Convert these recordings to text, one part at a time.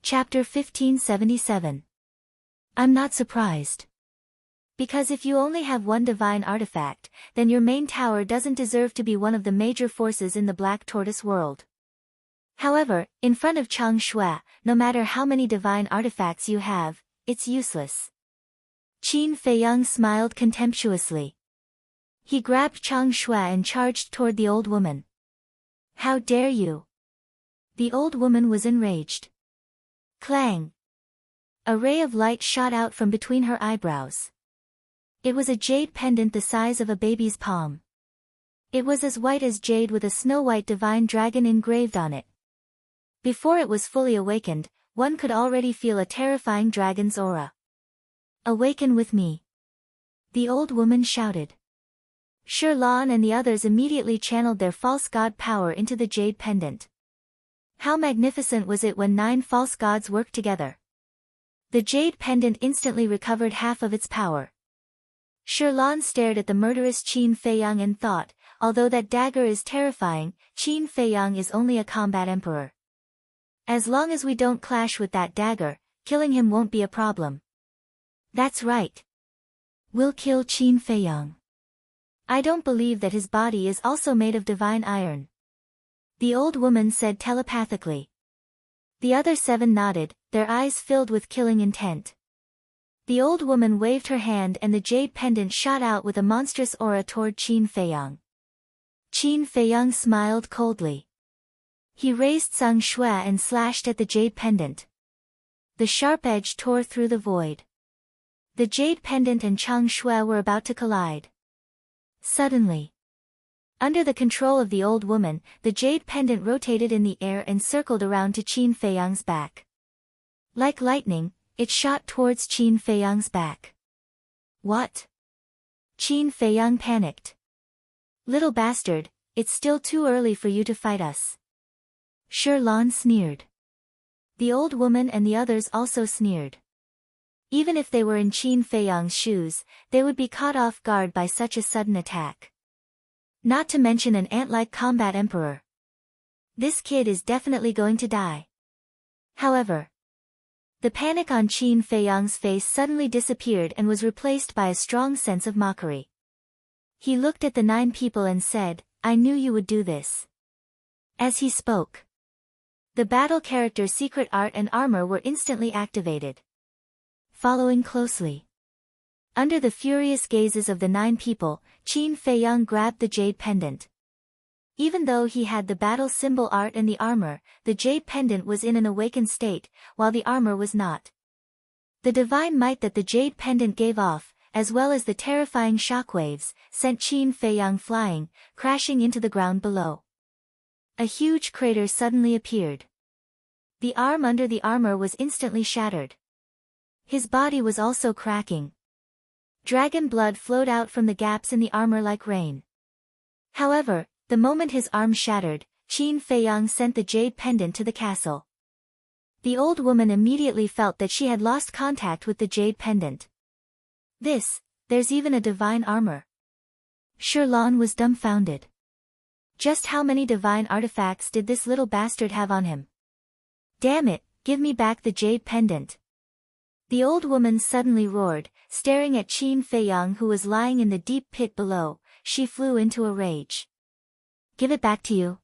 Chapter 1577. I'm not surprised. Because if you only have one divine artifact, then your main tower doesn't deserve to be one of the major forces in the Black Tortoise world. However, in front of Chang Shui, no matter how many divine artifacts you have, it's useless. Qin Feiyang smiled contemptuously. He grabbed Chang Shui and charged toward the old woman. How dare you! The old woman was enraged. Clang! A ray of light shot out from between her eyebrows. It was a jade pendant the size of a baby's palm. It was as white as jade with a snow-white divine dragon engraved on it. Before it was fully awakened, one could already feel a terrifying dragon's aura. Awaken with me! The old woman shouted. Shi Lan and the others immediately channeled their false god power into the jade pendant. How magnificent was it when 9 false gods worked together! The jade pendant instantly recovered half of its power. Shi Lan stared at the murderous Qin Feiyang and thought, although that dagger is terrifying, Qin Feiyang is only a combat emperor. As long as we don't clash with that dagger, killing him won't be a problem. That's right. We'll kill Qin Feiyang. I don't believe that his body is also made of divine iron. The old woman said telepathically. The other 7 nodded, their eyes filled with killing intent. The old woman waved her hand and the jade pendant shot out with a monstrous aura toward Qin Feiyang. Qin Feiyang smiled coldly. He raised Zhang Shui and slashed at the jade pendant. The sharp edge tore through the void. The jade pendant and Chang Shui were about to collide. Suddenly, under the control of the old woman, the jade pendant rotated in the air and circled around to Qin Feiyang's back. Like lightning, it shot towards Qin Feiyang's back. What? Qin Feiyang panicked. Little bastard, it's still too early for you to fight us. Shi Lan sneered. The old woman and the others also sneered. Even if they were in Qin Feiyang's shoes, they would be caught off guard by such a sudden attack. Not to mention an ant-like combat emperor. This kid is definitely going to die. However, the panic on Qin Feiyang's face suddenly disappeared and was replaced by a strong sense of mockery. He looked at the 9 people and said, I knew you would do this. As he spoke, the battle character's secret art and armor were instantly activated. Following closely. Under the furious gazes of the 9 people, Qin Feiyang grabbed the jade pendant. Even though he had the battle symbol art and the armor, the jade pendant was in an awakened state, while the armor was not. The divine might that the jade pendant gave off, as well as the terrifying shockwaves, sent Qin Feiyang flying, crashing into the ground below. A huge crater suddenly appeared. The arm under the armor was instantly shattered. His body was also cracking. Dragon blood flowed out from the gaps in the armor like rain. However, the moment his arm shattered, Qin Feiyang sent the jade pendant to the castle. The old woman immediately felt that she had lost contact with the jade pendant. There's even a divine armor. Shi Lan was dumbfounded. Just how many divine artifacts did this little bastard have on him? Damn it, give me back the jade pendant. The old woman suddenly roared, staring at Qin Feiyang who was lying in the deep pit below. She flew into a rage. Give it back to you.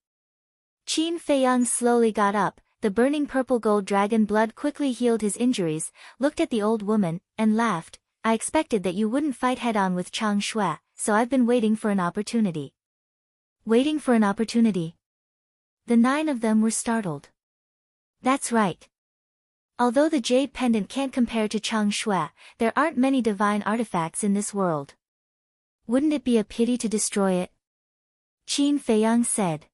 Qin Feiyang slowly got up, the burning purple gold dragon blood quickly healed his injuries, looked at the old woman, and laughed. I expected that you wouldn't fight head-on with Chang Shui, so I've been waiting for an opportunity. Waiting for an opportunity? The 9 of them were startled. That's right. Although the jade pendant can't compare to Chang Shui, there aren't many divine artifacts in this world. Wouldn't it be a pity to destroy it? Qin Feiyang said.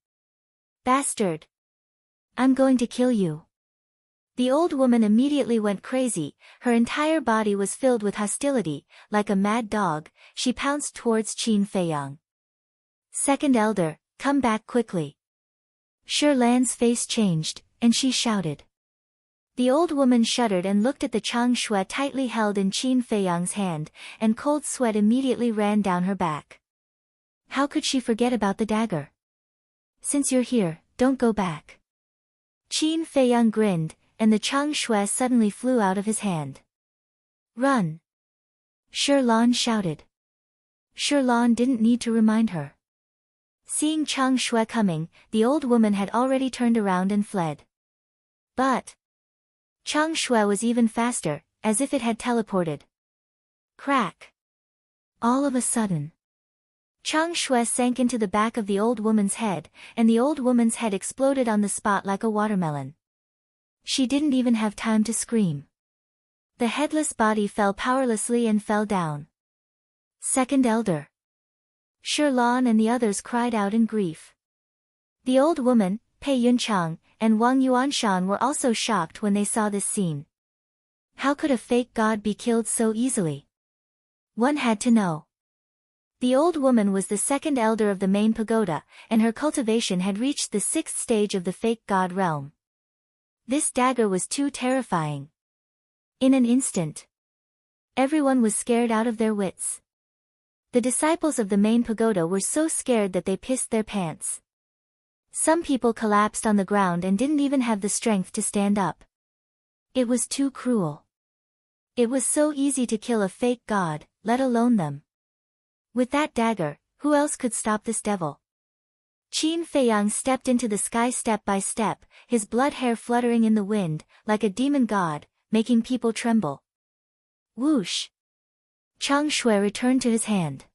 Bastard! I'm going to kill you. The old woman immediately went crazy, her entire body was filled with hostility, like a mad dog, she pounced towards Qin Feiyang. Second Elder, come back quickly. Shi Lan's face changed, and she shouted. The old woman shuddered and looked at the Chang Shui tightly held in Qin Feiyang's hand, and cold sweat immediately ran down her back. How could she forget about the dagger? Since you're here, don't go back. Qin Feiyang grinned, and the Chang Shui suddenly flew out of his hand. "Run!" Lan shouted. Lan didn't need to remind her. Seeing Chang Shui coming, the old woman had already turned around and fled. But Chang Shui was even faster, as if it had teleported. Crack! All of a sudden, Chang Shui sank into the back of the old woman's head, and the old woman's head exploded on the spot like a watermelon. She didn't even have time to scream. The headless body fell powerlessly and fell down. Second Elder. Lan and the others cried out in grief. The old woman, Pei Yunchang, and Wang Yuanshan were also shocked when they saw this scene. How could a fake god be killed so easily? One had to know. The old woman was the second elder of the main pagoda, and her cultivation had reached the 6th stage of the fake god realm. This dagger was too terrifying. In an instant, everyone was scared out of their wits. The disciples of the main pagoda were so scared that they pissed their pants. Some people collapsed on the ground and didn't even have the strength to stand up. It was too cruel. It was so easy to kill a fake god, let alone them. With that dagger, who else could stop this devil? Qin Feiyang stepped into the sky step by step, his blood hair fluttering in the wind, like a demon god, making people tremble. Whoosh! Chang Shui returned to his hand.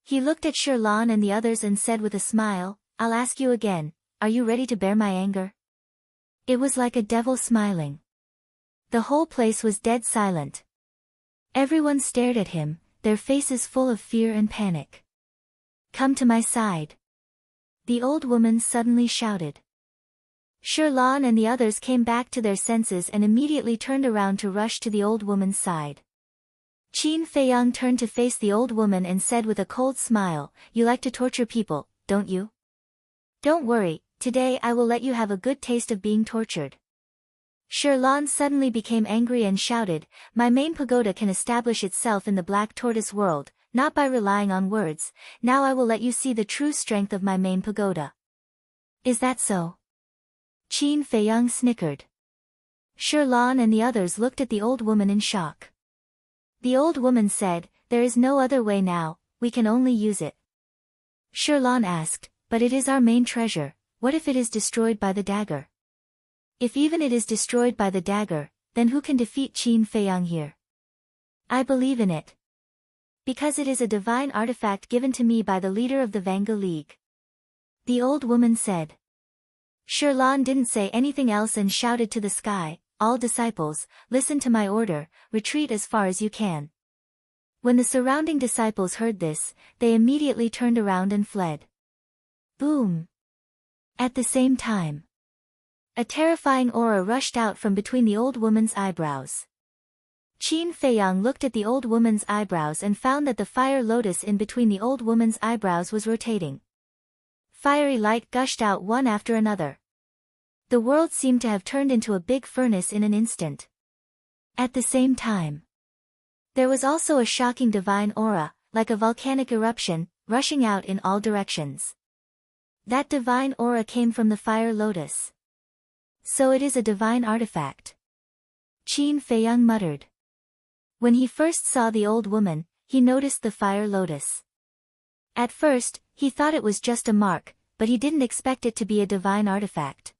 He looked at Lan and the others and said with a smile, "I'll ask you again, are you ready to bear my anger?" It was like a devil smiling. The whole place was dead silent. Everyone stared at him, their faces full of fear and panic. "Come to my side," the old woman suddenly shouted. Lan and the others came back to their senses and immediately turned around to rush to the old woman's side. Qin Feiyang turned to face the old woman and said with a cold smile, "You like to torture people, don't you? Don't worry, today I will let you have a good taste of being tortured." Lan suddenly became angry and shouted, "My main pagoda can establish itself in the Black Tortoise world, not by relying on words. Now I will let you see the true strength of my main pagoda." "Is that so?" Qin Feiyang snickered. Lan and the others looked at the old woman in shock. The old woman said, "There is no other way now, we can only use it." Lan asked, "But it is our main treasure, what if it is destroyed by the dagger?" "If even it is destroyed by the dagger, then who can defeat Qin Feiyang here?" "I believe in it. Because it is a divine artifact given to me by the leader of the Vanga League," the old woman said. Lan didn't say anything else and shouted to the sky, "All disciples, listen to my order, retreat as far as you can." When the surrounding disciples heard this, they immediately turned around and fled. Boom! At the same time, a terrifying aura rushed out from between the old woman's eyebrows. Qin Feiyang looked at the old woman's eyebrows and found that the fire lotus in between the old woman's eyebrows was rotating. Fiery light gushed out one after another. The world seemed to have turned into a big furnace in an instant. At the same time, there was also a shocking divine aura, like a volcanic eruption, rushing out in all directions. That divine aura came from the fire lotus. So it is a divine artifact. Qin Feiyang muttered. When he first saw the old woman, he noticed the fire lotus. At first, he thought it was just a mark, but he didn't expect it to be a divine artifact.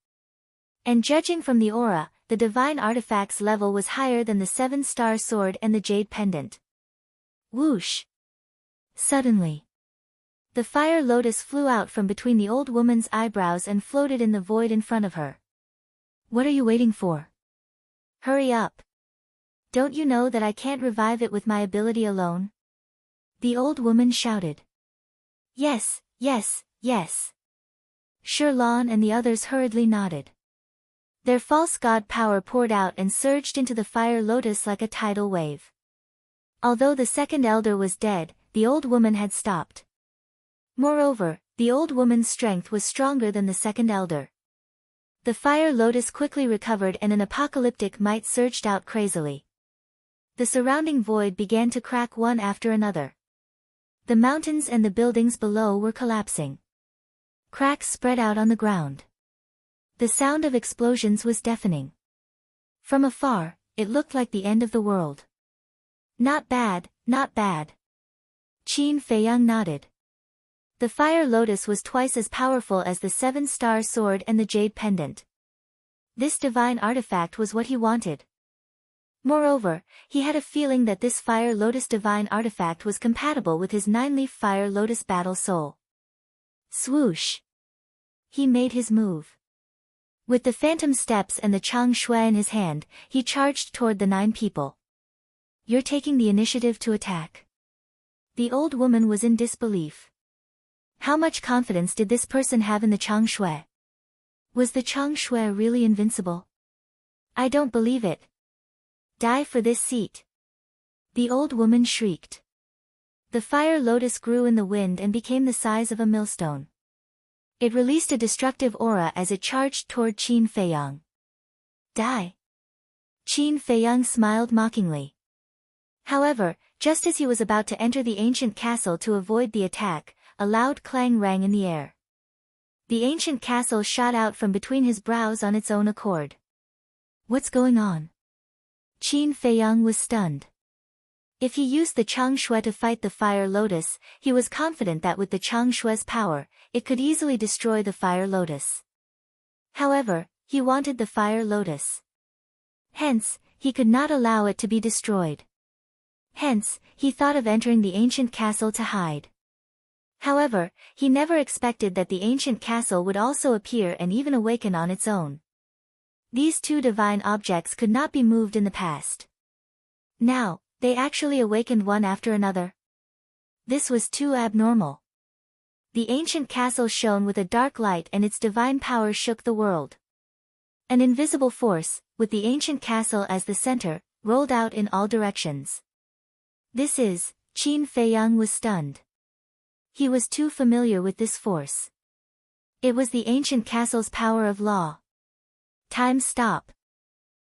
And judging from the aura, the divine artifact's level was higher than the 7-star sword and the jade pendant. Whoosh! Suddenly, the fire lotus flew out from between the old woman's eyebrows and floated in the void in front of her. "What are you waiting for? Hurry up! Don't you know that I can't revive it with my ability alone?" the old woman shouted. "Yes, yes, yes." Lan and the others hurriedly nodded. Their false god power poured out and surged into the fire lotus like a tidal wave. Although the second elder was dead, the old woman had stopped. Moreover, the old woman's strength was stronger than the second elder. The fire lotus quickly recovered and an apocalyptic might surged out crazily. The surrounding void began to crack one after another. The mountains and the buildings below were collapsing. Cracks spread out on the ground. The sound of explosions was deafening. From afar, it looked like the end of the world. Not bad, not bad. Qin Feiyang nodded. The fire lotus was twice as powerful as the seven-star sword and the jade pendant. This divine artifact was what he wanted. Moreover, he had a feeling that this fire lotus divine artifact was compatible with his nine-leaf fire lotus battle soul. Swoosh! He made his move. With the phantom steps and the Chang Shui in his hand, he charged toward the 9 people. You're taking the initiative to attack. The old woman was in disbelief. How much confidence did this person have in the Chang Shui? Was the Chang Shui really invincible? I don't believe it. Die for this seat. The old woman shrieked. The fire lotus grew in the wind and became the size of a millstone. It released a destructive aura as it charged toward Qin Feiyang. Die. Qin Feiyang smiled mockingly. However, just as he was about to enter the ancient castle to avoid the attack, a loud clang rang in the air. The ancient castle shot out from between his brows on its own accord. What's going on? Qin Feiyang was stunned. If he used the Chang Shui to fight the fire lotus, he was confident that with the Chang Shui's power, it could easily destroy the fire lotus. However, he wanted the fire lotus. Hence, he could not allow it to be destroyed. Hence, he thought of entering the ancient castle to hide. However, he never expected that the ancient castle would also appear and even awaken on its own. These 2 divine objects could not be moved in the past. Now, they actually awakened one after another. This was too abnormal. The ancient castle shone with a dark light and its divine power shook the world. An invisible force, with the ancient castle as the center, rolled out in all directions. Qin Feiyang was stunned. He was too familiar with this force. It was the ancient castle's power of law. Time stop.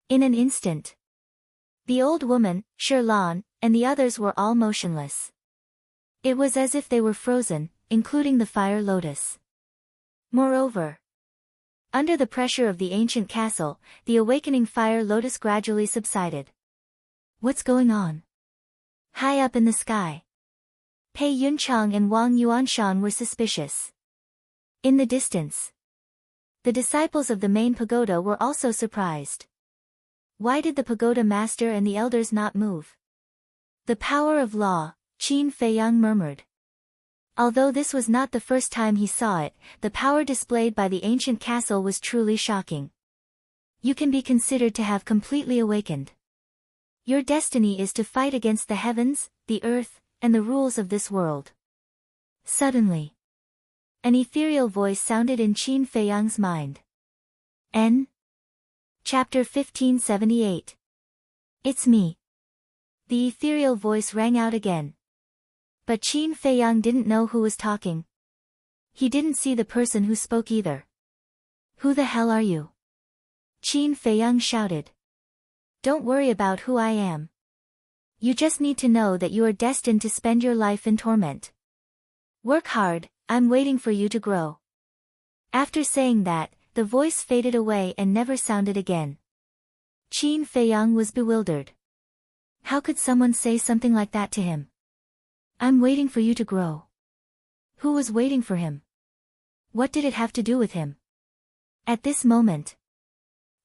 In an instant. The old woman, Shirlan, and the others were all motionless. It was as if they were frozen, including the fire lotus. Moreover, under the pressure of the ancient castle, the awakening fire lotus gradually subsided. What's going on? High up in the sky, Pei Yunchang and Wang Yuanshan were suspicious. In the distance, the disciples of the main pagoda were also surprised. Why did the pagoda master and the elders not move? The power of law, Qin Feiyang murmured. Although this was not the first time he saw it, the power displayed by the ancient castle was truly shocking. You can be considered to have completely awakened. Your destiny is to fight against the heavens, the earth, and the rules of this world. Suddenly, an ethereal voice sounded in Qin Feiyang's mind. N. Chapter 1578. It's me. The ethereal voice rang out again. But Qin Feiyang didn't know who was talking. He didn't see the person who spoke either. Who the hell are you? Qin Feiyang shouted. Don't worry about who I am. You just need to know that you are destined to spend your life in torment. Work hard, I'm waiting for you to grow. After saying that, the voice faded away and never sounded again. Qin Feiyang was bewildered. How could someone say something like that to him? I'm waiting for you to grow. Who was waiting for him? What did it have to do with him? At this moment,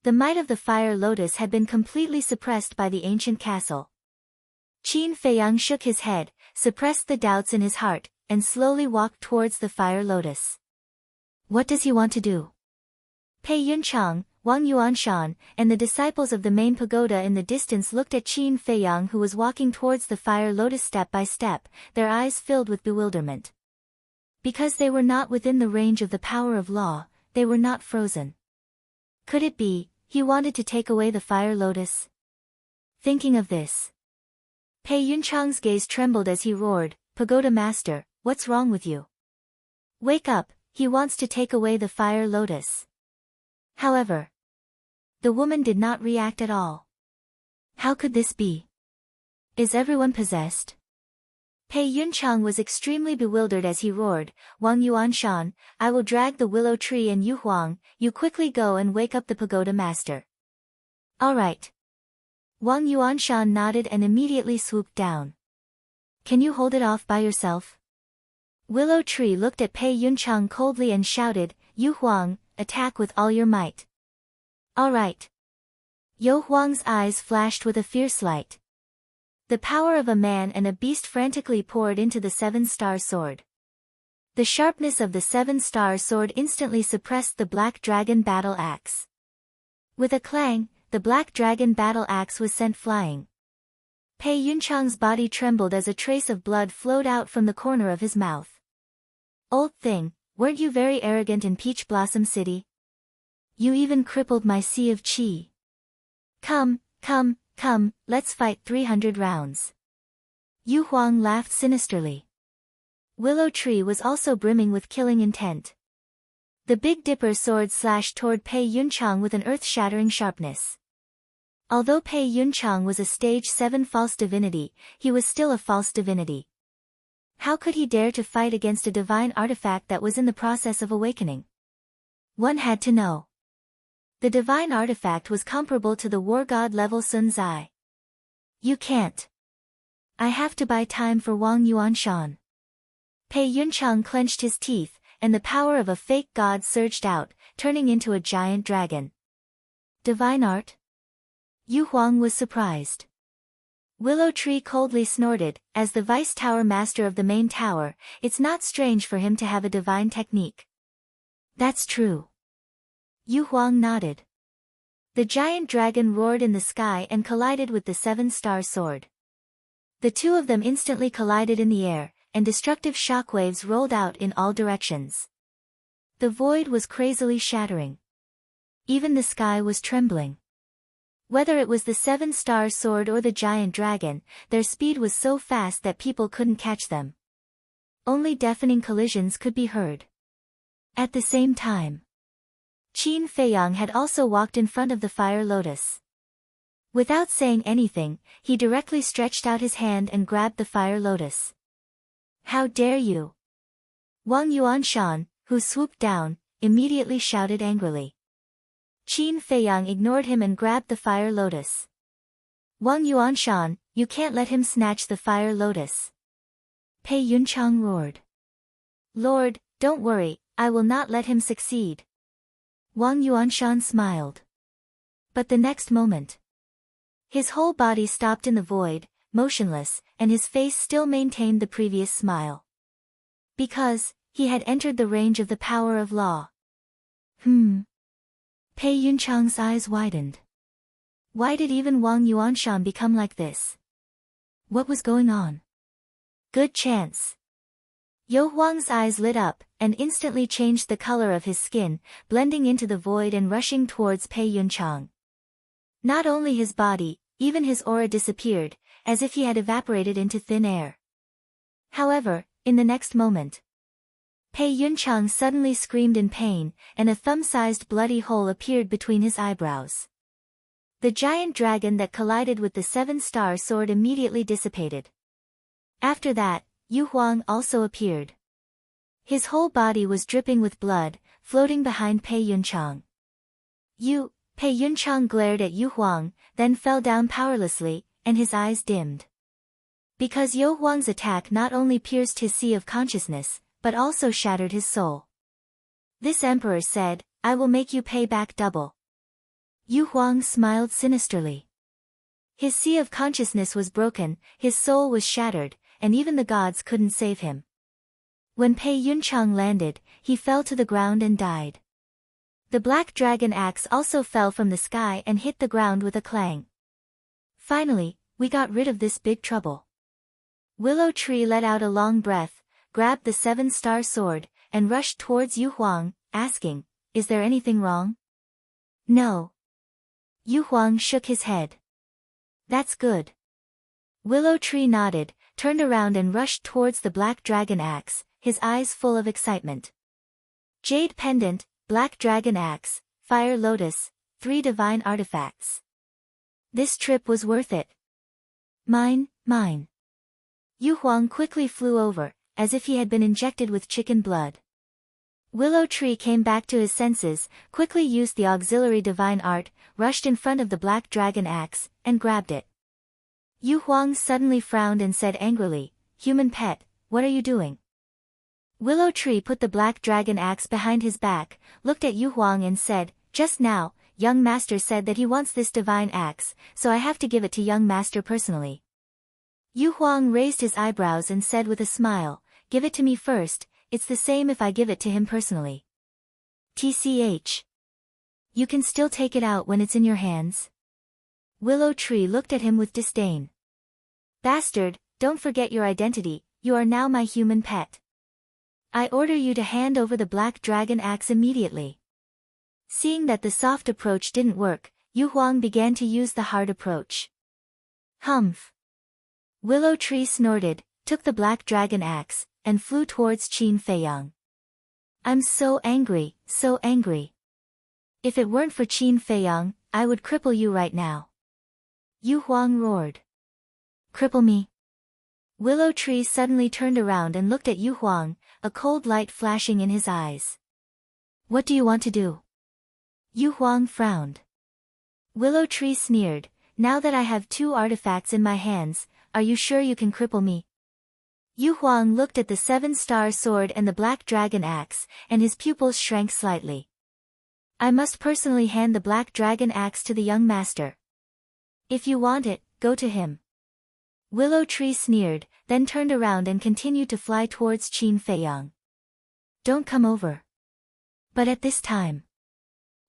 the might of the fire lotus had been completely suppressed by the ancient castle. Qin Feiyang shook his head, suppressed the doubts in his heart, and slowly walked towards the fire lotus. What does he want to do? Pei Yunchang, Wang Yuanshan, and the disciples of the main pagoda in the distance looked at Qin Feiyang, who was walking towards the fire lotus step by step, their eyes filled with bewilderment. Because they were not within the range of the power of law, they were not frozen. Could it be, he wanted to take away the fire lotus? Thinking of this, Pei Yunchang's gaze trembled as he roared, Pagoda Master, what's wrong with you? Wake up, he wants to take away the fire lotus. However, the woman did not react at all. How could this be? Is everyone possessed? Pei Yunchang was extremely bewildered as he roared, Wang Yuanshan, I will drag the willow tree, and Yu Huang, you quickly go and wake up the pagoda master. Alright. Wang Yuanshan nodded and immediately swooped down. Can you hold it off by yourself? Willow Tree looked at Pei Yunchang coldly and shouted, Yu Huang, attack with all your might. Alright. Yu Huang's eyes flashed with a fierce light. The power of a man and a beast frantically poured into the seven-star sword. The sharpness of the seven-star sword instantly suppressed the black dragon battle axe. With a clang, the black dragon battle axe was sent flying. Pei Yunchang's body trembled as a trace of blood flowed out from the corner of his mouth. Old thing, weren't you very arrogant in Peach Blossom City? You even crippled my sea of chi. Come, let's fight 300 rounds. Yu Huang laughed sinisterly. Willow Tree was also brimming with killing intent. The Big Dipper sword slashed toward Pei Yunchang with an earth-shattering sharpness. Although Pei Yunchang was a stage 7 false divinity, he was still a false divinity. How could he dare to fight against a divine artifact that was in the process of awakening? One had to know. The divine artifact was comparable to the war god level Sun Zai. You can't. I have to buy time for Wang Yuanshan. Pei Yunchang clenched his teeth, and the power of a fake god surged out, turning into a giant dragon. Divine art? Yu Huang was surprised. Willow Tree coldly snorted, as the Vice Tower Master of the main tower, it's not strange for him to have a divine technique. That's true. Yu Huang nodded. The giant dragon roared in the sky and collided with the seven-star sword. The two of them instantly collided in the air, and destructive shockwaves rolled out in all directions. The void was crazily shattering. Even the sky was trembling. Whether it was the seven-star sword or the giant dragon, their speed was so fast that people couldn't catch them. Only deafening collisions could be heard. At the same time, Qin Feiyang had also walked in front of the fire lotus. Without saying anything, he directly stretched out his hand and grabbed the fire lotus. How dare you! Wang Yuanshan, who swooped down, immediately shouted angrily. Qin Feiyang ignored him and grabbed the fire lotus. Wang Yuanshan, you can't let him snatch the fire lotus. Pei Yunchang roared. Lord, don't worry, I will not let him succeed. Wang Yuanshan smiled. But the next moment, his whole body stopped in the void, motionless, and his face still maintained the previous smile. Because, he had entered the range of the power of law. Pei Yunchang's eyes widened. Why did even Wang Yuanshan become like this? What was going on? Good chance. Yu Huang's eyes lit up, and instantly changed the color of his skin, blending into the void and rushing towards Pei Yunchang. Not only his body, even his aura disappeared, as if he had evaporated into thin air. However, in the next moment, Pei Yunchang suddenly screamed in pain, and a thumb-sized bloody hole appeared between his eyebrows. The giant dragon that collided with the seven-star sword immediately dissipated. After that, Yu Huang also appeared. His whole body was dripping with blood, floating behind Pei Yunchang. Pei Yunchang glared at Yu Huang, then fell down powerlessly, and his eyes dimmed. Because Yu Huang's attack not only pierced his sea of consciousness, but also shattered his soul. This emperor said, I will make you pay back double. Yu Huang smiled sinisterly. His sea of consciousness was broken, his soul was shattered, and even the gods couldn't save him. When Pei Yunchang landed, he fell to the ground and died. The black dragon axe also fell from the sky and hit the ground with a clang. Finally, we got rid of this big trouble. Willow Tree let out a long breath, grabbed the seven-star sword, and rushed towards Yu Huang, asking, Is there anything wrong? No. Yu Huang shook his head. That's good. Willow Tree nodded, turned around and rushed towards the black dragon axe, his eyes full of excitement. Jade pendant, black dragon axe, fire lotus, 3 divine artifacts. This trip was worth it. Mine. Yu Huang quickly flew over, as if he had been injected with chicken blood. Willow Tree came back to his senses, quickly used the auxiliary divine art, rushed in front of the black dragon axe, and grabbed it. Yu Huang suddenly frowned and said angrily, "Human pet, what are you doing?" Willow Tree put the black dragon axe behind his back, looked at Yu Huang and said, "Just now, young master said that he wants this divine axe, so I have to give it to young master personally." Yu Huang raised his eyebrows and said with a smile, "Give it to me first, it's the same if I give it to him personally." TCH. You can still take it out when it's in your hands? Willow Tree looked at him with disdain. "Bastard, don't forget your identity, you are now my human pet. I order you to hand over the black dragon axe immediately." Seeing that the soft approach didn't work, Yu Huang began to use the hard approach. "Humph." Willow Tree snorted, took the black dragon axe, and flew towards Qin Feiyang. "I'm so angry, so angry. If it weren't for Qin Feiyang, I would cripple you right now." Yu Huang roared. "Cripple me?" Willow Tree suddenly turned around and looked at Yu Huang, a cold light flashing in his eyes. "What do you want to do?" Yu Huang frowned. Willow Tree sneered, "Now that I have two artifacts in my hands, are you sure you can cripple me?" Yu Huang looked at the seven-star sword and the black dragon axe, and his pupils shrank slightly. "I must personally hand the black dragon axe to the young master. If you want it, go to him." Willow Tree sneered, then turned around and continued to fly towards Qin Feiyang. "Don't come over." But at this time,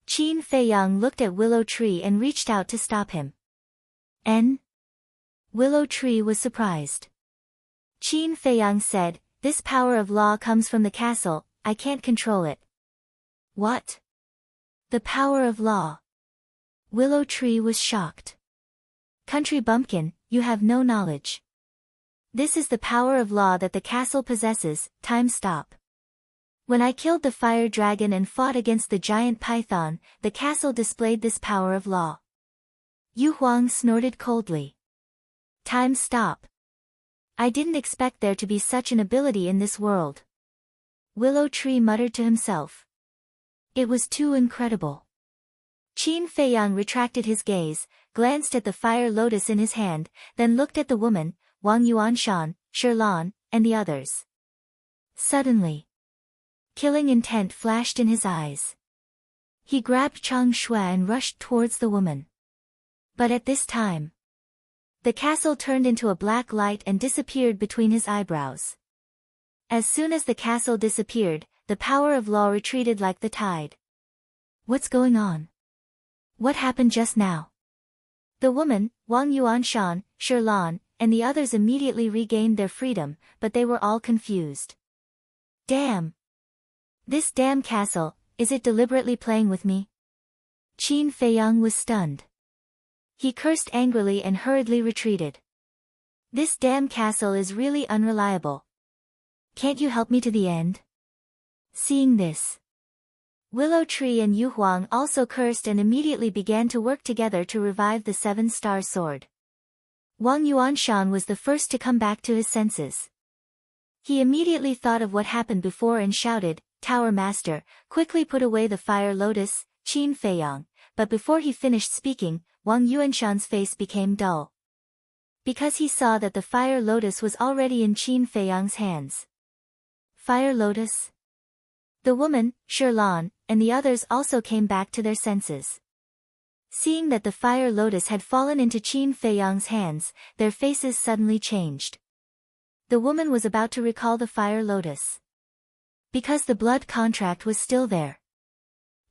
Qin Feiyang looked at Willow Tree and reached out to stop him. "N?" Willow Tree was surprised. Qin Feiyang said, "This power of law comes from the castle, I can't control it." "What? The power of law?" Willow Tree was shocked. "Country bumpkin, you have no knowledge. This is the power of law that the castle possesses." Time stop. "When I killed the fire dragon and fought against the giant python, the castle displayed this power of law." Yu Huang snorted coldly. Time stop. "I didn't expect there to be such an ability in this world." Willow Tree muttered to himself. It was too incredible. Qin Feiyang retracted his gaze, glanced at the fire lotus in his hand, then looked at the woman, Wang Yuanshan, Sherlan, and the others. Suddenly, killing intent flashed in his eyes. He grabbed Chang Shui and rushed towards the woman. But at this time, the castle turned into a black light and disappeared between his eyebrows. As soon as the castle disappeared, the power of law retreated like the tide. What's going on? What happened just now? The woman, Wang Yuanshan, Sherlan, and the others immediately regained their freedom, but they were all confused. Damn! This damn castle, is it deliberately playing with me? Qin Feiyang was stunned. He cursed angrily and hurriedly retreated. This damn castle is really unreliable. Can't you help me to the end? Seeing this, Willow Tree and Yu Huang also cursed and immediately began to work together to revive the seven-star sword. Wang Yuanshan was the first to come back to his senses. He immediately thought of what happened before and shouted, "Tower Master, quickly put away the fire lotus, Qin Feiyang," but before he finished speaking, Wang Yuanshan's face became dull. Because he saw that the fire lotus was already in Qin Feiyang's hands. Fire lotus? The woman, Sherlan, and the others also came back to their senses. Seeing that the fire lotus had fallen into Qin Feiyang's hands, their faces suddenly changed. The woman was about to recall the fire lotus, because the blood contract was still there.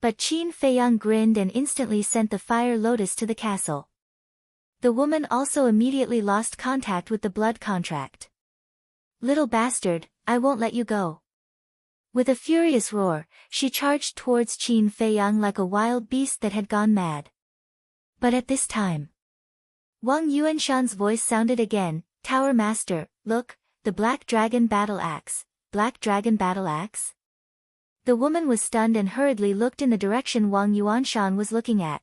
But Qin Feiyang grinned and instantly sent the fire lotus to the castle. The woman also immediately lost contact with the blood contract. "Little bastard, I won't let you go." With a furious roar, she charged towards Qin Feiyang like a wild beast that had gone mad. But at this time, Wang Yuanshan's voice sounded again, "Tower Master, look, the Black Dragon Battle Axe, Black Dragon Battle Axe?" The woman was stunned and hurriedly looked in the direction Wang Yuanshan was looking at.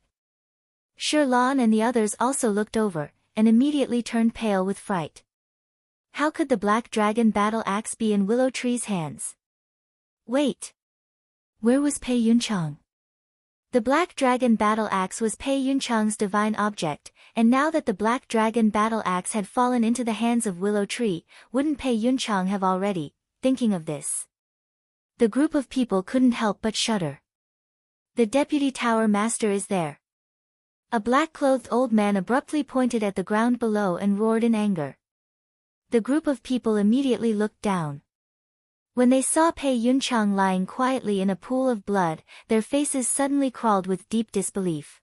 Sherlan and the others also looked over, and immediately turned pale with fright. How could the Black Dragon Battle Axe be in Willow Tree's hands? Wait! Where was Pei Yunchang? The Black Dragon Battle Axe was Pei Yunchang's divine object, and now that the Black Dragon Battle Axe had fallen into the hands of Willow Tree, wouldn't Pei Yunchang have already, thinking of this? The group of people couldn't help but shudder. The Deputy Tower Master is there. A black-clothed old man abruptly pointed at the ground below and roared in anger. The group of people immediately looked down. When they saw Pei Yunchang lying quietly in a pool of blood, their faces suddenly crawled with deep disbelief.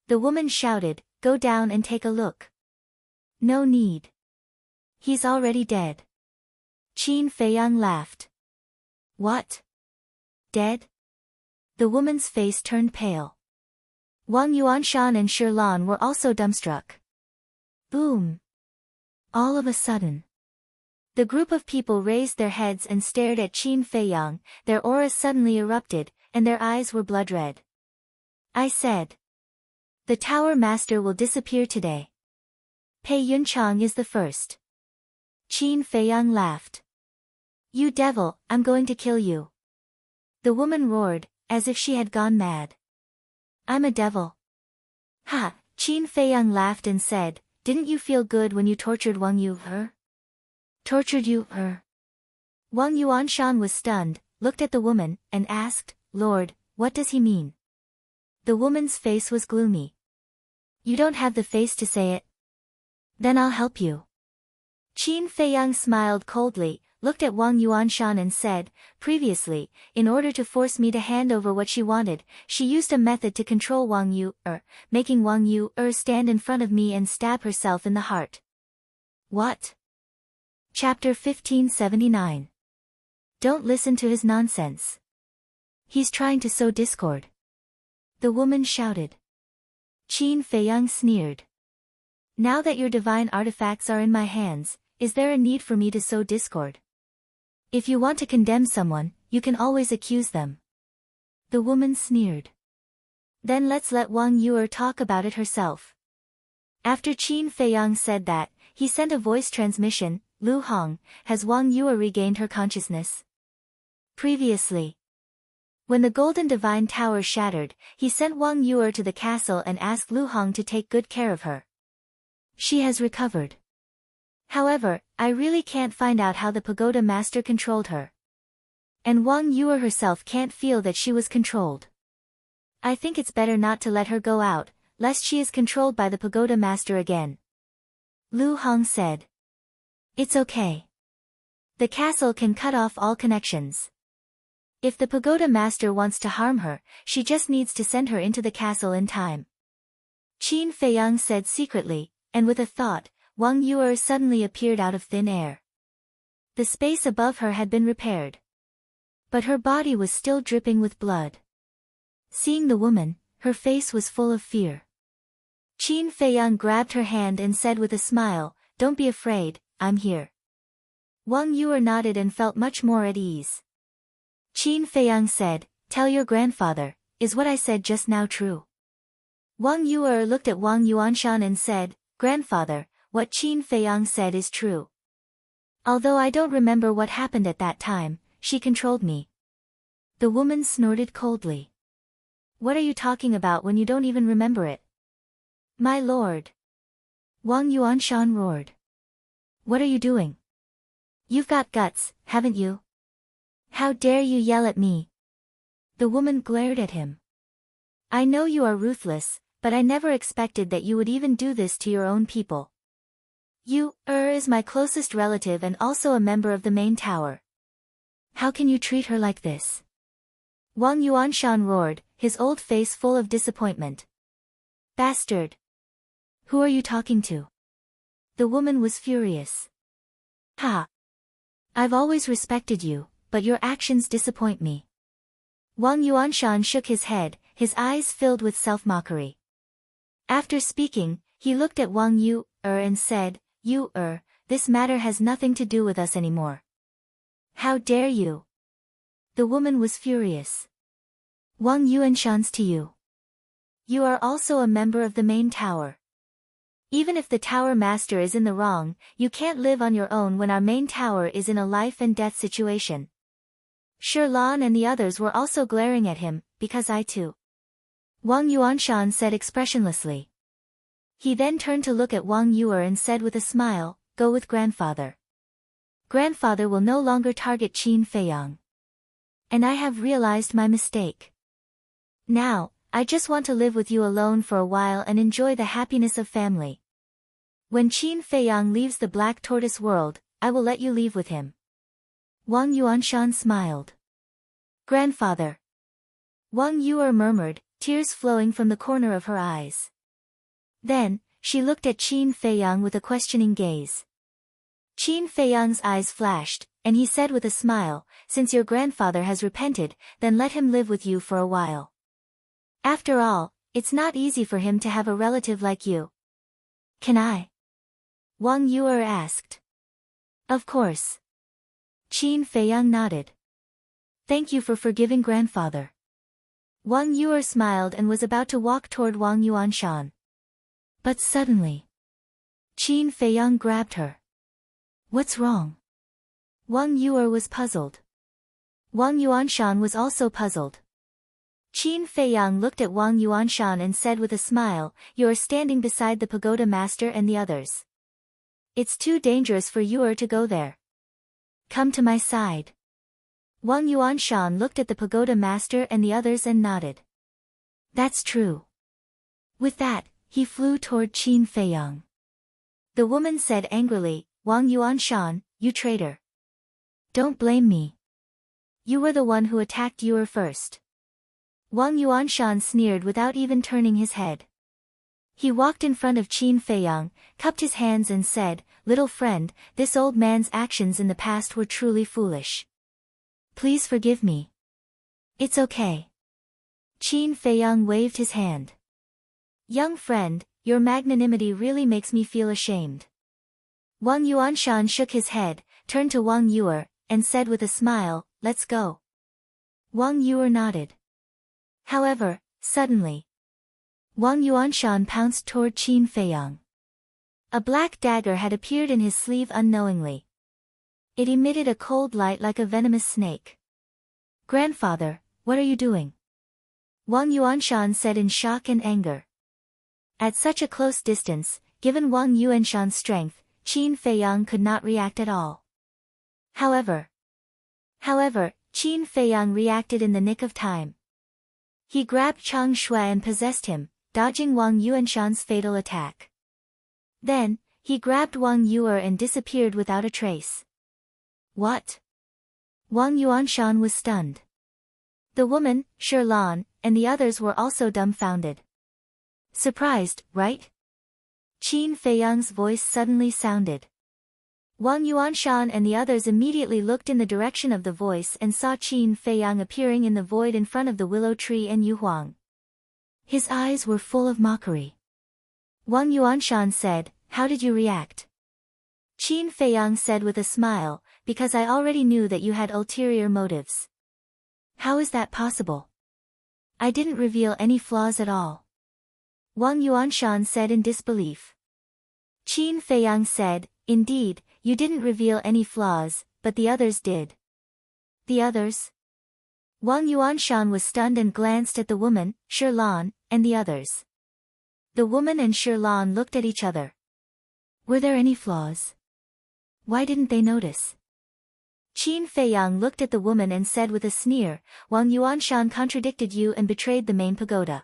The woman shouted, "Go down and take a look." "No need. He's already dead." Qin Feiyang laughed. "What? Dead?" The woman's face turned pale. Wang Yuanshan and Shirlan were also dumbstruck. Boom! All of a sudden, the group of people raised their heads and stared at Qin Feiyang, their auras suddenly erupted, and their eyes were blood-red. "I said, the Tower Master will disappear today. Pei Yunchang is the first." Qin Feiyang laughed. "You devil, I'm going to kill you." The woman roared, as if she had gone mad. "I'm a devil." "Ha!" Qin Feiyang laughed and said, "Didn't you feel good when you tortured Wang Yu, her?" "Tortured you, her?" Wang Yuanshan was stunned, looked at the woman, and asked, "Lord, what does he mean?" The woman's face was gloomy. "You don't have the face to say it. Then I'll help you." Qin Feiyang smiled coldly, looked at Wang Yuanshan and said, "Previously, in order to force me to hand over what she wanted, she used a method to control Wang Yu, making Wang Yu, stand in front of me and stab herself in the heart." What? Chapter 1579. Don't listen to his nonsense. He's trying to sow discord. The woman shouted. Qin Feiyang sneered. Now that your divine artifacts are in my hands, is there a need for me to sow discord? If you want to condemn someone, you can always accuse them. The woman sneered. Then let's let Wang Yu talk about it herself. After Qin Feiyang said that, he sent a voice transmission. Lu Hong, has Wang Yu regained her consciousness? Previously, when the Golden Divine Tower shattered, he sent Wang Yu to the castle and asked Lu Hong to take good care of her. She has recovered. However, I really can't find out how the Pagoda Master controlled her. And Wang Yu herself can't feel that she was controlled. I think it's better not to let her go out, lest she is controlled by the Pagoda Master again. Lu Hong said. It's okay. The castle can cut off all connections. If the Pagoda Master wants to harm her, she just needs to send her into the castle in time. Qin Feiyang said secretly, and with a thought, Wang Yu suddenly appeared out of thin air. The space above her had been repaired. But her body was still dripping with blood. Seeing the woman, her face was full of fear. Qin Feiyang grabbed her hand and said with a smile, "Don't be afraid, I'm here." Wang Yu nodded and felt much more at ease. Qin Feiyang said, "Tell your grandfather, is what I said just now true?" Wang Yu looked at Wang Yuanshan and said, "Grandfather, what Qin Feiyang said is true. Although I don't remember what happened at that time, she controlled me." The woman snorted coldly. "What are you talking about when you don't even remember it?" "My lord." Wang Yuanshan roared. "What are you doing? You've got guts, haven't you? How dare you yell at me?" The woman glared at him. "I know you are ruthless, but I never expected that you would even do this to your own people. You, is my closest relative and also a member of the main tower. How can you treat her like this?" Wang Yuanshan roared, his old face full of disappointment. "Bastard! Who are you talking to?" The woman was furious. "Ha! I've always respected you, but your actions disappoint me." Wang Yuanshan shook his head, his eyes filled with self-mockery. After speaking, he looked at Wang Yu and said, "You this matter has nothing to do with us anymore. How dare you?" The woman was furious. "Wang Yuanshan's to you. You are also a member of the main tower. Even if the tower master is in the wrong, you can't live on your own when our main tower is in a life and death situation. Shirlan and the others were also glaring at him, because I too. Wang Yuanshan said expressionlessly. He then turned to look at Wang Yuer and said with a smile, go with grandfather. Grandfather will no longer target Qin Feiyang. And I have realized my mistake. Now, I just want to live with you alone for a while and enjoy the happiness of family. When Qin Feiyang leaves the Black Tortoise world, I will let you leave with him. Wang Yuanshan smiled. Grandfather. Wang Yuer murmured, tears flowing from the corner of her eyes. Then, she looked at Qin Feiyang with a questioning gaze. Qin Feiyang's eyes flashed, and he said with a smile, since your grandfather has repented, then let him live with you for a while. After all, it's not easy for him to have a relative like you. Can I? Wang Yuer asked. Of course. Qin Feiyang nodded. Thank you for forgiving grandfather. Wang Yuer smiled and was about to walk toward Wang Yuanshan. But suddenly, Qin Feiyang grabbed her. What's wrong? Wang Yuer was puzzled. Wang Yuanshan was also puzzled. Qin Feiyang looked at Wang Yuanshan and said with a smile, you are standing beside the pagoda master and the others. It's too dangerous for Yuer to go there. Come to my side. Wang Yuanshan looked at the pagoda master and the others and nodded. That's true. With that, he flew toward Qin Feiyang. The woman said angrily, Wang Yuanshan, you traitor. Don't blame me. You were the one who attacked Yuer first. Wang Yuanshan sneered without even turning his head. He walked in front of Qin Feiyang, cupped his hands and said, little friend, this old man's actions in the past were truly foolish. Please forgive me. It's okay. Qin Feiyang waved his hand. Young friend, your magnanimity really makes me feel ashamed. Wang Yuanshan shook his head, turned to Wang Yuer, and said with a smile, let's go. Wang Yuer nodded. However, suddenly, Wang Yuanshan pounced toward Qin Feiyang. A black dagger had appeared in his sleeve unknowingly. It emitted a cold light like a venomous snake. Grandfather, what are you doing? Wang Yuanshan said in shock and anger. At such a close distance, given Wang Yuanshan's strength, Qin Feiyang could not react at all. However, Qin Feiyang reacted in the nick of time. He grabbed Chang Shui and possessed him, dodging Wang Yuanshan's fatal attack. Then, he grabbed Wang Yuer and disappeared without a trace. What? Wang Yuanshan was stunned. The woman, Shirlan, and the others were also dumbfounded. Surprised, right? Qin Feiyang's voice suddenly sounded. Wang Yuanshan and the others immediately looked in the direction of the voice and saw Qin Feiyang appearing in the void in front of the willow tree and Yu Huang. His eyes were full of mockery. Wang Yuanshan said, how did you react? Qin Feiyang said with a smile, because I already knew that you had ulterior motives. How is that possible? I didn't reveal any flaws at all. Wang Yuanshan said in disbelief. Qin Feiyang said, indeed, you didn't reveal any flaws, but the others did. The others? Wang Yuanshan was stunned and glanced at the woman, Shirlan, and the others. The woman and Shirlan looked at each other. Were there any flaws? Why didn't they notice? Qin Feiyang looked at the woman and said with a sneer, Wang Yuanshan contradicted you and betrayed the main pagoda.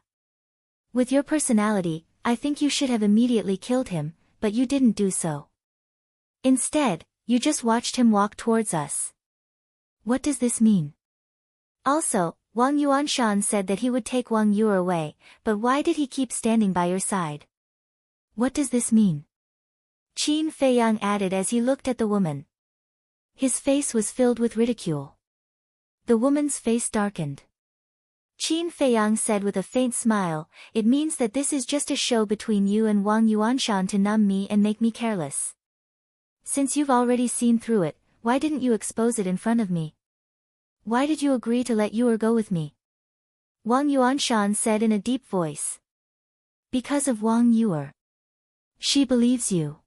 With your personality, I think you should have immediately killed him, but you didn't do so. Instead, you just watched him walk towards us. What does this mean? Also, Wang Yuanshan said that he would take Wang Yuer away, but why did he keep standing by your side? What does this mean? Qin Feiyang added as he looked at the woman. His face was filled with ridicule. The woman's face darkened. Qin Feiyang said with a faint smile, it means that this is just a show between you and Wang Yuanshan to numb me and make me careless. Since you've already seen through it, why didn't you expose it in front of me? Why did you agree to let Yuer go with me? Wang Yuanshan said in a deep voice. Because of Wang Yuer. She believes you.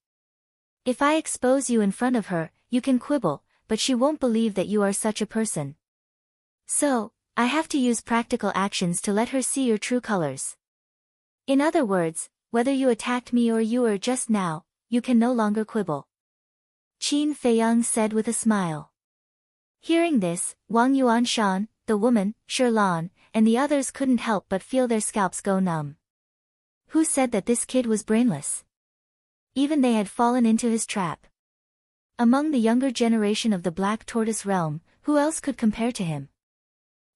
If I expose you in front of her, you can quibble, but she won't believe that you are such a person. So, I have to use practical actions to let her see your true colors. In other words, whether you attacked me or you were just now, you can no longer quibble. Qin Feiyang said with a smile. Hearing this, Wang Yuanshan, the woman, Sherlan, and the others couldn't help but feel their scalps go numb. Who said that this kid was brainless? Even they had fallen into his trap. Among the younger generation of the Black Tortoise realm, who else could compare to him?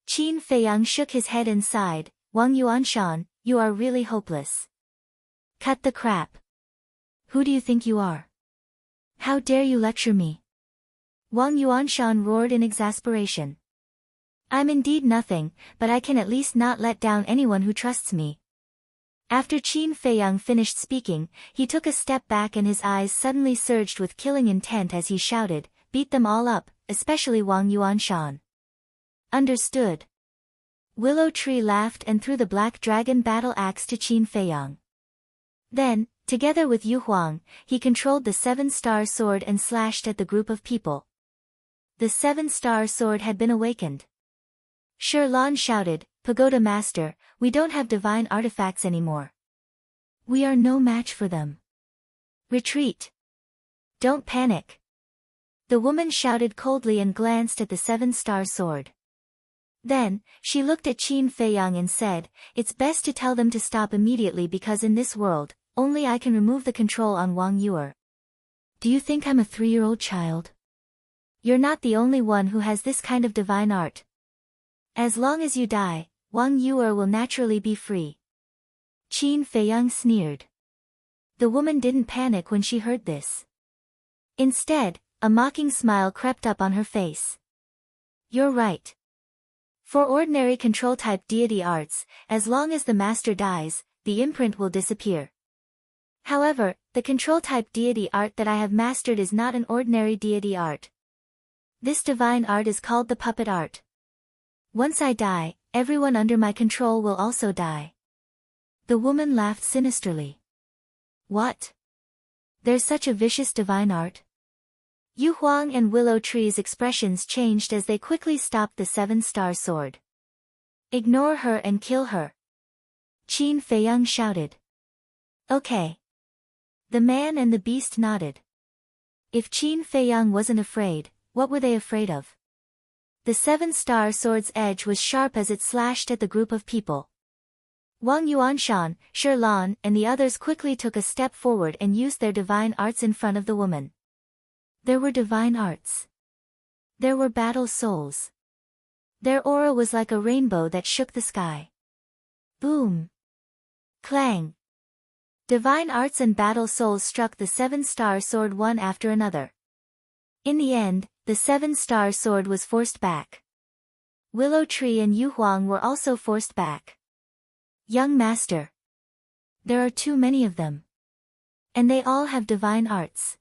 Qin Feiyang shook his head and sighed, Wang Yuanshan, you are really hopeless. Cut the crap. Who do you think you are? How dare you lecture me? Wang Yuanshan roared in exasperation. I'm indeed nothing, but I can at least not let down anyone who trusts me. After Qin Feiyang finished speaking, he took a step back and his eyes suddenly surged with killing intent as he shouted, beat them all up, especially Wang Yuanshan. Understood. Willow Tree laughed and threw the black dragon battle axe to Qin Feiyang. Then, together with Yu Huang, he controlled the seven-star sword and slashed at the group of people. The seven-star sword had been awakened. Sherlan shouted, Pagoda Master, we don't have divine artifacts anymore. We are no match for them. Retreat. Don't panic. The woman shouted coldly and glanced at the seven-star sword. Then, she looked at Qin Feiyang and said, it's best to tell them to stop immediately because in this world, only I can remove the control on Wang Yuer. Do you think I'm a 3-year-old child? You're not the only one who has this kind of divine art. As long as you die, Wang Yuer will naturally be free. Qin Feiyang sneered. The woman didn't panic when she heard this. Instead, a mocking smile crept up on her face. You're right. For ordinary control-type deity arts, as long as the master dies, the imprint will disappear. However, the control-type deity art that I have mastered is not an ordinary deity art. This divine art is called the puppet art. Once I die, everyone under my control will also die. The woman laughed sinisterly. What? There's such a vicious divine art? Yu Huang and Willow Tree's expressions changed as they quickly stopped the seven-star sword. Ignore her and kill her. Qin Feiyang shouted. Okay. The man and the beast nodded. If Qin Feiyang wasn't afraid, what were they afraid of? The seven-star sword's edge was sharp as it slashed at the group of people. Wang Yuanshan, Sherlan, and the others quickly took a step forward and used their divine arts in front of the woman. There were divine arts. There were battle souls. Their aura was like a rainbow that shook the sky. Boom! Clang! Divine arts and battle souls struck the seven-star sword one after another. In the end, the seven-star sword was forced back. Willow Tree and Yu Huang were also forced back. Young master. There are too many of them. And they all have divine arts.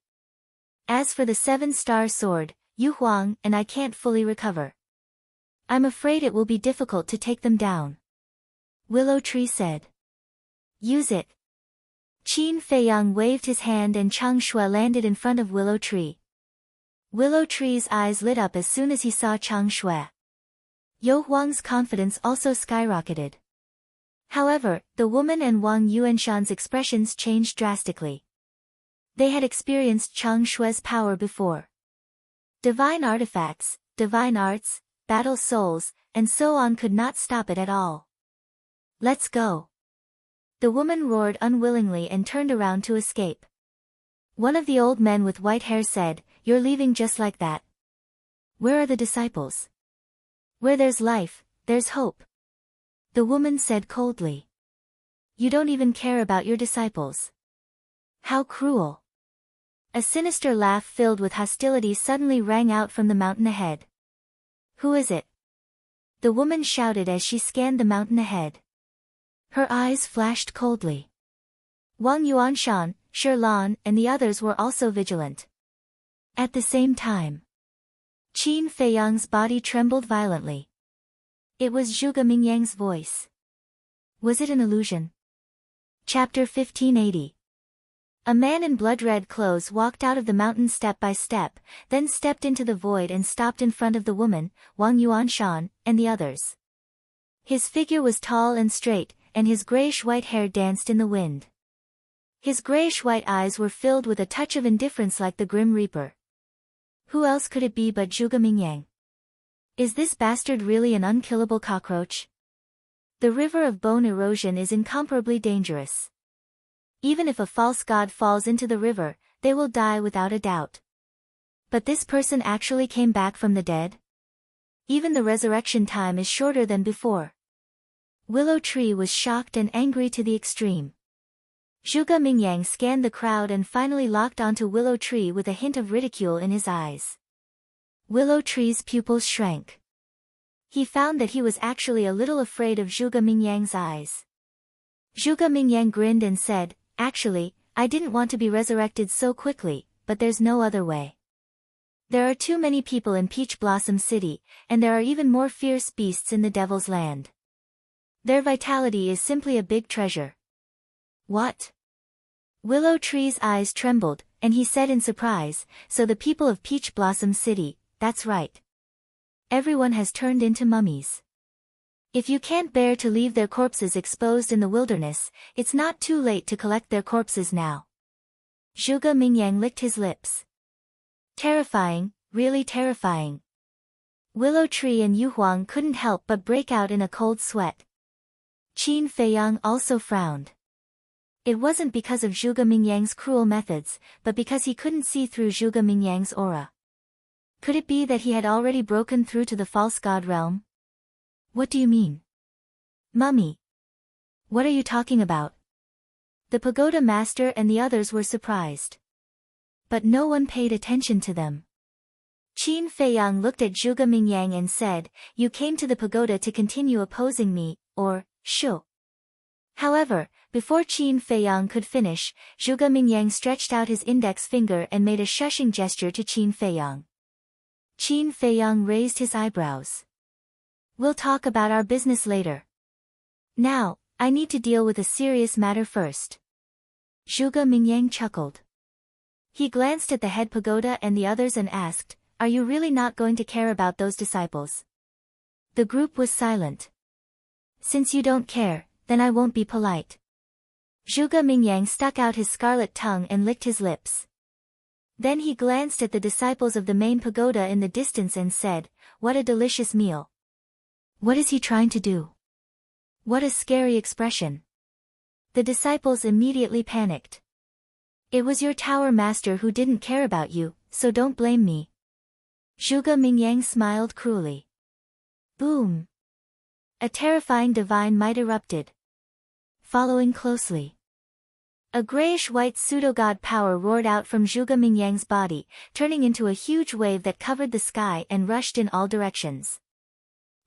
As for the seven-star sword, Yu Huang and I can't fully recover. I'm afraid it will be difficult to take them down. Willow Tree said. Use it. Qin Feiyang waved his hand and Chang Shui landed in front of Willow Tree. Willow Tree's eyes lit up as soon as he saw Chang Shui. Yu Huang's confidence also skyrocketed. However, the woman and Wang Yuanshan's expressions changed drastically. They had experienced Chang Shui's power before. Divine artifacts, divine arts, battle souls, and so on could not stop it at all. Let's go. The woman roared unwillingly and turned around to escape. One of the old men with white hair said, You're leaving just like that. Where are the disciples? Where there's life, there's hope. The woman said coldly. You don't even care about your disciples. How cruel. A sinister laugh filled with hostility suddenly rang out from the mountain ahead. Who is it? The woman shouted as she scanned the mountain ahead. Her eyes flashed coldly. Wang Yuanshan, Sherlan, and the others were also vigilant. At the same time, Qin Feiyang's body trembled violently. It was Zhuge Mingyang's voice. Was it an illusion? Chapter 1580. A man in blood-red clothes walked out of the mountain step by step, then stepped into the void and stopped in front of the woman, Wang Yuanshan, and the others. His figure was tall and straight, and his grayish-white hair danced in the wind. His grayish-white eyes were filled with a touch of indifference like the Grim Reaper. Who else could it be but Zhuge Mingyang? Is this bastard really an unkillable cockroach? The river of bone erosion is incomparably dangerous. Even if a false god falls into the river, they will die without a doubt. But this person actually came back from the dead? Even the resurrection time is shorter than before. Willow Tree was shocked and angry to the extreme. Zhuge Mingyang scanned the crowd and finally locked onto Willow Tree with a hint of ridicule in his eyes. Willow Tree's pupils shrank. He found that he was actually a little afraid of Zhuge Mingyang's eyes. Zhuge Mingyang grinned and said, "Actually, I didn't want to be resurrected so quickly, but there's no other way. There are too many people in Peach Blossom City, and there are even more fierce beasts in the Devil's Land. Their vitality is simply a big treasure." What? Willow Tree's eyes trembled, and he said in surprise, "So the people of Peach Blossom City, that's right. Everyone has turned into mummies. If you can't bear to leave their corpses exposed in the wilderness, it's not too late to collect their corpses now." Zhuge Mingyang licked his lips. Terrifying, really terrifying. Willow Tree and Yu Huang couldn't help but break out in a cold sweat. Qin Feiyang also frowned. It wasn't because of Zhuge Mingyang's cruel methods, but because he couldn't see through Zhuge Mingyang's aura. Could it be that he had already broken through to the false god realm? What do you mean? Mummy. What are you talking about? The pagoda master and the others were surprised. But no one paid attention to them. Qin Feiyang looked at Zhuge Mingyang and said, "You came to the pagoda to continue opposing me, or, shu." However, before Qin Feiyang could finish, Zhuge Mingyang stretched out his index finger and made a shushing gesture to Qin Feiyang. Qin Feiyang raised his eyebrows. "We'll talk about our business later. Now, I need to deal with a serious matter first." Zhuge Mingyang chuckled. He glanced at the head pagoda and the others and asked, "Are you really not going to care about those disciples?" The group was silent. "Since you don't care, then I won't be polite." Zhuge Mingyang stuck out his scarlet tongue and licked his lips. Then he glanced at the disciples of the main pagoda in the distance and said, "What a delicious meal." What is he trying to do? What a scary expression. The disciples immediately panicked. "It was your tower master who didn't care about you, so don't blame me." Zhuge Mingyang smiled cruelly. Boom! A terrifying divine might erupted. Following closely. A grayish-white pseudo-god power roared out from Zhuge Mingyang's body, turning into a huge wave that covered the sky and rushed in all directions.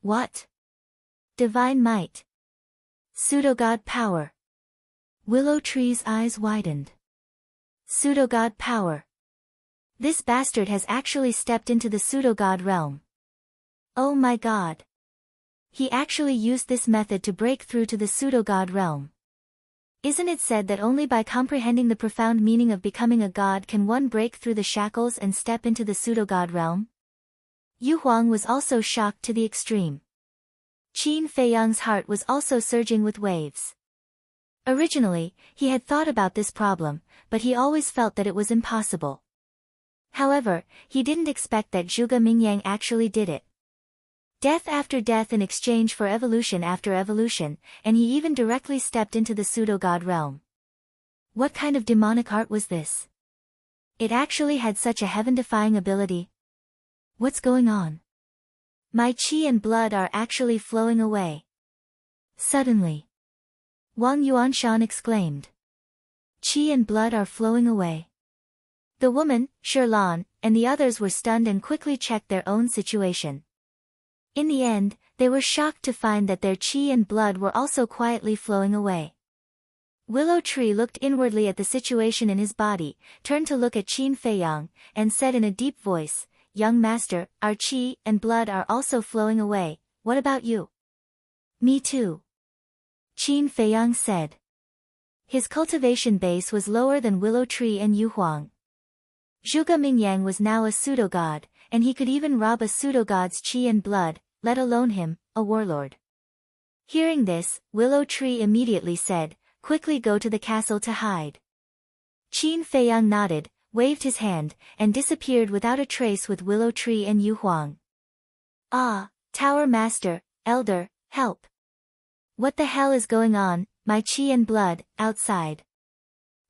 What? Divine might. Pseudo-god power. Willow Tree's eyes widened. Pseudo-god power. This bastard has actually stepped into the pseudo-god realm. Oh my god. He actually used this method to break through to the pseudo-god realm. Isn't it said that only by comprehending the profound meaning of becoming a god can one break through the shackles and step into the pseudo-god realm? Yu Huang was also shocked to the extreme. Qin Feiyang's heart was also surging with waves. Originally, he had thought about this problem, but he always felt that it was impossible. However, he didn't expect that Zhuge Mingyang actually did it. Death after death in exchange for evolution after evolution, and he even directly stepped into the pseudo-god realm. What kind of demonic art was this? It actually had such a heaven-defying ability. What's going on? My qi and blood are actually flowing away. Suddenly, Wang Yuanshan exclaimed. Qi and blood are flowing away. The woman, Shirlan, and the others were stunned and quickly checked their own situation. In the end, they were shocked to find that their qi and blood were also quietly flowing away. Willow Tree looked inwardly at the situation in his body, turned to look at Qin Feiyang, and said in a deep voice, "Young master, our qi and blood are also flowing away, what about you?" "Me too," Qin Feiyang said. His cultivation base was lower than Willow Tree and Yu Huang. Zhuge Mingyang was now a pseudo-god, and he could even rob a pseudo-god's qi and blood, let alone him, a warlord. Hearing this, Willow Tree immediately said, "Quickly go to the castle to hide." Qin Feiyang nodded, waved his hand, and disappeared without a trace with Willow Tree and Yu Huang. "Ah, Tower Master, Elder, help! What the hell is going on, my qi and blood, outside?"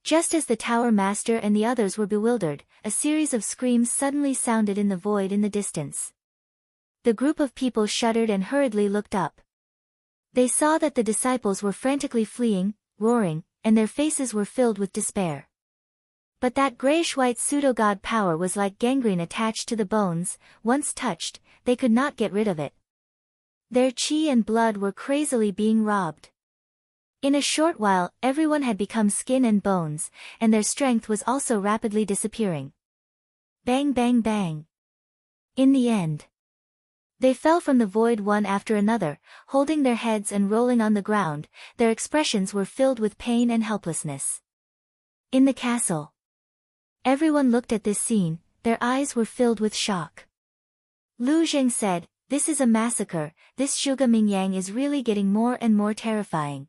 Just as the Tower Master and the others were bewildered, a series of screams suddenly sounded in the void in the distance. The group of people shuddered and hurriedly looked up. They saw that the disciples were frantically fleeing, roaring, and their faces were filled with despair. But that grayish-white pseudo-god power was like gangrene attached to the bones. Once touched, they could not get rid of it. Their qi and blood were crazily being robbed. In a short while, everyone had become skin and bones, and their strength was also rapidly disappearing. Bang bang bang. In the end, they fell from the void one after another, holding their heads and rolling on the ground. Their expressions were filled with pain and helplessness. In the castle, everyone looked at this scene, their eyes were filled with shock. Lu Zheng said, "This is a massacre, this Zhuge Mingyang is really getting more and more terrifying."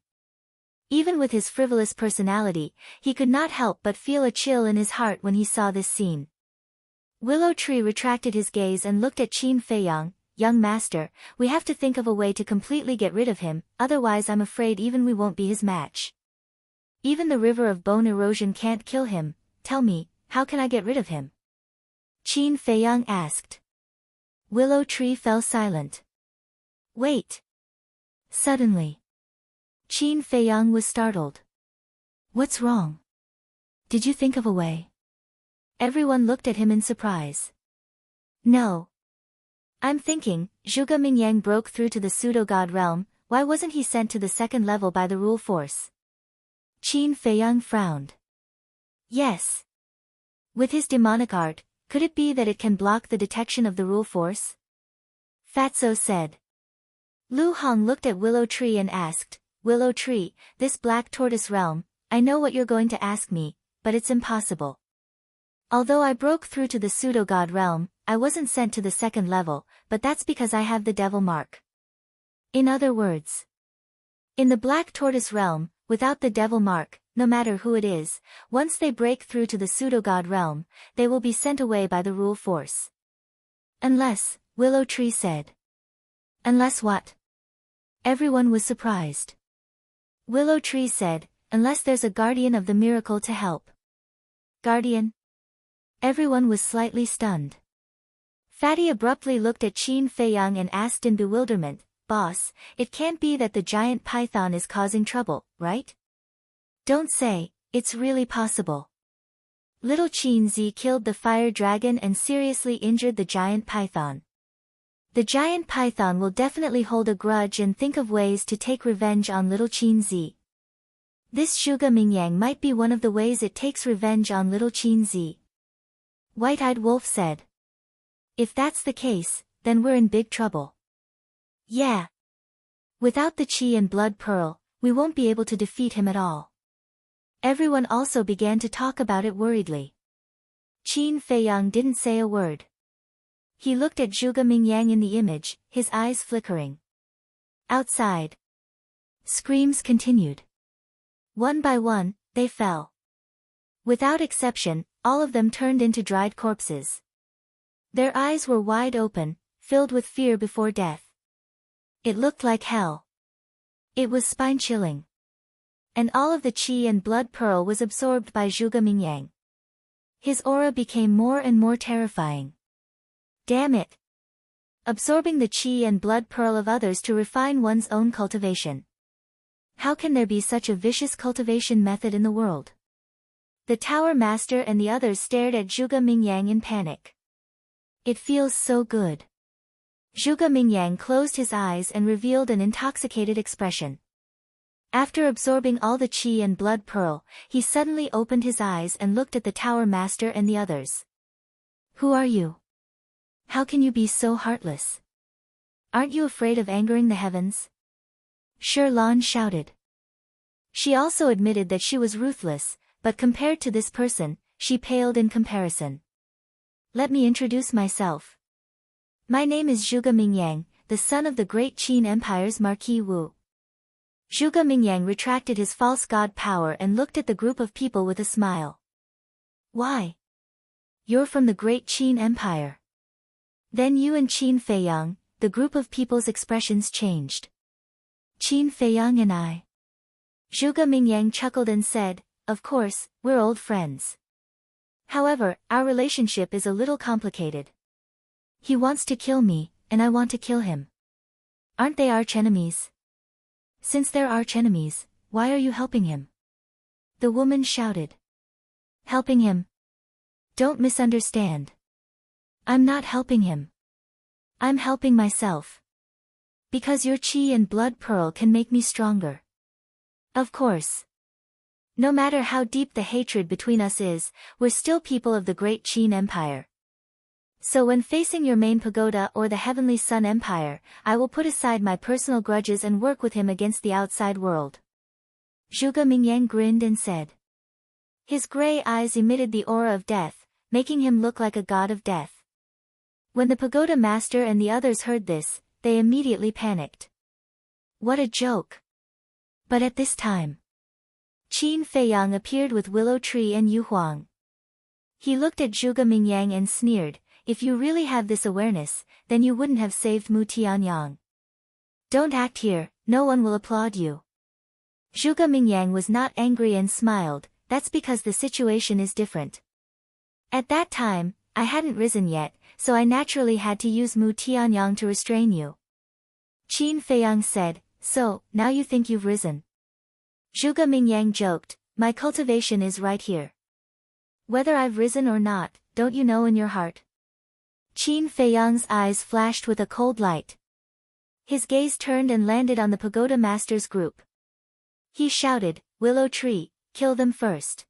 Even with his frivolous personality, he could not help but feel a chill in his heart when he saw this scene. Willow Tree retracted his gaze and looked at Qin Feiyang. "Young master, we have to think of a way to completely get rid of him, otherwise I'm afraid even we won't be his match. Even the river of bone erosion can't kill him. Tell me, how can I get rid of him?" Qin Feiyang asked. Willow Tree fell silent. "Wait." Suddenly, Qin Feiyang was startled. "What's wrong? Did you think of a way?" Everyone looked at him in surprise. "No. I'm thinking, Zhuge Mingyang broke through to the pseudo-god realm, why wasn't he sent to the second level by the rule force?" Qin Feiyang frowned. "Yes. With his demonic art, could it be that it can block the detection of the rule force?" Fatso said. Lu Hong looked at Willow Tree and asked, "Willow Tree, this black tortoise realm, I know what you're going to ask me, but it's impossible. Although I broke through to the pseudo-god realm, I wasn't sent to the second level, but that's because I have the devil mark. In other words, in the black tortoise realm, without the devil mark, no matter who it is, once they break through to the pseudo-god realm, they will be sent away by the rule force." "Unless," Willow Tree said. "Unless what?" Everyone was surprised. Willow Tree said, "Unless there's a guardian of the miracle to help." "Guardian?" Everyone was slightly stunned. Fatty abruptly looked at Qin Feiyang and asked in bewilderment, "Boss, it can't be that the giant python is causing trouble, right?" "Don't say, it's really possible." Little Qin Zi killed the fire dragon and seriously injured the giant python. The giant python will definitely hold a grudge and think of ways to take revenge on little Qin Zi. This Zhuge Mingyang might be one of the ways it takes revenge on little Qin Zi. White-Eyed Wolf said. "If that's the case, then we're in big trouble." "Yeah. Without the Qi and Blood Pearl, we won't be able to defeat him at all." Everyone also began to talk about it worriedly. Qin Feiyang didn't say a word. He looked at Zhuge Mingyang in the image, his eyes flickering. Outside, screams continued. One by one, they fell. Without exception, all of them turned into dried corpses. Their eyes were wide open, filled with fear before death. It looked like hell. It was spine-chilling. And all of the Qi and Blood Pearl was absorbed by Zhuge Mingyang. His aura became more and more terrifying. Damn it! Absorbing the Qi and Blood Pearl of others to refine one's own cultivation. How can there be such a vicious cultivation method in the world? The Tower Master and the others stared at Zhuge Mingyang in panic. It feels so good. Zhuge Mingyang closed his eyes and revealed an intoxicated expression. After absorbing all the Qi and Blood Pearl, he suddenly opened his eyes and looked at the Tower Master and the others. "Who are you? How can you be so heartless? Aren't you afraid of angering the heavens?" Shi Lan shouted. She also admitted that she was ruthless, but compared to this person, she paled in comparison. Let me introduce myself. My name is Zhuge Mingyang, the son of the great Qin Empire's Marquis Wu. Zhuge Mingyang retracted his false god power and looked at the group of people with a smile. Why? You're from the great Qin Empire. Then you and Qin Feiyang, the group of people's expressions changed. Qin Feiyang and I. Zhuge Mingyang chuckled and said, of course, we're old friends. However, our relationship is a little complicated. He wants to kill me, and I want to kill him. Aren't they arch-enemies? Since they're arch-enemies, why are you helping him? The woman shouted. Helping him? Don't misunderstand. I'm not helping him. I'm helping myself. Because your qi and blood pearl can make me stronger. Of course. No matter how deep the hatred between us is, we're still people of the great Qin Empire. So when facing your main pagoda or the Heavenly Sun Empire, I will put aside my personal grudges and work with him against the outside world. Zhuge Mingyang grinned and said. His gray eyes emitted the aura of death, making him look like a god of death. When the pagoda master and the others heard this, they immediately panicked. What a joke! But at this time, Qin Feiyang appeared with Willow Tree and Yu Huang. He looked at Zhuge Mingyang and sneered, if you really have this awareness, then you wouldn't have saved Mu Tianyang. Don't act here, no one will applaud you. Zhuge Mingyang was not angry and smiled, that's because the situation is different. At that time, I hadn't risen yet, so I naturally had to use Mu Tianyang to restrain you. Qin Feiyang said, so, now you think you've risen. Zhuge Mingyang joked, my cultivation is right here. Whether I've risen or not, don't you know in your heart? Qin Feiyang's eyes flashed with a cold light. His gaze turned and landed on the pagoda master's group. He shouted, Willow Tree, kill them first.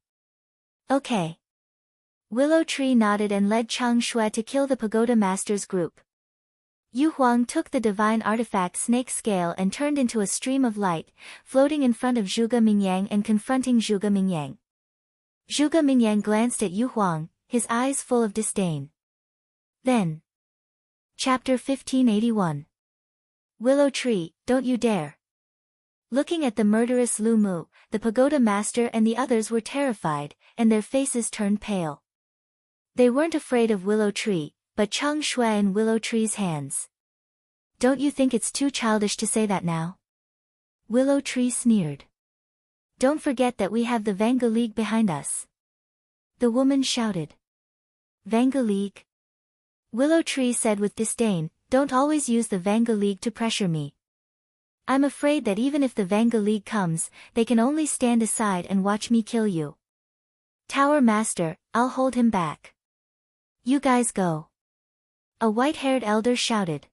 Okay. Willow Tree nodded and led Chang Shui to kill the pagoda master's group. Yu Huang took the divine artifact snake scale and turned into a stream of light, floating in front of Zhuge Mingyang and confronting Zhuge Mingyang. Zhuge Mingyang glanced at Yu Huang, his eyes full of disdain. Then. Chapter 1581. Willow Tree, don't you dare. Looking at the murderous Lu Mu, the pagoda master and the others were terrified, and their faces turned pale. They weren't afraid of Willow Tree, but Chang Shui and Willow Tree's hands. Don't you think it's too childish to say that now? Willow Tree sneered. Don't forget that we have the Vanga League behind us. The woman shouted. Vanga League? Willow Tree said with disdain, don't always use the Vanga League to pressure me. I'm afraid that even if the Vanga League comes, they can only stand aside and watch me kill you. Tower Master, I'll hold him back. You guys go. A white-haired elder shouted.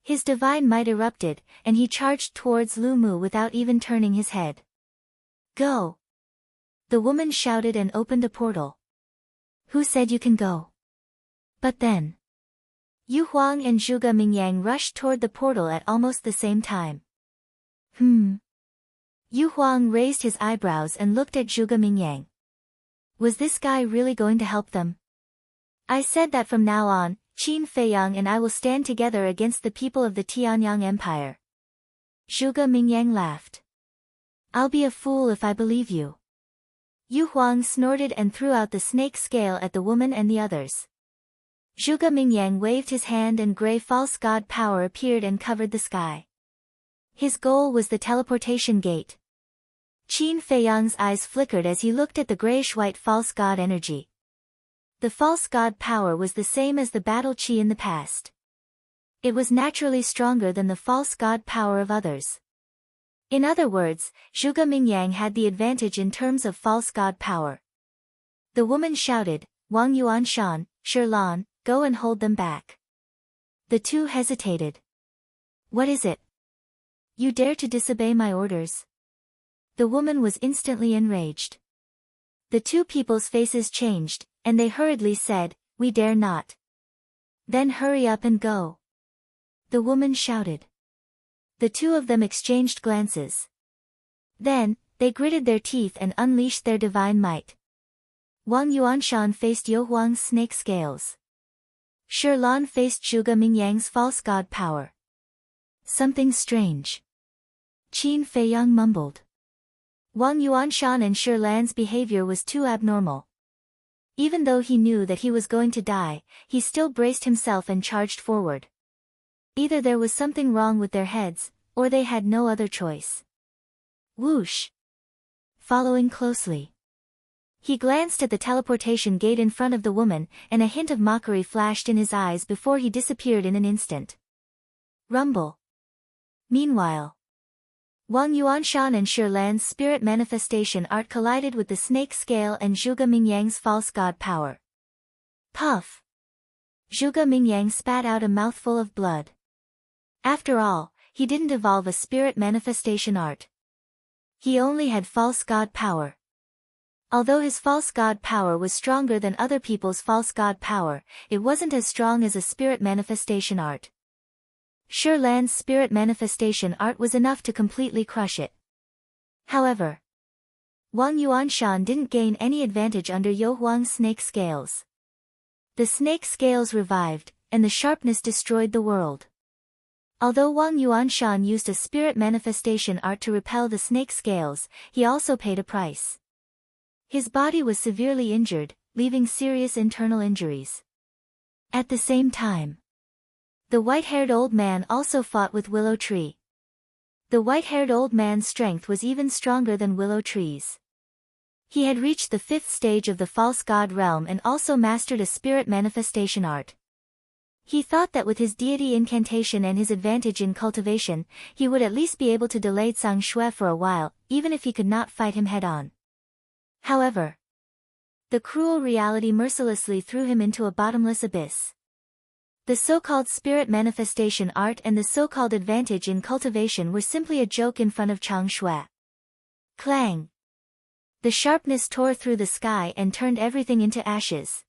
His divine might erupted, and he charged towards Lu Mu without even turning his head. Go! The woman shouted and opened a portal. Who said you can go? But then. Yu Huang and Zhuge Mingyang rushed toward the portal at almost the same time. Yu Huang raised his eyebrows and looked at Zhuge Mingyang. Was this guy really going to help them? I said that from now on, Qin Feiyang and I will stand together against the people of the Tianyang Empire. Zhuge Mingyang laughed. I'll be a fool if I believe you. Yu Huang snorted and threw out the snake scale at the woman and the others. Zhuge Mingyang waved his hand and gray false god power appeared and covered the sky. His goal was the teleportation gate. Qin Feiyang's eyes flickered as he looked at the grayish-white false god energy. The false god power was the same as the battle qi in the past. It was naturally stronger than the false god power of others. In other words, Zhuge Mingyang had the advantage in terms of false god power. The woman shouted, Wang Yuanshan, Shirlan, go and hold them back. The two hesitated. What is it? You dare to disobey my orders? The woman was instantly enraged. The two people's faces changed, and they hurriedly said, we dare not. Then hurry up and go. The woman shouted. The two of them exchanged glances. Then, They gritted their teeth and unleashed their divine might. Wang Yuanshan faced Yu Huang's snake scales. Shi Lan faced Zhuge Mingyang's false god power. Something strange. Qin Feiyang mumbled. Wang Yuanshan and Shi Lan's behavior was too abnormal. Even though he knew that he was going to die, he still braced himself and charged forward. Either there was something wrong with their heads, or they had no other choice. Whoosh! Following closely. He glanced at the teleportation gate in front of the woman, and a hint of mockery flashed in his eyes before he disappeared in an instant. Rumble. Meanwhile, Wang Yuanshan and Shi Lan's spirit manifestation art collided with the snake scale and Zhuge Mingyang's false god power. Puff! Zhuge Mingyang spat out a mouthful of blood. After all, he didn't evolve a spirit manifestation art. He only had false god power. Although his false god power was stronger than other people's false god power, it wasn't as strong as a spirit manifestation art. Shi Lan's spirit manifestation art was enough to completely crush it. However, Wang Yuanshan didn't gain any advantage under Yu Huang's snake scales. The snake scales revived, and the sharpness destroyed the world. Although Wang Yuanshan used a spirit manifestation art to repel the snake scales, he also paid a price. His body was severely injured, leaving serious internal injuries. At the same time, the white-haired old man also fought with Willow Tree. The white-haired old man's strength was even stronger than Willow Tree's. He had reached the 5th stage of the false god realm and also mastered a spirit manifestation art. He thought that with his deity incantation and his advantage in cultivation, he would at least be able to delay Zhang Shui for a while, even if he could not fight him head-on. However, the cruel reality mercilessly threw him into a bottomless abyss. The so-called spirit manifestation art and the so-called advantage in cultivation were simply a joke in front of Zhang Shui. Clang! The sharpness tore through the sky and turned everything into ashes.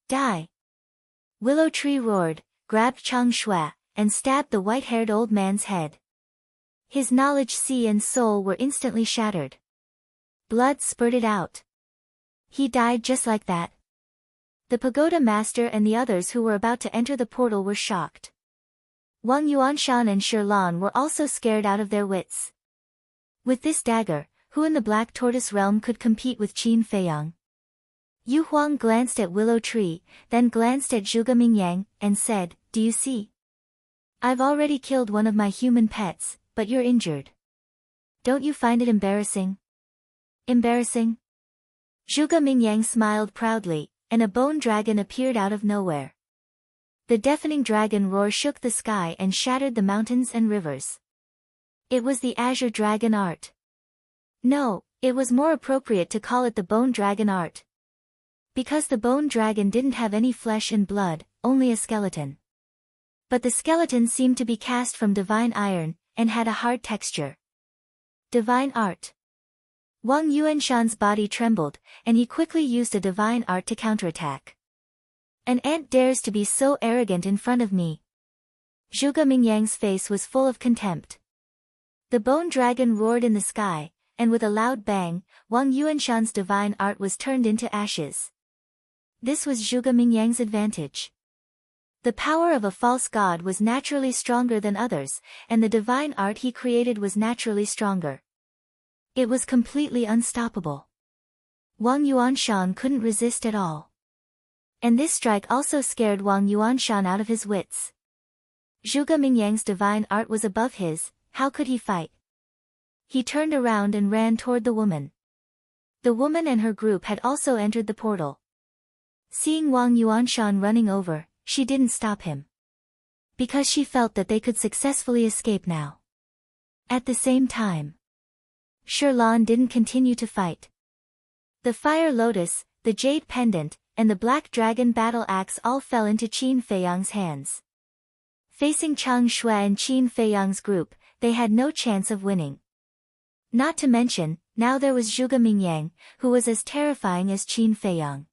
Die! Willow Tree roared, grabbed Zhang Shui, and stabbed the white-haired old man's head. His knowledge sea and soul were instantly shattered. Blood spurted out. He died just like that. The pagoda master and the others who were about to enter the portal were shocked. Wang Yuanshan and Shi Lan were also scared out of their wits. With this dagger, who in the Black Tortoise realm could compete with Qin Feiyang? Yu Huang glanced at Willow Tree, then glanced at Zhuge Mingyang, and said, "Do you see? I've already killed one of my human pets, but you're injured. Don't you find it embarrassing?" Embarrassing? Zhuge Mingyang smiled proudly, and a bone dragon appeared out of nowhere. The deafening dragon roar shook the sky and shattered the mountains and rivers. It was the Azure Dragon art. No, it was more appropriate to call it the Bone Dragon art. Because the bone dragon didn't have any flesh and blood, only a skeleton. But the skeleton seemed to be cast from divine iron, and had a hard texture. Divine art. Wang Yuanshan's body trembled, and he quickly used a divine art to counterattack. An ant dares to be so arrogant in front of me. Zhuge Mingyang's face was full of contempt. The bone dragon roared in the sky, and with a loud bang, Wang Yuanshan's divine art was turned into ashes. This was Zhuge Mingyang's advantage. The power of a false god was naturally stronger than others, and the divine art he created was naturally stronger. It was completely unstoppable. Wang Yuanshan couldn't resist at all. And this strike also scared Wang Yuanshan out of his wits. Zhuge Mingyang's divine art was above his, how could he fight? He turned around and ran toward the woman. The woman and her group had also entered the portal. Seeing Wang Yuanshan running over, she didn't stop him. Because she felt that they could successfully escape now. At the same time, Shi Lan didn't continue to fight. The Fire Lotus, the Jade Pendant, and the Black Dragon Battle Axe all fell into Qin Feiyang's hands. Facing Zhang Shui and Qin Feiyang's group, they had no chance of winning. Not to mention, now there was Zhuge Mingyang, who was as terrifying as Qin Feiyang.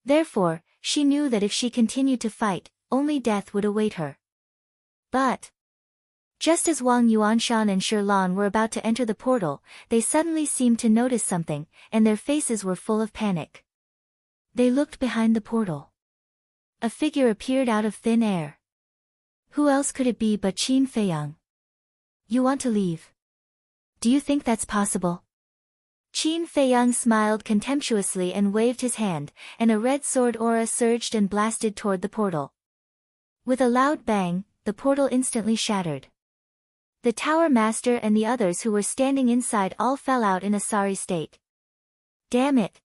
Therefore, she knew that if she continued to fight, only death would await her. But Just as Wang Yuanshan and Shirlan were about to enter the portal, they suddenly seemed to notice something, and their faces were full of panic. They looked behind the portal. A figure appeared out of thin air. Who else could it be but Qin Feiyang? You want to leave? Do you think that's possible? Qin Feiyang smiled contemptuously and waved his hand, and a red sword aura surged and blasted toward the portal. With a loud bang, the portal instantly shattered. The tower master and the others who were standing inside all fell out in a sorry state. Damn it!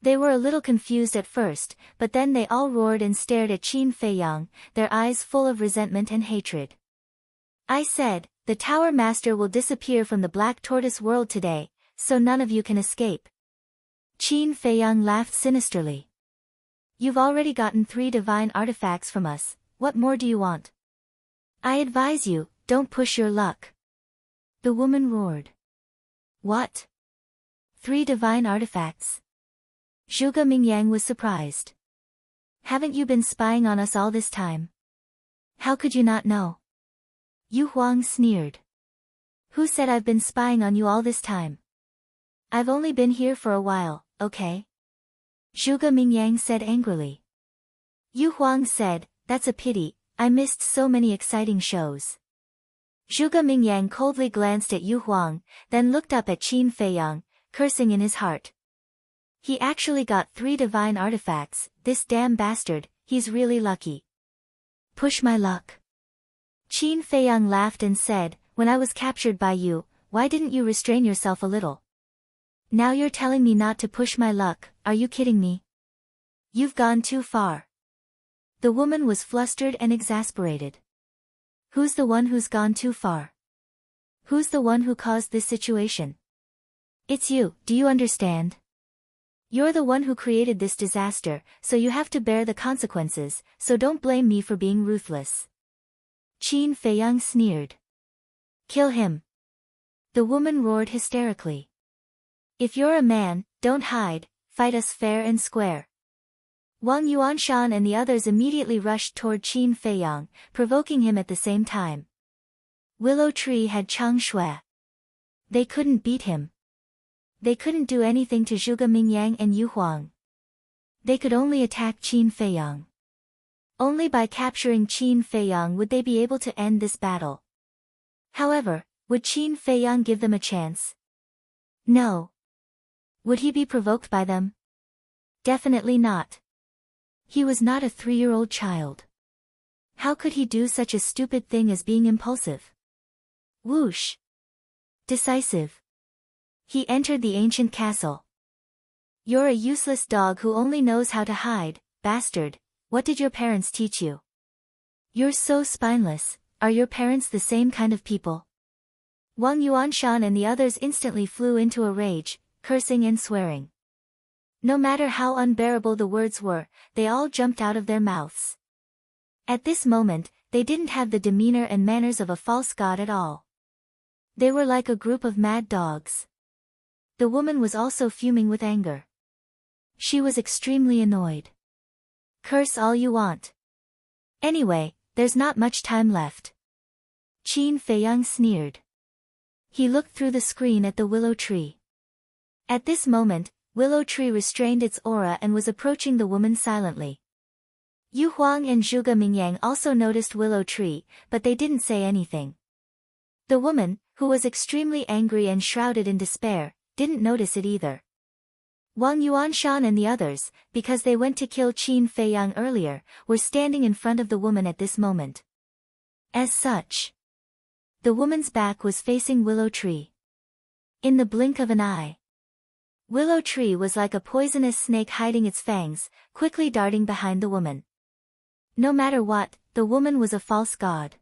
They were a little confused at first, but then they all roared and stared at Qin Feiyang, their eyes full of resentment and hatred. I said, the tower master will disappear from the Black Tortoise world today, so none of you can escape. Qin Feiyang laughed sinisterly. You've already gotten 3 divine artifacts from us, what more do you want? I advise you, don't push your luck. The woman roared. What? 3 divine artifacts? Zhuge Mingyang was surprised. Haven't you been spying on us all this time? How could you not know? Yu Huang sneered. Who said I've been spying on you all this time? I've only been here for a while, okay? Zhuge Mingyang said angrily. Yu Huang said, that's a pity, I missed so many exciting shows. Zhuge Mingyang coldly glanced at Yu Huang, then looked up at Qin Feiyang, cursing in his heart. He actually got 3 divine artifacts, this damn bastard, he's really lucky. Push my luck. Qin Feiyang laughed and said, when I was captured by you, why didn't you restrain yourself a little? Now you're telling me not to push my luck, are you kidding me? You've gone too far. The woman was flustered and exasperated. Who's the one who's gone too far? Who's the one who caused this situation? It's you, do you understand? You're the one who created this disaster, so you have to bear the consequences, so don't blame me for being ruthless. Qin Feiyang sneered. Kill him. The woman roared hysterically. If you're a man, don't hide, fight us fair and square. Wang Yuanshan and the others immediately rushed toward Qin Feiyang, provoking him at the same time. Willow Tree had Chang Shui. They couldn't beat him. They couldn't do anything to Zhuge Mingyang and Yu Huang. They could only attack Qin Feiyang. Only by capturing Qin Feiyang would they be able to end this battle. However, would Qin Feiyang give them a chance? No. Would he be provoked by them? Definitely not. He was not a 3-year-old child. How could he do such a stupid thing as being impulsive? Whoosh! Decisive. He entered the ancient castle. You're a useless dog who only knows how to hide, bastard, what did your parents teach you? You're so spineless, are your parents the same kind of people? Wang Yuanshan and the others instantly flew into a rage, cursing and swearing. No matter how unbearable the words were, they all jumped out of their mouths. At this moment, they didn't have the demeanor and manners of a false god at all. They were like a group of mad dogs. The woman was also fuming with anger. She was extremely annoyed. Curse all you want. Anyway, there's not much time left. Qin Feiyang sneered. He looked through the screen at the willow tree. At this moment, Willow Tree restrained its aura and was approaching the woman silently. Yu Huang and Zhuge Mingyang also noticed Willow Tree, but they didn't say anything. The woman, who was extremely angry and shrouded in despair, didn't notice it either. Wang Yuanshan and the others, because they went to kill Qin Feiyang earlier, were standing in front of the woman at this moment. As such, the woman's back was facing Willow Tree. In the blink of an eye, Willow Tree was like a poisonous snake hiding its fangs, quickly darting behind the woman. No matter what, the woman was a false god.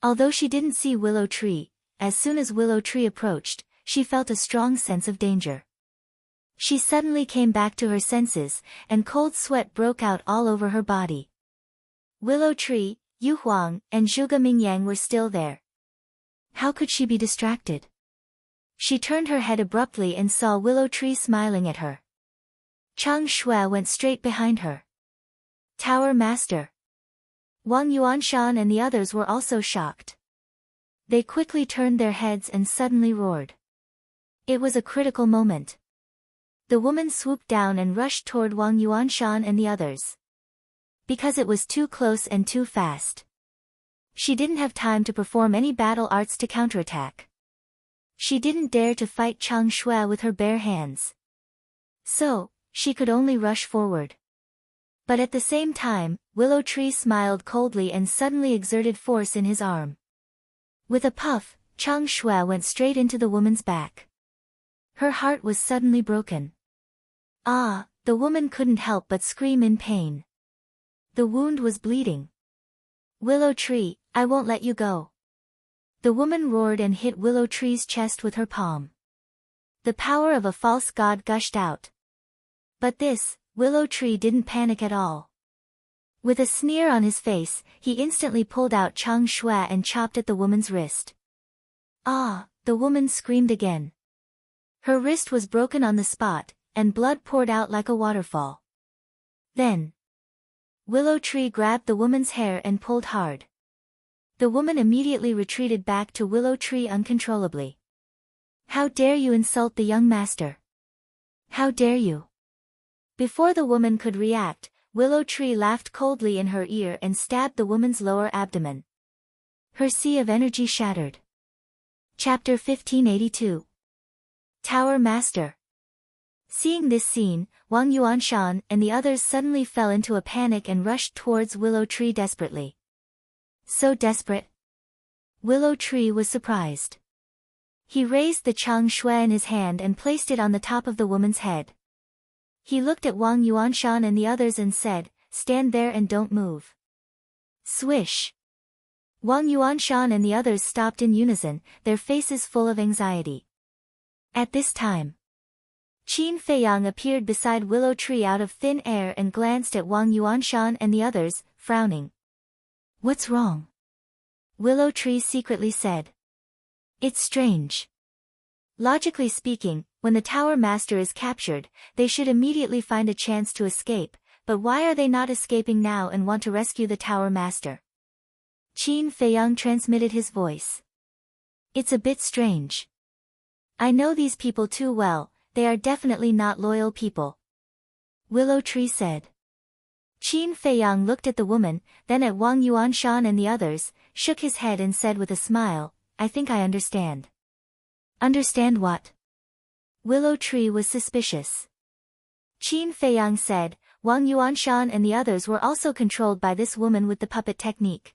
Although she didn't see Willow Tree, as soon as Willow Tree approached, she felt a strong sense of danger. She suddenly came back to her senses, and cold sweat broke out all over her body. Willow Tree, Yu Huang, and Zhuge Mingyang were still there. How could she be distracted? She turned her head abruptly and saw Willow Tree smiling at her. Chang Shui went straight behind her. Tower Master. Wang Yuanshan and the others were also shocked. They quickly turned their heads and suddenly roared. It was a critical moment. The woman swooped down and rushed toward Wang Yuanshan and the others. Because it was too close and too fast. She didn't have time to perform any battle arts to counterattack. She didn't dare to fight Chang Shui with her bare hands. So, she could only rush forward. But at the same time, Willow Tree smiled coldly and suddenly exerted force in his arm. With a puff, Chang Shui went straight into the woman's back. Her heart was suddenly broken. Ah, the woman couldn't help but scream in pain. The wound was bleeding. Willow Tree, I won't let you go. The woman roared and hit Willow Tree's chest with her palm. The power of a false god gushed out. But this, Willow Tree didn't panic at all. With a sneer on his face, he instantly pulled out Chang Shui and chopped at the woman's wrist. Ah, the woman screamed again. Her wrist was broken on the spot, and blood poured out like a waterfall. Then, Willow Tree grabbed the woman's hair and pulled hard. The woman immediately retreated back to Willow Tree uncontrollably. How dare you insult the young master? How dare you? Before the woman could react, Willow Tree laughed coldly in her ear and stabbed the woman's lower abdomen. Her sea of energy shattered. Chapter 1582. Tower Master. Seeing this scene, Wang Yuanshan and the others suddenly fell into a panic and rushed towards Willow Tree desperately. So desperate. Willow Tree was surprised. He raised the Chang Shui in his hand and placed it on the top of the woman's head. He looked at Wang Yuanshan and the others and said, "Stand there and don't move." Swish. Wang Yuanshan and the others stopped in unison, their faces full of anxiety. At this time, Qin Feiyang appeared beside Willow Tree out of thin air and glanced at Wang Yuanshan and the others, frowning. "What's wrong?" Willow Tree secretly said. "It's strange. Logically speaking, when the Tower Master is captured, they should immediately find a chance to escape, but why are they not escaping now and want to rescue the Tower Master?" Qin Feiyang transmitted his voice. "It's a bit strange. I know these people too well, they are definitely not loyal people," Willow Tree said. Qin Feiyang looked at the woman, then at Wang Yuanshan and the others, shook his head and said with a smile, "I think I understand." "Understand what?" Willow Tree was suspicious. Qin Feiyang said, "Wang Yuanshan and the others were also controlled by this woman with the puppet technique."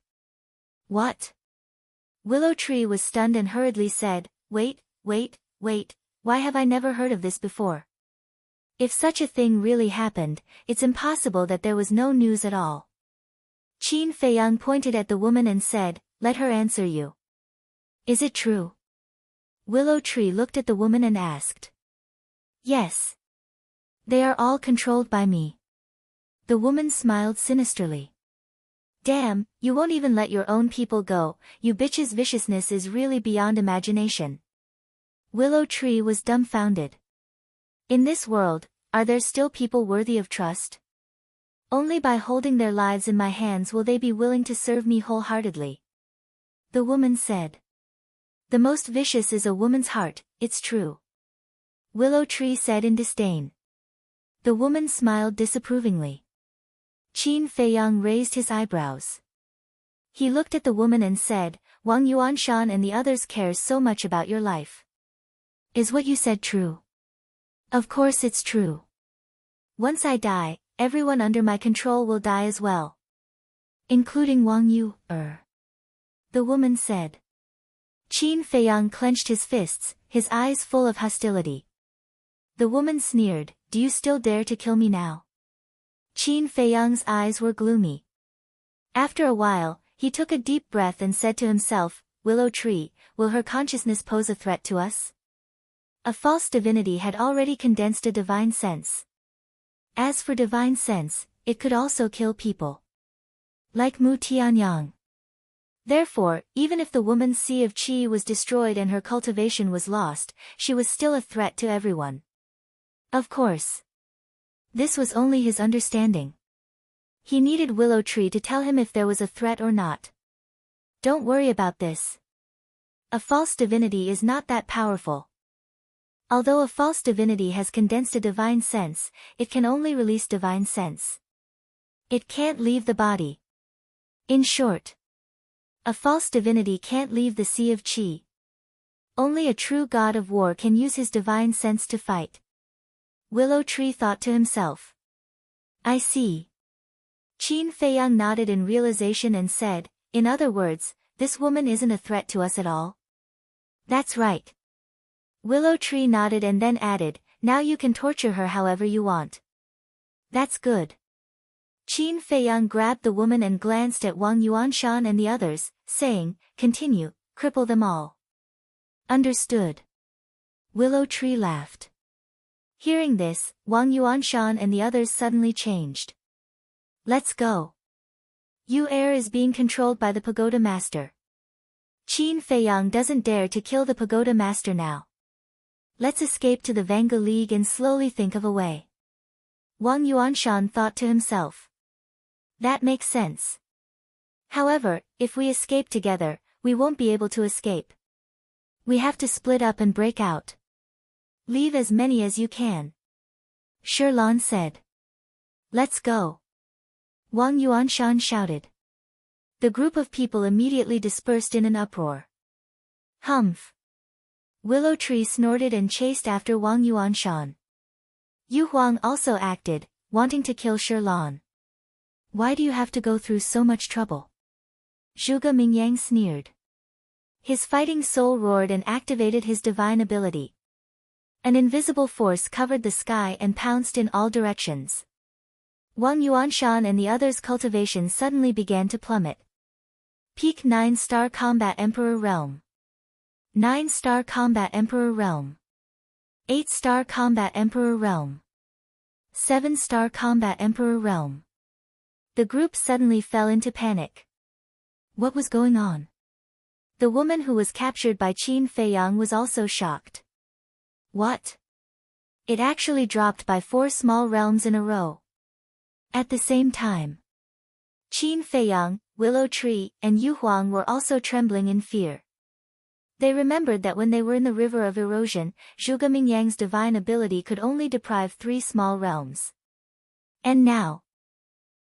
"What?" Willow Tree was stunned and hurriedly said, Wait, why have I never heard of this before? If such a thing really happened, it's impossible that there was no news at all." Qin Feiyang pointed at the woman and said, "Let her answer you." "Is it true?" Willow Tree looked at the woman and asked. "Yes. They are all controlled by me." The woman smiled sinisterly. "Damn, you won't even let your own people go, you bitch's viciousness is really beyond imagination." Willow Tree was dumbfounded. In this world, are there still people worthy of trust? Only by holding their lives in my hands will they be willing to serve me wholeheartedly. The woman said. "The most vicious is a woman's heart, it's true," Willow Tree said in disdain. The woman smiled disapprovingly. Qin Feiyang raised his eyebrows. He looked at the woman and said, "Wang Yuanshan and the others care so much about your life. Is what you said true?" "Of course it's true. Once I die, everyone under my control will die as well. Including Wang Yu, the woman said. Qin Feiyang clenched his fists, his eyes full of hostility. The woman sneered, "Do you still dare to kill me now?" Qin Feiyang's eyes were gloomy. After a while, he took a deep breath and said to himself, "Willow Tree, will her consciousness pose a threat to us?" A false divinity had already condensed a divine sense. As for divine sense, it could also kill people. Like Mu Tianyang. Therefore, even if the woman's sea of qi was destroyed and her cultivation was lost, she was still a threat to everyone. Of course. This was only his understanding. He needed Willow Tree to tell him if there was a threat or not. "Don't worry about this. A false divinity is not that powerful. Although a false divinity has condensed a divine sense, it can only release divine sense. It can't leave the body. In short, a false divinity can't leave the sea of Qi. Only a true god of war can use his divine sense to fight. Willow Tree thought to himself. I see. Qin Feiyang nodded in realization and said, in other words, this woman isn't a threat to us at all. That's right. Willow Tree nodded and then added, now you can torture her however you want. That's good. Qin Feiyang grabbed the woman and glanced at Wang Yuanshan and the others, saying, continue, cripple them all. Understood. Willow Tree laughed. Hearing this, Wang Yuanshan and the others suddenly changed. Let's go. Yu Er is being controlled by the pagoda master. Qin Feiyang doesn't dare to kill the pagoda master now. Let's escape to the Vanga League and slowly think of a way. Wang Yuanshan thought to himself. That makes sense. However, if we escape together, we won't be able to escape. We have to split up and break out. Leave as many as you can. Sherlan said. Let's go. Wang Yuanshan shouted. The group of people immediately dispersed in an uproar. Humph. Willow Tree snorted and chased after Wang Yuanshan. Yu Huang also acted, wanting to kill Sherlan. Why do you have to go through so much trouble? Zhuge Mingyang sneered. His fighting soul roared and activated his divine ability. An invisible force covered the sky and pounced in all directions. Wang Yuanshan and the others' cultivation suddenly began to plummet. Peak 9-star Combat Emperor Realm. 9-star Combat Emperor Realm. 8-star Combat Emperor Realm. 7-star Combat Emperor Realm. The group suddenly fell into panic. What was going on? The woman who was captured by Qin Feiyang was also shocked. What? It actually dropped by 4 small realms in a row. At the same time, Qin Feiyang, Willow Tree, and Yu Huang were also trembling in fear. They remembered that when they were in the River of Erosion, Zhuge Mingyang's divine ability could only deprive 3 small realms. And now,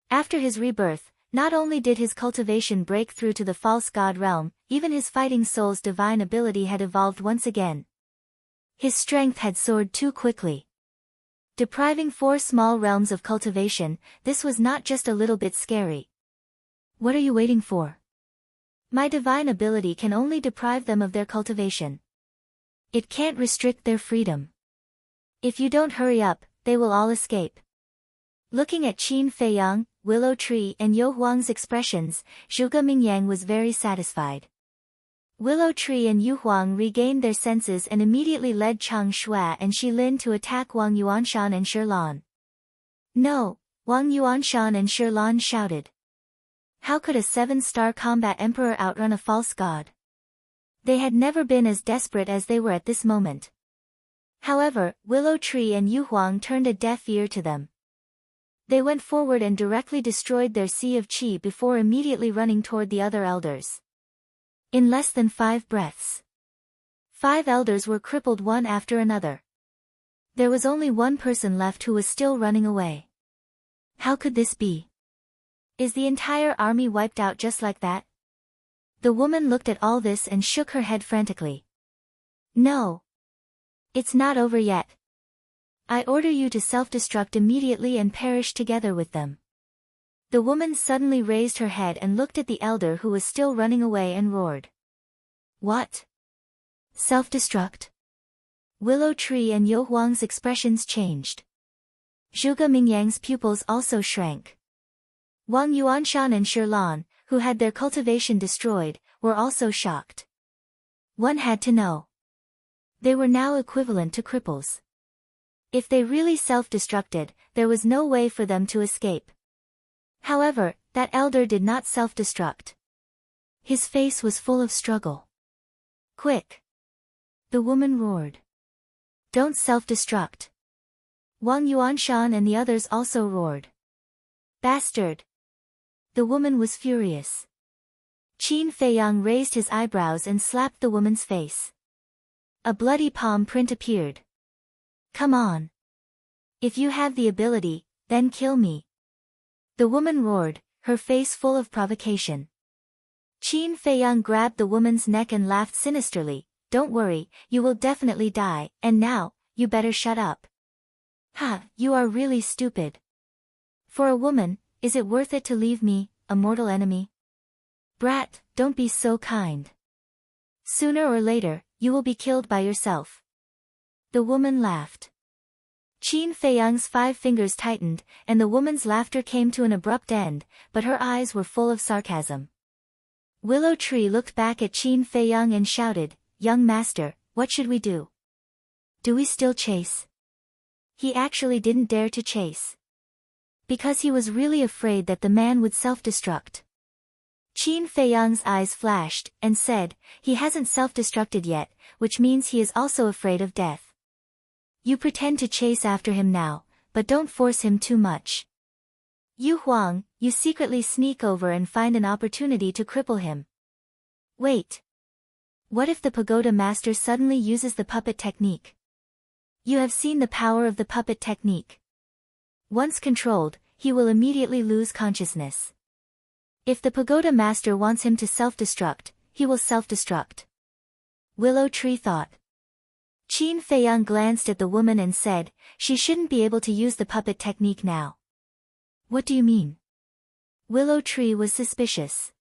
after his rebirth, not only did his cultivation break through to the false god realm, even his fighting soul's divine ability had evolved once again. His strength had soared too quickly. Depriving 4 small realms of cultivation, this was not just a little bit scary. What are you waiting for? My divine ability can only deprive them of their cultivation. It can't restrict their freedom. If you don't hurry up, they will all escape. Looking at Qin Feiyang, Willow Tree and Yu Huang's expressions, Zhuge Mingyang was very satisfied. Willow Tree and Yu Huang regained their senses and immediately led Chang Shuai and Xilin to attack Wang Yuanshan and Sherlan. No, Wang Yuanshan and Sherlan shouted. How could a 7-star combat emperor outrun a false god? They had never been as desperate as they were at this moment. However, Willow Tree and Yu Huang turned a deaf ear to them. They went forward and directly destroyed their sea of qi before immediately running toward the other elders. In less than 5 breaths, 5 elders were crippled one after another. There was only one person left who was still running away. How could this be? Is the entire army wiped out just like that? The woman looked at all this and shook her head frantically. No. It's not over yet. I order you to self-destruct immediately and perish together with them. The woman suddenly raised her head and looked at the elder who was still running away and roared. What? Self-destruct? Willow Tree and Yu Huang's expressions changed. Zhuge Mingyang's pupils also shrank. Wang Yuanshan and Sherlan, who had their cultivation destroyed, were also shocked. One had to know. They were now equivalent to cripples. If they really self-destructed, there was no way for them to escape. However, that elder did not self-destruct. His face was full of struggle. Quick! The woman roared. Don't self-destruct. Wang Yuanshan and the others also roared. Bastard! The woman was furious. Qin Feiyang raised his eyebrows and slapped the woman's face. A bloody palm print appeared. Come on. If you have the ability, then kill me. The woman roared, her face full of provocation. Qin Feiyang grabbed the woman's neck and laughed sinisterly. Don't worry, you will definitely die, and now, you better shut up. Ha, you are really stupid. For a woman, is it worth it to leave me, a mortal enemy? Brat, don't be so kind. Sooner or later, you will be killed by yourself. The woman laughed. Qin Feiyang's 5 fingers tightened, and the woman's laughter came to an abrupt end, but her eyes were full of sarcasm. Willow Tree looked back at Qin Feiyang and shouted, Young master, what should we do? Do we still chase? He actually didn't dare to chase. Because he was really afraid that the man would self-destruct. Qin Feiyang's eyes flashed, and said, he hasn't self-destructed yet, which means he is also afraid of death. You pretend to chase after him now, but don't force him too much. Yu Huang, you secretly sneak over and find an opportunity to cripple him. Wait. What if the pagoda master suddenly uses the puppet technique? You have seen the power of the puppet technique. Once controlled, he will immediately lose consciousness. If the pagoda master wants him to self-destruct, he will self-destruct. Willow Tree thought. Qin Feiyang glanced at the woman and said, she shouldn't be able to use the puppet technique now. What do you mean? Willow Tree was suspicious.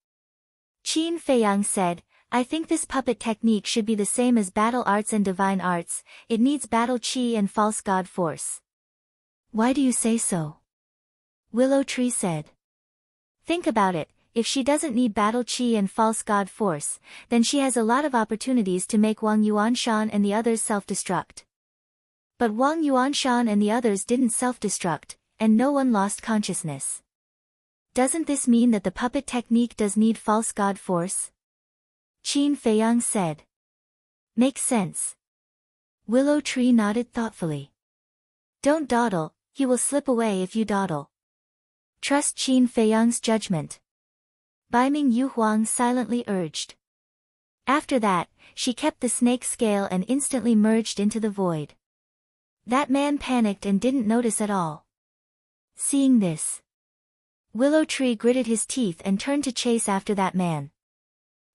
Qin Feiyang said, I think this puppet technique should be the same as battle arts and divine arts, it needs battle chi and false god force. Why do you say so? Willow Tree said. Think about it, if she doesn't need battle chi and false god force, then she has a lot of opportunities to make Wang Yuanshan and the others self-destruct. But Wang Yuanshan and the others didn't self-destruct, and no one lost consciousness. Doesn't this mean that the puppet technique does need false god force? Qin Feiyang said. Makes sense. Willow Tree nodded thoughtfully. Don't dawdle, he will slip away if you dawdle. Trust Qin Feiyang's judgment. Baiming Yu Huang silently urged. After that, she kept the snake scale and instantly merged into the void. That man panicked and didn't notice at all. Seeing this, Willow Tree gritted his teeth and turned to chase after that man.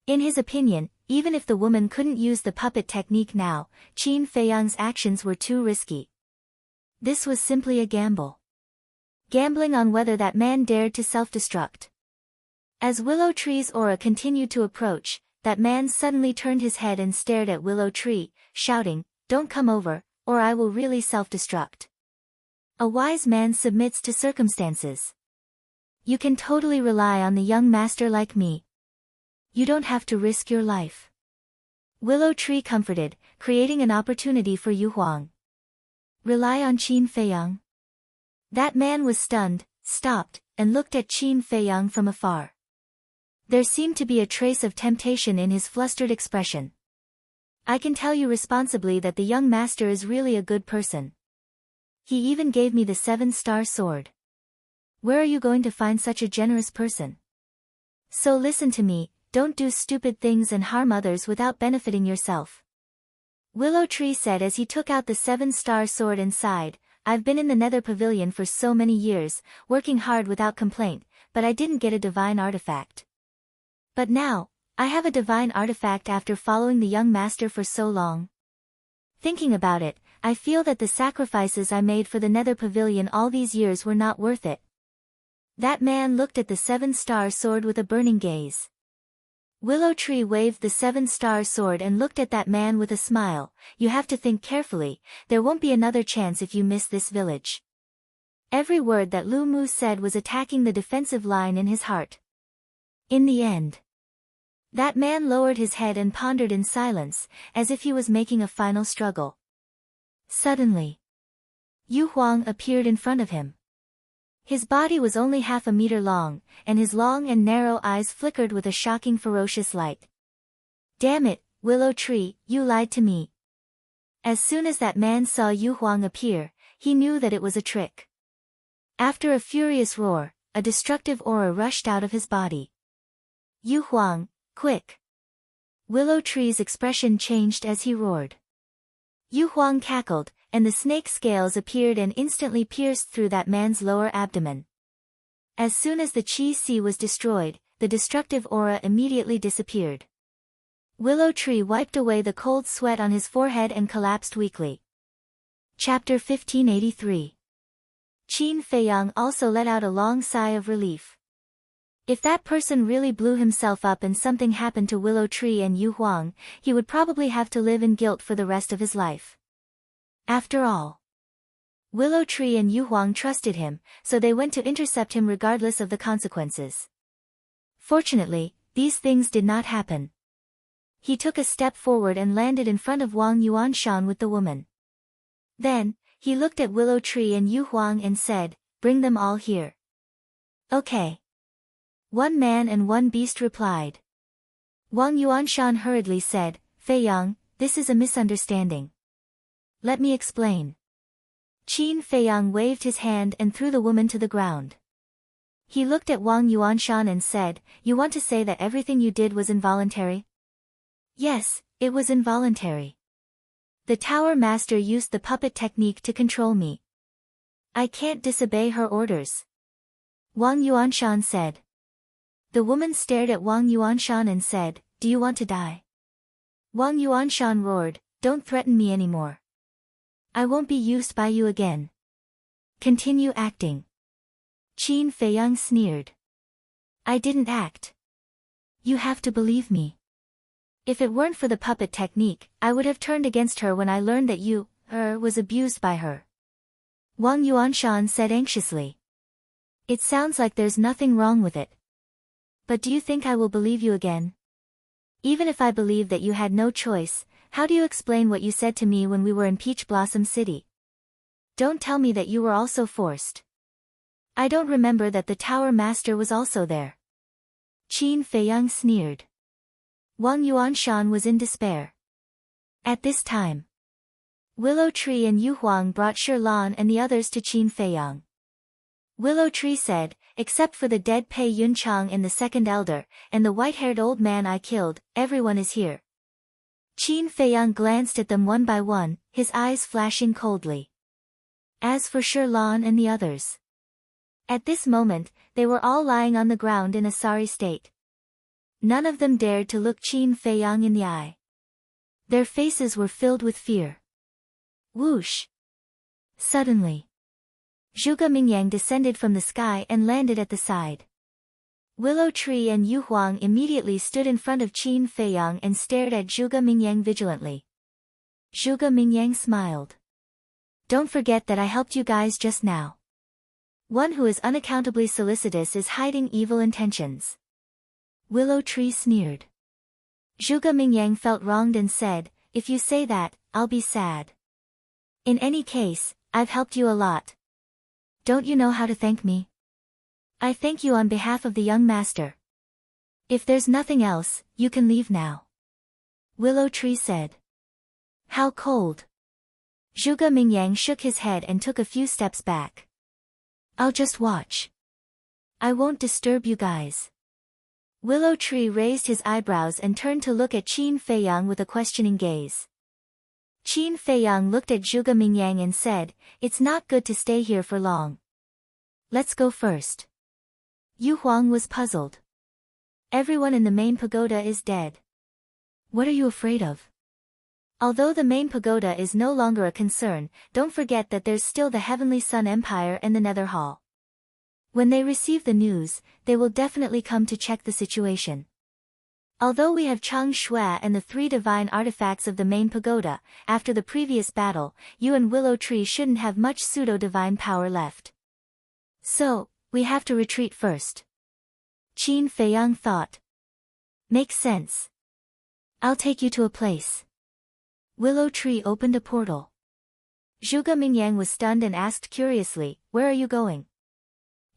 In his opinion, even if the woman couldn't use the puppet technique now, Qin Feiyang's actions were too risky. This was simply a gamble. Gambling on whether that man dared to self-destruct. As Willow Tree's aura continued to approach, that man suddenly turned his head and stared at Willow Tree, shouting, Don't come over, or I will really self-destruct. A wise man submits to circumstances. You can totally rely on the young master like me. You don't have to risk your life. Willow Tree comforted, creating an opportunity for Yu Huang. Rely on Qin Feiyang? That man was stunned, stopped, and looked at Qin Feiyang from afar. There seemed to be a trace of temptation in his flustered expression. I can tell you responsibly that the young master is really a good person. He even gave me the 7-star sword. Where are you going to find such a generous person? So listen to me, don't do stupid things and harm others without benefiting yourself. Willow Tree said as he took out the 7-star sword and sighed, I've been in the Nether Pavilion for so many years, working hard without complaint, but I didn't get a divine artifact. But now, I have a divine artifact after following the young master for so long. Thinking about it, I feel that the sacrifices I made for the Nether Pavilion all these years were not worth it. That man looked at the 7-star sword with a burning gaze. Willow Tree waved the 7-star sword and looked at that man with a smile. You have to think carefully, there won't be another chance if you miss this village. Every word that Lu Mu said was attacking the defensive line in his heart. In the end, that man lowered his head and pondered in silence, as if he was making a final struggle. Suddenly, Yu Huang appeared in front of him. His body was only half a meter long, and his long and narrow eyes flickered with a shocking ferocious light. Damn it, Willow Tree, you lied to me. As soon as that man saw Yu Huang appear, he knew that it was a trick. After a furious roar, a destructive aura rushed out of his body. Yu Huang, quick! Willow Tree's expression changed as he roared. Yu Huang cackled, and the snake scales appeared and instantly pierced through that man's lower abdomen. As soon as the Qi Si was destroyed, the destructive aura immediately disappeared. Willow Tree wiped away the cold sweat on his forehead and collapsed weakly. Chapter 1583. Qin Feiyang also let out a long sigh of relief. If that person really blew himself up and something happened to Willow Tree and Yu Huang, he would probably have to live in guilt for the rest of his life. After all, Willow Tree and Yu Huang trusted him, so they went to intercept him regardless of the consequences. Fortunately, these things did not happen. He took a step forward and landed in front of Wang Yuanshan with the woman. Then, he looked at Willow Tree and Yu Huang and said, "Bring them all here." "Okay." One man and one beast replied. Wang Yuanshan hurriedly said, "Feiyang, this is a misunderstanding. Let me explain." Qin Feiyang waved his hand and threw the woman to the ground. He looked at Wang Yuanshan and said, "You want to say that everything you did was involuntary?" "Yes, it was involuntary. The Tower Master used the puppet technique to control me. I can't disobey her orders," Wang Yuanshan said. The woman stared at Wang Yuanshan and said, "Do you want to die?" Wang Yuanshan roared, "Don't threaten me anymore. I won't be used by you again. Continue acting." Qin Feiyang sneered. "I didn't act. You have to believe me. If it weren't for the puppet technique, I would have turned against her when I learned that you, was abused by her." Wang Yuanshan said anxiously. "It sounds like there's nothing wrong with it. But do you think I will believe you again? Even if I believe that you had no choice, how do you explain what you said to me when we were in Peach Blossom City? Don't tell me that you were also forced. I don't remember that the Tower Master was also there." Qin Feiyang sneered. Wang Yuanshan was in despair. At this time, Willow Tree and Yu Huang brought Lan and the others to Qin Feiyang. Willow Tree said, "Except for the dead Pei Yunchang and the second elder, and the white-haired old man I killed, everyone is here." Qin Feiyang glanced at them one by one, his eyes flashing coldly. As for Lan and the others, at this moment, they were all lying on the ground in a sorry state. None of them dared to look Qin Feiyang in the eye. Their faces were filled with fear. Whoosh! Suddenly, Zhuge Mingyang descended from the sky and landed at the side. Willow Tree and Yu Huang immediately stood in front of Qin Feiyang and stared at Zhuge Mingyang vigilantly. Zhuge Mingyang smiled. "Don't forget that I helped you guys just now. One who is unaccountably solicitous is hiding evil intentions." Willow Tree sneered. Zhuge Mingyang felt wronged and said, "If you say that, I'll be sad. In any case, I've helped you a lot. Don't you know how to thank me? I thank you on behalf of the young master. If there's nothing else, you can leave now." Willow Tree said. "How cold." Zhuge Mingyang shook his head and took a few steps back. "I'll just watch. I won't disturb you guys." Willow Tree raised his eyebrows and turned to look at Qin Feiyang with a questioning gaze. Qin Feiyang looked at Zhuge Mingyang and said, "It's not good to stay here for long. Let's go first." Yu Huang was puzzled. "Everyone in the main pagoda is dead. What are you afraid of?" Although the main pagoda is no longer a concern, don't forget that there's still the Heavenly Sun Empire and the Nether Hall. When they receive the news, they will definitely come to check the situation. Although we have Chang Shui and the 3 divine artifacts of the main pagoda, after the previous battle, you and Willow Tree shouldn't have much pseudo-divine power left. So, we have to retreat first. Qin Feiyang thought. Makes sense. I'll take you to a place. Willow Tree opened a portal. Zhuge Mingyang was stunned and asked curiously, "Where are you going?"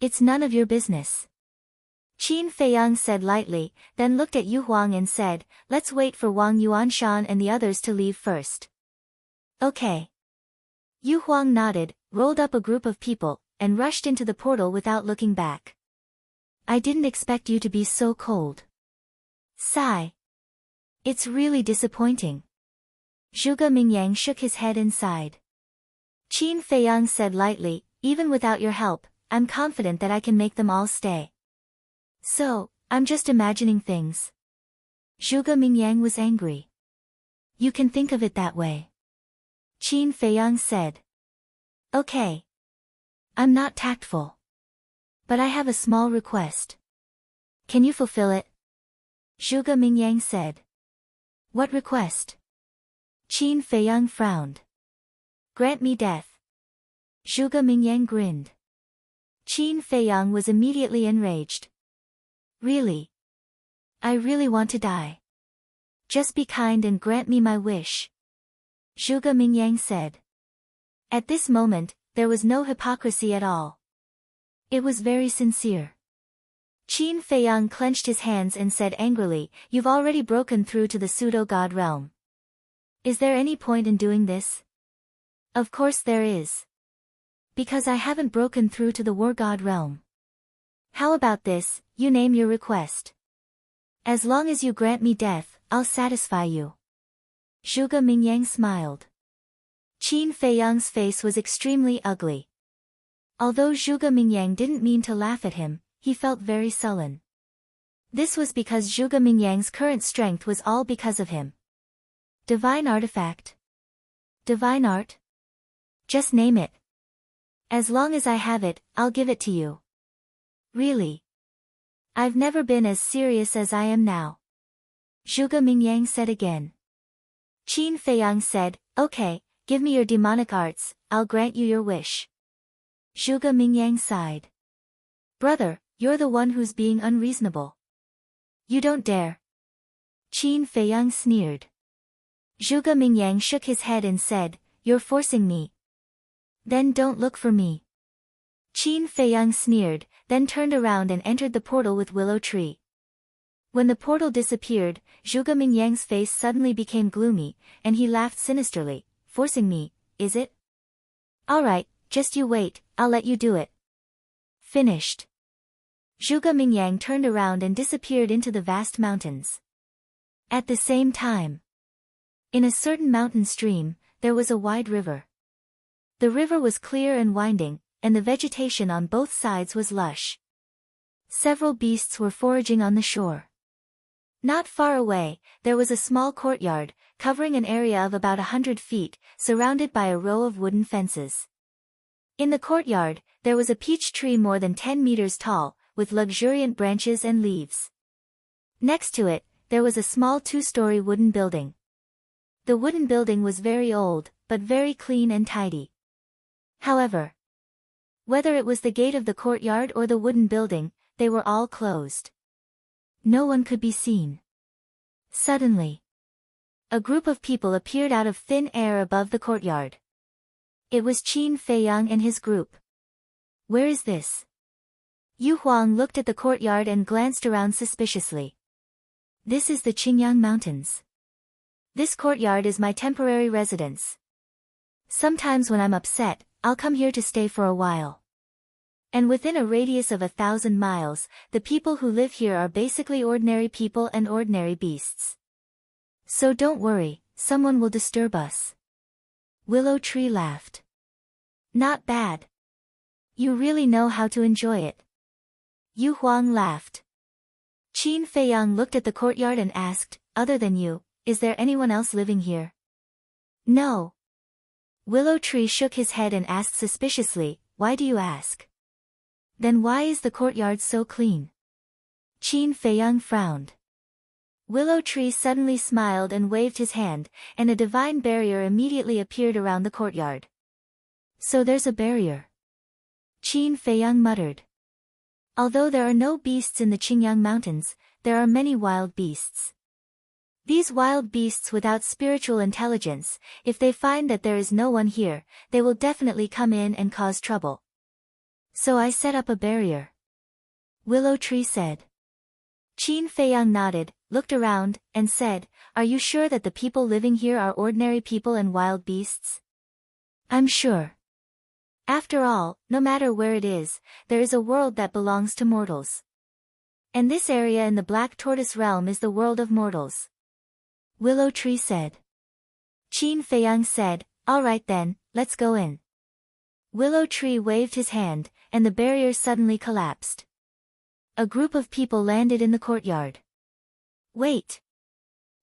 "It's none of your business." Qin Feiyang said lightly, then looked at Yu Huang and said, "Let's wait for Wang Yuanshan and the others to leave first." "Okay." Yu Huang nodded, rolled up a group of people, and rushed into the portal without looking back. "I didn't expect you to be so cold." Sigh. It's really disappointing. Zhuge Mingyang shook his head and sighed. Qin Feiyang said lightly, even without your help, I'm confident that I can make them all stay. So, I'm just imagining things. Zhuge Mingyang was angry. You can think of it that way. Qin Feiyang said. Okay. I'm not tactful. But I have a small request. Can you fulfill it? Zhuge Mingyang said. What request? Qin Feiyang frowned. Grant me death. Zhuge Mingyang grinned. Qin Feiyang was immediately enraged. Really? I really want to die. Just be kind and grant me my wish. Zhuge Mingyang said. At this moment, there was no hypocrisy at all. It was very sincere. Qin Feiyang clenched his hands and said angrily, You've already broken through to the pseudo-god realm. Is there any point in doing this? Of course there is. Because I haven't broken through to the war god realm. How about this, you name your request. As long as you grant me death, I'll satisfy you. Zhuge Mingyang smiled. Qin Feiyang's face was extremely ugly. Although Zhuge Mingyang didn't mean to laugh at him, he felt very sullen. This was because Zhuge Mingyang's current strength was all because of him. Divine artifact. Divine art? Just name it. As long as I have it, I'll give it to you. Really? I've never been as serious as I am now. Zhuge Mingyang said again. Qin Feiyang said, Okay, give me your demonic arts, I'll grant you your wish. Zhuge Mingyang sighed. Brother, you're the one who's being unreasonable. You don't dare. Qin Feiyang sneered. Zhuge Mingyang shook his head and said, You're forcing me. Then don't look for me. Qin Feiyang sneered, then turned around and entered the portal with Willow Tree. When the portal disappeared, Zhuge Mingyang's face suddenly became gloomy, and he laughed sinisterly. Forcing me, is it? Alright, just you wait, I'll let you do it. Finished. Zhuge Mingyang turned around and disappeared into the vast mountains. At the same time, in a certain mountain stream, there was a wide river. The river was clear and winding, and the vegetation on both sides was lush. Several beasts were foraging on the shore. Not far away, there was a small courtyard, covering an area of about 100 feet, surrounded by a row of wooden fences. In the courtyard, there was a peach tree more than 10 meters tall, with luxuriant branches and leaves. Next to it, there was a small 2-story wooden building. The wooden building was very old, but very clean and tidy. However, whether it was the gate of the courtyard or the wooden building, they were all closed. No one could be seen. Suddenly, a group of people appeared out of thin air above the courtyard. It was Qin Feiyang and his group. Where is this? Yu Huang looked at the courtyard and glanced around suspiciously. This is the Qingyang Mountains. This courtyard is my temporary residence. Sometimes when I'm upset, I'll come here to stay for a while. And within a radius of 1,000 miles, the people who live here are basically ordinary people and ordinary beasts. So don't worry, someone will disturb us. Willow Tree laughed. Not bad. You really know how to enjoy it. Yu Huang laughed. Qin Feiyang looked at the courtyard and asked, Other than you, is there anyone else living here? No. Willow Tree shook his head and asked suspiciously, Why do you ask? Then why is the courtyard so clean? Qin Feiyang frowned. Willow Tree suddenly smiled and waved his hand, and a divine barrier immediately appeared around the courtyard. So there's a barrier. Qin Feiyang muttered. Although there are no beasts in the Qingyang Mountains, there are many wild beasts. These wild beasts without spiritual intelligence, if they find that there is no one here, they will definitely come in and cause trouble. So I set up a barrier. Willow Tree said. Qin Feiyang nodded, looked around, and said, Are you sure that the people living here are ordinary people and wild beasts? I'm sure. After all, no matter where it is, there is a world that belongs to mortals. And this area in the Black Tortoise realm is the world of mortals. Willow Tree said. Qin Feiyang said, all right then, let's go in. Willow Tree waved his hand, and the barrier suddenly collapsed. A group of people landed in the courtyard. Wait.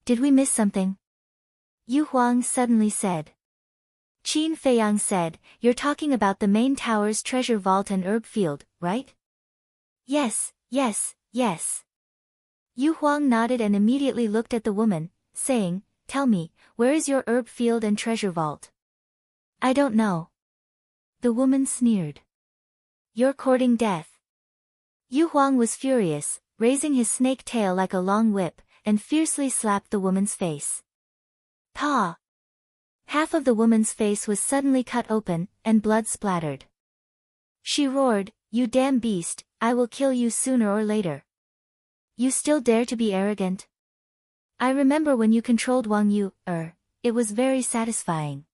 Did we miss something? Yu Huang suddenly said. Qin Feiyang said, you're talking about the main tower's treasure vault and herb field, right? Yes, yes, yes. Yu Huang nodded and immediately looked at the woman, saying, tell me, where is your herb field and treasure vault? I don't know. The woman sneered. You're courting death. Yu Huang was furious, raising his snake tail like a long whip, and fiercely slapped the woman's face. Pa! Half of the woman's face was suddenly cut open, and blood splattered. She roared, you damn beast, I will kill you sooner or later. You still dare to be arrogant? I remember when you controlled Wang Yu, it was very satisfying.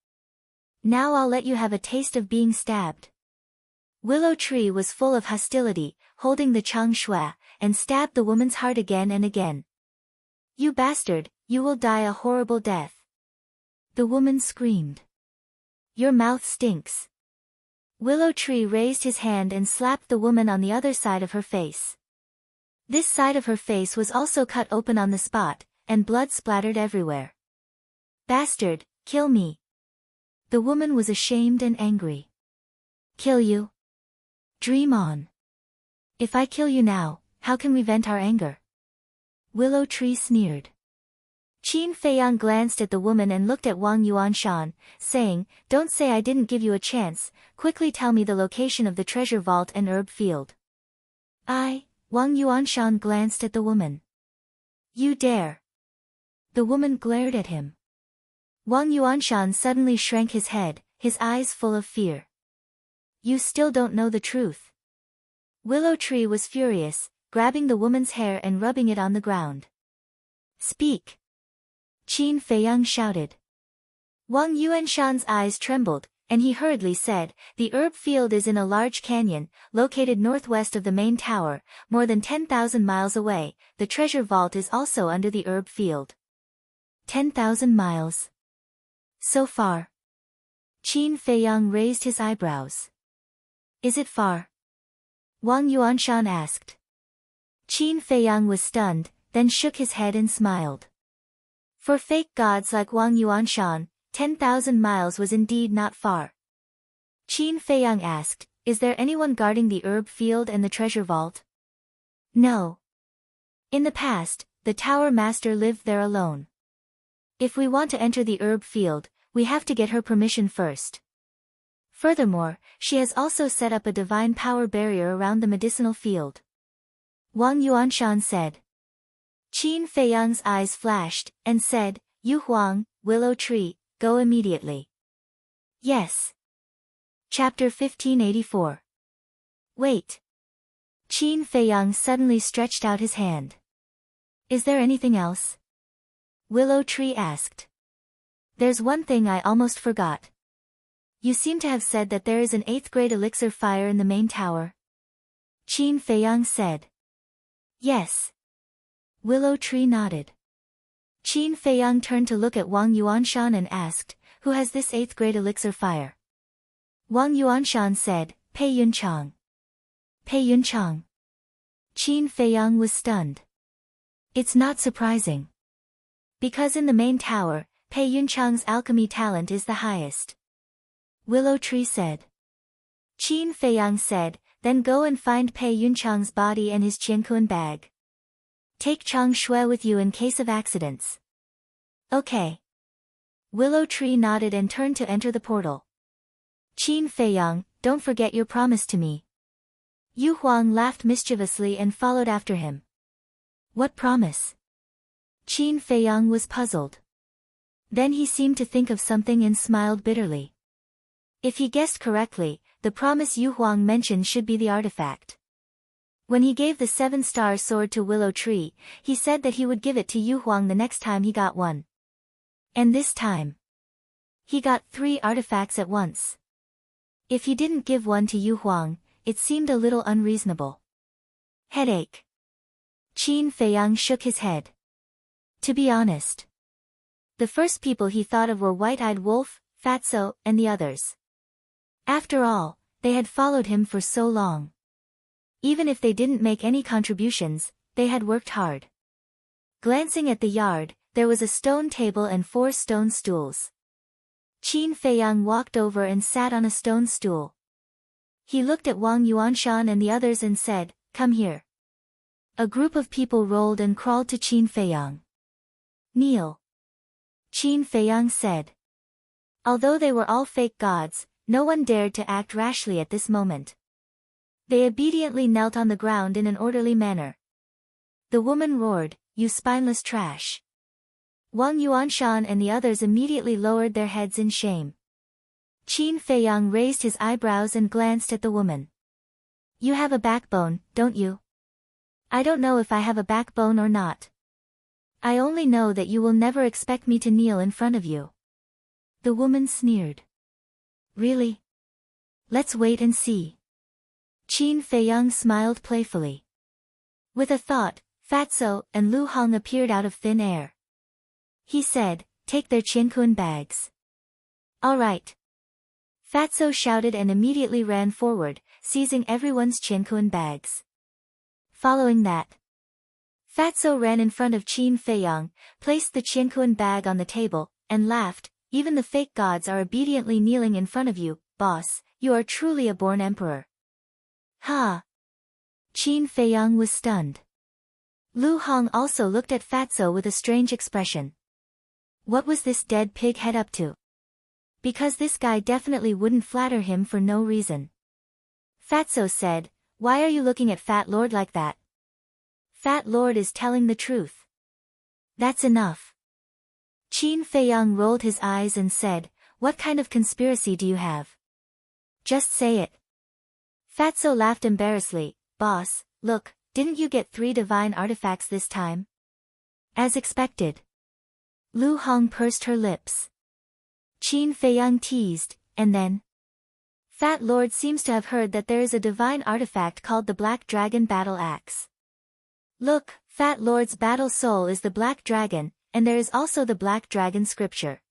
Now I'll let you have a taste of being stabbed. Willow Tree was full of hostility, holding the Chang Shui, and stabbed the woman's heart again and again. You bastard, you will die a horrible death. The woman screamed. Your mouth stinks. Willow Tree raised his hand and slapped the woman on the other side of her face. This side of her face was also cut open on the spot, and blood splattered everywhere. Bastard, kill me. The woman was ashamed and angry. Kill you? Dream on. If I kill you now, how can we vent our anger? Willow Tree sneered. Qin Feiyang glanced at the woman and looked at Wang Yuanshan, saying, don't say I didn't give you a chance, quickly tell me the location of the treasure vault and herb field. Wang Yuanshan glanced at the woman. You dare. The woman glared at him. Wang Yuanshan suddenly shrank his head, his eyes full of fear. You still don't know the truth. Willow Tree was furious, grabbing the woman's hair and rubbing it on the ground. Speak. Qin Feiyang shouted. Wang Yuanshan's eyes trembled, and he hurriedly said, the herb field is in a large canyon, located northwest of the main tower, more than 10,000 miles away. The treasure vault is also under the herb field. 10,000 miles. So far. Qin Feiyang raised his eyebrows. Is it far? Wang Yuanshan asked. Qin Feiyang was stunned, then shook his head and smiled. For fake gods like Wang Yuanshan, 10,000 miles was indeed not far. Qin Feiyang asked, is there anyone guarding the herb field and the treasure vault? No. In the past, the tower master lived there alone. If we want to enter the herb field, we have to get her permission first. Furthermore, she has also set up a divine power barrier around the medicinal field. Wang Yuanshan said. Qin Feiyang's eyes flashed, and said, Yu Huang, Willow Tree, go immediately. Yes. Chapter 1584. Wait. Qin Feiyang suddenly stretched out his hand. Is there anything else? Willow Tree asked. There's one thing I almost forgot. You seem to have said that there is an 8th grade elixir fire in the main tower. Qin Feiyang said. Yes. Willow Tree nodded. Qin Feiyang turned to look at Wang Yuanshan and asked, who has this 8th grade elixir fire? Wang Yuanshan said, Pei Yunchang. Pei Yunchang. Qin Feiyang was stunned. It's not surprising. Because in the main tower, Pei Yunchang's alchemy talent is the highest. Willow Tree said. Qin Feiyang said, then go and find Pei Yunchang's body and his Qiankuan bag. Take Chang Shui with you in case of accidents. Okay. Willow Tree nodded and turned to enter the portal. Qin Feiyang, don't forget your promise to me. Yu Huang laughed mischievously and followed after him. What promise? Qin Feiyang was puzzled. Then he seemed to think of something and smiled bitterly. If he guessed correctly, the promise Yu Huang mentioned should be the artifact. When he gave the 7-star sword to Willow Tree, he said that he would give it to Yu Huang the next time he got one. And this time, he got 3 artifacts at once. If he didn't give one to Yu Huang, it seemed a little unreasonable. Headache. Qin Feiyang shook his head. To be honest, the first people he thought of were White-Eyed Wolf, Fatso, and the others. After all, they had followed him for so long. Even if they didn't make any contributions, they had worked hard. Glancing at the yard, there was a stone table and 4 stone stools. Qin Feiyang walked over and sat on a stone stool. He looked at Wang Yuanshan and the others and said, "Come here." A group of people rolled and crawled to Qin Feiyang. "Kneel." Qin Feiyang said. Although they were all fake gods, no one dared to act rashly at this moment. They obediently knelt on the ground in an orderly manner. The woman roared, "You spineless trash." Wang Yuanshan and the others immediately lowered their heads in shame. Qin Feiyang raised his eyebrows and glanced at the woman. "You have a backbone, don't you?" "I don't know if I have a backbone or not. I only know that you will never expect me to kneel in front of you." The woman sneered. "Really? Let's wait and see." Qin Feiyang smiled playfully. With a thought, Fatso and Lu Hong appeared out of thin air. He said, "Take their Qianquan bags." "All right." Fatso shouted and immediately ran forward, seizing everyone's Qianquan bags. Following that, Fatso ran in front of Qin Feiyang, placed the Qianquan bag on the table, and laughed, "Even the fake gods are obediently kneeling in front of you, boss, you are truly a born emperor." "Ha!" Qin Feiyang was stunned. Lu Hong also looked at Fatso with a strange expression. What was this dead pig head up to? Because this guy definitely wouldn't flatter him for no reason. Fatso said, "Why are you looking at Fat Lord like that? Fat Lord is telling the truth." "That's enough." Qin Feiyang rolled his eyes and said, "What kind of conspiracy do you have? Just say it." Fatso laughed embarrassedly, "Boss, look, didn't you get 3 divine artifacts this time?" "As expected." Lu Hong pursed her lips. Qin Feiyang teased, "And then?" "Fat Lord seems to have heard that there is a divine artifact called the Black Dragon Battle Axe. Look, Fat Lord's battle soul is the Black Dragon, and there is also the Black Dragon scripture.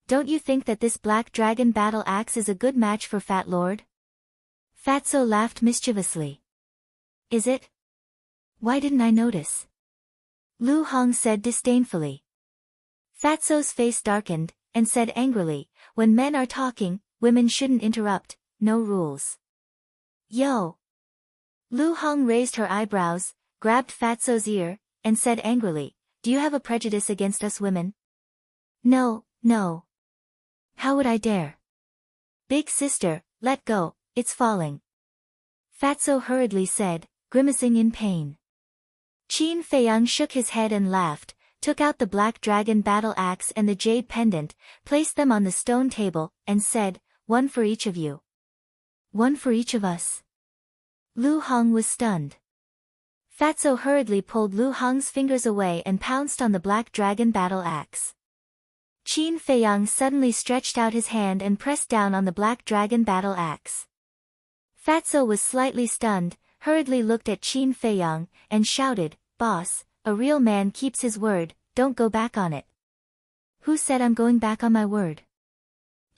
Don't you think that this Black Dragon Battle Axe is a good match for Fat Lord?" Fatso laughed mischievously. "Is it? Why didn't I notice?" Lu Hong said disdainfully. Fatso's face darkened, and said angrily, "When men are talking, women shouldn't interrupt, no rules." "Yo!" Lu Hong raised her eyebrows, grabbed Fatso's ear, and said angrily, "Do you have a prejudice against us women?" "No, no. How would I dare?" "Big sister, let go, it's falling." Fatso hurriedly said, grimacing in pain. Qin Feiyang shook his head and laughed, took out the Black Dragon Battle Axe and the jade pendant, placed them on the stone table, and said, "One for each of you." "One for each of us?" Lu Hong was stunned. Fatso hurriedly pulled Lu Hong's fingers away and pounced on the Black Dragon Battle Axe. Qin Feiyang suddenly stretched out his hand and pressed down on the Black Dragon Battle Axe. Fatso was slightly stunned, hurriedly looked at Qin Feiyang, and shouted, "Boss, a real man keeps his word, don't go back on it." "Who said I'm going back on my word?"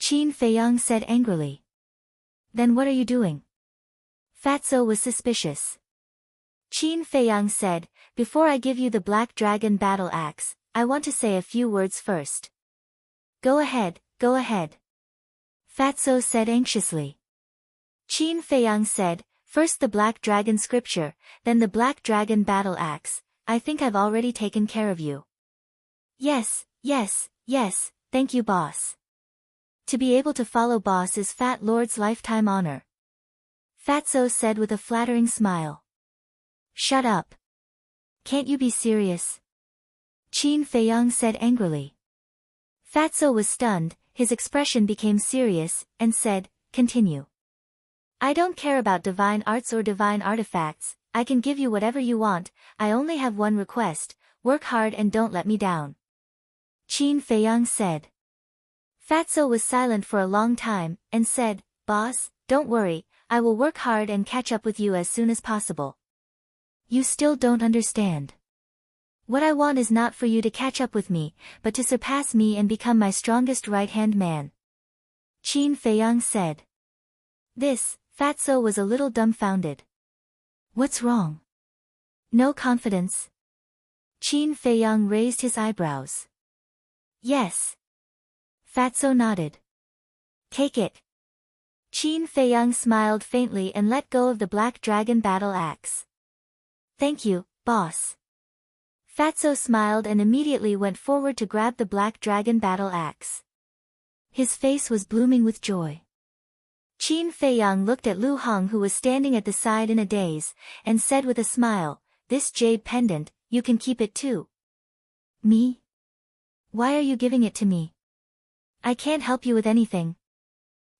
Qin Feiyang said angrily. "Then what are you doing?" Fatso was suspicious. Qin Feiyang said, "Before I give you the Black Dragon Battle Axe, I want to say a few words first." Go ahead, go ahead." Fatso said anxiously. Qin Feiyang said, "First the Black Dragon scripture, then the Black Dragon Battle Axe. I think I've already taken care of you." Yes, thank you boss." To be able to follow boss is Fat Lord's lifetime honor. Fatso said with a flattering smile. "Shut up. Can't you be serious?" Qin Feiyang said angrily. Fatso was stunned, his expression became serious, and said, "Continue." "I don't care about divine arts or divine artifacts, I can give you whatever you want, I only have one request, work hard and don't let me down." Qin Feiyang said. Fatso was silent for a long time, and said, "Boss, don't worry, I will work hard and catch up with you as soon as possible." You still don't understand. What I want is not for you to catch up with me, but to surpass me and become my strongest right-hand man. Qin Feiyang said. This, Fatso was a little dumbfounded. What's wrong? No confidence? Qin Feiyang raised his eyebrows. Yes. Fatso nodded. Take it. Qin Feiyang smiled faintly and let go of the black dragon battle axe. Thank you, boss. Fatso smiled and immediately went forward to grab the black dragon battle axe. His face was blooming with joy. Qin Feiyang looked at Lu Hong, who was standing at the side in a daze, and said with a smile, "This jade pendant, you can keep it too." Me? Why are you giving it to me? I can't help you with anything.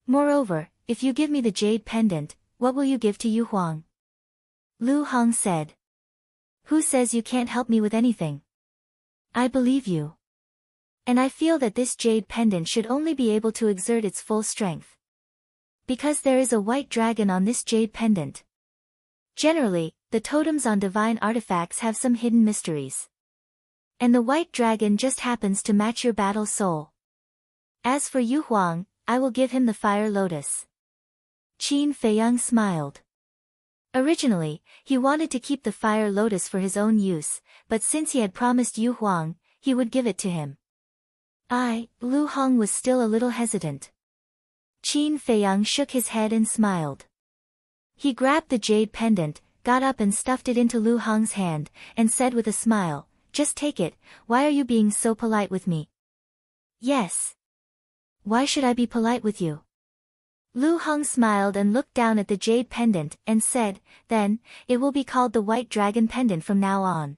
Moreover, if you give me the jade pendant, what will you give to Yu Huang? Lu Hong said. Who says you can't help me with anything? I believe you. And I feel that this jade pendant should only be able to exert its full strength. Because there is a white dragon on this jade pendant. Generally, the totems on divine artifacts have some hidden mysteries. And the white dragon just happens to match your battle soul. As for Yu Huang, I will give him the fire lotus. Qin Feiyang smiled. Originally, he wanted to keep the fire lotus for his own use, but since he had promised Yu Huang, he would give it to him. Lu Hong was still a little hesitant. Qin Feiyang shook his head and smiled. He grabbed the jade pendant, got up and stuffed it into Lu Hong's hand, and said with a smile, "Just take it, why are you being so polite with me?" Yes. Why should I be polite with you? Lu Hong smiled and looked down at the jade pendant, and said, "Then, it will be called the White Dragon Pendant from now on."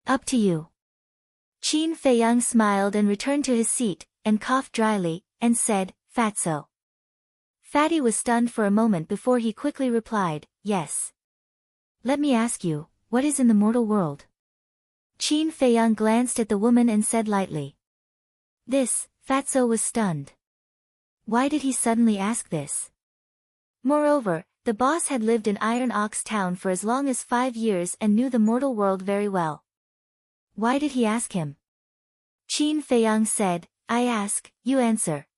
Up to you. Qin Feiyang smiled and returned to his seat, and coughed dryly, and said, "Fatso." Fatty was stunned for a moment before he quickly replied, "Yes." Let me ask you, what is in the mortal world? Qin Feiyang glanced at the woman and said lightly. This, Fatso was stunned. Why did he suddenly ask this? Moreover, the boss had lived in Iron Ox Town for as long as 5 years and knew the mortal world very well. Why did he ask him? Qin Feiyang said, "I ask, you answer."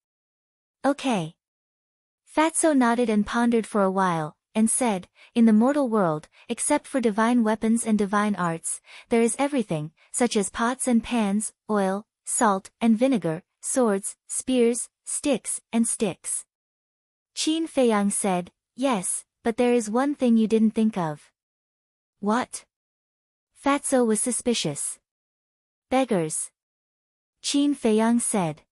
Okay. Fatso nodded and pondered for a while, and said, "In the mortal world, except for divine weapons and divine arts, there is everything, such as pots and pans, oil, salt and vinegar, swords, spears, sticks, and sticks." Qin Feiyang said, "Yes, but there is one thing you didn't think of." What? Fatso was suspicious. Beggars. Qin Feiyang said.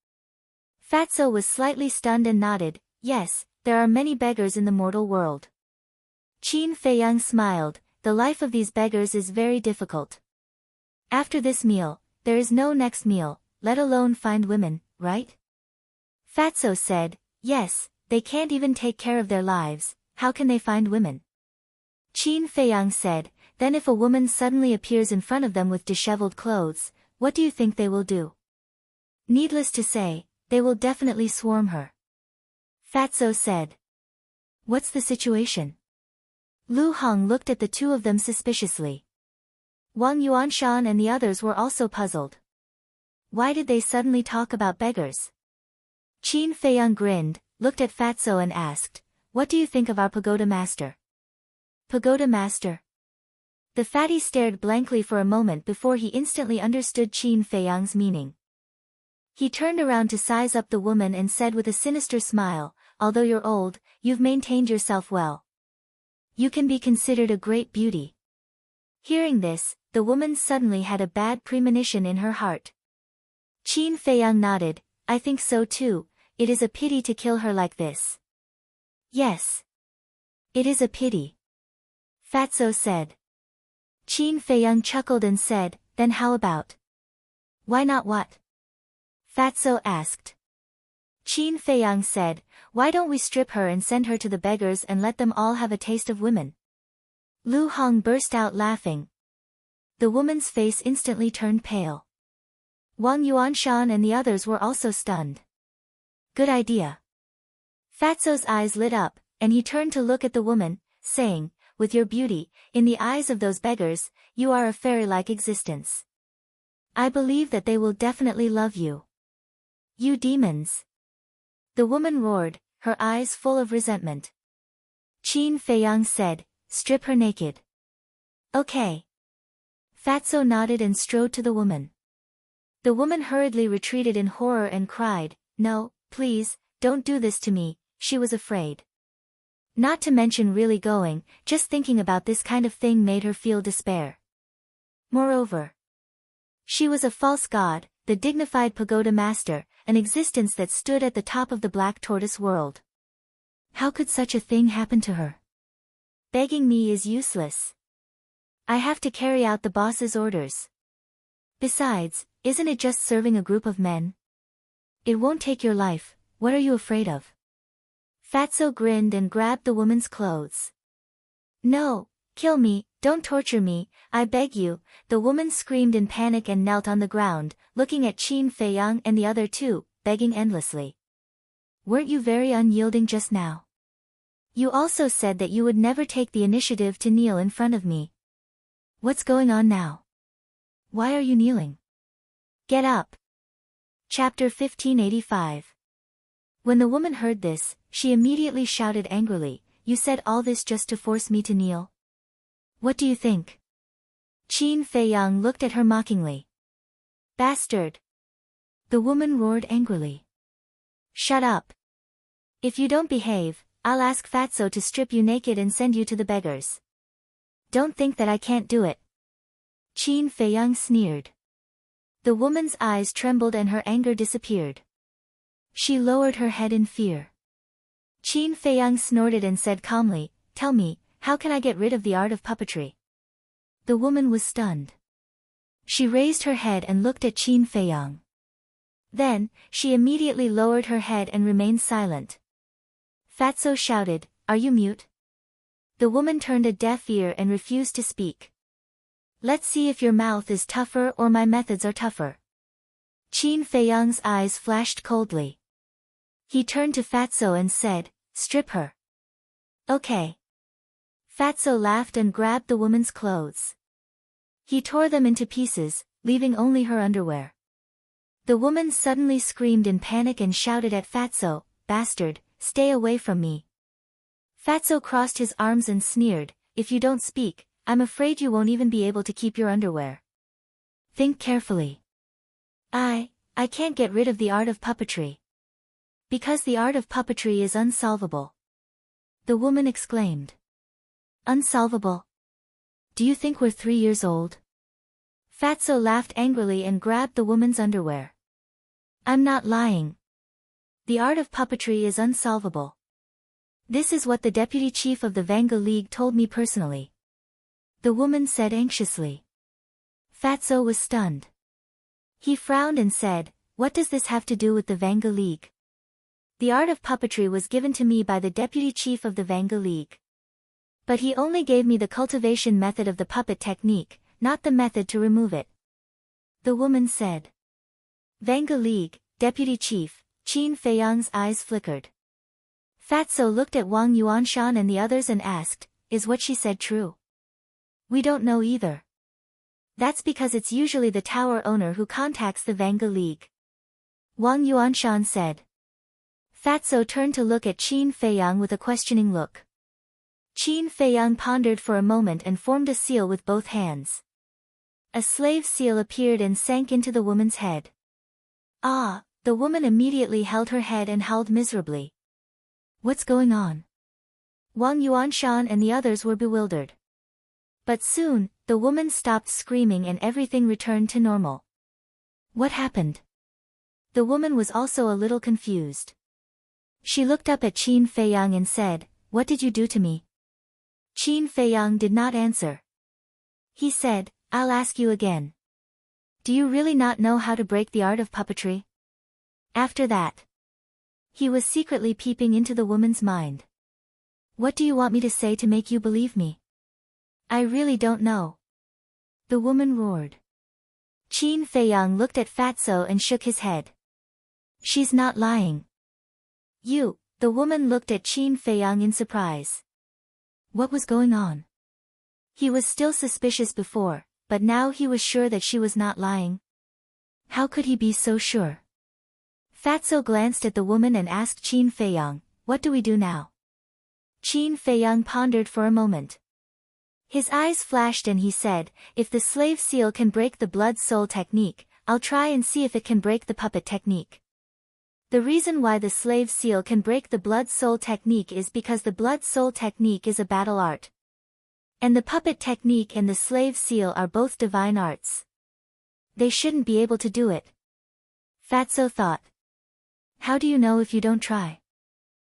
Fatso was slightly stunned and nodded, "Yes, there are many beggars in the mortal world." Qin Feiyang smiled, "The life of these beggars is very difficult. After this meal, there is no next meal, let alone find women, right?" Fatso said, "Yes, they can't even take care of their lives, how can they find women?" Qin Feiyang said, "Then if a woman suddenly appears in front of them with disheveled clothes, what do you think they will do?" Needless to say, they will definitely swarm her. Fatso said. What's the situation? Lu Hong looked at the two of them suspiciously. Wang Yuanshan and the others were also puzzled. Why did they suddenly talk about beggars? Qin Feiyang grinned, looked at Fatso and asked, "What do you think of our pagoda master?" Pagoda master? The fatty stared blankly for a moment before he instantly understood Qin Feiyang's meaning. He turned around to size up the woman and said with a sinister smile, "Although you're old, you've maintained yourself well. You can be considered a great beauty." Hearing this, the woman suddenly had a bad premonition in her heart. Qin Feiyang nodded, "I think so too, it is a pity to kill her like this." Yes. It is a pity. Fatso said. Qin Feiyang chuckled and said, "Then how about?" Why not what? Fatso asked. Qin Feiyang said, "Why don't we strip her and send her to the beggars and let them all have a taste of women?" Lu Hong burst out laughing. The woman's face instantly turned pale. Wang Yuanshan and the others were also stunned. Good idea. Fatso's eyes lit up, and he turned to look at the woman, saying, with your beauty, in the eyes of those beggars, you are a fairy-like existence. I believe that they will definitely love you. You demons! The woman roared, her eyes full of resentment. Qin Feiyang said, strip her naked. Okay. Fatso nodded and strode to the woman. The woman hurriedly retreated in horror and cried, no, please, don't do this to me. She was afraid. Not to mention really going, just thinking about this kind of thing made her feel despair. Moreover, she was a false god, the dignified pagoda master, an existence that stood at the top of the Black Tortoise world. How could such a thing happen to her? Begging me is useless. I have to carry out the boss's orders. Besides, isn't it just serving a group of men? It won't take your life, what are you afraid of? Fatso grinned and grabbed the woman's clothes. No, kill me, don't torture me, I beg you, the woman screamed in panic and knelt on the ground, looking at Qin Feiyang and the other two, begging endlessly. Weren't you very unyielding just now? You also said that you would never take the initiative to kneel in front of me. What's going on now? Why are you kneeling? Get up. Chapter 1585. When the woman heard this, she immediately shouted angrily, you said all this just to force me to kneel? What do you think? Qin Feiyang looked at her mockingly. Bastard! The woman roared angrily. Shut up. If you don't behave, I'll ask Fatso to strip you naked and send you to the beggars. Don't think that I can't do it. Qin Feiyang sneered. The woman's eyes trembled and her anger disappeared. She lowered her head in fear. Qin Feiyang snorted and said calmly, tell me, how can I get rid of the art of puppetry? The woman was stunned. She raised her head and looked at Qin Feiyang. Then, she immediately lowered her head and remained silent. Fatso shouted, are you mute? The woman turned a deaf ear and refused to speak. Let's see if your mouth is tougher or my methods are tougher. Qin Feiyang's eyes flashed coldly. He turned to Fatso and said, strip her. Okay. Fatso laughed and grabbed the woman's clothes. He tore them into pieces, leaving only her underwear. The woman suddenly screamed in panic and shouted at Fatso, bastard, stay away from me. Fatso crossed his arms and sneered, if you don't speak, I'm afraid you won't even be able to keep your underwear. Think carefully. I can't get rid of the art of puppetry. Because the art of puppetry is unsolvable. The woman exclaimed. Unsolvable? Do you think we're 3 years old? Fatso laughed angrily and grabbed the woman's underwear. I'm not lying. The art of puppetry is unsolvable. This is what the deputy chief of the Vanga League told me personally. The woman said anxiously. Fatso was stunned. He frowned and said, what does this have to do with the Vanga League? The art of puppetry was given to me by the deputy chief of the Vanga League. But he only gave me the cultivation method of the puppet technique, not the method to remove it. The woman said. Vanga League, deputy chief, Qin Feiyang's eyes flickered. Fatso looked at Wang Yuanshan and the others and asked, is what she said true? We don't know either. That's because it's usually the tower owner who contacts the Vanga League. Wang Yuanshan said. Fatso turned to look at Qin Feiyang with a questioning look. Qin Feiyang pondered for a moment and formed a seal with both hands. A slave seal appeared and sank into the woman's head. Ah, the woman immediately held her head and howled miserably. What's going on? Wang Yuanshan and the others were bewildered. But soon, the woman stopped screaming and everything returned to normal. What happened? The woman was also a little confused. She looked up at Qin Feiyang and said, what did you do to me? Qin Feiyang did not answer. He said, I'll ask you again. Do you really not know how to break the art of puppetry? After that, he was secretly peeping into the woman's mind. What do you want me to say to make you believe me? I really don't know. The woman roared. Qin Feiyang looked at Fatso and shook his head. She's not lying. The woman looked at Qin Feiyang in surprise. What was going on? He was still suspicious before, but now he was sure that she was not lying. How could he be so sure? Fatso glanced at the woman and asked Qin Feiyang, "What do we do now?" Qin Feiyang pondered for a moment. His eyes flashed and he said, "If the slave seal can break the blood-soul technique, I'll try and see if it can break the puppet technique." The reason why the slave seal can break the blood-soul technique is because the blood-soul technique is a battle art. And the puppet technique and the slave seal are both divine arts. They shouldn't be able to do it. Fatso thought. How do you know if you don't try?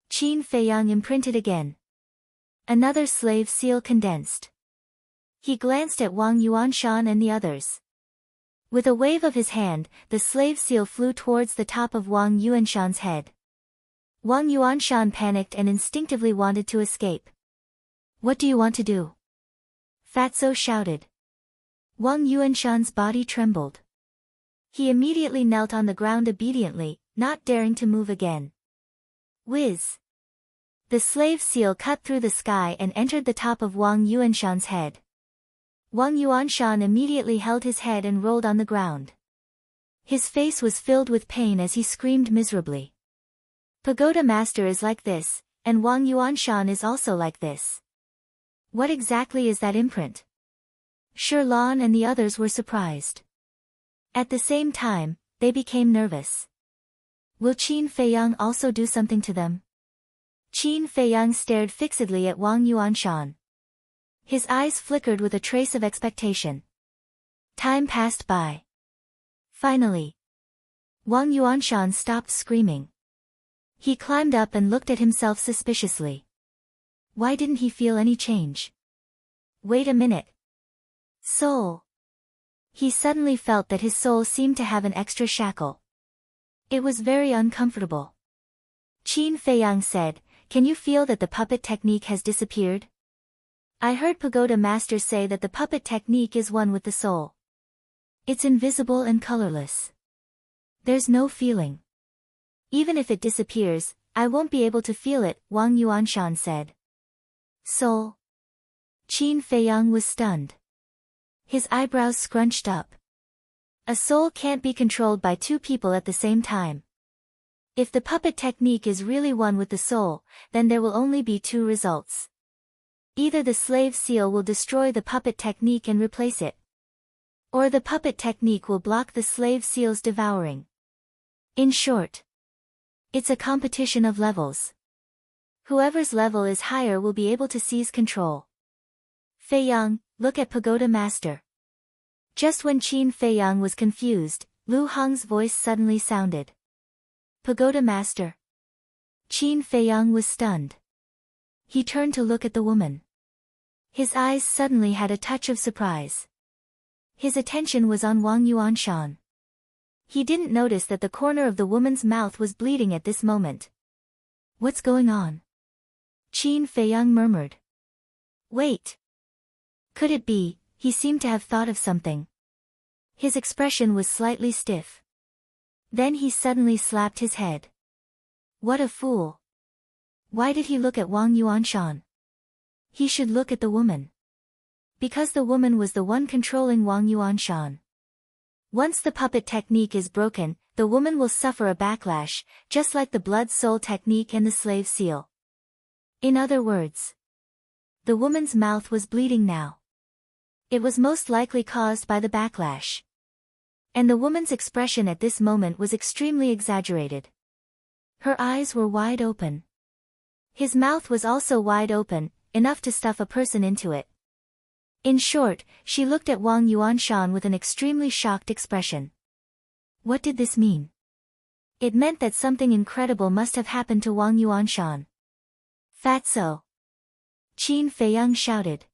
Qin Feiyang imprinted again. Another slave seal condensed. He glanced at Wang Yuanshan and the others. With a wave of his hand, the slave seal flew towards the top of Wang Yuanshan's head. Wang Yuanshan panicked and instinctively wanted to escape. "What do you want to do?" Fatso shouted. Wang Yuanshan's body trembled. He immediately knelt on the ground obediently, not daring to move again. Whiz! The slave seal cut through the sky and entered the top of Wang Yuanshan's head. Wang Yuanshan immediately held his head and rolled on the ground. His face was filled with pain as he screamed miserably. Pagoda Master is like this, and Wang Yuanshan is also like this. What exactly is that imprint? Sherlan and the others were surprised. At the same time, they became nervous. Will Qin Feiyang also do something to them? Qin Feiyang stared fixedly at Wang Yuanshan. His eyes flickered with a trace of expectation. Time passed by. Finally, Wang Yuanshan stopped screaming. He climbed up and looked at himself suspiciously. Why didn't he feel any change? Wait a minute. Soul. He suddenly felt that his soul seemed to have an extra shackle. It was very uncomfortable. Qin Feiyang said, "Can you feel that the puppet technique has disappeared?" I heard Pagoda Master say that the puppet technique is one with the soul. It's invisible and colorless. There's no feeling. Even if it disappears, I won't be able to feel it, Wang Yuanshan said. Soul? Qin Feiyang was stunned. His eyebrows scrunched up. A soul can't be controlled by two people at the same time. If the puppet technique is really one with the soul, then there will only be two results. Either the slave seal will destroy the puppet technique and replace it, or the puppet technique will block the slave seal's devouring. In short, it's a competition of levels. Whoever's level is higher will be able to seize control. Feiyang, look at Pagoda Master. Just when Qin Feiyang was confused, Lu Hong's voice suddenly sounded. Pagoda Master. Qin Feiyang was stunned. He turned to look at the woman. His eyes suddenly had a touch of surprise. His attention was on Wang Yuanshan. He didn't notice that the corner of the woman's mouth was bleeding at this moment. What's going on? Qin Feiyang murmured. Wait. Could it be, he seemed to have thought of something. His expression was slightly stiff. Then he suddenly slapped his head. What a fool. Why did he look at Wang Yuanshan? He should look at the woman. Because the woman was the one controlling Wang Yuanshan. Once the puppet technique is broken, the woman will suffer a backlash, just like the blood-soul technique and the slave seal. In other words, the woman's mouth was bleeding now. It was most likely caused by the backlash. And the woman's expression at this moment was extremely exaggerated. Her eyes were wide open. His mouth was also wide open, enough to stuff a person into it. In short, she looked at Wang Yuanshan with an extremely shocked expression. What did this mean? It meant that something incredible must have happened to Wang Yuanshan. Fatso! Qin Feiyang shouted.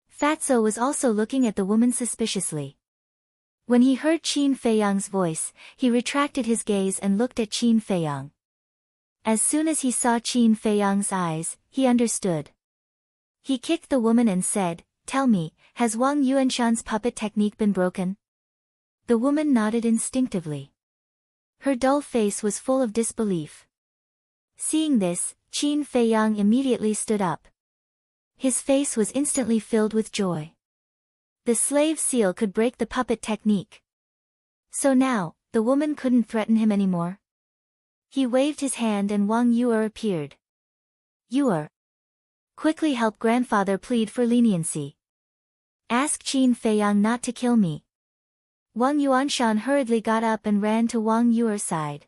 Fatso was also looking at the woman suspiciously. When he heard Qin Feiyang's voice, he retracted his gaze and looked at Qin Feiyang. As soon as he saw Qin Feiyang's eyes, he understood. He kicked the woman and said, Tell me, has Wang Yuanshan's puppet technique been broken? The woman nodded instinctively. Her dull face was full of disbelief. Seeing this, Qin Feiyang immediately stood up. His face was instantly filled with joy. The slave seal could break the puppet technique. So now, the woman couldn't threaten him anymore. He waved his hand and Wang Yuer appeared. Yuer. Quickly help grandfather plead for leniency. Ask Qin Feiyang not to kill me. Wang Yuanshan hurriedly got up and ran to Wang Yuer's side.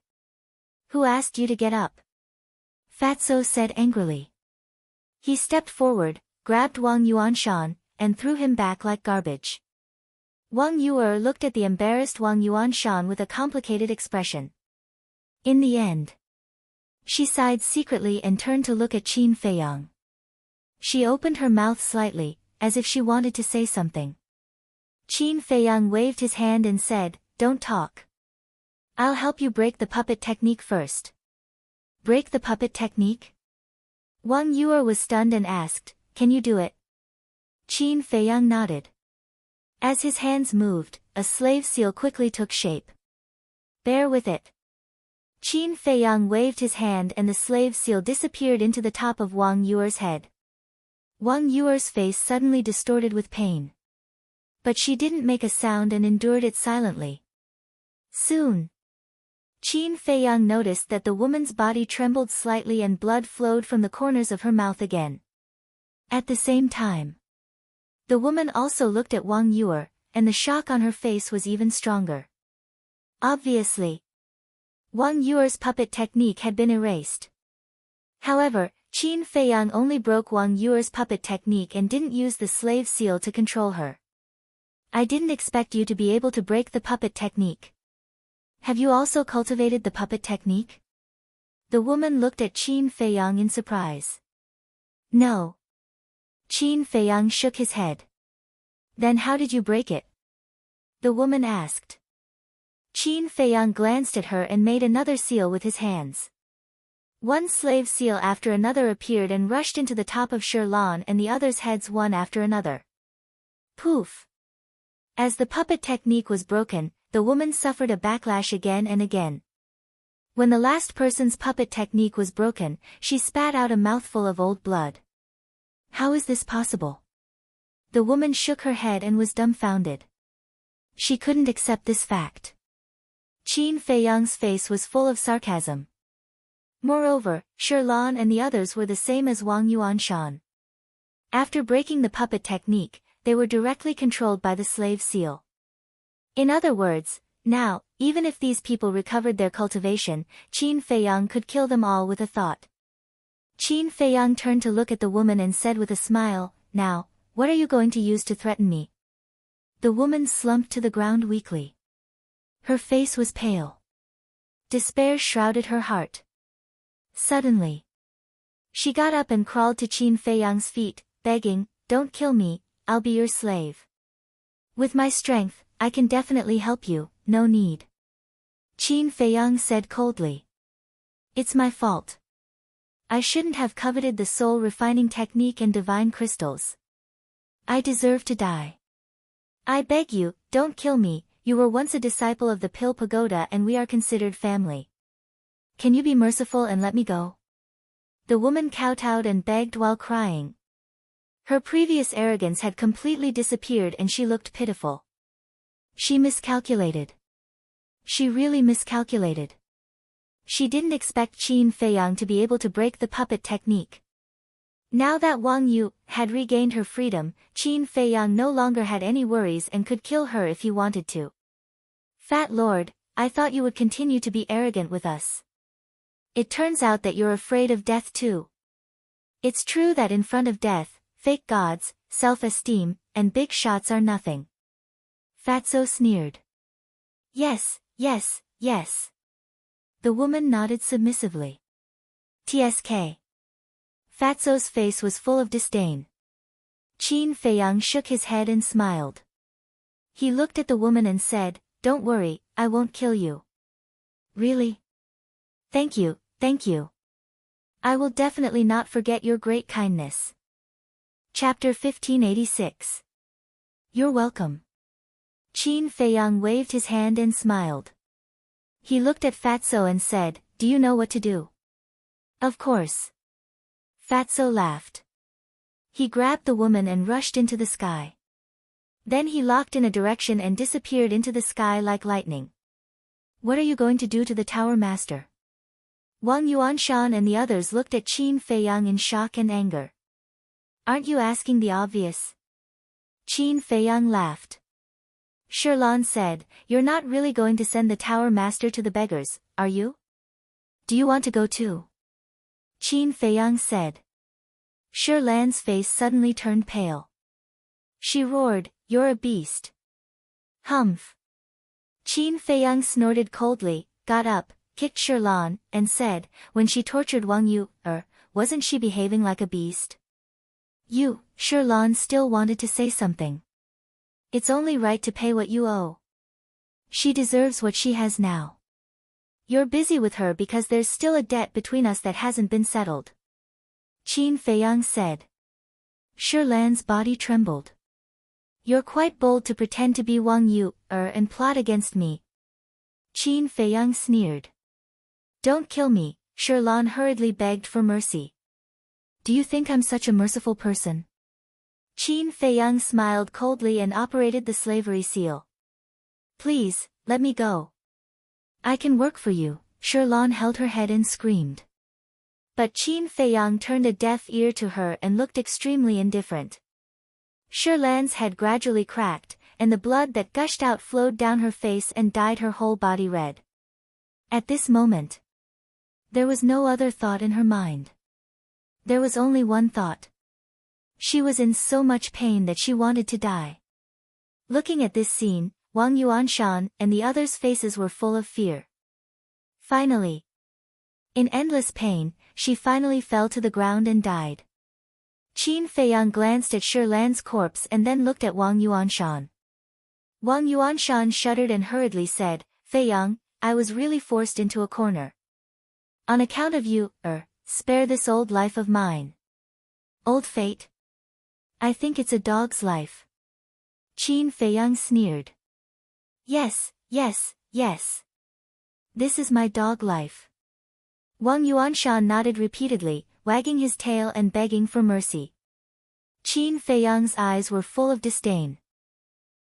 Who asked you to get up? Fatso said angrily. He stepped forward, grabbed Wang Yuanshan, and threw him back like garbage. Wang Yuer looked at the embarrassed Wang Yuanshan with a complicated expression. In the end, she sighed secretly and turned to look at Qin Feiyang. She opened her mouth slightly, as if she wanted to say something. Qin Feiyang waved his hand and said, Don't talk. I'll help you break the puppet technique first. Break the puppet technique? Wang Yuer was stunned and asked, Can you do it? Qin Feiyang nodded. As his hands moved, a slave seal quickly took shape. Bear with it. Qin Feiyang waved his hand and the slave seal disappeared into the top of Wang Yuer's head. Wang Yuer's face suddenly distorted with pain. But she didn't make a sound and endured it silently. Soon, Qin Feiyang noticed that the woman's body trembled slightly and blood flowed from the corners of her mouth again. At the same time, the woman also looked at Wang Yuer, and the shock on her face was even stronger. Obviously, Wang Yuer's puppet technique had been erased. However, Qin Feiyang only broke Wang Yuer's puppet technique and didn't use the slave seal to control her. I didn't expect you to be able to break the puppet technique. Have you also cultivated the puppet technique? The woman looked at Qin Feiyang in surprise. No. Qin Feiyang shook his head. Then how did you break it? The woman asked. Qin Feiyang glanced at her and made another seal with his hands. One slave seal after another appeared and rushed into the top of Sherlan and the others' heads one after another. Poof! As the puppet technique was broken, the woman suffered a backlash again and again. When the last person's puppet technique was broken, she spat out a mouthful of old blood. How is this possible? The woman shook her head and was dumbfounded. She couldn't accept this fact. Qin Feiyang's face was full of sarcasm. Moreover, Sherlan and the others were the same as Wang Yuanshan. After breaking the puppet technique, they were directly controlled by the slave seal. In other words, now, even if these people recovered their cultivation, Qin Feiyang could kill them all with a thought. Qin Feiyang turned to look at the woman and said with a smile, Now, what are you going to use to threaten me? The woman slumped to the ground weakly. Her face was pale. Despair shrouded her heart. Suddenly, she got up and crawled to Qin Feiyang's feet, begging, Don't kill me, I'll be your slave. With my strength, I can definitely help you, no need. Qin Feiyang said coldly. It's my fault. I shouldn't have coveted the soul refining technique and divine crystals. I deserve to die. I beg you, don't kill me, you were once a disciple of the Pill Pagoda and we are considered family. Can you be merciful and let me go? The woman kowtowed and begged while crying. Her previous arrogance had completely disappeared and she looked pitiful. She miscalculated. She really miscalculated. She didn't expect Qin Feiyang to be able to break the puppet technique. Now that Wang Yu had regained her freedom, Qin Feiyang no longer had any worries and could kill her if he wanted to. Fat Lord, I thought you would continue to be arrogant with us. It turns out that you're afraid of death too. It's true that in front of death, fake gods, self-esteem, and big shots are nothing. Fatso sneered. Yes, yes, yes. The woman nodded submissively. TSK. Fatso's face was full of disdain. Qin Feiyang shook his head and smiled. He looked at the woman and said, Don't worry, I won't kill you. Really? Thank you, thank you. I will definitely not forget your great kindness. Chapter 1586. You're welcome. Qin Feiyang waved his hand and smiled. He looked at Fatso and said, Do you know what to do? Of course. Fatso laughed. He grabbed the woman and rushed into the sky. Then he locked in a direction and disappeared into the sky like lightning. What are you going to do to the Tower Master? Wang Yuanshan and the others looked at Qin Feiyang in shock and anger. Aren't you asking the obvious? Qin Feiyang laughed. Sherlan said, you're not really going to send the Tower Master to the beggars, are you? Do you want to go too? Qin Feiyang said. Sherlan's face suddenly turned pale. She roared, you're a beast. Humph. Qin Feiyang snorted coldly, got up, kicked Sherlan, and said, when she tortured Wang Yu, wasn't she behaving like a beast? Sherlan still wanted to say something. It's only right to pay what you owe. She deserves what she has now. You're busy with her because there's still a debt between us that hasn't been settled. Qin Feiyang said. Sherlan's body trembled. You're quite bold to pretend to be Wang Yu, and plot against me. Qin Feiyang sneered. Don't kill me, Sherlan hurriedly begged for mercy. Do you think I'm such a merciful person? Qin Feiyang smiled coldly and operated the slavery seal. Please, let me go. I can work for you, Sherlan held her head and screamed. But Qin Feiyang turned a deaf ear to her and looked extremely indifferent. Sherlan's head gradually cracked, and the blood that gushed out flowed down her face and dyed her whole body red. At this moment, there was no other thought in her mind. There was only one thought. She was in so much pain that she wanted to die. Looking at this scene, Wang Yuanshan and the others' faces were full of fear. Finally, in endless pain, she finally fell to the ground and died. Qin Feiyang glanced at Sherlan's corpse and then looked at Wang Yuanshan. Wang Yuanshan shuddered and hurriedly said, Feiyang, I was really forced into a corner. On account of you, spare this old life of mine. Old fate? I think it's a dog's life. Qin Feiyang sneered. Yes, yes, yes. This is my dog life. Wang Yuanshan nodded repeatedly, wagging his tail and begging for mercy. Qin Feiyang's eyes were full of disdain.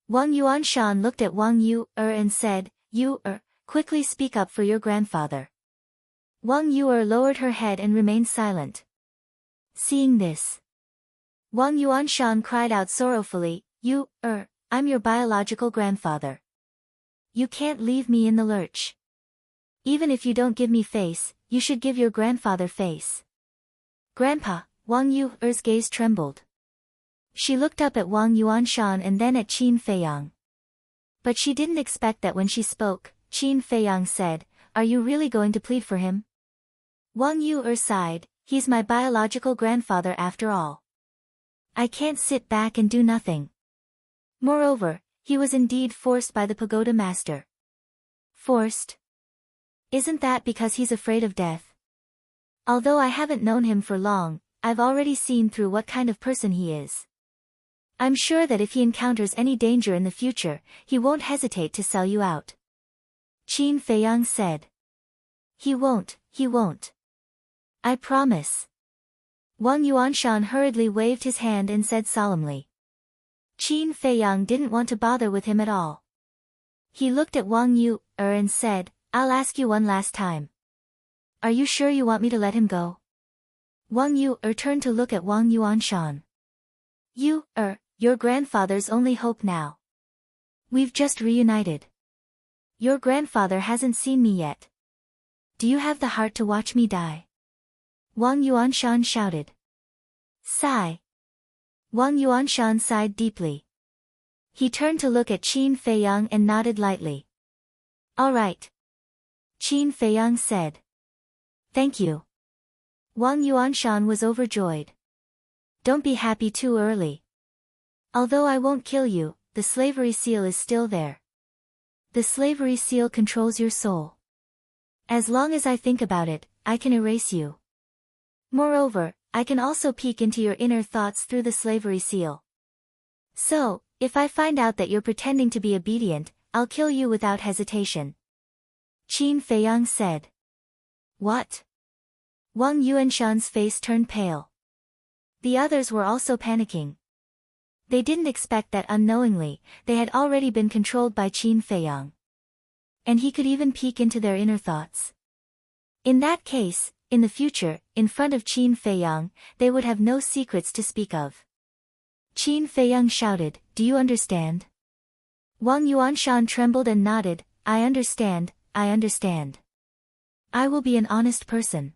Wang Yuanshan looked at Wang Yu, and said, You, quickly speak up for your grandfather. Wang Yu lowered her head and remained silent. Seeing this, Wang Yuanshan cried out sorrowfully, You, I'm your biological grandfather. You can't leave me in the lurch. Even if you don't give me face, you should give your grandfather face. Grandpa, Wang Yu's gaze trembled. She looked up at Wang Yuanshan and then at Qin Feiyang. But she didn't expect that when she spoke, Qin Feiyang said, Are you really going to plead for him? Wang Yu sighed, He's my biological grandfather after all. I can't sit back and do nothing. Moreover, he was indeed forced by the pagoda master. Forced? Isn't that because he's afraid of death? Although I haven't known him for long, I've already seen through what kind of person he is. I'm sure that if he encounters any danger in the future, he won't hesitate to sell you out. Qin Feiyang said. He won't. I promise. Wang Yuanshan hurriedly waved his hand and said solemnly. Qin Feiyang didn't want to bother with him at all. He looked at Wang Yu, and said, I'll ask you one last time. Are you sure you want me to let him go? Wang Yu turned to look at Wang Yuanshan. You, your grandfather's only hope now. We've just reunited. Your grandfather hasn't seen me yet. Do you have the heart to watch me die? Wang Yuanshan shouted. Sigh. Wang Yuanshan sighed deeply. He turned to look at Qin Feiyang and nodded lightly. All right. Qin Feiyang said. Thank you. Wang Yuanshan was overjoyed. Don't be happy too early. Although I won't kill you, the slavery seal is still there. The slavery seal controls your soul. As long as I think about it, I can erase you. Moreover, I can also peek into your inner thoughts through the slavery seal. So, if I find out that you're pretending to be obedient, I'll kill you without hesitation. Qin Feiyang said. What? Wang Yuanshan's face turned pale. The others were also panicking. They didn't expect that unknowingly, they had already been controlled by Qin Feiyang. And he could even peek into their inner thoughts. In that case, in the future, in front of Qin Feiyang, they would have no secrets to speak of. Qin Feiyang shouted, "Do you understand?" Wang Yuanshan trembled and nodded, "I understand, I understand. I will be an honest person."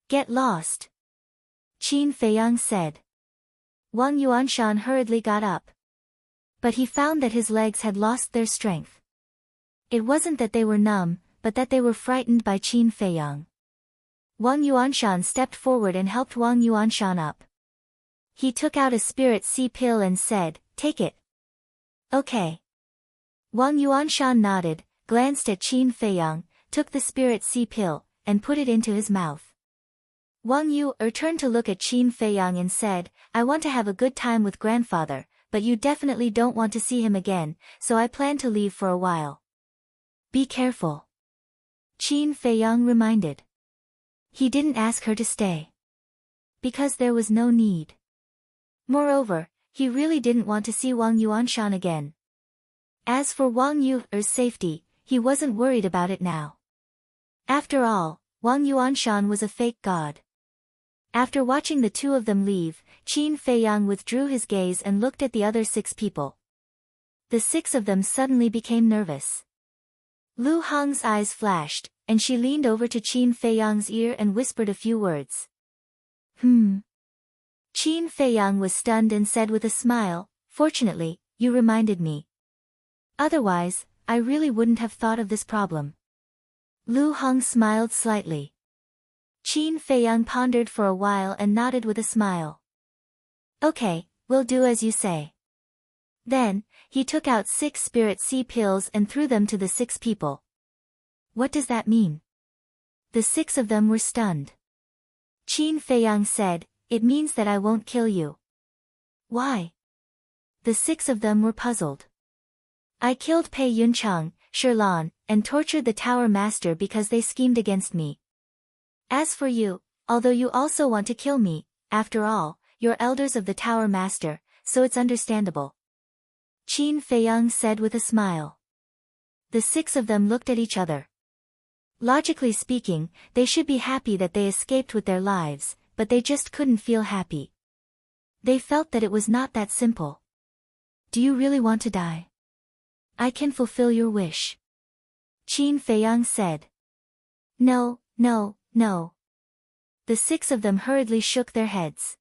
"Get lost," Qin Feiyang said. Wang Yuanshan hurriedly got up. But he found that his legs had lost their strength. It wasn't that they were numb, but that they were frightened by Qin Feiyang. Wang Yuanshan stepped forward and helped Wang Yuanshan up. He took out a spirit sea pill and said, "Take it." "Okay." Wang Yuanshan nodded, glanced at Qin Feiyang, took the spirit sea pill, and put it into his mouth. Wang Yu turned to look at Qin Feiyang and said, "I want to have a good time with grandfather, but you definitely don't want to see him again, so I plan to leave for a while. Be careful," Qin Feiyang reminded. He didn't ask her to stay. Because there was no need. Moreover, he really didn't want to see Wang Yuanshan again. As for Wang Yu's safety, he wasn't worried about it now. After all, Wang Yuanshan was a fake god. After watching the two of them leave, Qin Feiyang withdrew his gaze and looked at the other 6 people. The 6 of them suddenly became nervous. Lu Hong's eyes flashed, and she leaned over to Qin Feiyang's ear and whispered a few words. Qin Feiyang was stunned and said with a smile, "Fortunately, you reminded me. Otherwise, I really wouldn't have thought of this problem." Lu Hong smiled slightly. Qin Feiyang pondered for a while and nodded with a smile. "Okay, we'll do as you say." Then, he took out 6 spirit sea pills and threw them to the 6 people. "What does that mean?" The 6 of them were stunned. Qin Feiyang said, "It means that I won't kill you." "Why?" The 6 of them were puzzled. "I killed Pei Yuncheng, Shirlan, and tortured the Tower Master because they schemed against me. As for you, although you also want to kill me, after all, you're elders of the Tower Master, so it's understandable," Qin Feiyang said with a smile. The 6 of them looked at each other. Logically speaking, they should be happy that they escaped with their lives, but they just couldn't feel happy. They felt that it was not that simple. "Do you really want to die?" "I can fulfill your wish," Qin Feiyang said. "No, no, no." The 6 of them hurriedly shook their heads.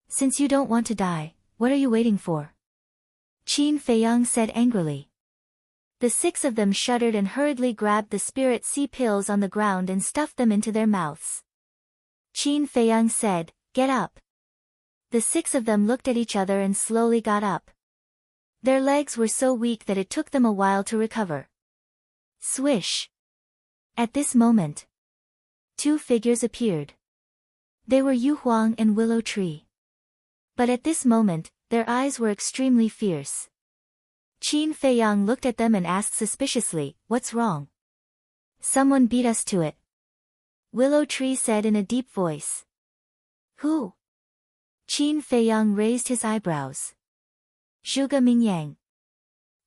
"Since you don't want to die, what are you waiting for?" Qin Feiyang said angrily. The 6 of them shuddered and hurriedly grabbed the spirit sea pills on the ground and stuffed them into their mouths. Qin Feiyang said, "Get up." The 6 of them looked at each other and slowly got up. Their legs were so weak that it took them a while to recover. Swish! At this moment, 2 figures appeared. They were Yu Huang and Willow Tree. But at this moment, their eyes were extremely fierce. Qin Feiyang looked at them and asked suspiciously, "What's wrong?" "Someone beat us to it," Willow Tree said in a deep voice. "Who?" Qin Feiyang raised his eyebrows. "Zhuge Mingyang."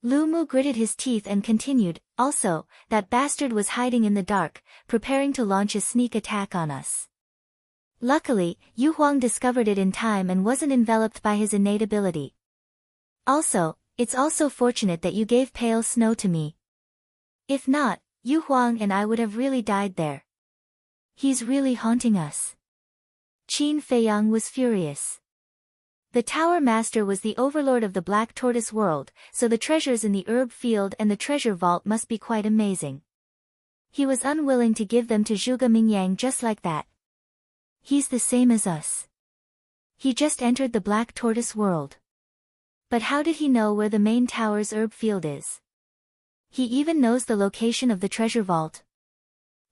Lu Mu gritted his teeth and continued, "Also, that bastard was hiding in the dark, preparing to launch a sneak attack on us. Luckily, Yu Huang discovered it in time and wasn't enveloped by his innate ability. Also, it's also fortunate that you gave pale snow to me. If not, Yu Huang and I would have really died there. He's really haunting us." Qin Feiyang was furious. The Tower Master was the overlord of the Black Tortoise world, so the treasures in the herb field and the treasure vault must be quite amazing. He was unwilling to give them to Zhuge Mingyang just like that. He's the same as us. He just entered the Black Tortoise world. But how did he know where the main tower's herb field is? He even knows the location of the treasure vault.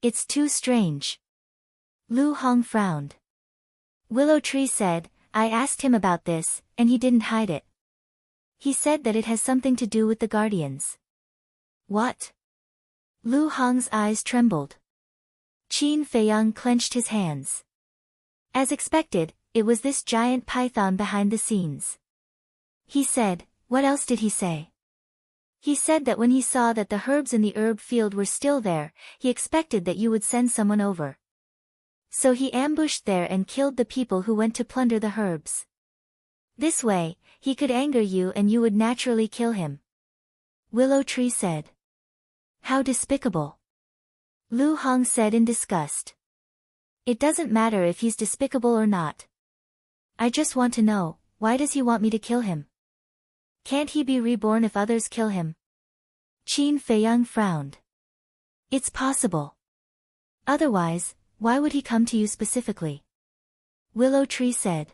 It's too strange. Lu Hong frowned. Willow Tree said, "I asked him about this, and he didn't hide it. He said that it has something to do with the Guardians." "What?" Lu Hong's eyes trembled. Qin Feiyang clenched his hands. As expected, it was this giant python behind the scenes. He said, what else did he say? He said that when he saw that the herbs in the herb field were still there, he expected that you would send someone over. So he ambushed there and killed the people who went to plunder the herbs. This way, he could anger you and you would naturally kill him. Willow Tree said. How despicable. Lu Hong said in disgust. It doesn't matter if he's despicable or not. I just want to know, why does he want me to kill him? Can't he be reborn if others kill him? Qin Feiyang frowned. It's possible. Otherwise, why would he come to you specifically? Willow Tree said.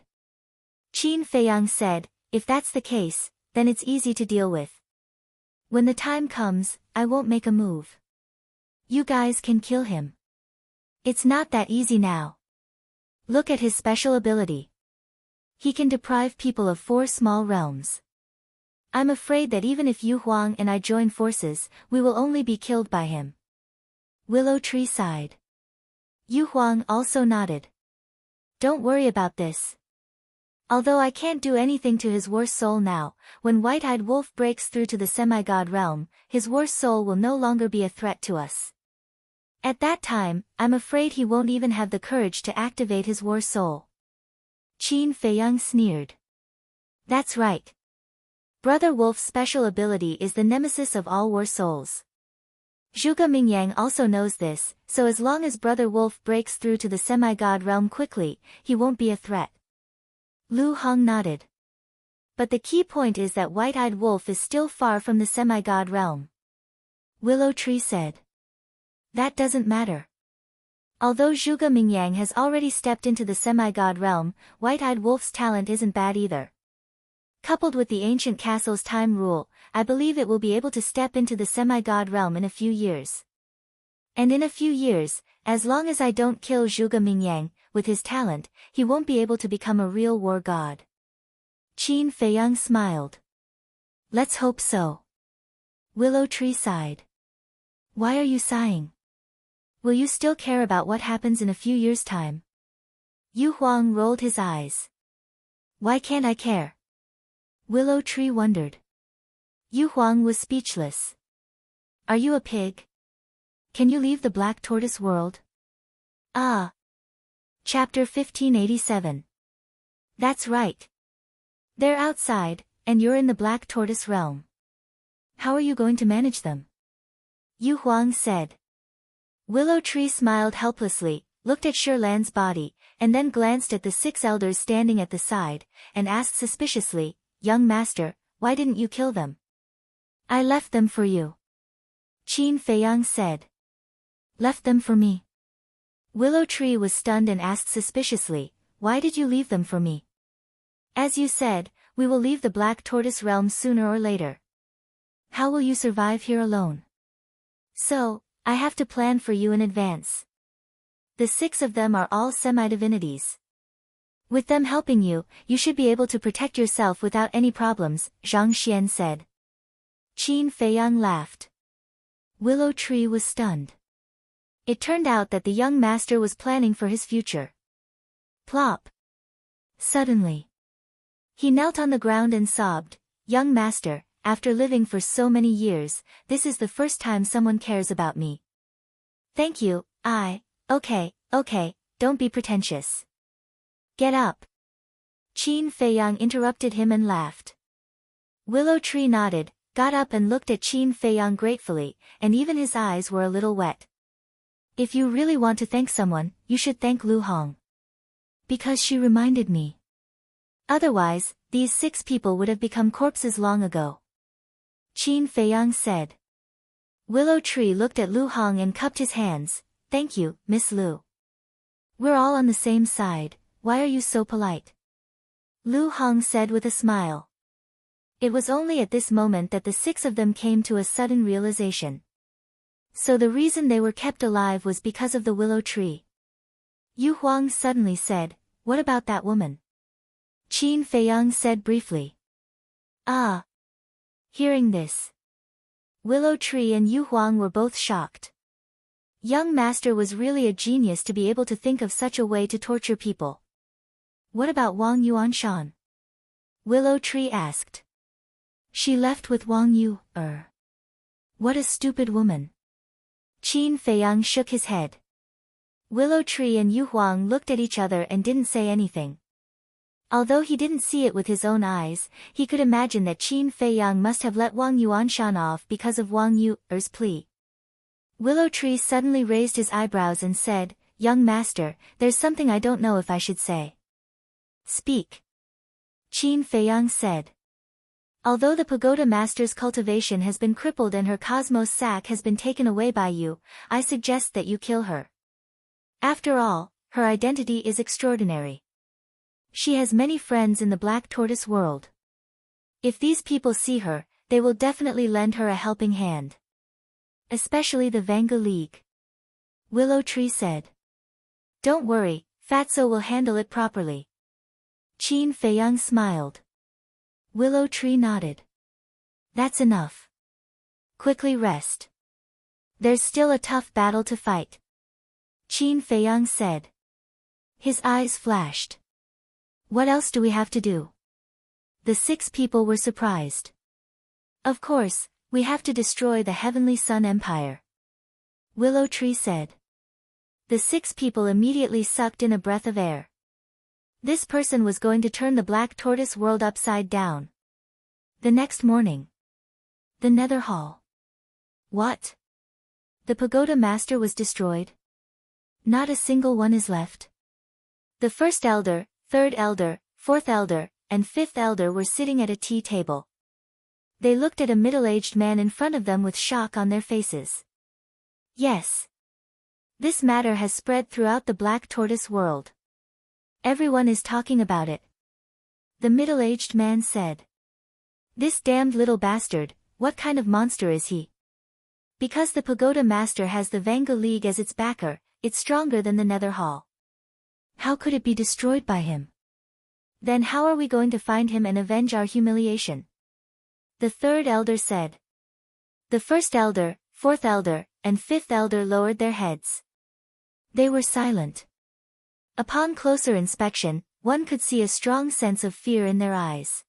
Qin Feiyang said, if that's the case, then it's easy to deal with. When the time comes, I won't make a move. You guys can kill him. It's not that easy now. Look at his special ability. He can deprive people of 4 small realms. I'm afraid that even if Yu Huang and I join forces, we will only be killed by him. Willow Tree sighed. Yu Huang also nodded. Don't worry about this. Although I can't do anything to his worst soul now, when White-Eyed Wolf breaks through to the semi-god realm, his worst soul will no longer be a threat to us. At that time, I'm afraid he won't even have the courage to activate his war soul. Qin Feiyang sneered. That's right. Brother Wolf's special ability is the nemesis of all war souls. Zhuge Mingyang also knows this, so as long as Brother Wolf breaks through to the semi-god realm quickly, he won't be a threat. Lu Hong nodded. But the key point is that White-Eyed Wolf is still far from the semi-god realm. Willow Tree said. That doesn't matter. Although Zhuge Mingyang has already stepped into the semi-god realm, White-Eyed Wolf's talent isn't bad either. Coupled with the ancient castle's time rule, I believe it will be able to step into the semi-god realm in a few years. And in a few years, as long as I don't kill Zhuge Mingyang, with his talent, he won't be able to become a real war god. Qin Feiyang smiled. Let's hope so. Willow Tree sighed. Why are you sighing? Will you still care about what happens in a few years' time? Yu Huang rolled his eyes. Why can't I care? Willow Tree wondered. Yu Huang was speechless. Are you a pig? Can you leave the Black Tortoise world? Ah. Chapter 1587. That's right. They're outside, and you're in the Black Tortoise realm. How are you going to manage them? Yu Huang said. Willow Tree smiled helplessly, looked at Shirlan's body, and then glanced at the 6 elders standing at the side, and asked suspiciously, Young master, why didn't you kill them? I left them for you. Qin Feiyang said. Left them for me? Willow Tree was stunned and asked suspiciously, why did you leave them for me? As you said, we will leave the Black Tortoise realm sooner or later. How will you survive here alone? So, I have to plan for you in advance. The 6 of them are all semi-divinities. With them helping you, you should be able to protect yourself without any problems, Zhang Xian said. Qin Feiyang laughed. Willow Tree was stunned. It turned out that the young master was planning for his future. Plop. Suddenly. He knelt on the ground and sobbed, Young master, after living for so many years, this is the first time someone cares about me. Thank you, okay, don't be pretentious. Get up. Qin Feiyang interrupted him and laughed. Willow Tree nodded, got up and looked at Qin Feiyang gratefully, and even his eyes were a little wet. If you really want to thank someone, you should thank Lu Hong. Because she reminded me. Otherwise, these 6 people would have become corpses long ago. Qin Feiyang said. Willow Tree looked at Lu Hong and cupped his hands. Thank you, Miss Lu. We're all on the same side, why are you so polite? Lu Hong said with a smile. It was only at this moment that the 6 of them came to a sudden realization. So the reason they were kept alive was because of the Willow Tree. Yu Huang suddenly said, what about that woman? Qin Feiyang said briefly. Ah. Hearing this. Willow Tree and Yu Huang were both shocked. Young master was really a genius to be able to think of such a way to torture people. What about Wang Yuanshan? Willow Tree asked. She left with Wang Yu, What a stupid woman. Qin Feiyang shook his head. Willow Tree and Yu Huang looked at each other and didn't say anything. Although he didn't see it with his own eyes, he could imagine that Qin Feiyang must have let Wang Yuanshan off because of Wang Yu's plea. Willow Tree suddenly raised his eyebrows and said, "Young master, there's something I don't know if I should say." "Speak." Qin Feiyang said. "Although the pagoda master's cultivation has been crippled and her cosmos sac has been taken away by you, I suggest that you kill her. After all, her identity is extraordinary. She has many friends in the Black Tortoise world. If these people see her, they will definitely lend her a helping hand. Especially the Vanga League." Willow Tree said. "Don't worry, Fatso will handle it properly." Qin Feiyang smiled. Willow Tree nodded. "That's enough. Quickly rest. There's still a tough battle to fight." Qin Feiyang said. His eyes flashed. "What else do we have to do?" The 6 people were surprised. "Of course, we have to destroy the Heavenly Sun Empire," Willow Tree said. The 6 people immediately sucked in a breath of air. This person was going to turn the Black Tortoise world upside down. The next morning. The Nether Hall. What? The pagoda master was destroyed? Not a single one is left. The first elder, third elder, fourth elder, and fifth elder were sitting at a tea table. They looked at a middle-aged man in front of them with shock on their faces. Yes. This matter has spread throughout the Black Tortoise world. Everyone is talking about it. The middle-aged man said. This damned little bastard, what kind of monster is he? Because the pagoda master has the Vanga League as its backer, it's stronger than the Nether Hall. How could it be destroyed by him? Then how are we going to find him and avenge our humiliation? The third elder said. The first elder, fourth elder, and fifth elder lowered their heads. They were silent. Upon closer inspection, one could see a strong sense of fear in their eyes.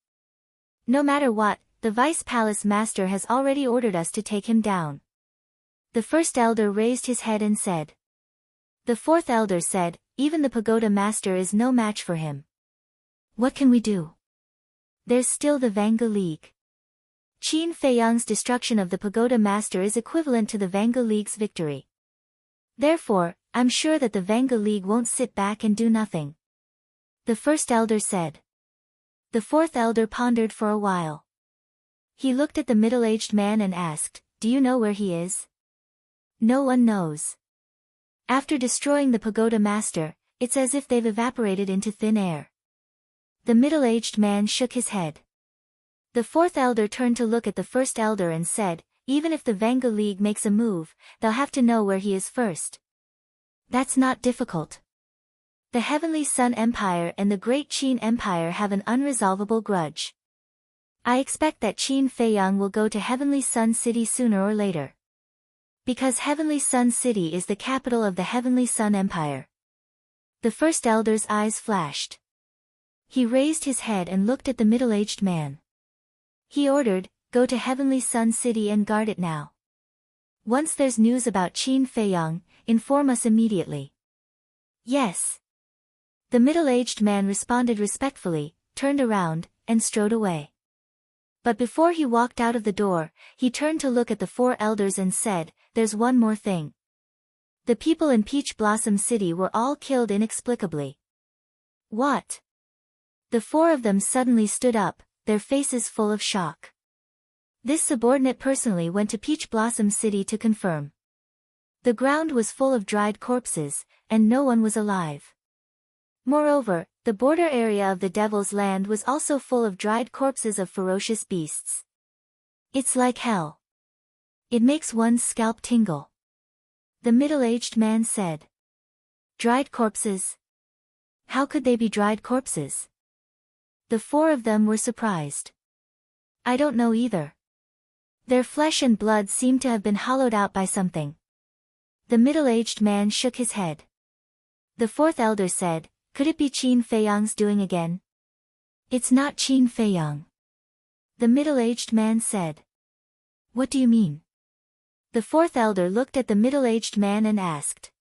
No matter what, the Vice Palace Master has already ordered us to take him down. The first elder raised his head and said. The fourth elder said, even the Pagoda Master is no match for him. What can we do? There's still the Vanga League. Qin Feiyang's destruction of the Pagoda Master is equivalent to the Vanga League's victory. Therefore, I'm sure that the Vanga League won't sit back and do nothing. The first elder said. The fourth elder pondered for a while. He looked at the middle-aged man and asked, do you know where he is? No one knows. After destroying the Pagoda Master, it's as if they've evaporated into thin air. The middle-aged man shook his head. The fourth elder turned to look at the first elder and said, even if the Vanga League makes a move, they'll have to know where he is first. That's not difficult. The Heavenly Sun Empire and the Great Qin Empire have an unresolvable grudge. I expect that Qin Feiyang will go to Heavenly Sun City sooner or later. Because Heavenly Sun City is the capital of the Heavenly Sun Empire. The first elder's eyes flashed. He raised his head and looked at the middle-aged man. He ordered, go to Heavenly Sun City and guard it now. Once there's news about Qin Feiyang, inform us immediately. Yes. The middle-aged man responded respectfully, turned around, and strode away. But before he walked out of the door, he turned to look at the 4 elders and said, there's one more thing. The people in Peach Blossom City were all killed inexplicably. What? The 4 of them suddenly stood up, their faces full of shock. This subordinate personally went to Peach Blossom City to confirm. The ground was full of dried corpses, and no one was alive. Moreover, the border area of the Devil's Land was also full of dried corpses of ferocious beasts. It's like hell. It makes one's scalp tingle. The middle-aged man said. Dried corpses? How could they be dried corpses? The 4 of them were surprised. I don't know either. Their flesh and blood seemed to have been hollowed out by something. The middle-aged man shook his head. The 4th elder said, Could it be Qin Feiyang's doing again? It's not Qin Feiyang. The middle-aged man said. What do you mean? The fourth elder looked at the middle-aged man and asked.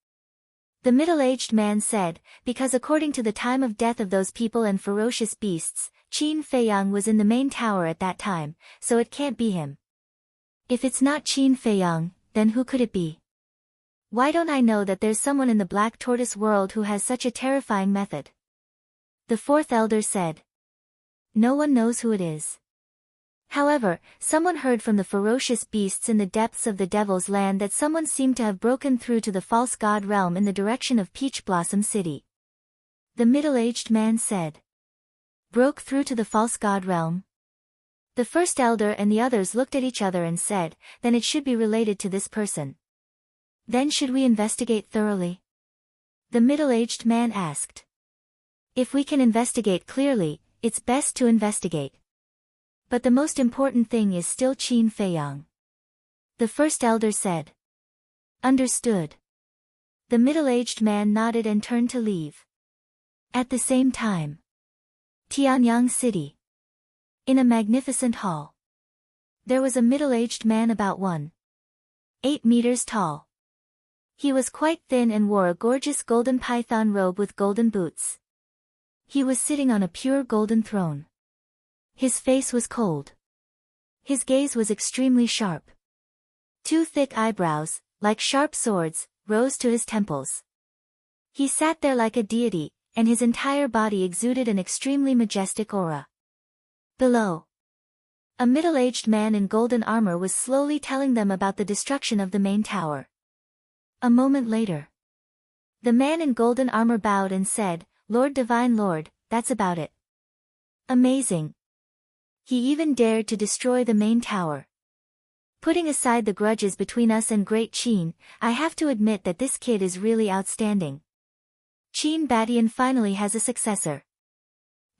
The middle-aged man said, because according to the time of death of those people and ferocious beasts, Qin Feiyang was in the main tower at that time, so it can't be him. If it's not Qin Feiyang, then who could it be? Why don't I know that there's someone in the Black Tortoise world who has such a terrifying method? The fourth elder said. No one knows who it is. However, someone heard from the ferocious beasts in the depths of the Devil's Land that someone seemed to have broken through to the false god realm in the direction of Peach Blossom City. The middle-aged man said. Broke through to the false god realm? The first elder and the others looked at each other and said, then it should be related to this person. Then should we investigate thoroughly? The middle-aged man asked. If we can investigate clearly, it's best to investigate. But the most important thing is still Qin Feiyang. The first elder said. Understood. The middle-aged man nodded and turned to leave. At the same time. Tianyang City. In a magnificent hall. There was a middle-aged man about 1.8 meters tall. He was quite thin and wore a gorgeous golden python robe with golden boots. He was sitting on a pure golden throne. His face was cold. His gaze was extremely sharp. Two thick eyebrows, like sharp swords, rose to his temples. He sat there like a deity, and his entire body exuded an extremely majestic aura. Below. A middle-aged man in golden armor was slowly telling them about the destruction of the main tower. A moment later. The man in golden armor bowed and said, Lord Divine Lord, that's about it. Amazing. He even dared to destroy the main tower. Putting aside the grudges between us and Great Qin, I have to admit that this kid is really outstanding. Qin Batian finally has a successor.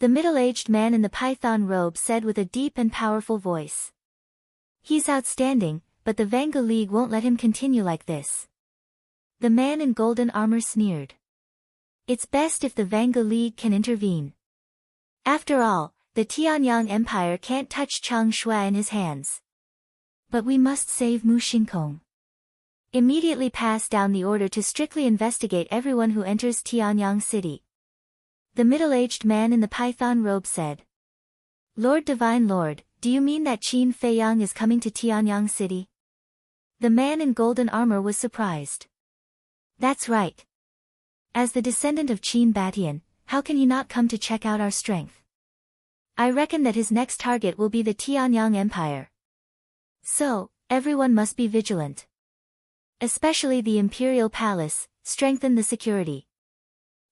The middle-aged man in the python robe said with a deep and powerful voice. He's outstanding, but the Vanga League won't let him continue like this. The man in golden armor sneered. It's best if the Vanga League can intervene. After all, the Tianyang Empire can't touch Chang Shui in his hands. But we must save Mu Xingkong. Immediately pass down the order to strictly investigate everyone who enters Tianyang City. The middle-aged man in the python robe said. Lord Divine Lord, do you mean that Qin Feiyang is coming to Tianyang City? The man in golden armor was surprised. That's right. As the descendant of Qin Batian, how can he not come to check out our strength? I reckon that his next target will be the Tianyang Empire. So, everyone must be vigilant. Especially the Imperial Palace, strengthen the security.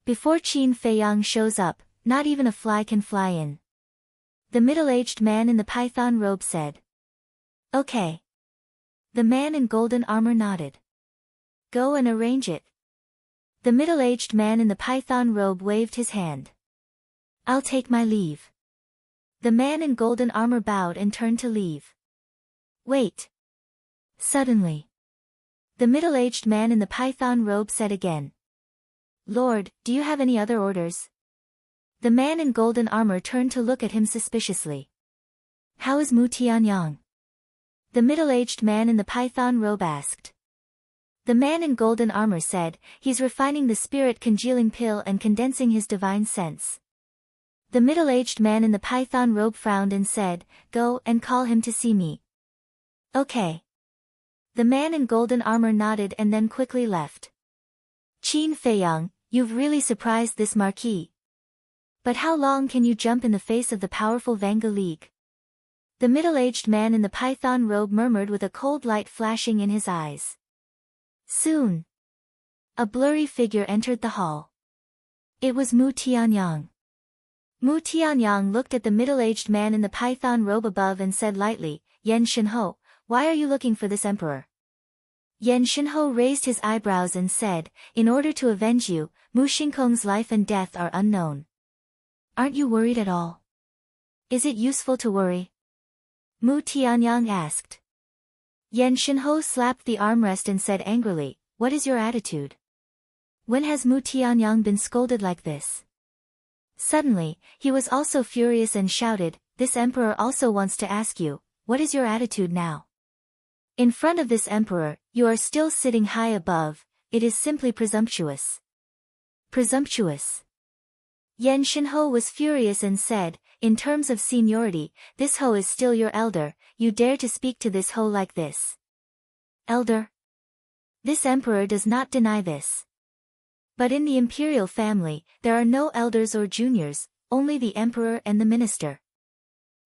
Before Qin Feiyang shows up, not even a fly can fly in. The middle-aged man in the python robe said. Okay. The man in golden armor nodded. Go and arrange it. The middle-aged man in the python robe waved his hand. I'll take my leave. The man in golden armor bowed and turned to leave. Wait. Suddenly. The middle-aged man in the python robe said again. Lord, do you have any other orders? The man in golden armor turned to look at him suspiciously. How is Mu Tianyang? The middle-aged man in the python robe asked. The man in golden armor said, he's refining the spirit congealing pill and condensing his divine sense. The middle-aged man in the python robe frowned and said, go and call him to see me. Okay. The man in golden armor nodded and then quickly left. Qin Feiyang, you've really surprised this marquis. But how long can you jump in the face of the powerful Vanga League? The middle-aged man in the python robe murmured with a cold light flashing in his eyes. Soon. A blurry figure entered the hall. It was Mu Tianyang. Mu Tianyang looked at the middle-aged man in the python robe above and said lightly, Yen Shinho, why are you looking for this emperor? Yen Shinho raised his eyebrows and said, in order to avenge you, Mu Xingkong's life and death are unknown. Aren't you worried at all? Is it useful to worry? Mu Tianyang asked. Yen Shinho slapped the armrest and said angrily, what is your attitude? When has Mu Tianyang been scolded like this? Suddenly, he was also furious and shouted, "This emperor also wants to ask you, what is your attitude now? In front of this emperor, you are still sitting high above, it is simply presumptuous." Presumptuous. Yan Shinho was furious and said, "In terms of seniority, this Ho is still your elder, you dare to speak to this Ho like this?" Elder? This emperor does not deny this. But in the imperial family, there are no elders or juniors, only the emperor and the minister.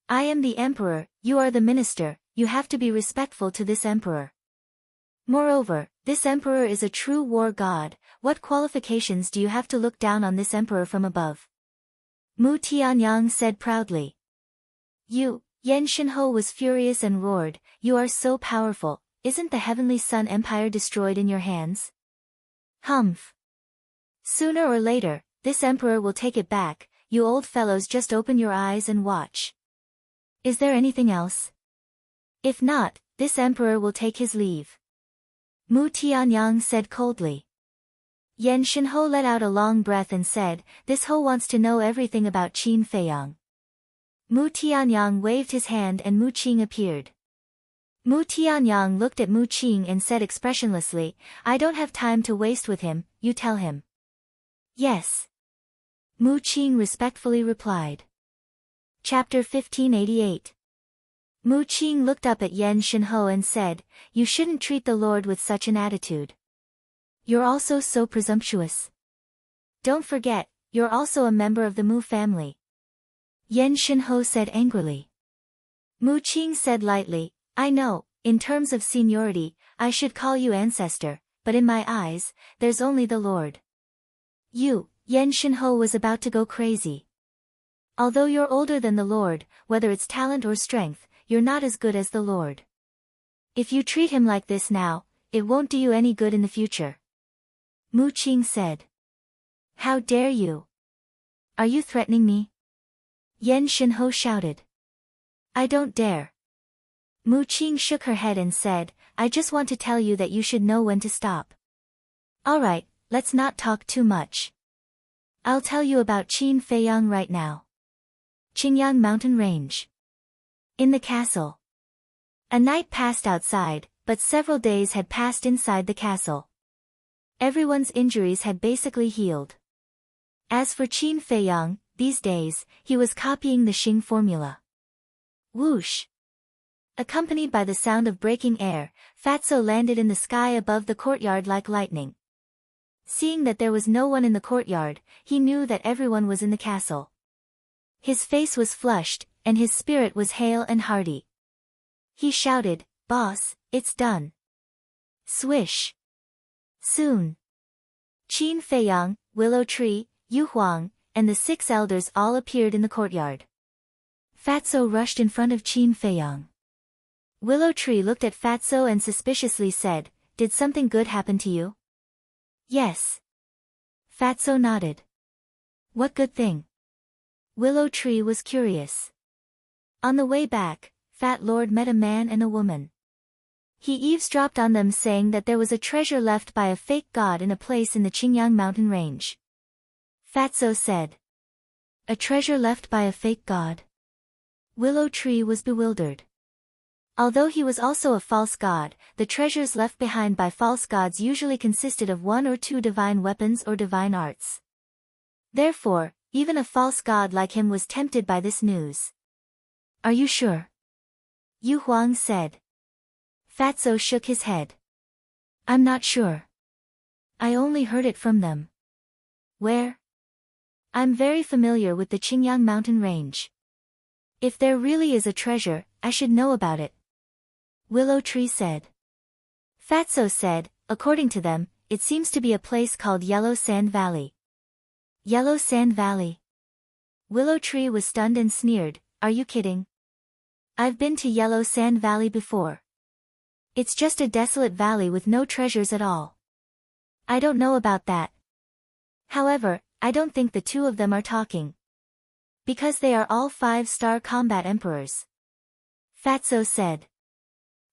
I am the emperor, you are the minister, you have to be respectful to this emperor. Moreover, this emperor is a true war god, what qualifications do you have to look down on this emperor from above? Mu Tianyang said proudly. You, Yan Shinho was furious and roared, "You are so powerful, isn't the Heavenly Sun Empire destroyed in your hands?" Humph. Sooner or later, this emperor will take it back, you old fellows just open your eyes and watch. Is there anything else? If not, this emperor will take his leave. Mu Tianyang said coldly. Yan Shinho let out a long breath and said, "This Ho wants to know everything about Qin Feiyang." Mu Tianyang waved his hand and Mu Qing appeared. Mu Tianyang looked at Mu Qing and said expressionlessly, "I don't have time to waste with him, you tell him." "Yes." Mu Qing respectfully replied. Chapter 1588. Mu Qing looked up at Yan Shinho and said, "You shouldn't treat the Lord with such an attitude. You're also so presumptuous. Don't forget, you're also a member of the Mu family." Yan Shinho said angrily. Mu Qing said lightly, "I know, in terms of seniority, I should call you ancestor, but in my eyes, there's only the Lord." You, Yan Shinho was about to go crazy. Although you're older than the Lord, whether it's talent or strength, you're not as good as the Lord. If you treat him like this now, it won't do you any good in the future. Mu Qing said. "How dare you? Are you threatening me?" Yan Shinho shouted. "I don't dare." Mu Qing shook her head and said, "I just want to tell you that you should know when to stop." "Alright, let's not talk too much. I'll tell you about Qin Feiyang right now." Qingyang Mountain Range. In the castle. A night passed outside, but several days had passed inside the castle. Everyone's injuries had basically healed. As for Qin Feiyang, these days, he was copying the Xing formula. Whoosh! Accompanied by the sound of breaking air, Fatso landed in the sky above the courtyard like lightning. Seeing that there was no one in the courtyard, he knew that everyone was in the castle. His face was flushed, and his spirit was hale and hearty. He shouted, "Boss, it's done." Swish! Soon. Qin Feiyang, Willow Tree, Yu Huang, and the 6 elders all appeared in the courtyard. Fatso rushed in front of Qin Feiyang. Willow Tree looked at Fatso and suspiciously said, "Did something good happen to you?" "Yes." Fatso nodded. "What good thing?" Willow Tree was curious. On the way back, Fat Lord met a man and a woman. He eavesdropped on them saying that there was a treasure left by a fake god in a place in the Qingyang mountain range. Fatso said. "A treasure left by a fake god?" Willow Tree was bewildered. Although he was also a false god, the treasures left behind by false gods usually consisted of 1 or 2 divine weapons or divine arts. Therefore, even a false god like him was tempted by this news. "Are you sure?" Yu Huang said. Fatso shook his head. "I'm not sure. I only heard it from them." "Where?" "I'm very familiar with the Qingyang mountain range. If there really is a treasure, I should know about it." Willow Tree said. Fatso said, "According to them, it seems to be a place called Yellow Sand Valley." Yellow Sand Valley? Willow Tree was stunned and sneered, "Are you kidding? I've been to Yellow Sand Valley before. It's just a desolate valley with no treasures at all. I don't know about that. However, I don't think the two of them are talking. Because they are all 5-star combat emperors." Fatso said.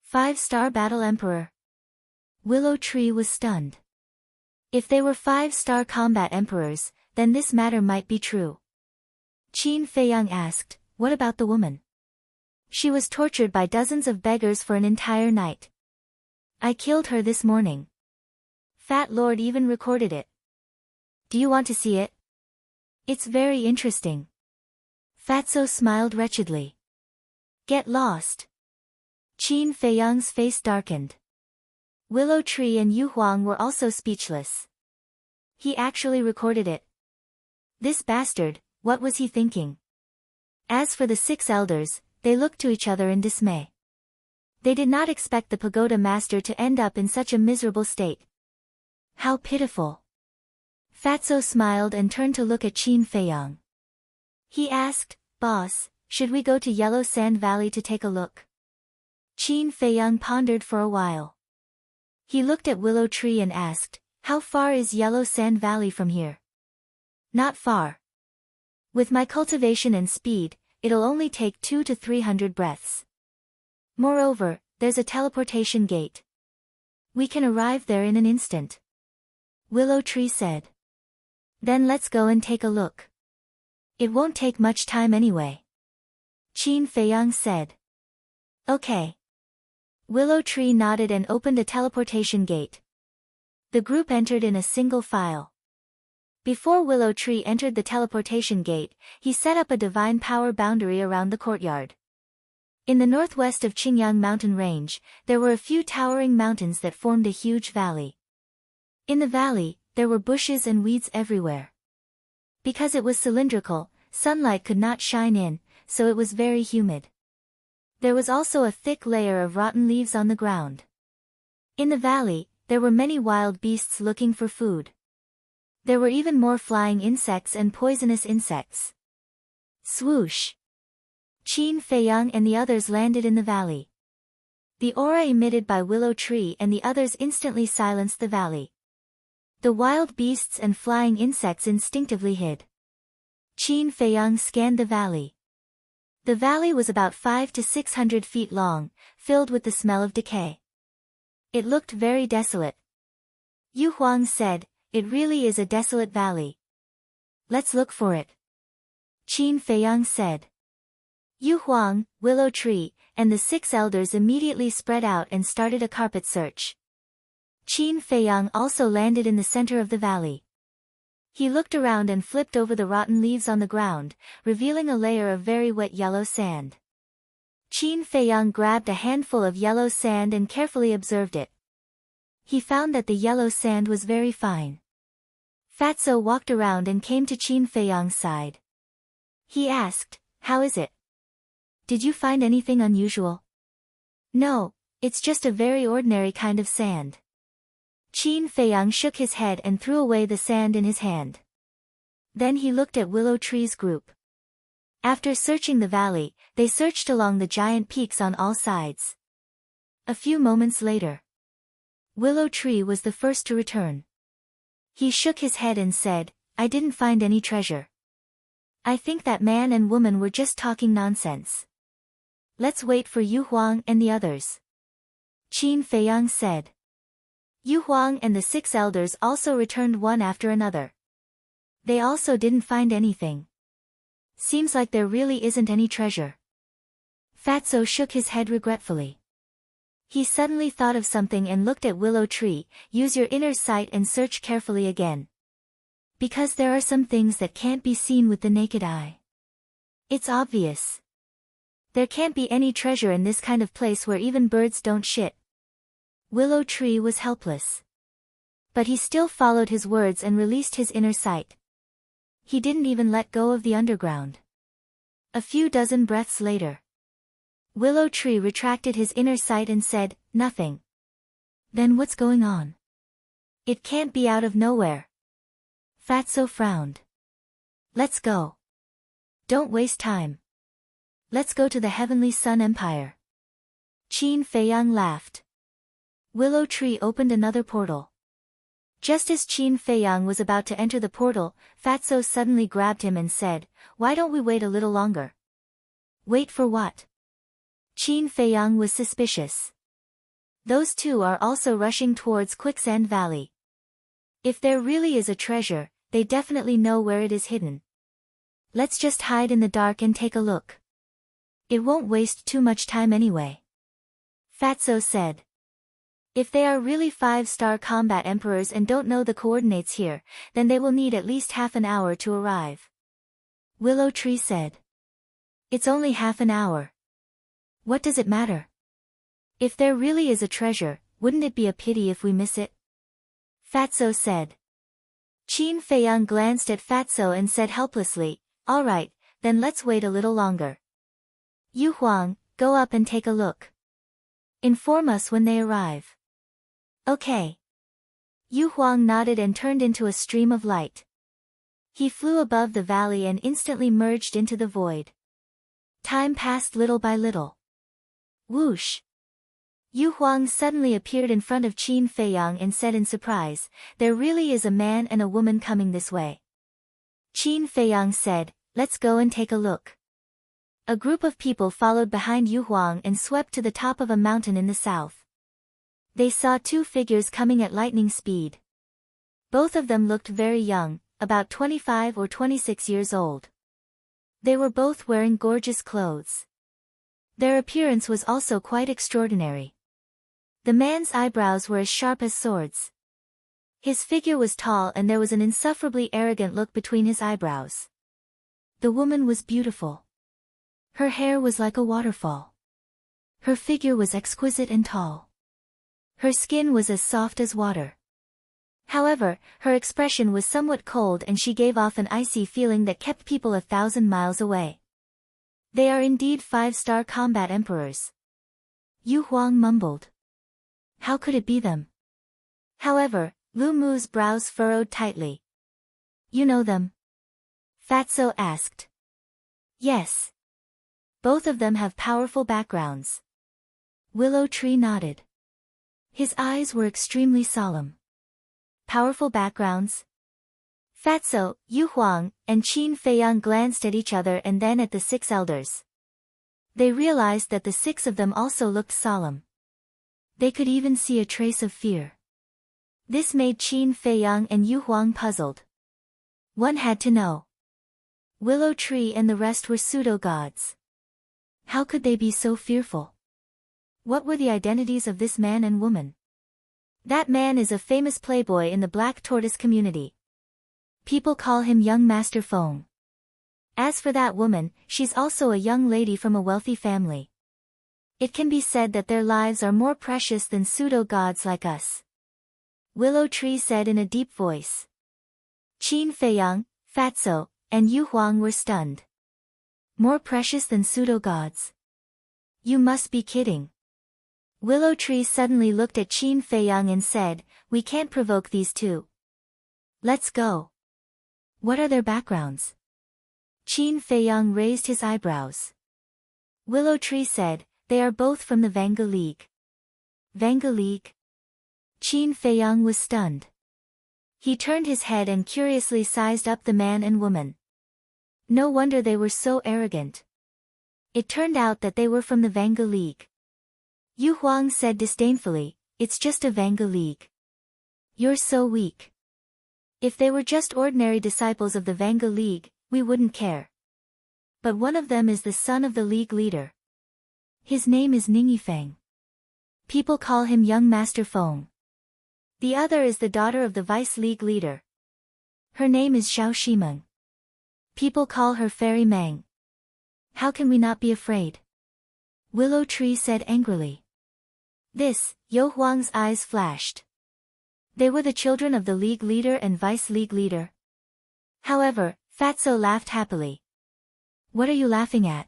5-star battle emperor? Willow Tree was stunned. If they were 5-star combat emperors, then this matter might be true. Qin Feiyang asked, what about the woman? She was tortured by dozens of beggars for an entire night. I killed her this morning. Fat Lord even recorded it. Do you want to see it? It's very interesting. Fatso smiled wretchedly. Get lost. Qin Feiyang's face darkened. Willow Tree and Yu Huang were also speechless. He actually recorded it. This bastard, what was he thinking? As for the 6 elders, they looked to each other in dismay. They did not expect the pagoda master to end up in such a miserable state. How pitiful. Fatso smiled and turned to look at Qin Feiyang. He asked, Boss, should we go to Yellow Sand Valley to take a look? Qin Feiyang pondered for a while. He looked at Willow Tree and asked, how far is Yellow Sand Valley from here? Not far. With my cultivation and speed, it'll only take 200 to 300 breaths. Moreover, there's a teleportation gate. We can arrive there in an instant. Willow Tree said. Then let's go and take a look. It won't take much time anyway. Qin Feiyang said. Okay. Willow Tree nodded and opened a teleportation gate. The group entered in a single file. Before Willow Tree entered the teleportation gate, he set up a divine power boundary around the courtyard. In the northwest of Qingyang mountain range, there were a few towering mountains that formed a huge valley. In the valley, there were bushes and weeds everywhere. Because it was cylindrical, sunlight could not shine in, so it was very humid. There was also a thick layer of rotten leaves on the ground. In the valley, there were many wild beasts looking for food. There were even more flying insects and poisonous insects. Swoosh! Qin Feiyang and the others landed in the valley. The aura emitted by Willow Tree and the others instantly silenced the valley. The wild beasts and flying insects instinctively hid. Qin Feiyang scanned the valley. The valley was about 500 to 600 feet long, filled with the smell of decay. It looked very desolate. Yu Huang said, it really is a desolate valley. Let's look for it. Qin Feiyang said. Yu Huang, Willow Tree, and the 6 elders immediately spread out and started a carpet search. Qin Feiyang also landed in the center of the valley. He looked around and flipped over the rotten leaves on the ground, revealing a layer of very wet yellow sand. Qin Feiyang grabbed a handful of yellow sand and carefully observed it. He found that the yellow sand was very fine. Fatso walked around and came to Qin Feiyang's side. He asked, how is it? Did you find anything unusual? No, it's just a very ordinary kind of sand. Qin Feiyang shook his head and threw away the sand in his hand. Then he looked at Willow Tree's group. After searching the valley, they searched along the giant peaks on all sides. A few moments later, Willow Tree was the first to return. He shook his head and said, I didn't find any treasure. I think that man and woman were just talking nonsense. Let's wait for Yu Huang and the others. Qin Feiyang said. Yu Huang and the 6 elders also returned one after another. They also didn't find anything. Seems like there really isn't any treasure. Fatso shook his head regretfully. He suddenly thought of something and looked at Willow Tree. Use your inner sight and search carefully again. Because there are some things that can't be seen with the naked eye. It's obvious. There can't be any treasure in this kind of place where even birds don't shit. Willow Tree was helpless. But he still followed his words and released his inner sight. He didn't even let go of the underground. A few dozen breaths later, Willow Tree retracted his inner sight and said, nothing. Then what's going on? It can't be out of nowhere. Fatso frowned. Let's go. Don't waste time. Let's go to the Heavenly Sun Empire. Qin Feiyang laughed. Willow Tree opened another portal. Just as Qin Feiyang was about to enter the portal, Fatso suddenly grabbed him and said, why don't we wait a little longer? Wait for what? Qin Feiyang was suspicious. Those two are also rushing towards Quicksand Valley. If there really is a treasure, they definitely know where it is hidden. Let's just hide in the dark and take a look. It won't waste too much time anyway. Fatso said. If they are really 5-star combat emperors and don't know the coordinates here, then they will need at least half an hour to arrive. Willow Tree said. It's only half an hour. What does it matter? If there really is a treasure, wouldn't it be a pity if we miss it? Fatso said. Qin Feiyang glanced at Fatso and said helplessly, all right, then let's wait a little longer. Yu Huang, go up and take a look. Inform us when they arrive. Okay. Yu Huang nodded and turned into a stream of light. He flew above the valley and instantly merged into the void. Time passed little by little. Whoosh! Yu Huang suddenly appeared in front of Qin Feiyang and said in surprise, there really is a man and a woman coming this way. Qin Feiyang said, let's go and take a look. A group of people followed behind Yu Huang and swept to the top of a mountain in the south. They saw two figures coming at lightning speed. Both of them looked very young, about 25 or 26 years old. They were both wearing gorgeous clothes. Their appearance was also quite extraordinary. The man's eyebrows were as sharp as swords. His figure was tall and there was an insufferably arrogant look between his eyebrows. The woman was beautiful. Her hair was like a waterfall. Her figure was exquisite and tall. Her skin was as soft as water. However, her expression was somewhat cold and she gave off an icy feeling that kept people 1,000 miles away. They are indeed 5-star combat emperors. Yu Huang mumbled. How could it be them? However, Lu Mu's brows furrowed tightly. You know them? Fatso asked. Yes. Both of them have powerful backgrounds. Willow Tree nodded. His eyes were extremely solemn. Powerful backgrounds? Fatso, Yu Huang, and Qin Feiyang glanced at each other and then at the 6 elders. They realized that the 6 of them also looked solemn. They could even see a trace of fear. This made Qin Feiyang and Yu Huang puzzled. One had to know. Willow Tree and the rest were pseudo-gods. How could they be so fearful? What were the identities of this man and woman? That man is a famous playboy in the Black Tortoise community. People call him Young Master Feng. As for that woman, she's also a young lady from a wealthy family. It can be said that their lives are more precious than pseudo-gods like us. Willow Tree said in a deep voice. Qin Feiyang, Fatso, and Yu Huang were stunned. More precious than pseudo-gods? You must be kidding. Willow Tree suddenly looked at Qin Feiyang and said, we can't provoke these two. Let's go. What are their backgrounds? Qin Feiyang raised his eyebrows. Willow Tree said, they are both from the Vanga League. Vanga League? Qin Feiyang was stunned. He turned his head and curiously sized up the man and woman. No wonder they were so arrogant. It turned out that they were from the Vanga League. Yu Huang said disdainfully, it's just a Vanga League. You're so weak. If they were just ordinary disciples of the Vanga League, we wouldn't care. But one of them is the son of the League leader. His name is Ningyi. People call him Young Master Feng. The other is the daughter of the Vice League leader. Her name is Xiao Shimeng. People call her Fairy Meng. How can we not be afraid? Willow Tree said angrily. This, Yu Huang's eyes flashed. They were the children of the League leader and Vice League leader. However, Fatso laughed happily. What are you laughing at?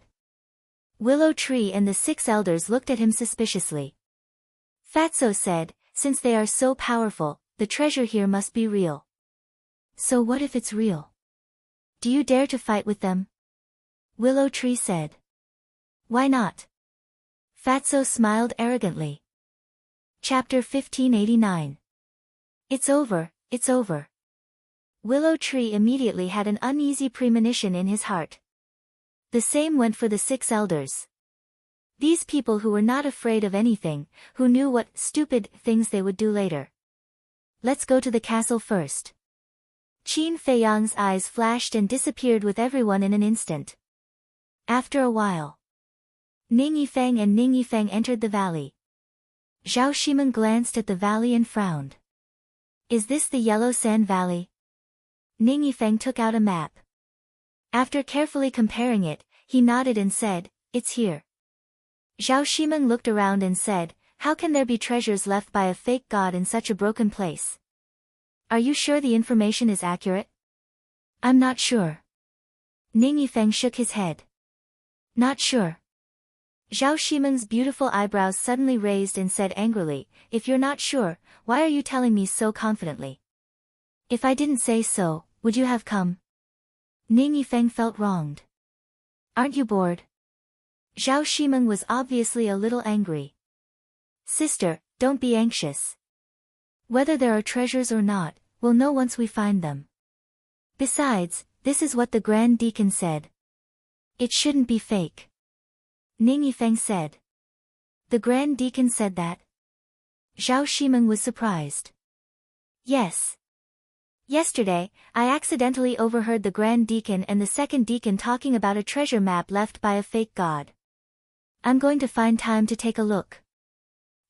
Willow Tree and the 6 elders looked at him suspiciously. Fatso said, since they are so powerful, the treasure here must be real. So what if it's real? Do you dare to fight with them? Willow Tree said. Why not? Fatso smiled arrogantly. Chapter 1589. It's over, it's over. Willow Tree immediately had an uneasy premonition in his heart. The same went for the 6 elders. These people who were not afraid of anything, who knew what stupid things they would do later. Let's go to the castle first. Qin Feiyang's eyes flashed and disappeared with everyone in an instant. After a while, Ning Yifeng and Ning Yifeng entered the valley. Zhao Shimeng glanced at the valley and frowned. Is this the Yellow Sand Valley? Ning Yifeng took out a map. After carefully comparing it, he nodded and said, "It's here." Zhao Shimeng looked around and said, "How can there be treasures left by a fake god in such a broken place? Are you sure the information is accurate?" "I'm not sure." Ning Yifeng shook his head. "Not sure." Zhao Shimeng's beautiful eyebrows suddenly raised and said angrily, "If you're not sure, why are you telling me so confidently? If I didn't say so, would you have come?" Ning Yifeng felt wronged. "Aren't you bored?" Zhao Shimeng was obviously a little angry. "Sister, don't be anxious. Whether there are treasures or not, we'll know once we find them. Besides, this is what the Grand Deacon said. It shouldn't be fake." Ning Yifeng said. "The Grand Deacon said that?" Zhao Shimeng was surprised. "Yes. Yesterday, I accidentally overheard the Grand Deacon and the Second Deacon talking about a treasure map left by a fake god. I'm going to find time to take a look."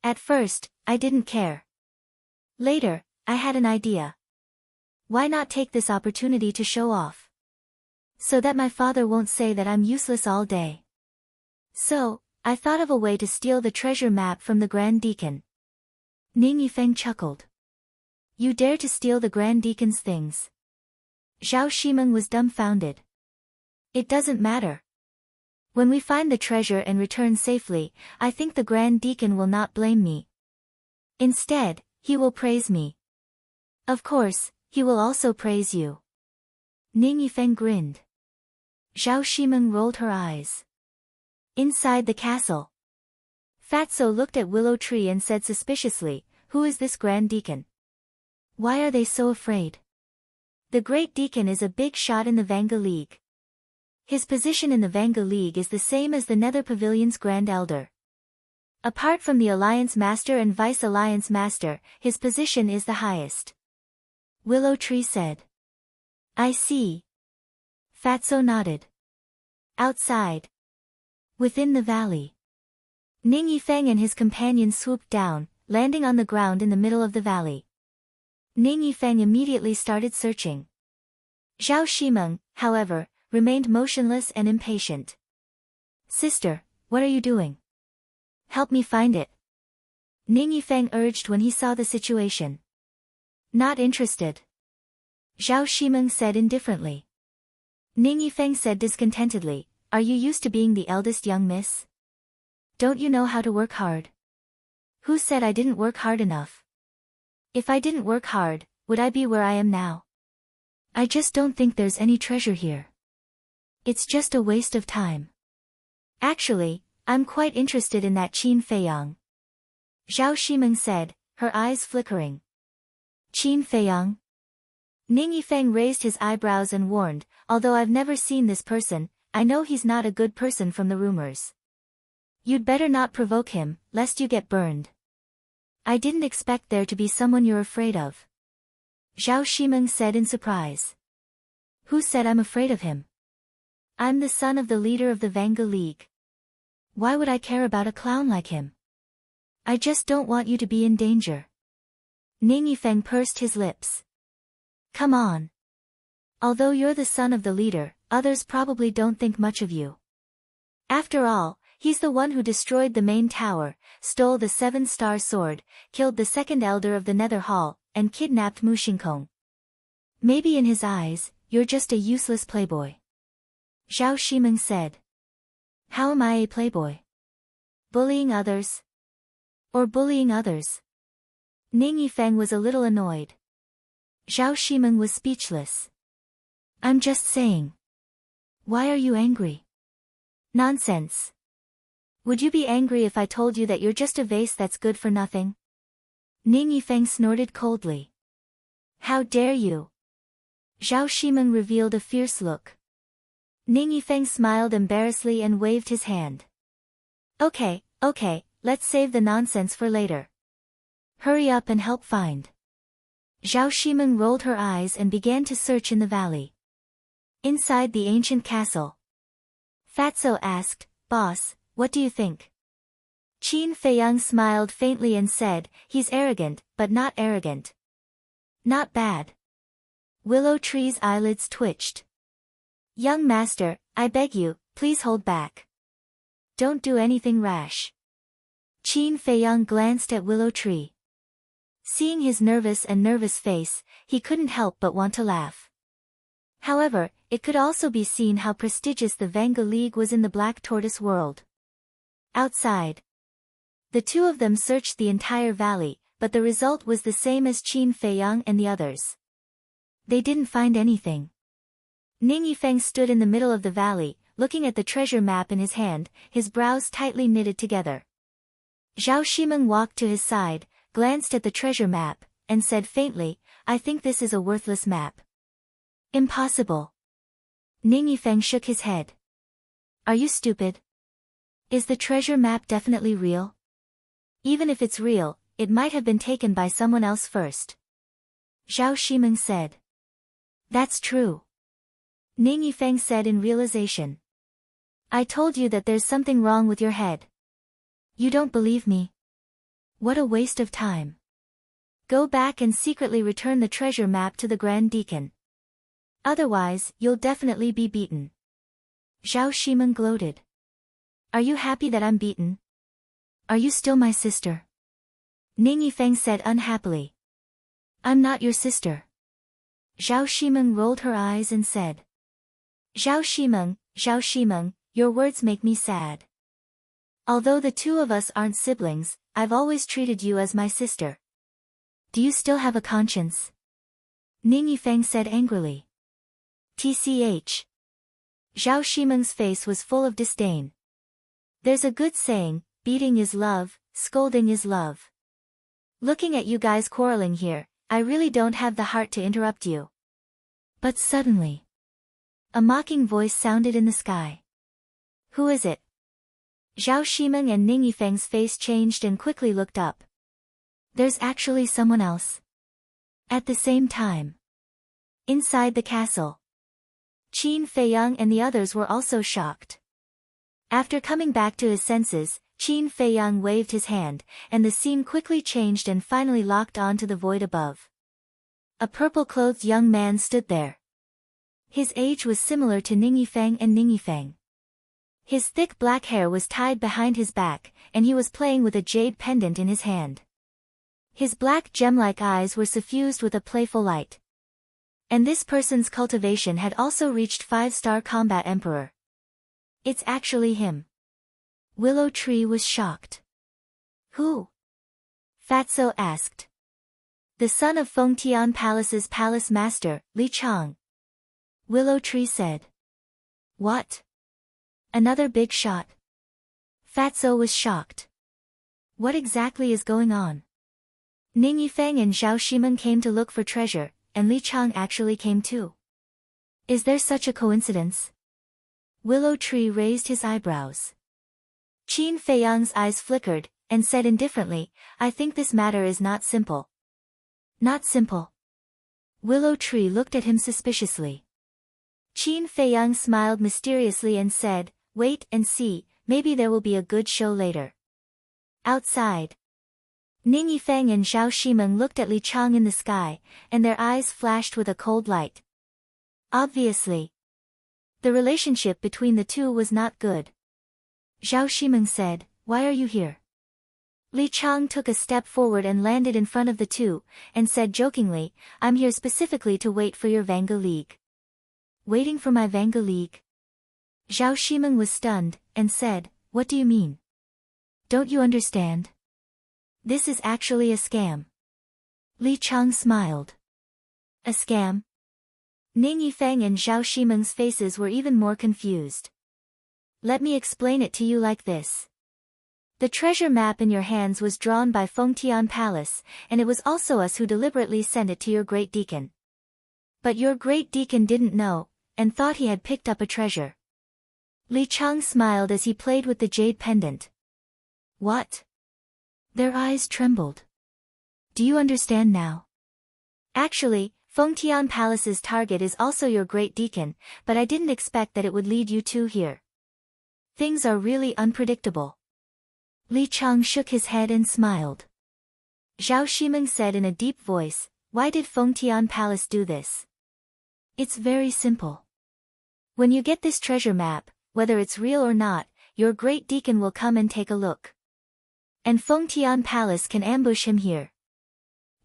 At first, I didn't care. Later, I had an idea. Why not take this opportunity to show off? So that my father won't say that I'm useless all day. So, I thought of a way to steal the treasure map from the Grand Deacon. Ning Yifeng chuckled. "You dare to steal the Grand Deacon's things?" Zhao Shimeng was dumbfounded. "It doesn't matter. When we find the treasure and return safely, I think the Grand Deacon will not blame me. Instead, he will praise me. Of course, he will also praise you." Ning Yifeng grinned. Zhao Shimeng rolled her eyes. Inside the castle, Fatso looked at Willow Tree and said suspiciously, "Who is this Grand Deacon? Why are they so afraid?" "The Great Deacon is a big shot in the Vanga League. His position in the Vanga League is the same as the Nether Pavilion's Grand Elder. Apart from the Alliance Master and Vice Alliance Master, his position is the highest." Willow Tree said. "I see." Fatso nodded. Outside, within the valley, Ning Yifeng and his companion swooped down, landing on the ground in the middle of the valley. Ning Yifeng immediately started searching. Zhao Shimeng, however, remained motionless and impatient. "Sister, what are you doing? Help me find it," Ning Yifeng urged when he saw the situation. "Not interested," Zhao Shimeng said indifferently. Ning Yifeng said discontentedly, "Are you used to being the eldest young miss? Don't you know how to work hard?" "Who said I didn't work hard enough? If I didn't work hard, would I be where I am now? I just don't think there's any treasure here. It's just a waste of time. Actually, I'm quite interested in that Qin Feiyang," Zhao Shimeng said, her eyes flickering. "Qin Feiyang?" Ning Yifeng raised his eyebrows and warned, "Although I've never seen this person, I know he's not a good person from the rumors. You'd better not provoke him, lest you get burned." "I didn't expect there to be someone you're afraid of," Zhao Shimeng said in surprise. "Who said I'm afraid of him? I'm the son of the leader of the Vanga League. Why would I care about a clown like him? I just don't want you to be in danger." Ning Yifeng pursed his lips. "Come on. Although you're the son of the leader, others probably don't think much of you. After all, he's the one who destroyed the main tower, stole the 7-star sword, killed the second elder of the Nether Hall, and kidnapped Mu Xingkong. Maybe in his eyes, you're just a useless playboy," Zhao Shimeng said. "How am I a playboy? Bullying others? Or bullying others?" Ning Yifeng was a little annoyed. Zhao Shimeng was speechless. "I'm just saying. Why are you angry?" "Nonsense. Would you be angry if I told you that you're just a vase that's good for nothing?" Ning Yifeng snorted coldly. "How dare you?" Zhao Shimeng revealed a fierce look. Ning Yifeng smiled embarrassedly and waved his hand. Okay, let's save the nonsense for later. Hurry up and help find." Zhao Shimeng rolled her eyes and began to search in the valley. Inside the ancient castle, Fatso asked, "Boss, what do you think?" Qin Feiyang smiled faintly and said, "He's arrogant, but not arrogant. Not bad." Willow Tree's eyelids twitched. "Young master, I beg you, please hold back. Don't do anything rash." Qin Feiyang glanced at Willow Tree. Seeing his nervous face, he couldn't help but want to laugh. However, it could also be seen how prestigious the Vanga League was in the Black Tortoise world. Outside, the two of them searched the entire valley, but the result was the same as Qin Feiyang and the others. They didn't find anything. Ning Yifeng stood in the middle of the valley, looking at the treasure map in his hand, his brows tightly knitted together. Zhao Shimeng walked to his side, glanced at the treasure map, and said faintly, "I think this is a worthless map." "Impossible." Ning Yifeng shook his head. "Are you stupid? Is the treasure map definitely real? Even if it's real, it might have been taken by someone else first." Zhao Shimeng said. "That's true." Ning Yifeng said in realization. "I told you that there's something wrong with your head. You don't believe me? What a waste of time. Go back and secretly return the treasure map to the Grand Deacon. Otherwise, you'll definitely be beaten." Zhao Shimeng gloated. "Are you happy that I'm beaten? Are you still my sister?" Ning Yifeng said unhappily. "I'm not your sister." Zhao Shimeng rolled her eyes and said. Zhao Shimeng, your words make me sad. Although the two of us aren't siblings, I've always treated you as my sister. Do you still have a conscience?" Ning Yifeng said angrily. "TCH." Zhao Shimeng's face was full of disdain. "There's a good saying, beating is love, scolding is love. Looking at you guys quarreling here, I really don't have the heart to interrupt you." But suddenly, a mocking voice sounded in the sky. "Who is it?" Zhao Shimeng and Ning Yifeng's face changed and quickly looked up. There's actually someone else. At the same time, inside the castle, Qin Feiyang and the others were also shocked. After coming back to his senses, Qin Feiyang waved his hand, and the scene quickly changed and finally locked on to the void above. A purple-clothed young man stood there. His age was similar to Ning Yifeng and Ning Yifeng. His thick black hair was tied behind his back, and he was playing with a jade pendant in his hand. His black gem-like eyes were suffused with a playful light. And this person's cultivation had also reached 5-star combat emperor. It's actually him. Willow Tree was shocked. "Who?" Fatso asked. "The son of Fengtian Palace's palace master, Li Chang." Willow Tree said. "What? Another big shot?" Fatso was shocked. What exactly is going on? Ning Yifeng and Zhao Shimeng came to look for treasure, and Li Chang actually came too. Is there such a coincidence? Willow Tree raised his eyebrows. Qin Feiyang's eyes flickered, and said indifferently, "I think this matter is not simple." "Not simple?" Willow Tree looked at him suspiciously. Qin Feiyang smiled mysteriously and said, "Wait and see, maybe there will be a good show later." Outside, Ning Yifeng and Zhao Shimeng looked at Li Chang in the sky, and their eyes flashed with a cold light. Obviously, the relationship between the two was not good. Zhao Shimeng said, "Why are you here?" Li Chang took a step forward and landed in front of the two, and said jokingly, "I'm here specifically to wait for your Vanga League." "Waiting for my Vanga League?" Zhao Shimeng was stunned, and said, "What do you mean? Don't you understand? This is actually a scam." Li Chang smiled. "A scam?" Ning Yifeng and Zhao Shimeng's faces were even more confused. "Let me explain it to you like this. The treasure map in your hands was drawn by Fengtian Palace, and it was also us who deliberately sent it to your great deacon. But your great deacon didn't know, and thought he had picked up a treasure." Li Chang smiled as he played with the jade pendant. "What?" Their eyes trembled. "Do you understand now?" Actually, Fengtian Palace's target is also your great deacon, but I didn't expect that it would lead you two here. Things are really unpredictable. Li Chang shook his head and smiled. Zhao Shimeng said in a deep voice, why did Fengtian Palace do this? It's very simple. When you get this treasure map, whether it's real or not, your great deacon will come and take a look. And Fengtian Palace can ambush him here.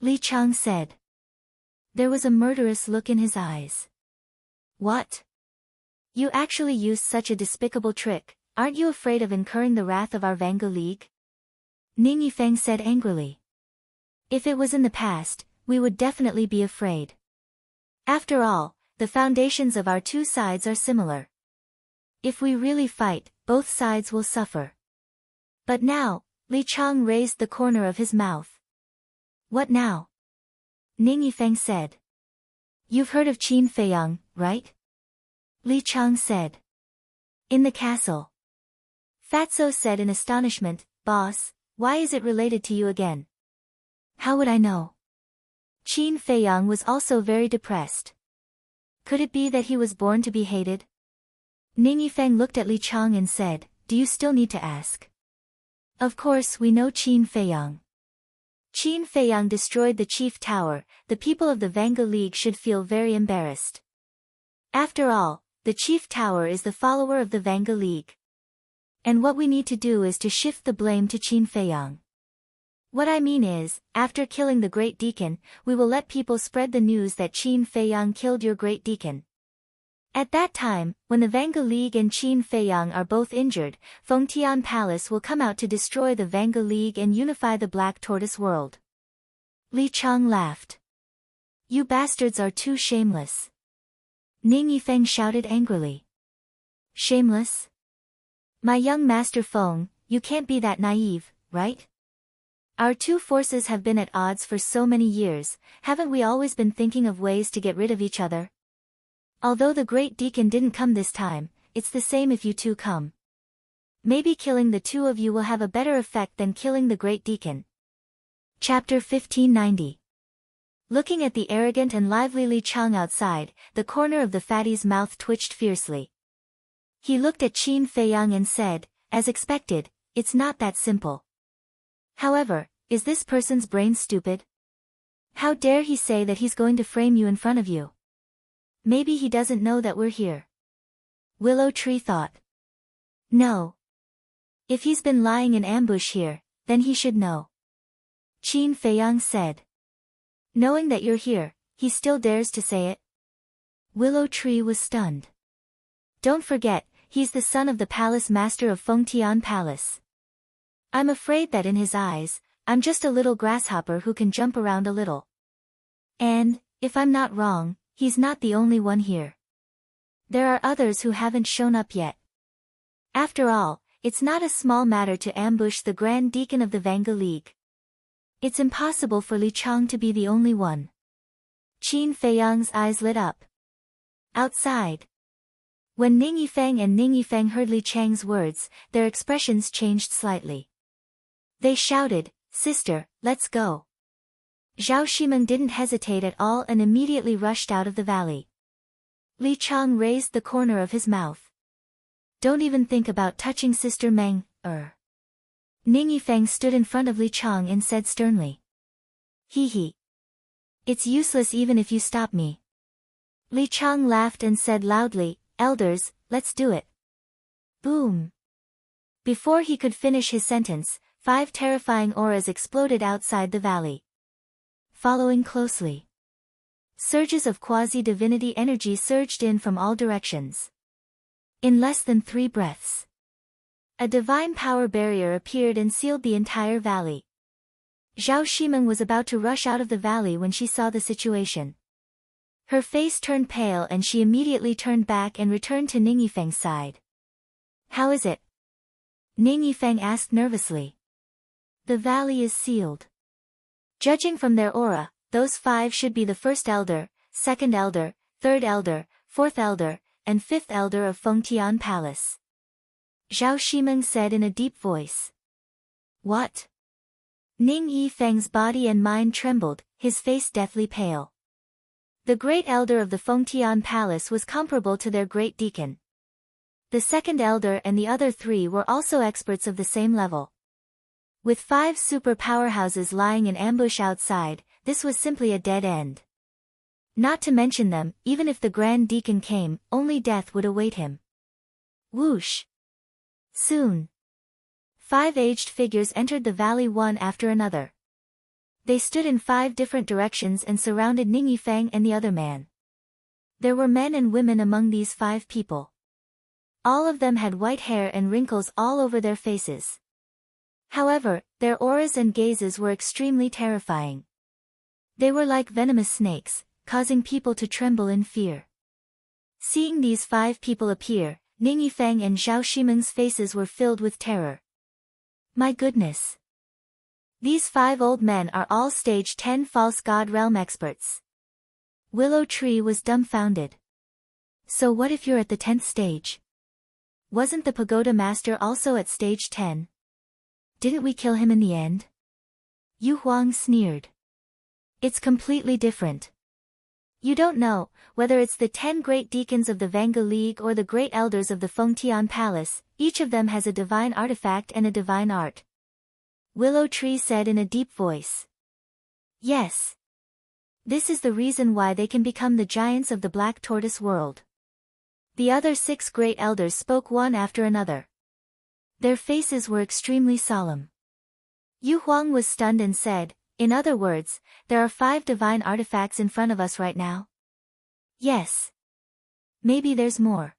Li Chang said. There was a murderous look in his eyes. What? You actually used such a despicable trick, aren't you afraid of incurring the wrath of our Vanga League? Ning Yifeng said angrily. If it was in the past, we would definitely be afraid. After all, the foundations of our two sides are similar. If we really fight, both sides will suffer. But now, Li Chang raised the corner of his mouth. What now? Ning Yifeng said. You've heard of Qin Feiyang, right? Li Chang said. In the castle. Fatso said in astonishment, Boss, why is it related to you again? How would I know? Qin Feiyang was also very depressed. Could it be that he was born to be hated? Ning Yifeng looked at Li Chang and said, do you still need to ask? Of course we know Qin Feiyang. Qin Feiyang destroyed the chief tower, the people of the Vanga League should feel very embarrassed. After all, the chief tower is the follower of the Vanga League. And what we need to do is to shift the blame to Qin Feiyang. What I mean is, after killing the Great Deacon, we will let people spread the news that Qin Feiyang killed your Great Deacon. At that time, when the Vanga League and Qin Feiyang are both injured, Fengtian Palace will come out to destroy the Vanga League and unify the Black Tortoise world. Li Chang laughed. You bastards are too shameless. Ning Yifeng shouted angrily. Shameless? My young master Feng, you can't be that naive, right? Our two forces have been at odds for so many years, haven't we always been thinking of ways to get rid of each other? Although the Great Deacon didn't come this time, it's the same if you two come. Maybe killing the two of you will have a better effect than killing the Great Deacon. Chapter 1590. Looking at the arrogant and lively Li Chang outside, the corner of the fatty's mouth twitched fiercely. He looked at Qin Feiyang and said, as expected, it's not that simple. However, is this person's brain stupid? How dare he say that he's going to frame you in front of you? Maybe he doesn't know that we're here. Willow Tree thought. No. If he's been lying in ambush here, then he should know. Qin Feiyang said. Knowing that you're here, he still dares to say it? Willow Tree was stunned. Don't forget, he's the son of the palace master of Fengtian Palace. I'm afraid that in his eyes, I'm just a little grasshopper who can jump around a little. And, if I'm not wrong, he's not the only one here. There are others who haven't shown up yet. After all, it's not a small matter to ambush the Grand Deacon of the Vanga League. It's impossible for Li Chang to be the only one. Qin Feiyang's eyes lit up. Outside. When Ning Yifeng and Ning Yifeng heard Li Chang's words, their expressions changed slightly. They shouted, Sister, let's go. Zhao Shimeng didn't hesitate at all and immediately rushed out of the valley. Li Chang raised the corner of his mouth. Don't even think about touching Sister Meng, Ning Yifeng stood in front of Li Chang and said sternly. Hee. It's useless even if you stop me. Li Chang laughed and said loudly, Elders, let's do it. Boom. Before he could finish his sentence, 5 terrifying auras exploded outside the valley. Following closely. Surges of quasi-divinity energy surged in from all directions. In less than 3 breaths. A divine power barrier appeared and sealed the entire valley. Zhao Shimeng was about to rush out of the valley when she saw the situation. Her face turned pale and she immediately turned back and returned to Ning Yifeng's side. How is it? Ning Yifeng asked nervously. The valley is sealed. Judging from their aura, those 5 should be the first elder, second elder, third elder, fourth elder, and fifth elder of Fengtian Palace. Zhao Shimeng said in a deep voice. What? Ning Yifeng's body and mind trembled, his face deathly pale. The great elder of the Fengtian Palace was comparable to their great deacon. The second elder and the other three were also experts of the same level. With 5 super powerhouses lying in ambush outside, this was simply a dead end. Not to mention them, even if the Grand Deacon came, only death would await him. Whoosh! Soon. 5 aged figures entered the valley one after another. They stood in 5 different directions and surrounded Ningyi and the other man. There were men and women among these 5 people. All of them had white hair and wrinkles all over their faces. However, their auras and gazes were extremely terrifying. They were like venomous snakes, causing people to tremble in fear. Seeing these 5 people appear, Ningyi and Zhao Shimeng's faces were filled with terror. My goodness! These 5 old men are all stage 10 false god realm experts. Willow Tree was dumbfounded. So what if you're at the 10th stage? Wasn't the pagoda master also at stage 10? Didn't we kill him in the end? Yu Huang sneered. It's completely different. You don't know, whether it's the 10 great deacons of the Vanga League or the great elders of the Fengtian Palace, each of them has a divine artifact and a divine art. Willow Tree said in a deep voice. Yes. This is the reason why they can become the giants of the Black Tortoise world. The other 6 great elders spoke one after another. Their faces were extremely solemn. Yu Huang was stunned and said, in other words, there are 5 divine artifacts in front of us right now? Yes. Maybe there's more.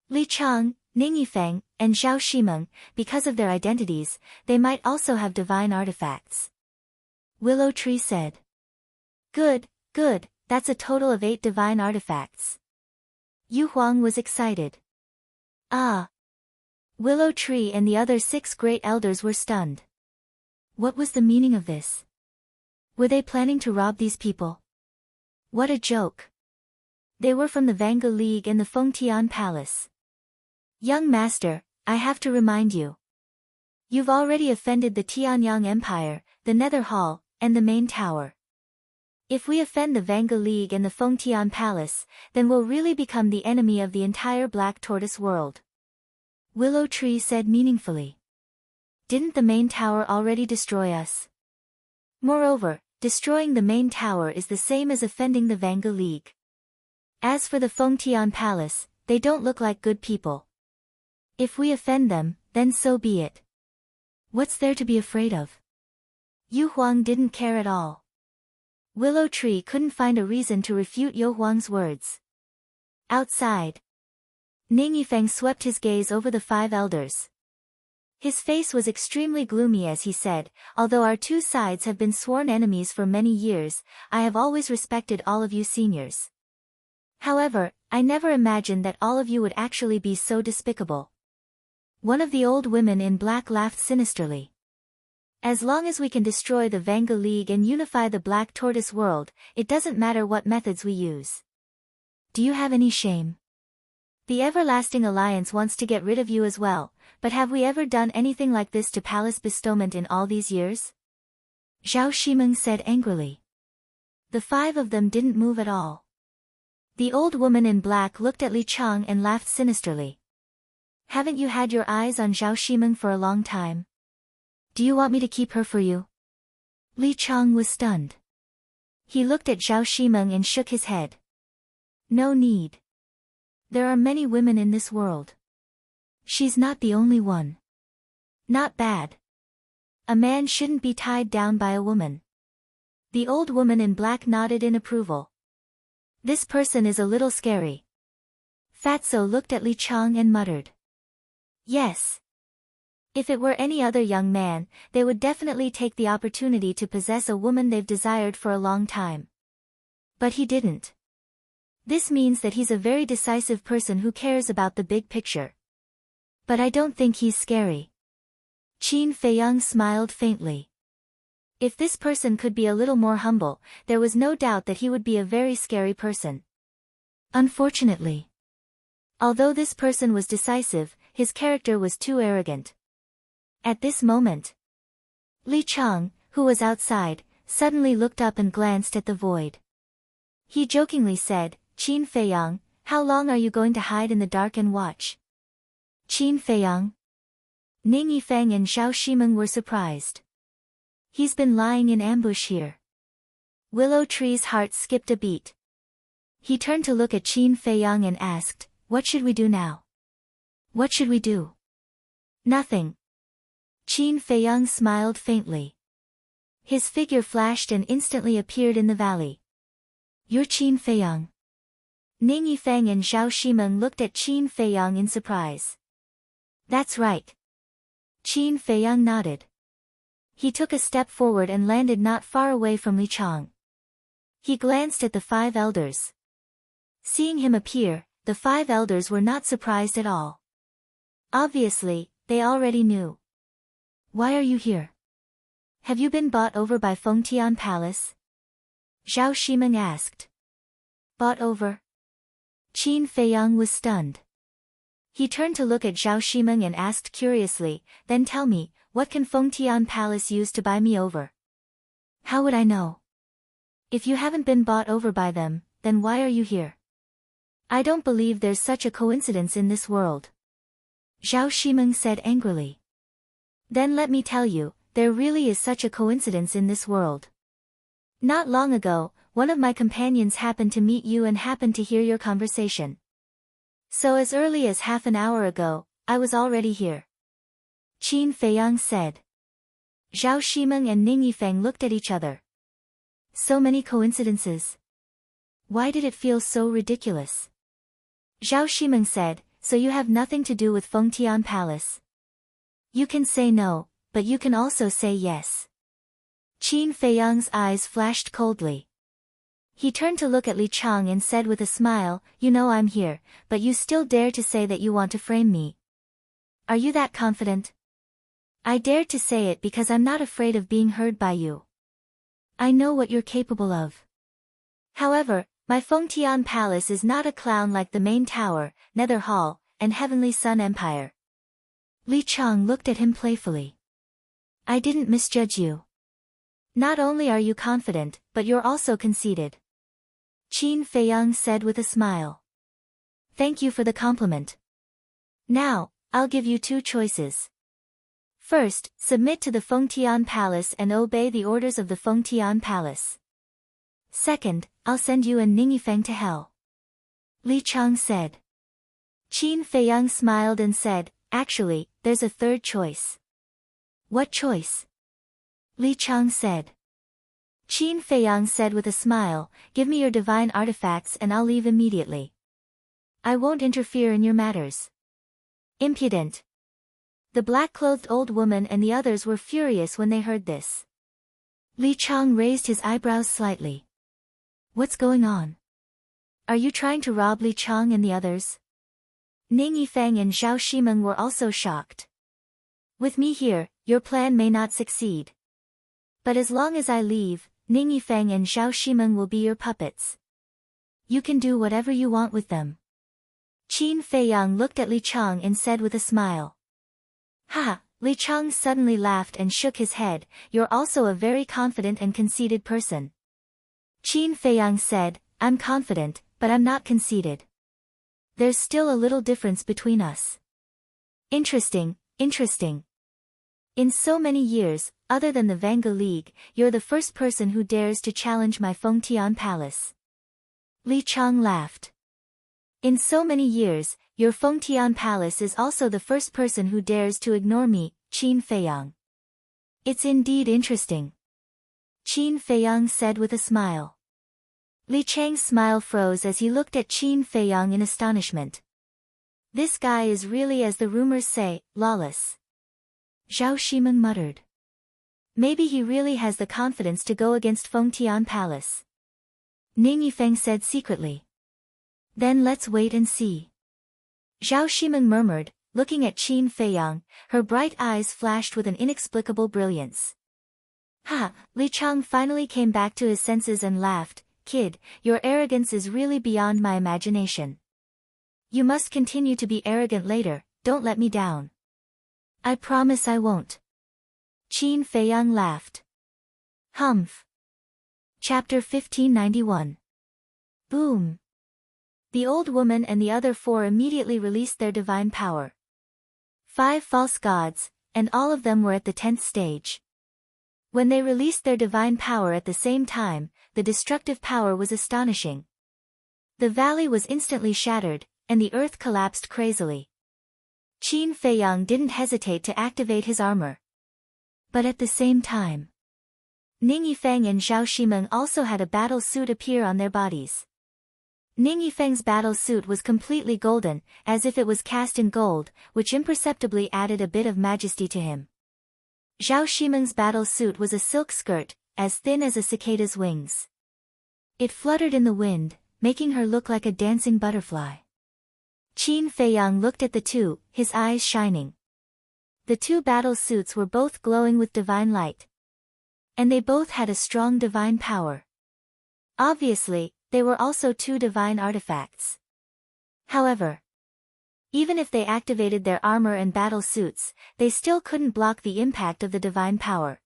Li Chang, Ningyi and Zhao Shimeng, because of their identities, they might also have divine artifacts. Willow Tree said. Good, good, that's a total of 8 divine artifacts. Yu Huang was excited. Ah! Willow Tree and the other 6 great elders were stunned. What was the meaning of this? Were they planning to rob these people? What a joke! They were from the Vanga League and the Fengtian Palace. Young master, I have to remind you. You've already offended the Tianyang Empire, the Nether Hall, and the main tower. If we offend the Vanga League and the Fengtian Palace, then we'll really become the enemy of the entire Black Tortoise world. Willow Tree said meaningfully. Didn't the main tower already destroy us? Moreover, destroying the main tower is the same as offending the Vanga League. As for the Fengtian Palace, they don't look like good people. If we offend them, then so be it. What's there to be afraid of? Yu Huang didn't care at all. Willow Tree couldn't find a reason to refute Yu Huang's words. Outside, Ningyi swept his gaze over the 5 elders. His face was extremely gloomy as he said, although our 2 sides have been sworn enemies for many years, I have always respected all of you seniors. However, I never imagined that all of you would actually be so despicable. One of the old women in black laughed sinisterly. As long as we can destroy the Vanga League and unify the Black Tortoise world, it doesn't matter what methods we use. Do you have any shame? The Everlasting Alliance wants to get rid of you as well, but have we ever done anything like this to palace bestowment in all these years? Zhao Shimeng said angrily. The 5 of them didn't move at all. The old woman in black looked at Li Chang and laughed sinisterly. Haven't you had your eyes on Zhao Shimeng for a long time? Do you want me to keep her for you? Li Chang was stunned. He looked at Zhao Shimeng and shook his head. No need. There are many women in this world. She's not the only one. Not bad. A man shouldn't be tied down by a woman. The old woman in black nodded in approval. This person is a little scary. Fatso looked at Li Chang and muttered. Yes. If it were any other young man, they would definitely take the opportunity to possess a woman they've desired for a long time. But he didn't. This means that he's a very decisive person who cares about the big picture. But I don't think he's scary. Qin Feiyang smiled faintly. If this person could be a little more humble, there was no doubt that he would be a very scary person. Unfortunately. Although this person was decisive, his character was too arrogant. At this moment, Li Chang, who was outside, suddenly looked up and glanced at the void. He jokingly said, Qin Feiyang, how long are you going to hide in the dark and watch? Qin Feiyang? Ning Yifeng and Zhao Shimeng were surprised. He's been lying in ambush here. Willow Tree's heart skipped a beat. He turned to look at Qin Feiyang and asked, what should we do now? What should we do? Nothing. Qin Feiyang smiled faintly. His figure flashed and instantly appeared in the valley. You're Qin Feiyang. Ning Yifeng and Zhao Shimeng looked at Qin Feiyang in surprise. That's right. Qin Feiyang nodded. He took a step forward and landed not far away from Li Chang. He glanced at the 5 elders. Seeing him appear, the 5 elders were not surprised at all. Obviously, they already knew. Why are you here? Have you been bought over by Fengtian Palace? Zhao Shimeng asked. Bought over? Qin Feiyang was stunned. He turned to look at Zhao Shimeng and asked curiously, then tell me, what can Fengtian Palace use to buy me over? How would I know? If you haven't been bought over by them, then why are you here? I don't believe there's such a coincidence in this world. Zhao Shimeng said angrily. Then let me tell you, there really is such a coincidence in this world. Not long ago, one of my companions happened to meet you and happened to hear your conversation. So as early as half an hour ago, I was already here. Qin Feiyang said. Zhao Shimeng and Ning Yifeng looked at each other. So many coincidences. Why did it feel so ridiculous? Zhao Shimeng said, so you have nothing to do with Fengtian Palace. You can say no, but you can also say yes. Qin Feiyang's eyes flashed coldly. He turned to look at Li Chang and said with a smile, you know I'm here, but you still dare to say that you want to frame me. Are you that confident? I dared to say it because I'm not afraid of being heard by you. I know what you're capable of. However, my Fengtian Palace is not a clown like the main tower, Nether Hall, and Heavenly Sun Empire. Li Chang looked at him playfully. I didn't misjudge you. Not only are you confident, but you're also conceited. Qin Feiyang said with a smile. Thank you for the compliment. Now, I'll give you 2 choices. First, submit to the Fengtian Palace and obey the orders of the Fengtian Palace. Second, I'll send you and Ning Yifeng to hell. Li Chang said. Qin Feiyang smiled and said, actually, there's a 3rd choice. What choice? Li Chang said. Qin Feiyang said with a smile, give me your divine artifacts and I'll leave immediately. I won't interfere in your matters. Impudent. The black-clothed old woman and the others were furious when they heard this. Li Chang raised his eyebrows slightly. What's going on? Are you trying to rob Li Chang and the others? Ning Yifeng and Zhao Shimeng were also shocked. With me here, your plan may not succeed. But as long as I leave, Ning Yifeng and Zhao Shimeng will be your puppets. You can do whatever you want with them. Qin Feiyang looked at Li Chang and said with a smile. Ha! Li Chang suddenly laughed and shook his head, you're also a very confident and conceited person. Qin Feiyang said, I'm confident, but I'm not conceited. There's still a little difference between us. Interesting, interesting. In so many years, other than the Vanga League, you're the first person who dares to challenge my Fengtian Palace. Li Chang laughed. In so many years, your Fengtian Palace is also the first person who dares to ignore me, Qin Feiyang. It's indeed interesting. Qin Feiyang said with a smile. Li Chang's smile froze as he looked at Qin Feiyang in astonishment. This guy is really, as the rumors say, lawless. Zhao Shimeng muttered. Maybe he really has the confidence to go against Fengtian Palace. Ning Yifeng said secretly. Then let's wait and see. Zhao Shimeng murmured, looking at Qin Feiyang, her bright eyes flashed with an inexplicable brilliance. Ha! Li Chang finally came back to his senses and laughed, kid, your arrogance is really beyond my imagination. You must continue to be arrogant later, don't let me down. I promise I won't. Qin Feiyang laughed. Humph. Chapter 1591. Boom! The old woman and the other 4 immediately released their divine power. 5 false gods, and all of them were at the 10th stage. When they released their divine power at the same time, the destructive power was astonishing. The valley was instantly shattered, and the earth collapsed crazily. Qin Feiyang didn't hesitate to activate his armor. But at the same time, Ning Yifeng and Zhao Shimeng also had a battle suit appear on their bodies. Ning Yifeng's battle suit was completely golden, as if it was cast in gold, which imperceptibly added a bit of majesty to him. Zhao Shimeng's battle suit was a silk skirt, as thin as a cicada's wings. It fluttered in the wind, making her look like a dancing butterfly. Qin Feiyang looked at the two, his eyes shining. The 2 battle suits were both glowing with divine light. And they both had a strong divine power. Obviously, they were also 2 divine artifacts. However, even if they activated their armor and battle suits, they still couldn't block the impact of the divine power.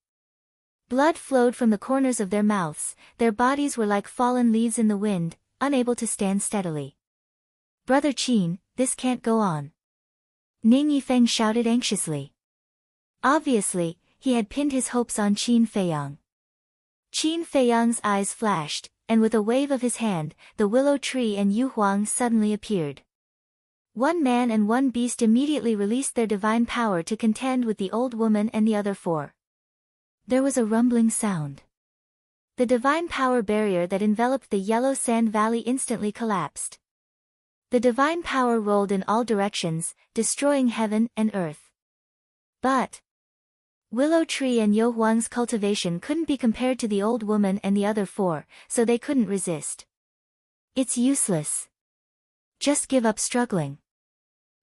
Blood flowed from the corners of their mouths, their bodies were like fallen leaves in the wind, unable to stand steadily. Brother Qin, this can't go on. Ning Yifeng shouted anxiously. Obviously, he had pinned his hopes on Qin Feiyang. Qin Feiyang's eyes flashed, and with a wave of his hand, the willow tree and Yu Huang suddenly appeared. 1 man and 1 beast immediately released their divine power to contend with the old woman and the other 4. There was a rumbling sound. The divine power barrier that enveloped the yellow sand valley instantly collapsed. The divine power rolled in all directions, destroying heaven and earth. But Willow Tree and Yu Huang's cultivation couldn't be compared to the old woman and the other 4, so they couldn't resist. It's useless. Just give up struggling.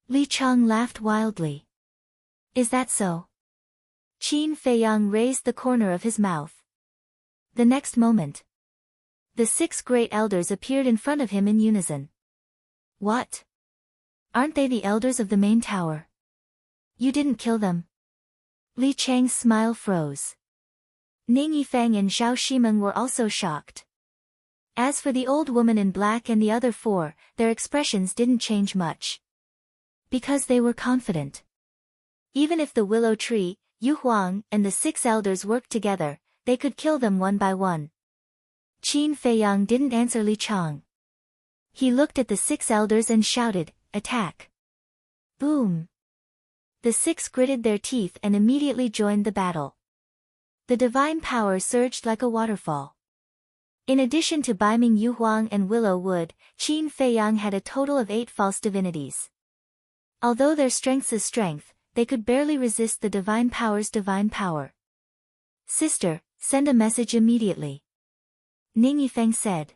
Li Chang laughed wildly. Is that so? Qin Feiyang raised the corner of his mouth. The next moment, the 6 great elders appeared in front of him in unison. What? Aren't they the elders of the main tower? You didn't kill them. Li Chang's smile froze. Ning Yifeng and Zhao Shimeng were also shocked. As for the old woman in black and the other 4, their expressions didn't change much. Because they were confident. Even if the willow tree, Yu Huang, and the 6 elders worked together, they could kill them one by one. Qin Feiyang didn't answer Li Chang. He looked at the 6 elders and shouted, "Attack!" Boom! The 6 gritted their teeth and immediately joined the battle. The divine power surged like a waterfall. In addition to Baiming Yu Huang and Willow Wood, Qin Feiyang had a total of 8 false divinities. Although their strength's a strength, they could barely resist the divine power's divine power. Sister, send a message immediately. Ning Yifeng said.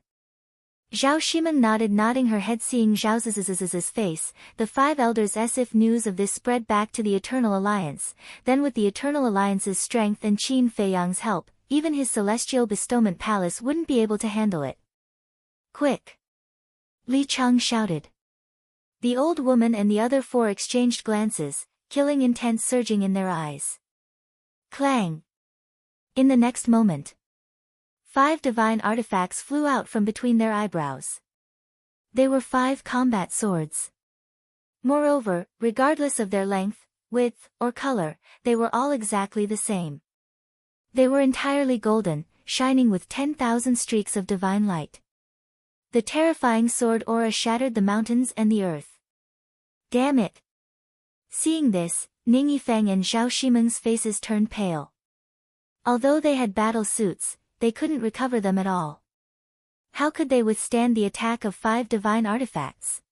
Zhao Shimeng nodded, nodding her head, seeing Zhao's face. The 5 elders as if news of this spread back to the Eternal Alliance, then with the Eternal Alliance's strength and Qin Feiyang's help, even his celestial bestowment palace wouldn't be able to handle it. Quick! Li Chang shouted. The old woman and the other 4 exchanged glances, killing intent surging in their eyes. Clang! In the next moment, 5 divine artifacts flew out from between their eyebrows. They were 5 combat swords. Moreover, regardless of their length, width, or color, they were all exactly the same. They were entirely golden, shining with 10,000 streaks of divine light. The terrifying sword aura shattered the mountains and the earth. Damn it! Seeing this, Ning Yifeng and Zhao Shimeng's faces turned pale. Although they had battle suits, they couldn't recover them at all. How could they withstand the attack of 5 divine artifacts?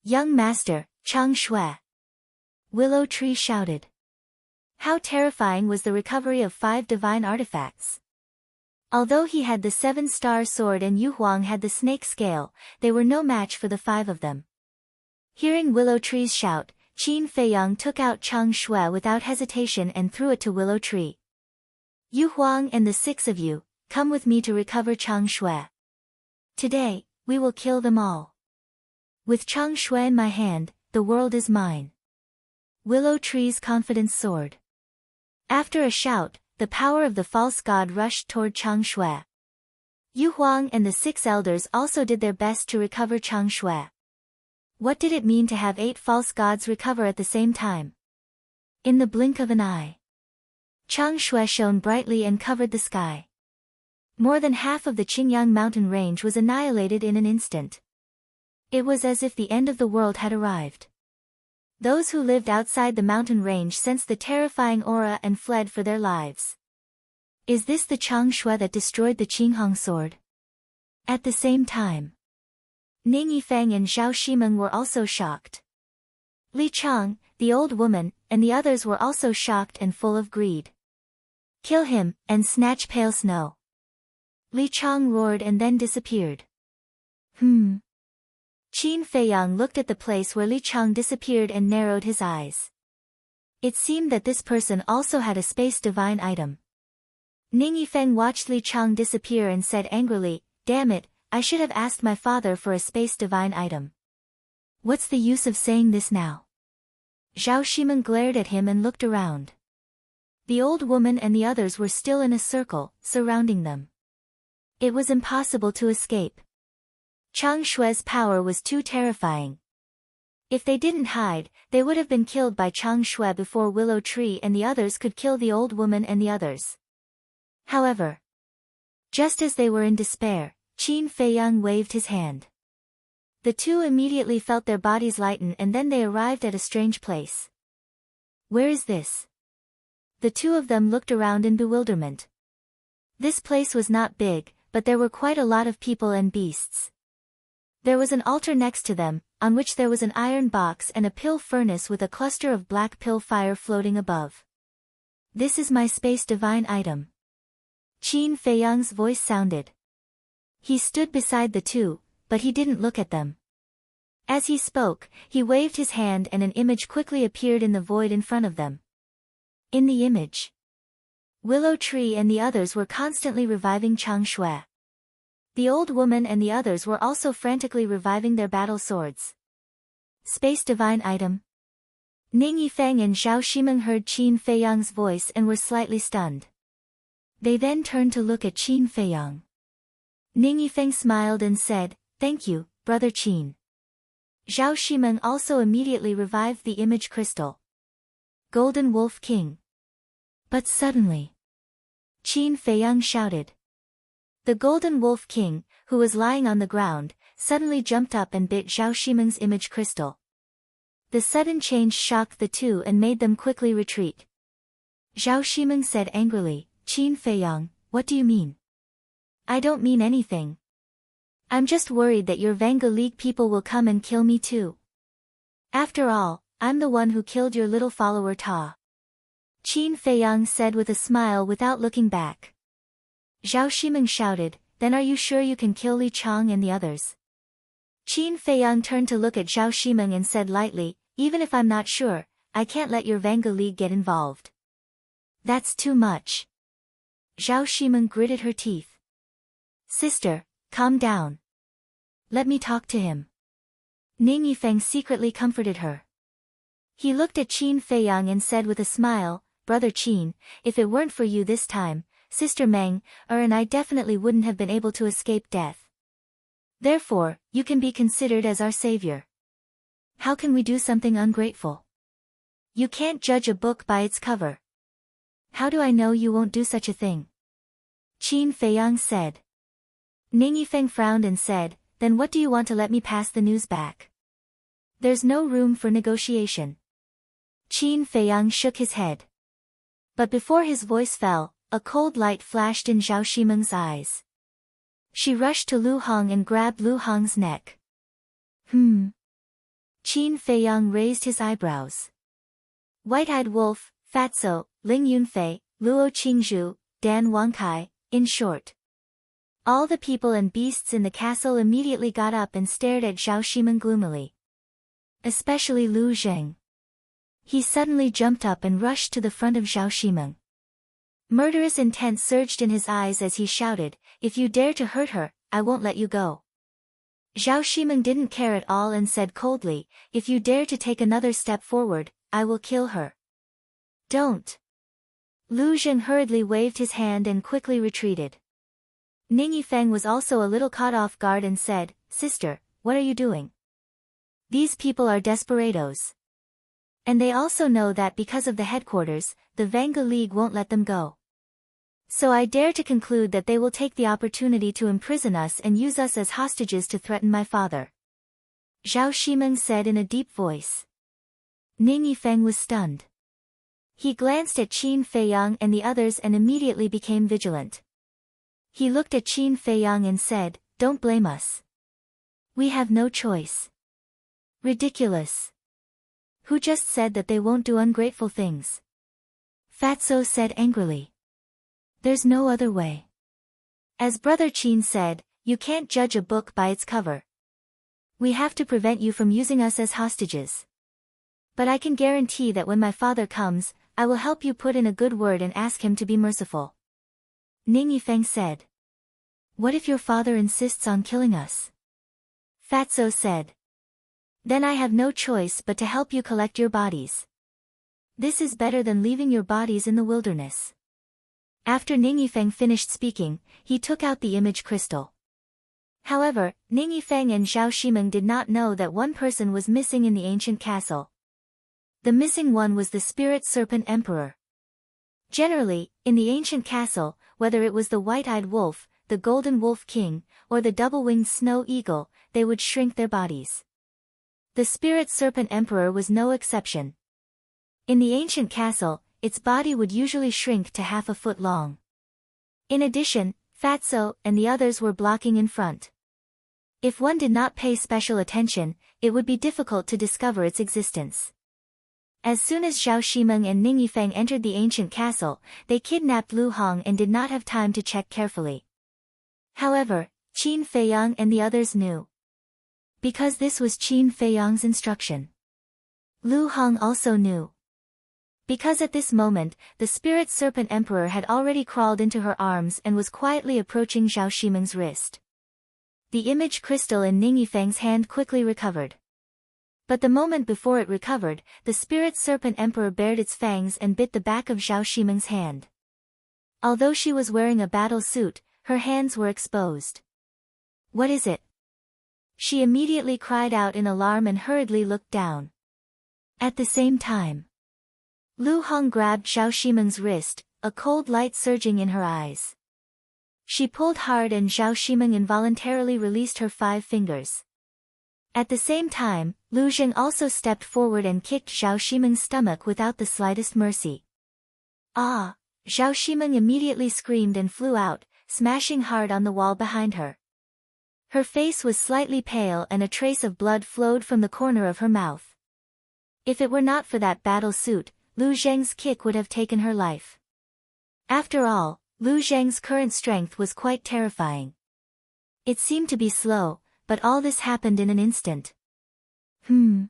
Young Master, Chang Shui! Willow Tree shouted. How terrifying was the recovery of 5 divine artifacts! Although he had the 7-star sword and Yu Huang had the snake scale, they were no match for the 5 of them. Hearing Willow Tree's shout, Qin Feiyang took out Chang Shui without hesitation and threw it to Willow Tree. Yu Huang and the 6 of you, come with me to recover Chang Shui. Today, we will kill them all. With Chang Shui in my hand, the world is mine. Willow Tree's confidence soared. After a shout, the power of the false god rushed toward Chang Shui. Yu Huang and the 6 elders also did their best to recover Chang Shui. What did it mean to have 8 false gods recover at the same time? In the blink of an eye, Chang Shui shone brightly and covered the sky. More than half of the Qingyang mountain range was annihilated in an instant. It was as if the end of the world had arrived. Those who lived outside the mountain range sensed the terrifying aura and fled for their lives. Is this the Chang Shui that destroyed the Qinghong sword? At the same time, Ning Yifeng and Zhao Shimeng were also shocked. Li Chang, the old woman, and the others were also shocked and full of greed. Kill him, and snatch pale snow. Li Chang roared and then disappeared. Qin Feiyang looked at the place where Li Chang disappeared and narrowed his eyes. It seemed that this person also had a space divine item. Ning Yifeng watched Li Chang disappear and said angrily, "Damn it, I should have asked my father for a space divine item. What's the use of saying this now?" Zhao Shimeng glared at him and looked around. The old woman and the others were still in a circle, surrounding them. It was impossible to escape. Chang Shui's power was too terrifying. If they didn't hide, they would have been killed by Chang Shui before Willow Tree and the others could kill the old woman and the others. However, just as they were in despair, Qin Feiyang waved his hand. The two immediately felt their bodies lighten and then they arrived at a strange place. Where is this? The two of them looked around in bewilderment. This place was not big, but there were quite a lot of people and beasts. There was an altar next to them, on which there was an iron box and a pill furnace with a cluster of black pill fire floating above. This is my space divine item. Qin Feiyang's voice sounded. He stood beside the two, but he didn't look at them. As he spoke, he waved his hand and an image quickly appeared in the void in front of them. In the image, Willow Tree and the others were constantly reviving Chang Shui. The old woman and the others were also frantically reviving their battle swords. Space divine item. Ning Yifeng and Zhao Shimeng heard Qin Feiyang's voice and were slightly stunned. They then turned to look at Qin Feiyang. Ning Yifeng smiled and said, "Thank you, brother Qin." Zhao Shimeng also immediately revived the image crystal. Golden Wolf King. But suddenly, Qin Feiyang shouted. The Golden Wolf King, who was lying on the ground, suddenly jumped up and bit Zhao Shimeng's image crystal. The sudden change shocked the two and made them quickly retreat. Zhao Shimeng said angrily, "Qin Feiyang, what do you mean?" "I don't mean anything. I'm just worried that your Vanga League people will come and kill me too. After all, I'm the one who killed your little follower Ta." Qin Feiyang said with a smile without looking back. Zhao Shimeng shouted, "Then are you sure you can kill Li Chang and the others?" Qin Feiyang turned to look at Zhao Shimeng and said lightly, "Even if I'm not sure, I can't let your Vanga League get involved." "That's too much." Zhao Shimeng gritted her teeth. "Sister, calm down. Let me talk to him." Ning Yifeng secretly comforted her. He looked at Qin Feiyang and said with a smile, "Brother Qin, if it weren't for you this time, Sister Meng, and I definitely wouldn't have been able to escape death. Therefore, you can be considered as our savior. How can we do something ungrateful? You can't judge a book by its cover. How do I know you won't do such a thing?" Qin Feiyang said. Ning Yifeng frowned and said, "Then what do you want to let me pass the news back? There's no room for negotiation." Qin Feiyang shook his head. But before his voice fell, a cold light flashed in Zhao Shimeng's eyes. She rushed to Lu Hong and grabbed Lu Hong's neck. Qin Feiyang raised his eyebrows. White-eyed wolf, Fatso, Ling Yunfei, Luo Qingzhu, Dan Wangkai, in short. All the people and beasts in the castle immediately got up and stared at Zhao Shimeng gloomily. Especially Lu Zheng. He suddenly jumped up and rushed to the front of Zhao Shimeng. Murderous intent surged in his eyes as he shouted, "If you dare to hurt her, I won't let you go." Zhao Shimeng didn't care at all and said coldly, "If you dare to take another step forward, I will kill her." "Don't." Lu Zheng hurriedly waved his hand and quickly retreated. Ning Yifeng was also a little caught off guard and said, "Sister, what are you doing? These people are desperados. And they also know that because of the headquarters, the Vanga League won't let them go. So I dare to conclude that they will take the opportunity to imprison us and use us as hostages to threaten my father," Zhao Shimeng said in a deep voice. Ning Yifeng was stunned. He glanced at Qin Feiyang and the others and immediately became vigilant. He looked at Qin Feiyang and said, "Don't blame us. We have no choice." "Ridiculous. Who just said that they won't do ungrateful things?" Fatso said angrily. "There's no other way. As Brother Qin said, you can't judge a book by its cover. We have to prevent you from using us as hostages. But I can guarantee that when my father comes, I will help you put in a good word and ask him to be merciful," Ning Yifeng said. "What if your father insists on killing us?" Fatso said. "Then I have no choice but to help you collect your bodies. This is better than leaving your bodies in the wilderness." After Ning Yifeng finished speaking, he took out the image crystal. However, Ning Yifeng and Zhao Shimeng did not know that one person was missing in the ancient castle. The missing one was the Spirit Serpent Emperor. Generally, in the ancient castle, whether it was the white-eyed wolf, the golden wolf king, or the double-winged snow eagle, they would shrink their bodies. The Spirit Serpent Emperor was no exception. In the ancient castle, its body would usually shrink to half a foot long. In addition, Fatso and the others were blocking in front. If one did not pay special attention, it would be difficult to discover its existence. As soon as Zhao Shimeng and Ning Yifeng entered the ancient castle, they kidnapped Lu Hong and did not have time to check carefully. However, Qin Feiyang and the others knew. Because this was Qin Feiyang's instruction. Lu Hong also knew. Because at this moment, the Spirit Serpent Emperor had already crawled into her arms and was quietly approaching Zhao Shimeng's wrist. The image crystal in Ning Yifeng's hand quickly recovered. But the moment before it recovered, the Spirit Serpent Emperor bared its fangs and bit the back of Zhao Shimeng's hand. Although she was wearing a battle suit, her hands were exposed. "What is it?" She immediately cried out in alarm and hurriedly looked down. At the same time, Lu Hong grabbed Zhao Shimeng's wrist, a cold light surging in her eyes. She pulled hard and Zhao Shimeng involuntarily released her 5 fingers. At the same time, Lu Zheng also stepped forward and kicked Zhao Shimeng's stomach without the slightest mercy. "Ah!" Zhao Shimeng immediately screamed and flew out, smashing hard on the wall behind her. Her face was slightly pale and a trace of blood flowed from the corner of her mouth. If it were not for that battle suit, Lu Zheng's kick would have taken her life. After all, Lu Zheng's current strength was quite terrifying. It seemed to be slow, but all this happened in an instant. Ning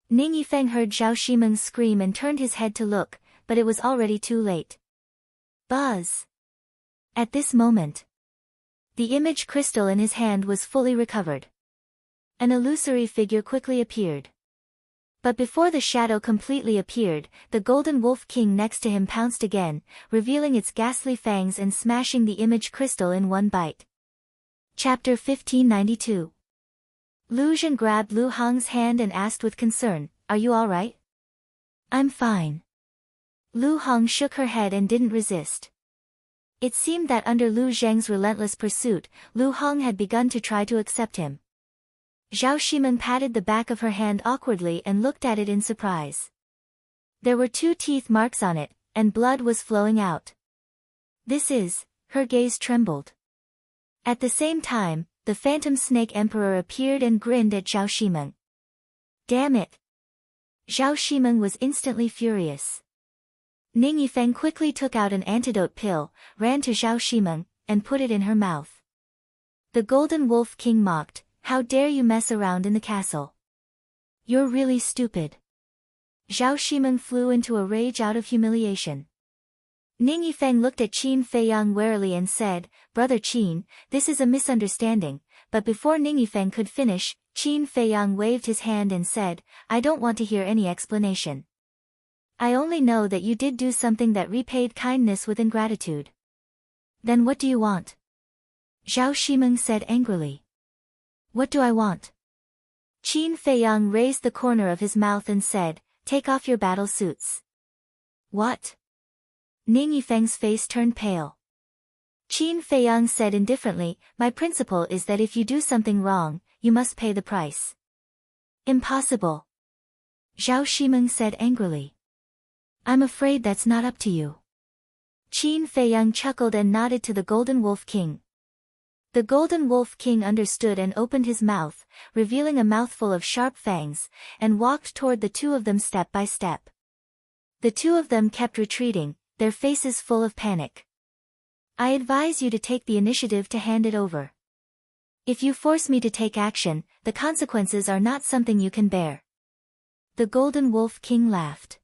Yifeng heard Zhao Shimeng scream and turned his head to look, but it was already too late. Buzz! At this moment, the image crystal in his hand was fully recovered. An illusory figure quickly appeared. But before the shadow completely appeared, the golden wolf king next to him pounced again, revealing its ghastly fangs and smashing the image crystal in one bite. Chapter 1592. Lu Zhen grabbed Lu Hong's hand and asked with concern, "Are you all right?" "I'm fine." Lu Hong shook her head and didn't resist. It seemed that under Lu Zheng's relentless pursuit, Lu Hong had begun to try to accept him. Zhao Shimeng patted the back of her hand awkwardly and looked at it in surprise. There were 2 teeth marks on it, and blood was flowing out. "This is..." Her gaze trembled. At the same time, the Phantom Snake Emperor appeared and grinned at Zhao Shimeng. "Damn it!" Zhao Shimeng was instantly furious. Ning Yifeng quickly took out an antidote pill, ran to Zhao Shimeng, and put it in her mouth. The Golden Wolf King mocked, "How dare you mess around in the castle? You're really stupid." Zhao Shimeng flew into a rage out of humiliation. Ning Yifeng looked at Qin Feiyang warily and said, "Brother Qin, this is a misunderstanding," but before Ning Yifeng could finish, Qin Feiyang waved his hand and said, "I don't want to hear any explanation. I only know that you did do something that repaid kindness with ingratitude." "Then what do you want?" Zhao Shimeng said angrily. What do I want? Qin Feiyang raised the corner of his mouth and said, take off your battle suits. What? Ning Yifeng's face turned pale. Qin Feiyang said indifferently, my principle is that if you do something wrong, you must pay the price. Impossible. Zhao Shimeng said angrily. I'm afraid that's not up to you. Qin Feiyang chuckled and nodded to the Golden Wolf King. The Golden Wolf King understood and opened his mouth, revealing a mouthful of sharp fangs, and walked toward the two of them step by step. The two of them kept retreating, their faces full of panic. I advise you to take the initiative to hand it over. If you force me to take action, the consequences are not something you can bear. The Golden Wolf King laughed.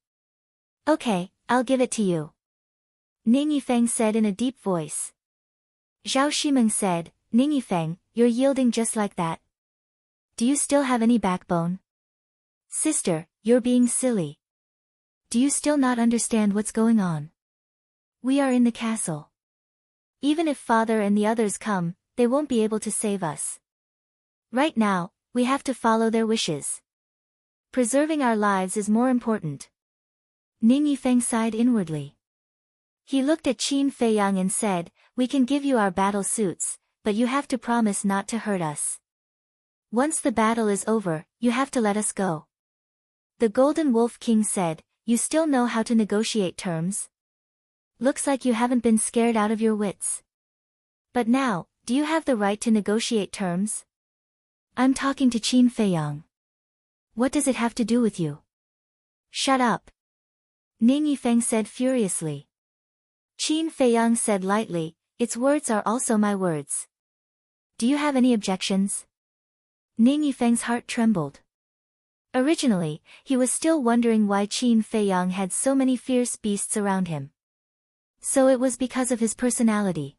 Okay, I'll give it to you. Ning Yifeng said in a deep voice. Zhao Shimeng said, Ning Yifeng, you're yielding just like that. Do you still have any backbone? Sister, you're being silly. Do you still not understand what's going on? We are in the castle. Even if father and the others come, they won't be able to save us. Right now, we have to follow their wishes. Preserving our lives is more important. Ning Yifeng sighed inwardly. He looked at Qin Feiyang and said, we can give you our battle suits, but you have to promise not to hurt us. Once the battle is over, you have to let us go. The Golden Wolf King said, you still know how to negotiate terms? Looks like you haven't been scared out of your wits. But now, do you have the right to negotiate terms? I'm talking to Qin Feiyang. What does it have to do with you? Shut up. Ning Yifeng said furiously. Qin Feiyang said lightly, its words are also my words. Do you have any objections? Ning Yifeng's heart trembled. Originally, he was still wondering why Qin Feiyang had so many fierce beasts around him. So it was because of his personality.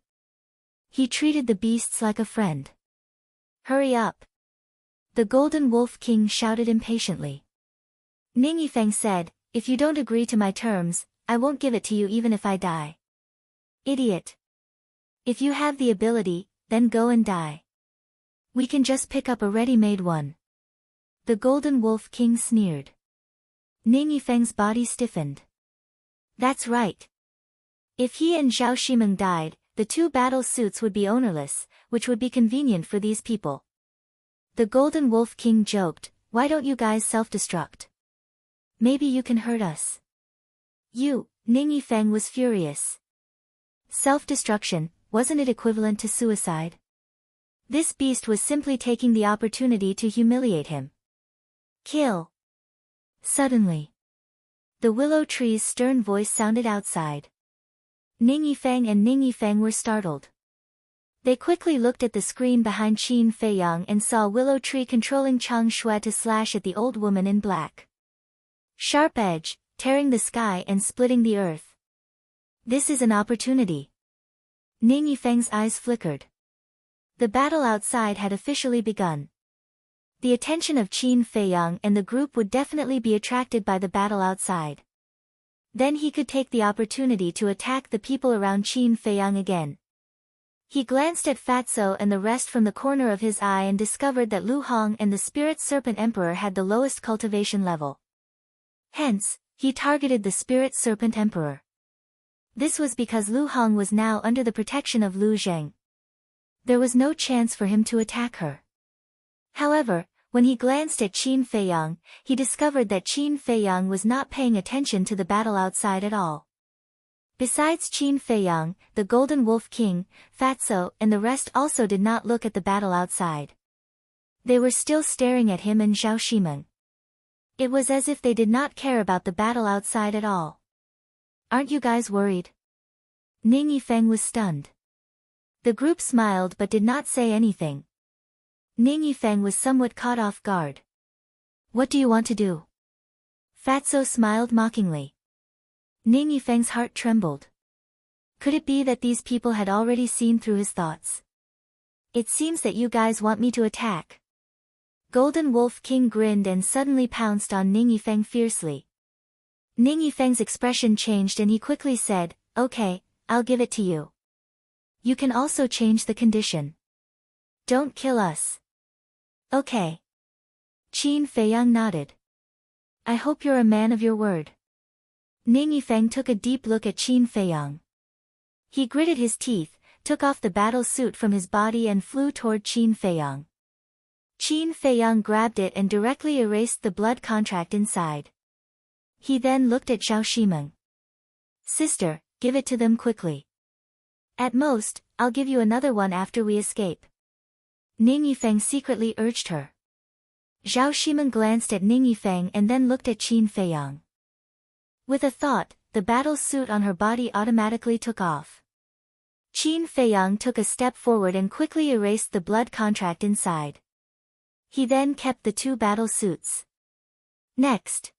He treated the beasts like a friend. Hurry up. The Golden Wolf King shouted impatiently. Ning Yifeng said, if you don't agree to my terms, I won't give it to you even if I die. Idiot. If you have the ability, then go and die. We can just pick up a ready-made one. The Golden Wolf King sneered. Ning Yifeng's body stiffened. That's right. If he and Zhao Shimeng died, the two battle suits would be ownerless, which would be convenient for these people. The Golden Wolf King joked, why don't you guys self-destruct? Maybe you can hurt us. You, Ning Yifeng was furious. Self-destruction, wasn't it equivalent to suicide? This beast was simply taking the opportunity to humiliate him. Kill. Suddenly, the willow tree's stern voice sounded outside. Ning Yifeng and Ning Yifeng were startled. They quickly looked at the screen behind Qin Feiyang and saw Willow Tree controlling Chang Shui to slash at the old woman in black. Sharp edge, tearing the sky and splitting the earth. This is an opportunity. Ning Yifeng's eyes flickered. The battle outside had officially begun. The attention of Qin Feiyang and the group would definitely be attracted by the battle outside. Then he could take the opportunity to attack the people around Qin Feiyang again. He glanced at Fatso and the rest from the corner of his eye and discovered that Lu Hong and the Spirit Serpent Emperor had the lowest cultivation level. Hence, he targeted the Spirit Serpent Emperor. This was because Lu Hong was now under the protection of Lu Zheng. There was no chance for him to attack her. However, when he glanced at Qin Feiyang, he discovered that Qin Feiyang was not paying attention to the battle outside at all. Besides Qin Feiyang, the Golden Wolf King, Fatso and the rest also did not look at the battle outside. They were still staring at him and Zhao Shimeng. It was as if they did not care about the battle outside at all. Aren't you guys worried? Ning Yifeng was stunned. The group smiled but did not say anything. Ning Yifeng was somewhat caught off guard. What do you want to do? Fatso smiled mockingly. Ning Yifeng's heart trembled. Could it be that these people had already seen through his thoughts? It seems that you guys want me to attack. Golden Wolf King grinned and suddenly pounced on Ning Yifeng fiercely. Ning Yifeng's expression changed and he quickly said, okay, I'll give it to you. You can also change the condition. Don't kill us. Okay. Qin Feiyang nodded. I hope you're a man of your word. Ning Yifeng took a deep look at Qin Feiyang. He gritted his teeth, took off the battle suit from his body and flew toward Qin Feiyang. Qin Feiyang grabbed it and directly erased the blood contract inside. He then looked at Zhao Shimeng. Sister, give it to them quickly. At most, I'll give you another one after we escape. Ning Yifeng secretly urged her. Zhao Shimeng glanced at Ning Yifeng and then looked at Qin Feiyang. With a thought, the battle suit on her body automatically took off. Qin Feiyang took a step forward and quickly erased the blood contract inside. He then kept the two battle suits. Next.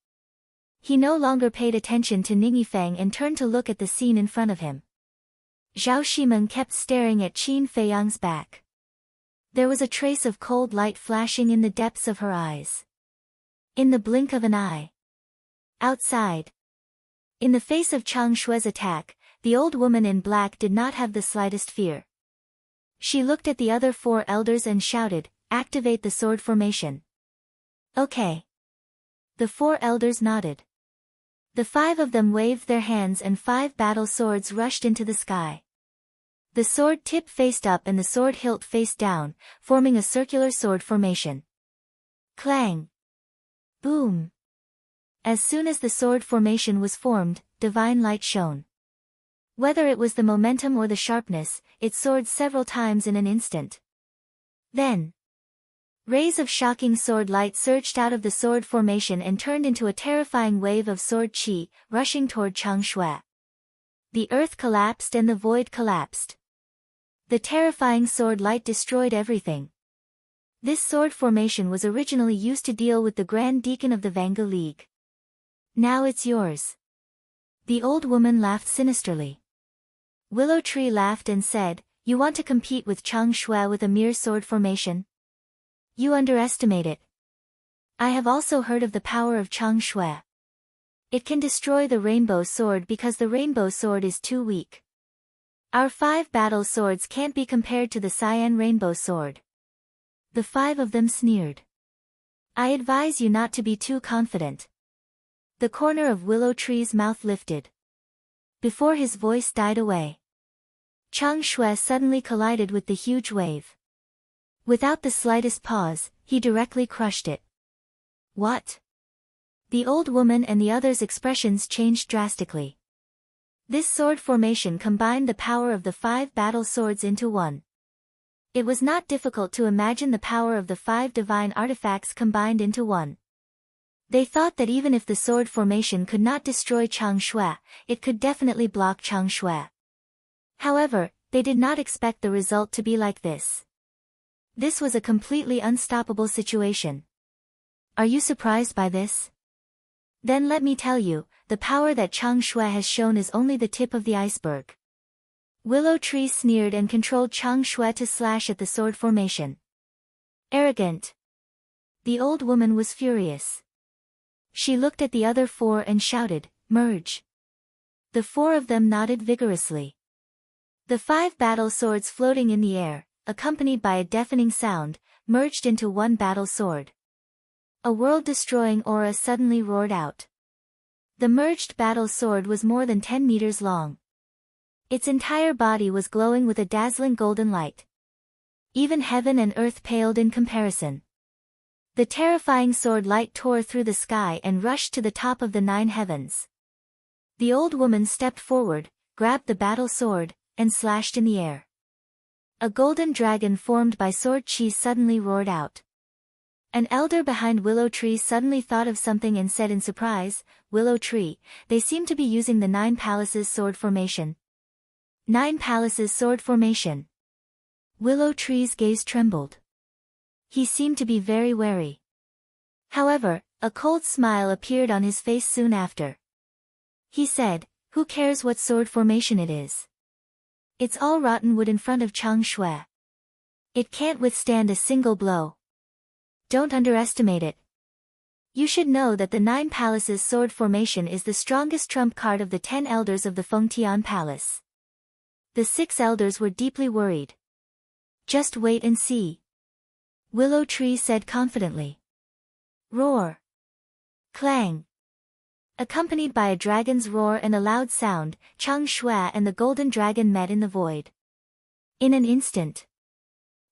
He no longer paid attention to Ning Yifeng and turned to look at the scene in front of him. Zhao Shimeng kept staring at Qin Feiyang's back. There was a trace of cold light flashing in the depths of her eyes. In the blink of an eye. Outside. In the face of Chang Shue's attack, the old woman in black did not have the slightest fear. She looked at the other four elders and shouted, "Activate the sword formation." Okay. The four elders nodded. The five of them waved their hands and 5 battle swords rushed into the sky. The sword tip faced up and the sword hilt faced down, forming a circular sword formation. Clang! Boom! As soon as the sword formation was formed, divine light shone. Whether it was the momentum or the sharpness, it soared several times in an instant. Then, rays of shocking sword light surged out of the sword formation and turned into a terrifying wave of sword qi, rushing toward Chang Shui. The earth collapsed and the void collapsed. The terrifying sword light destroyed everything. This sword formation was originally used to deal with the Grand Deacon of the Vanga League. Now it's yours. The old woman laughed sinisterly. Willow Tree laughed and said, "You want to compete with Chang Shui with a mere sword formation? You underestimate it. I have also heard of the power of Chang Shui. It can destroy the rainbow sword because the rainbow sword is too weak. Our 5 battle swords can't be compared to the cyan rainbow sword." The 5 of them sneered. I advise you not to be too confident. The corner of Willow Tree's mouth lifted. Before his voice died away, Chang Shui suddenly collided with the huge wave. Without the slightest pause, he directly crushed it. What? The old woman and the others' expressions changed drastically. This sword formation combined the power of the 5 battle swords into one. It was not difficult to imagine the power of the 5 divine artifacts combined into one. They thought that even if the sword formation could not destroy Chang Shui, it could definitely block Chang Shui. However, they did not expect the result to be like this. This was a completely unstoppable situation. Are you surprised by this? Then let me tell you, the power that Chang Shui has shown is only the tip of the iceberg. Willow Tree sneered and controlled Chang Shui to slash at the sword formation. Arrogant. The old woman was furious. She looked at the other 4 and shouted, "Merge." The 4 of them nodded vigorously. The 5 battle swords floating in the air, accompanied by a deafening sound, merged into one battle sword. A world-destroying aura suddenly roared out. The merged battle sword was more than 10 meters long. Its entire body was glowing with a dazzling golden light. Even heaven and earth paled in comparison. The terrifying sword light tore through the sky and rushed to the top of the 9 heavens. The old woman stepped forward, grabbed the battle sword, and slashed in the air. A golden dragon formed by sword qi suddenly roared out. An elder behind Willow Tree suddenly thought of something and said in surprise, "Willow Tree, they seem to be using the 9 palaces sword formation." 9 palaces sword formation. Willow Tree's gaze trembled. He seemed to be very wary. However, a cold smile appeared on his face soon after. He said, "Who cares what sword formation it is? It's all rotten wood in front of Chang Shui. It can't withstand a single blow. Don't underestimate it. You should know that the 9 palaces sword formation is the strongest trump card of the 10 elders of the Fengtian Palace. The 6 elders were deeply worried. Just wait and see. Willow Tree said confidently. Roar. Clang. Accompanied by a dragon's roar and a loud sound, Chang Shui and the golden dragon met in the void. In an instant,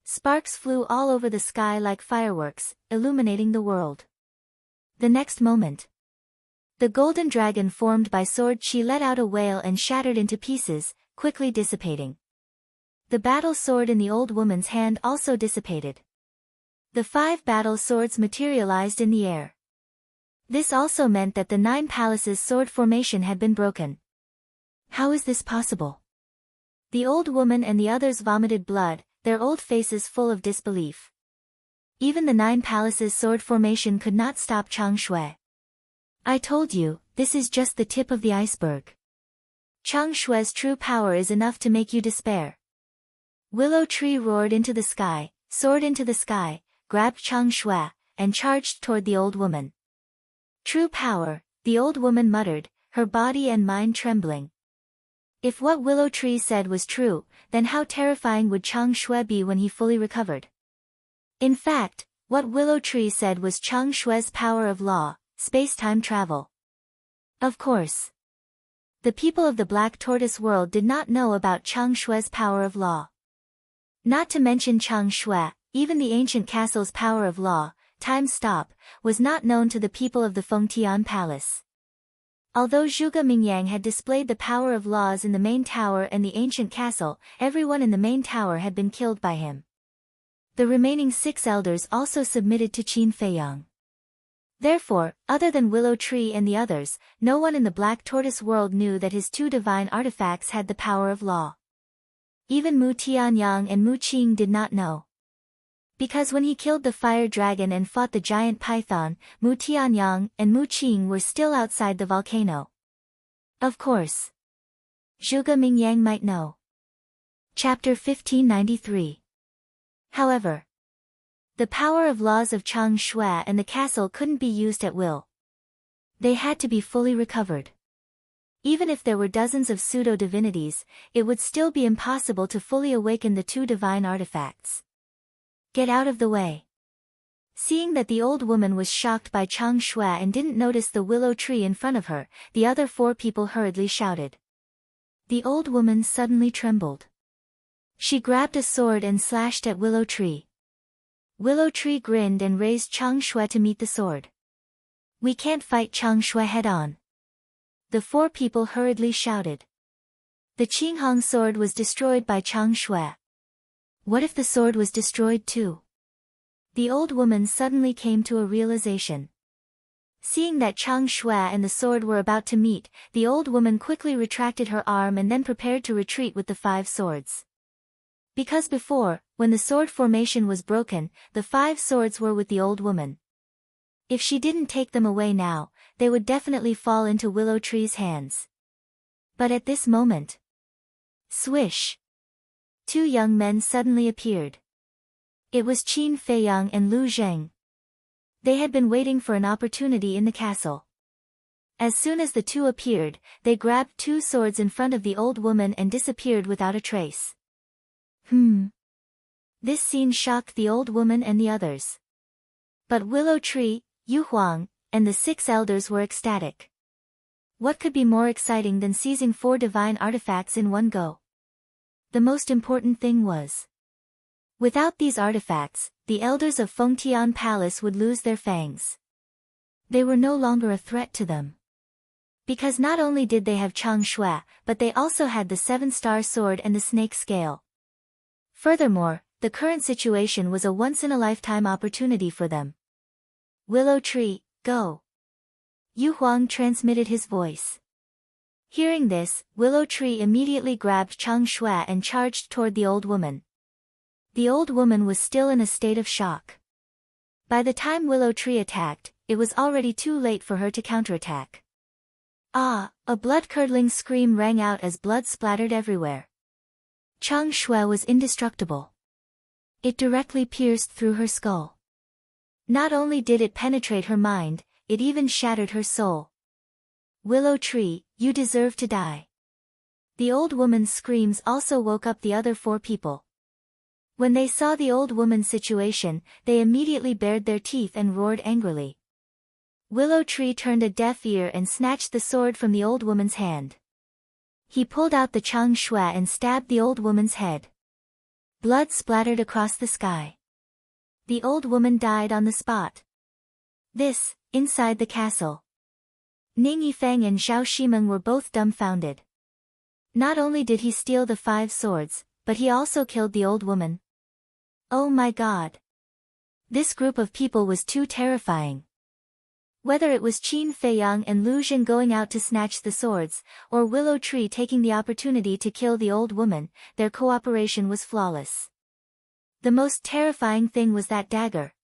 sparks flew all over the sky like fireworks, illuminating the world. The next moment, the golden dragon formed by sword chi let out a wail and shattered into pieces, quickly dissipating. The battle sword in the old woman's hand also dissipated. The 5 battle swords materialized in the air. This also meant that the 9 palaces' sword formation had been broken. How is this possible? The old woman and the others vomited blood, their old faces full of disbelief. Even the 9 palaces' sword formation could not stop Chang Shui. I told you, this is just the tip of the iceberg. Chang Shui's true power is enough to make you despair. Willow Tree roared into the sky, soared into the sky, grabbed Chang Shui, and charged toward the old woman. True power, the old woman muttered, her body and mind trembling. If what Willow Tree said was true, then how terrifying would Chang Shui be when he fully recovered? In fact, what Willow Tree said was Chang Shui's power of law, space-time travel. Of course. The people of the Black Tortoise world did not know about Chang Shui's power of law. Not to mention Chang Shui, even the ancient castle's power of law, time stop, was not known to the people of the Fengtian Palace. Although Zhuge Mingyang had displayed the power of laws in the main tower and the ancient castle, everyone in the main tower had been killed by him. The remaining 6 elders also submitted to Qin Feiyang. Therefore, other than Willow Tree and the others, no one in the Black Tortoise world knew that his 2 divine artifacts had the power of law. Even Mu Tianyang and Mu Qing did not know. Because when he killed the fire dragon and fought the giant python, Mu Tianyang and Mu Qing were still outside the volcano. Of course, Zhuge Mingyang might know. Chapter 1593. However, the power of laws of Chang Shui and the castle couldn't be used at will. They had to be fully recovered. Even if there were dozens of pseudo-divinities, it would still be impossible to fully awaken the 2 divine artifacts. Get out of the way. Seeing that the old woman was shocked by Chang Shui and didn't notice the willow tree in front of her, the other 4 people hurriedly shouted. The old woman suddenly trembled. She grabbed a sword and slashed at Willow Tree. Willow Tree grinned and raised Chang Shui to meet the sword. We can't fight Chang Shui head-on. The 4 people hurriedly shouted. The Qinghong sword was destroyed by Chang Shui. What if the sword was destroyed too? The old woman suddenly came to a realization. Seeing that Chang Shui and the sword were about to meet, the old woman quickly retracted her arm and then prepared to retreat with the 5 swords. Because before, when the sword formation was broken, the 5 swords were with the old woman. If she didn't take them away now, they would definitely fall into Willow Tree's hands. But at this moment, swish! 2 young men suddenly appeared. It was Qin Feiyang and Lu Zheng. They had been waiting for an opportunity in the castle. As soon as the 2 appeared, they grabbed 2 swords in front of the old woman and disappeared without a trace. This scene shocked the old woman and the others. But Willow Tree, Yu Huang, and the 6 elders were ecstatic. What could be more exciting than seizing 4 divine artifacts in one go? The most important thing was, without these artifacts, the elders of Fengtian Palace would lose their fangs. They were no longer a threat to them. Because not only did they have Chang Shui, but they also had the 7-star sword and the snake scale. Furthermore, the current situation was a once-in-a-lifetime opportunity for them. Willow Tree, go! Yu Huang transmitted his voice. Hearing this, Willow Tree immediately grabbed Chang Shui and charged toward the old woman. The old woman was still in a state of shock. By the time Willow Tree attacked, it was already too late for her to counterattack. Ah! A blood-curdling scream rang out as blood splattered everywhere. Chang Shui was indestructible. It directly pierced through her skull. Not only did it penetrate her mind, it even shattered her soul. Willow Tree, you deserve to die. The old woman's screams also woke up the other 4 people. When they saw the old woman's situation, they immediately bared their teeth and roared angrily. Willow Tree turned a deaf ear and snatched the sword from the old woman's hand. He pulled out the Chang Shui and stabbed the old woman's head. Blood splattered across the sky. The old woman died on the spot. This, inside the castle. Ning Yifeng and Zhao Shimeng were both dumbfounded. Not only did he steal the 5 swords, but he also killed the old woman. Oh my God! This group of people was too terrifying. Whether it was Qin Feiyang and Lu Jin going out to snatch the swords, or Willow Tree taking the opportunity to kill the old woman, their cooperation was flawless. The most terrifying thing was that dagger.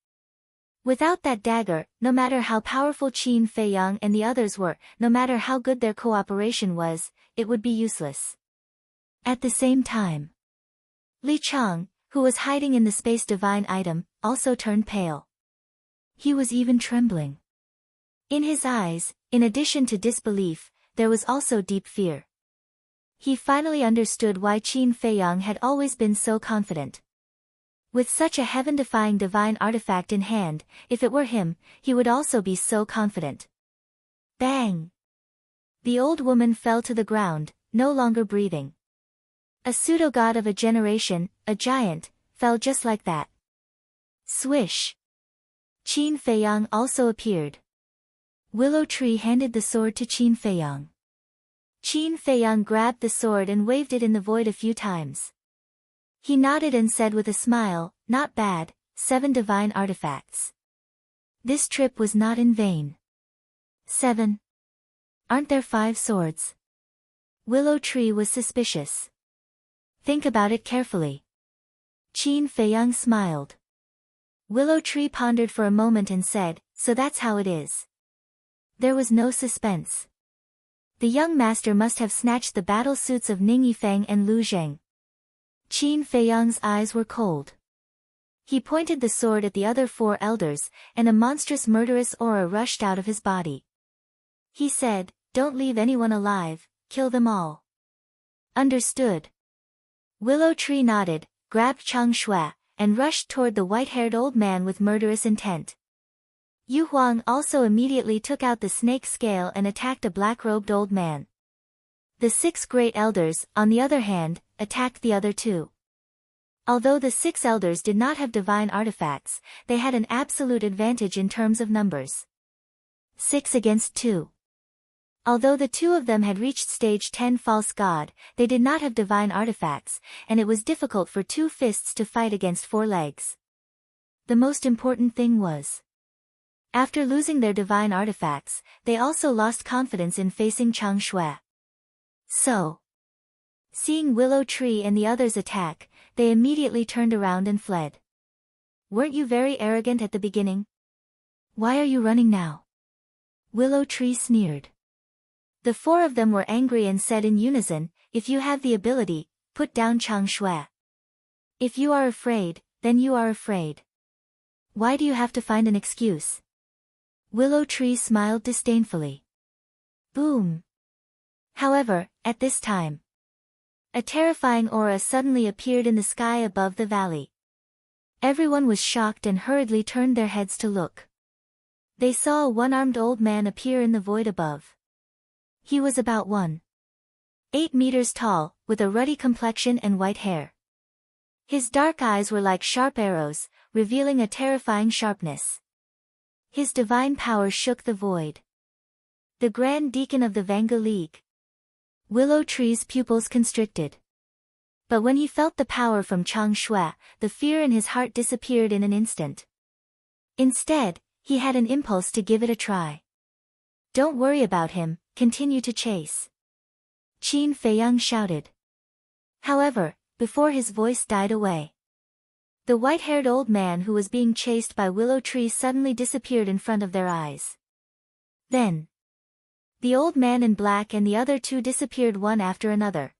Without that dagger, no matter how powerful Qin Feiyang and the others were, no matter how good their cooperation was, it would be useless. At the same time, Li Chang, who was hiding in the space divine item, also turned pale. He was even trembling. In his eyes, in addition to disbelief, there was also deep fear. He finally understood why Qin Feiyang had always been so confident. With such a heaven-defying divine artifact in hand, if it were him, he would also be so confident. Bang! The old woman fell to the ground, no longer breathing. A pseudo-god of a generation, a giant, fell just like that. Swish! Qin Feiyang also appeared. Willow Tree handed the sword to Qin Feiyang. Qin Feiyang grabbed the sword and waved it in the void a few times. He nodded and said with a smile, "Not bad, 7 divine artifacts. This trip was not in vain." 7. Aren't there 5 swords? Willow Tree was suspicious. Think about it carefully. Qin Feiyang smiled. Willow Tree pondered for a moment and said, "So that's how it is." There was no suspense. The young master must have snatched the battle suits of Ning Yifeng and Lu Zheng. Qin Feiyang's eyes were cold. He pointed the sword at the other 4 elders, and a monstrous murderous aura rushed out of his body. He said, "Don't leave anyone alive, kill them all." Understood. Willow Tree nodded, grabbed Chang Shui, and rushed toward the white-haired old man with murderous intent. Yu Huang also immediately took out the snake scale and attacked a black-robed old man. The 6 great elders, on the other hand, attacked the other 2. Although the 6 elders did not have divine artifacts, they had an absolute advantage in terms of numbers. 6 against 2. Although the 2 of them had reached stage 10 false god, they did not have divine artifacts, and it was difficult for 2 fists to fight against 4 legs. The most important thing was, after losing their divine artifacts, they also lost confidence in facing Chang Shui. So, seeing Willow Tree and the others attack, they immediately turned around and fled. "Weren't you very arrogant at the beginning? Why are you running now?" Willow Tree sneered. The 4 of them were angry and said in unison, "If you have the ability, put down Chang Shui. If you are afraid, then you are afraid. Why do you have to find an excuse?" Willow Tree smiled disdainfully. Boom! However, at this time, a terrifying aura suddenly appeared in the sky above the valley. Everyone was shocked and hurriedly turned their heads to look. They saw a one-armed old man appear in the void above. He was about 1.8 meters tall, with a ruddy complexion and white hair. His dark eyes were like sharp arrows, revealing a terrifying sharpness. His divine power shook the void. The Grand Deacon of the Vanga League. Willow Tree's pupils constricted. But when he felt the power from Chang Shui, the fear in his heart disappeared in an instant. Instead, he had an impulse to give it a try. "Don't worry about him, continue to chase," Qin Feiyang shouted. However, before his voice died away, the white-haired old man who was being chased by Willow Tree suddenly disappeared in front of their eyes. Then, the old man in black and the other 2 disappeared one after another.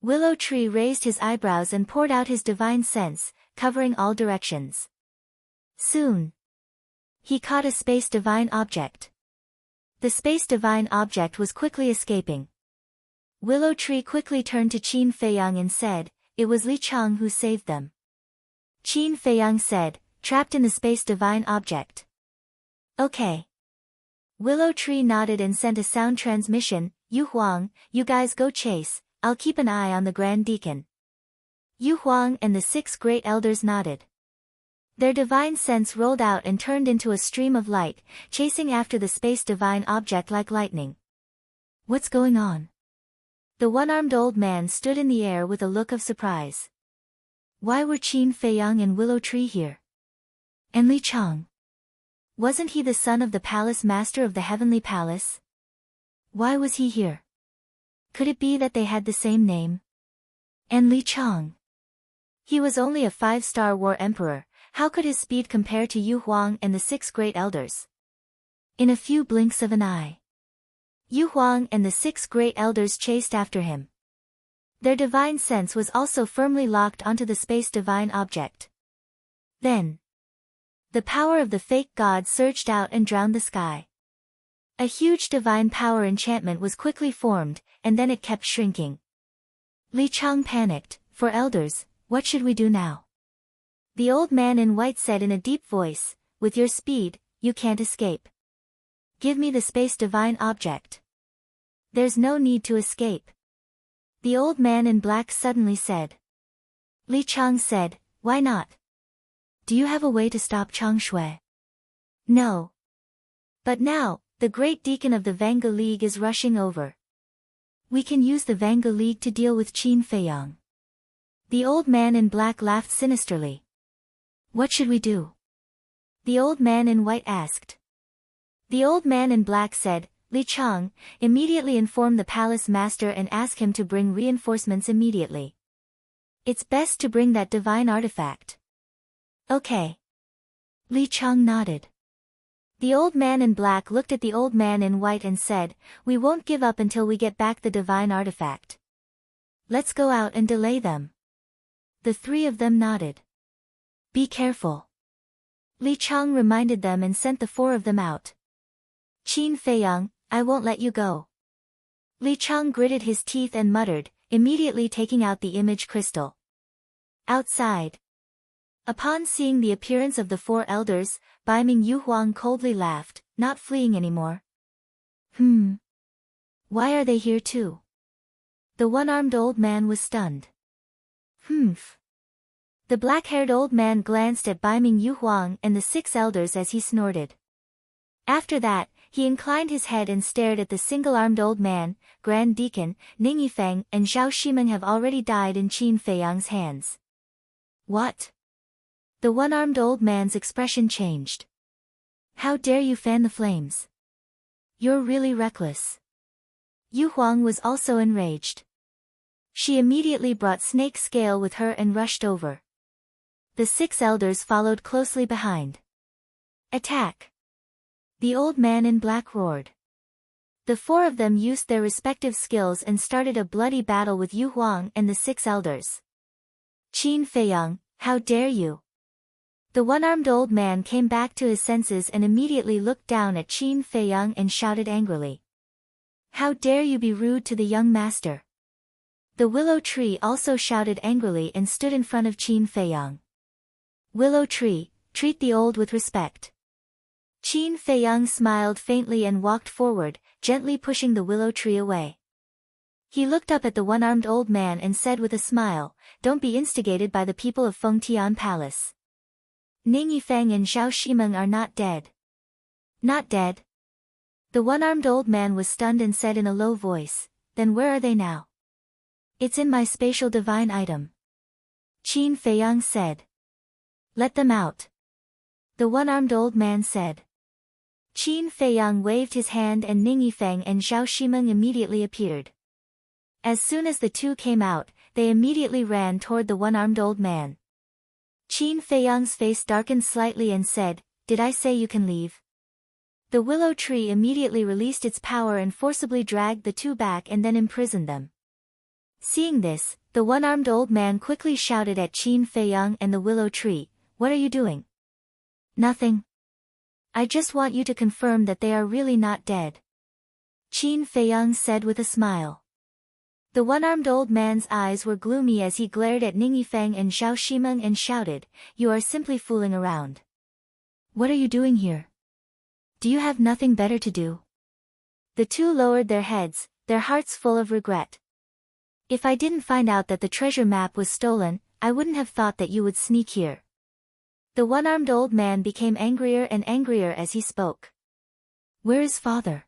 Willow Tree raised his eyebrows and poured out his divine sense, covering all directions. Soon, he caught a space divine object. The space divine object was quickly escaping. Willow Tree quickly turned to Qin Feiyang and said, "It was Li Chang who saved them." Qin Feiyang said, "Trapped in the space divine object." "Okay." Willow Tree nodded and sent a sound transmission, "Yu Huang, you guys go chase, I'll keep an eye on the Grand Deacon." Yu Huang and the 6 great elders nodded. Their divine sense rolled out and turned into a stream of light, chasing after the space divine object like lightning. "What's going on?" The one-armed old man stood in the air with a look of surprise. Why were Qin Feiyang and Willow Tree here? And Li Chang? Wasn't he the son of the palace master of the heavenly palace? Why was he here? Could it be that they had the same name? And Li Chang? He was only a 5-star war emperor, how could his speed compare to Yu Huang and the 6 great elders? In a few blinks of an eye, Yu Huang and the 6 great elders chased after him. Their divine sense was also firmly locked onto the space divine object. Then, the power of the fake god surged out and drowned the sky. A huge divine power enchantment was quickly formed, and then it kept shrinking. Li Chang panicked, "For elders, what should we do now?" The old man in white said in a deep voice, "With your speed, you can't escape. Give me the space divine object." "There's no need to escape." The old man in black suddenly said. Li Chang said, "Why not? Do you have a way to stop Chang Shui?" "No. But now, the great deacon of the Vanga League is rushing over. We can use the Vanga League to deal with Qin Feiyang." The old man in black laughed sinisterly. "What should we do?" the old man in white asked. The old man in black said, "Li Chang, immediately inform the palace master and ask him to bring reinforcements immediately. It's best to bring that divine artifact." "Okay." Li Chang nodded. The old man in black looked at the old man in white and said, "We won't give up until we get back the divine artifact. Let's go out and delay them." The 3 of them nodded. "Be careful." Li Chang reminded them and sent the 4 of them out. "Qin Feiyang, I won't let you go." Li Chang gritted his teeth and muttered, immediately taking out the image crystal. Outside, upon seeing the appearance of the 4 elders, Baiming Yu Huang coldly laughed, not fleeing anymore. Why are they here too?" The one-armed old man was stunned. "Humph." The black-haired old man glanced at Baiming Yu Huang and the 6 elders as he snorted. After that, he inclined his head and stared at the single-armed old man. "Grand Deacon, Ning Yifeng and Zhao Shimeng have already died in Qin Feiyang's hands." "What?" The one-armed old man's expression changed. "How dare you fan the flames? You're really reckless." Yu Huang was also enraged. She immediately brought Snake Scale with her and rushed over. The 6 elders followed closely behind. "Attack!" the old man in black roared. The 4 of them used their respective skills and started a bloody battle with Yu Huang and the 6 elders. "Qin Feiyang, how dare you!" The one-armed old man came back to his senses and immediately looked down at Qin Feiyang and shouted angrily. "How dare you be rude to the young master!" The Willow Tree also shouted angrily and stood in front of Qin Feiyang. "Willow Tree, treat the old with respect." Qin Feiyang smiled faintly and walked forward, gently pushing the Willow Tree away. He looked up at the one-armed old man and said with a smile, "Don't be instigated by the people of Fengtian Palace. Ning Yifeng and Zhao Shimeng are not dead." "Not dead?" The one-armed old man was stunned and said in a low voice, "Then where are they now?" "It's in my spatial divine item." Qin Feiyang said. "Let them out." The one-armed old man said. Qin Feiyang waved his hand and Ning Yifeng and Zhao Shimeng immediately appeared. As soon as the 2 came out, they immediately ran toward the one-armed old man. Qin Feiyang's face darkened slightly and said, "Did I say you can leave?" The Willow Tree immediately released its power and forcibly dragged the 2 back and then imprisoned them. Seeing this, the one-armed old man quickly shouted at Qin Feiyang and the Willow Tree, "What are you doing?" "Nothing. I just want you to confirm that they are really not dead." Qin Feiyang said with a smile. The one-armed old man's eyes were gloomy as he glared at Ning Yifeng and Zhao Shimeng and shouted, "You are simply fooling around. What are you doing here? Do you have nothing better to do?" The two lowered their heads, their hearts full of regret. "If I didn't find out that the treasure map was stolen, I wouldn't have thought that you would sneak here." The one-armed old man became angrier and angrier as he spoke. "Where is father?"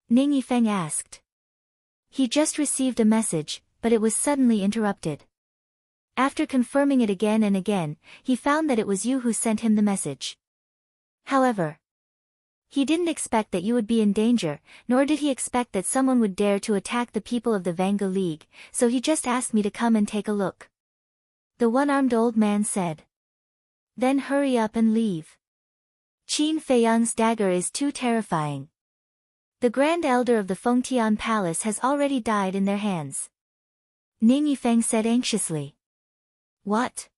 Ning Yifeng asked. He just received a message, but it was suddenly interrupted. After confirming it again and again, he found that it was you who sent him the message. However, he didn't expect that you would be in danger, nor did he expect that someone would dare to attack the people of the Vanga League, so he just asked me to come and take a look. The one-armed old man said. Then hurry up and leave. Qin Feiyang's dagger is too terrifying. The Grand Elder of the Fengtian Palace has already died in their hands. Ning Yifeng said anxiously. What?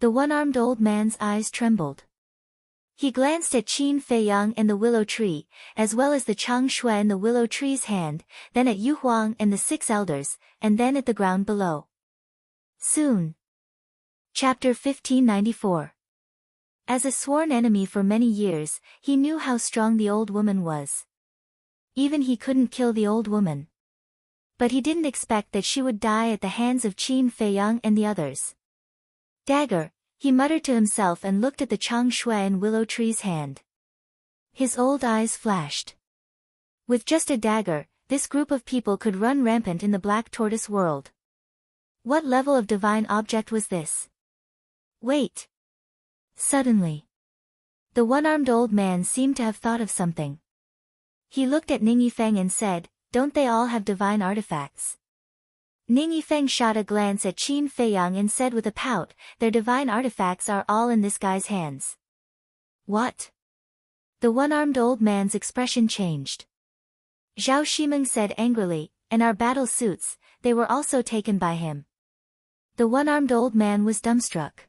The one-armed old man's eyes trembled. He glanced at Qin Feiyang and the willow tree, as well as the Chang Shui and the willow tree's hand, then at Yu Huang and the 6 elders, and then at the ground below. Soon. Chapter 1594. As a sworn enemy for many years, he knew how strong the old woman was. Even he couldn't kill the old woman. But he didn't expect that she would die at the hands of Qin Feiyang and the others. Dagger, he muttered to himself and looked at the Chang Shui and willow tree's hand. His old eyes flashed. With just a dagger, this group of people could run rampant in the Black Tortoise world. What level of divine object was this? Wait. Suddenly, the one-armed old man seemed to have thought of something. He looked at Ning Yifeng and said, "Don't they all have divine artifacts?" Ning Yifeng shot a glance at Qin Feiyang and said with a pout, "Their divine artifacts are all in this guy's hands." What? The one-armed old man's expression changed. Zhao Shimeng said angrily, "And our battle suits, they were also taken by him." The one-armed old man was dumbstruck.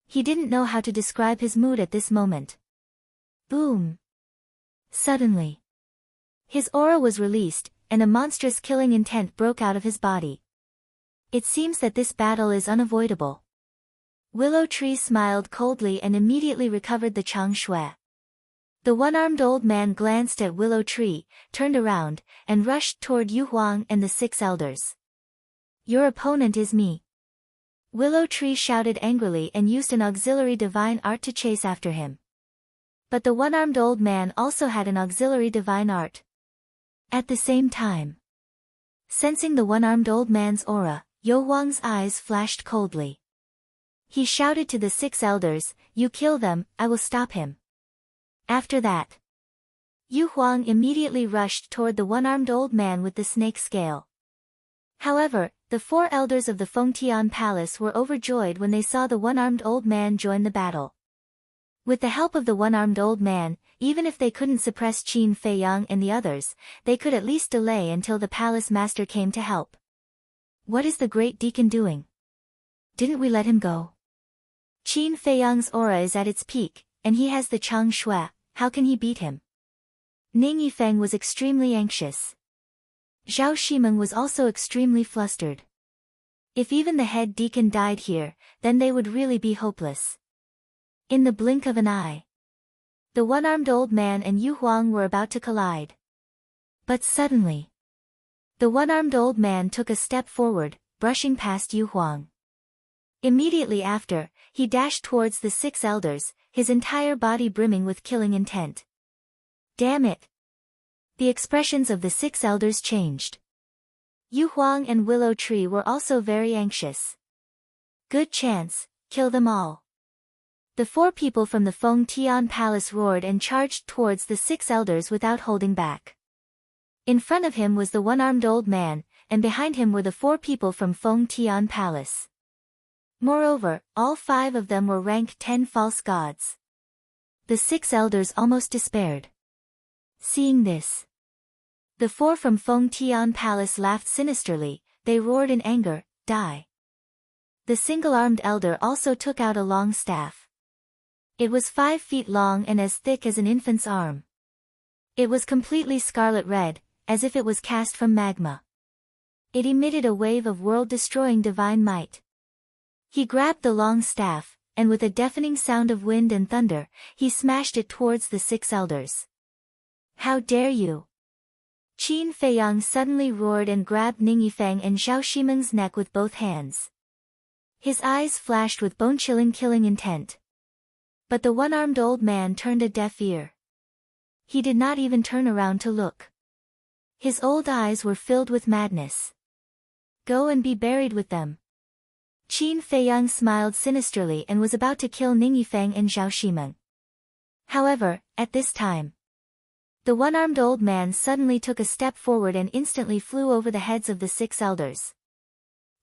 He didn't know how to describe his mood at this moment. Boom! Suddenly, his aura was released, and a monstrous killing intent broke out of his body. It seems that this battle is unavoidable. Willow Tree smiled coldly and immediately recovered the Chang Shui. The one-armed old man glanced at Willow Tree, turned around, and rushed toward Yu Huang and the 6 elders. "Your opponent is me." Willow Tree shouted angrily and used an auxiliary divine art to chase after him. But the one-armed old man also had an auxiliary divine art. At the same time, sensing the one-armed old man's aura, Yu Huang's eyes flashed coldly. He shouted to the 6 elders, "You kill them, I will stop him." After that, Yu Huang immediately rushed toward the one-armed old man with the snake scale. However, the 4 elders of the Fengtian Palace were overjoyed when they saw the one-armed old man join the battle. With the help of the one-armed old man, even if they couldn't suppress Qin Feiyang and the others, they could at least delay until the palace master came to help. What is the great deacon doing? Didn't we let him go? Qin Feiyang's aura is at its peak, and he has the Chang Shui, how can he beat him? Ning Yifeng was extremely anxious. Zhao Shimeng was also extremely flustered. If even the head deacon died here, then they would really be hopeless. In the blink of an eye, the one-armed old man and Yu Huang were about to collide. But suddenly, the one-armed old man took a step forward, brushing past Yu Huang. Immediately after, he dashed towards the 6 elders, his entire body brimming with killing intent. Damn it! The expressions of the 6 elders changed. Yu Huang and Willow Tree were also very anxious. Good chance, kill them all. The 4 people from the Fengtian Palace roared and charged towards the 6 elders without holding back. In front of him was the one-armed old man, and behind him were the 4 people from Fengtian Palace. Moreover, all 5 of them were rank 10 false gods. The 6 elders almost despaired. Seeing this, the 4 from Fengtian Palace laughed sinisterly, they roared in anger, "Die!" The single-armed elder also took out a long staff. It was 5 feet long and as thick as an infant's arm. It was completely scarlet red, as if it was cast from magma. It emitted a wave of world-destroying divine might. He grabbed the long staff, and with a deafening sound of wind and thunder, he smashed it towards the 6 elders. How dare you! Qin Feiyang suddenly roared and grabbed Ning Yifeng and Zhao Shimeng's neck with both hands. His eyes flashed with bone-chilling killing intent. But the one-armed old man turned a deaf ear. He did not even turn around to look. His old eyes were filled with madness. Go and be buried with them. Qin Feiyang smiled sinisterly and was about to kill Ning Yifeng and Zhao Shimeng. However, at this time, the one-armed old man suddenly took a step forward and instantly flew over the heads of the 6 elders.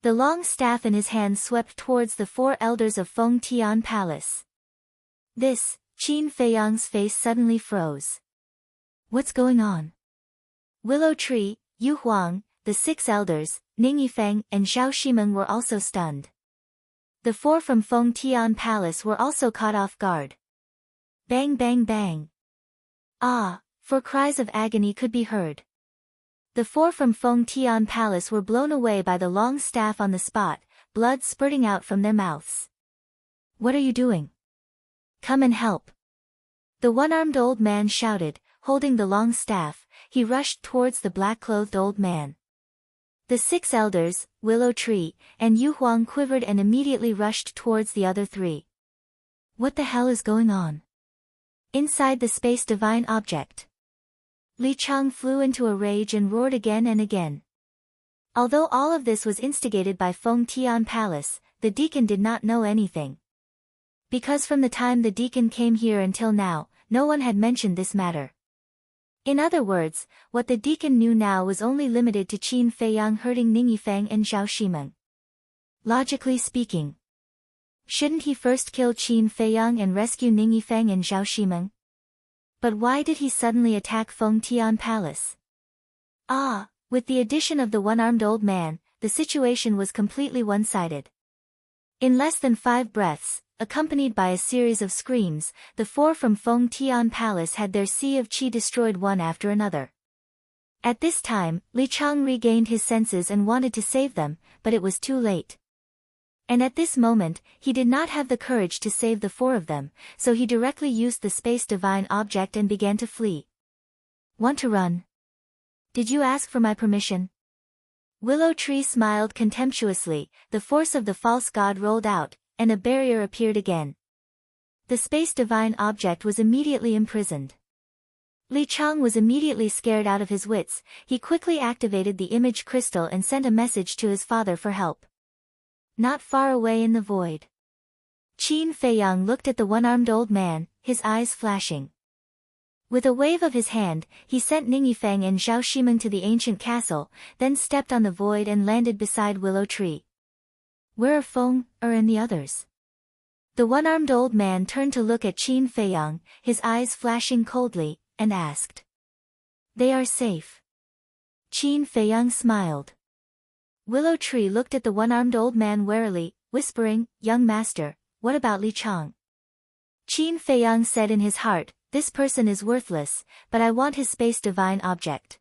The long staff in his hand swept towards the 4 elders of Feng Tian Palace. This, Qin Feiyang's face suddenly froze. What's going on? Willow Tree, Yu Huang, the 6 elders, Ning Yifeng and Zhao Shimeng were also stunned. The 4 from Feng Tian Palace were also caught off guard. Bang bang bang. Ah, for cries of agony could be heard. The 4 from Feng Tian Palace were blown away by the long staff on the spot, blood spurting out from their mouths. What are you doing? Come and help. The one-armed old man shouted, holding the long staff. He rushed towards the black-clothed old man. The 6 elders, Willow Tree, and Yu Huang quivered and immediately rushed towards the other 3. What the hell is going on? Inside the space divine object. Li Chang flew into a rage and roared again and again. Although all of this was instigated by Feng Tian Palace, the deacon did not know anything. Because from the time the deacon came here until now, no one had mentioned this matter. In other words, what the deacon knew now was only limited to Qin Feiyang hurting Ning Yifeng and Zhao Shimeng. Logically speaking, shouldn't he first kill Qin Feiyang and rescue Ning Yifeng and Zhao Shimeng? But why did he suddenly attack Feng Tian Palace? Ah, with the addition of the one-armed old man, the situation was completely one-sided. In less than 5 breaths, accompanied by a series of screams, the 4 from Feng Tian Palace had their sea of qi destroyed one after another. At this time, Li Chang regained his senses and wanted to save them, but it was too late. And at this moment, he did not have the courage to save the 4 of them, so he directly used the space divine object and began to flee. Want to run? Did you ask for my permission? Willow Tree smiled contemptuously. The force of the false god rolled out, and a barrier appeared again. The space divine object was immediately imprisoned. Li Chang was immediately scared out of his wits. He quickly activated the image crystal and sent a message to his father for help. Not far away in the void, Qin Feiyang looked at the one-armed old man, his eyes flashing. With a wave of his hand, he sent Ning Yifeng and Zhao Shimeng to the ancient castle, then stepped on the void and landed beside Willow Tree. Where are Feng and the others? The one-armed old man turned to look at Qin Feiyang, his eyes flashing coldly, and asked. They are safe. Qin Feiyang smiled. Willow Tree looked at the one-armed old man warily, whispering, Young master, what about Li Chang? Qin Feiyang said in his heart, this person is worthless, but I want his space divine object.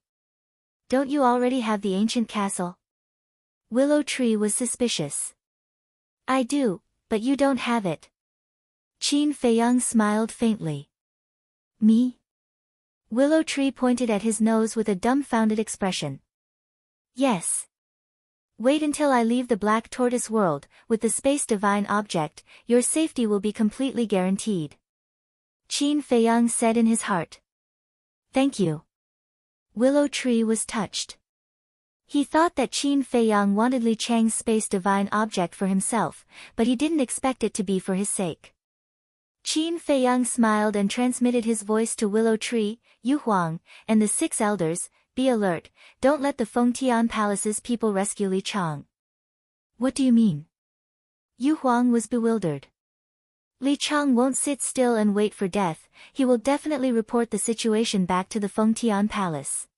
Don't you already have the ancient castle? Willow Tree was suspicious. I do, but you don't have it. Qin Feiyang smiled faintly. Me? Willow Tree pointed at his nose with a dumbfounded expression. Yes. Wait until I leave the Black Tortoise world, with the space divine object, your safety will be completely guaranteed. Qin Feiyang said in his heart. Thank you. Willow Tree was touched. He thought that Qin Feiyang wanted Li Chang's space divine object for himself, but he didn't expect it to be for his sake. Qin Feiyang smiled and transmitted his voice to Willow Tree, Yu Huang, and the 6 elders. Be alert, don't let the Feng Tian Palace's people rescue Li Chang. What do you mean? Yu Huang was bewildered. Li Chang won't sit still and wait for death, he will definitely report the situation back to the Feng Tian Palace.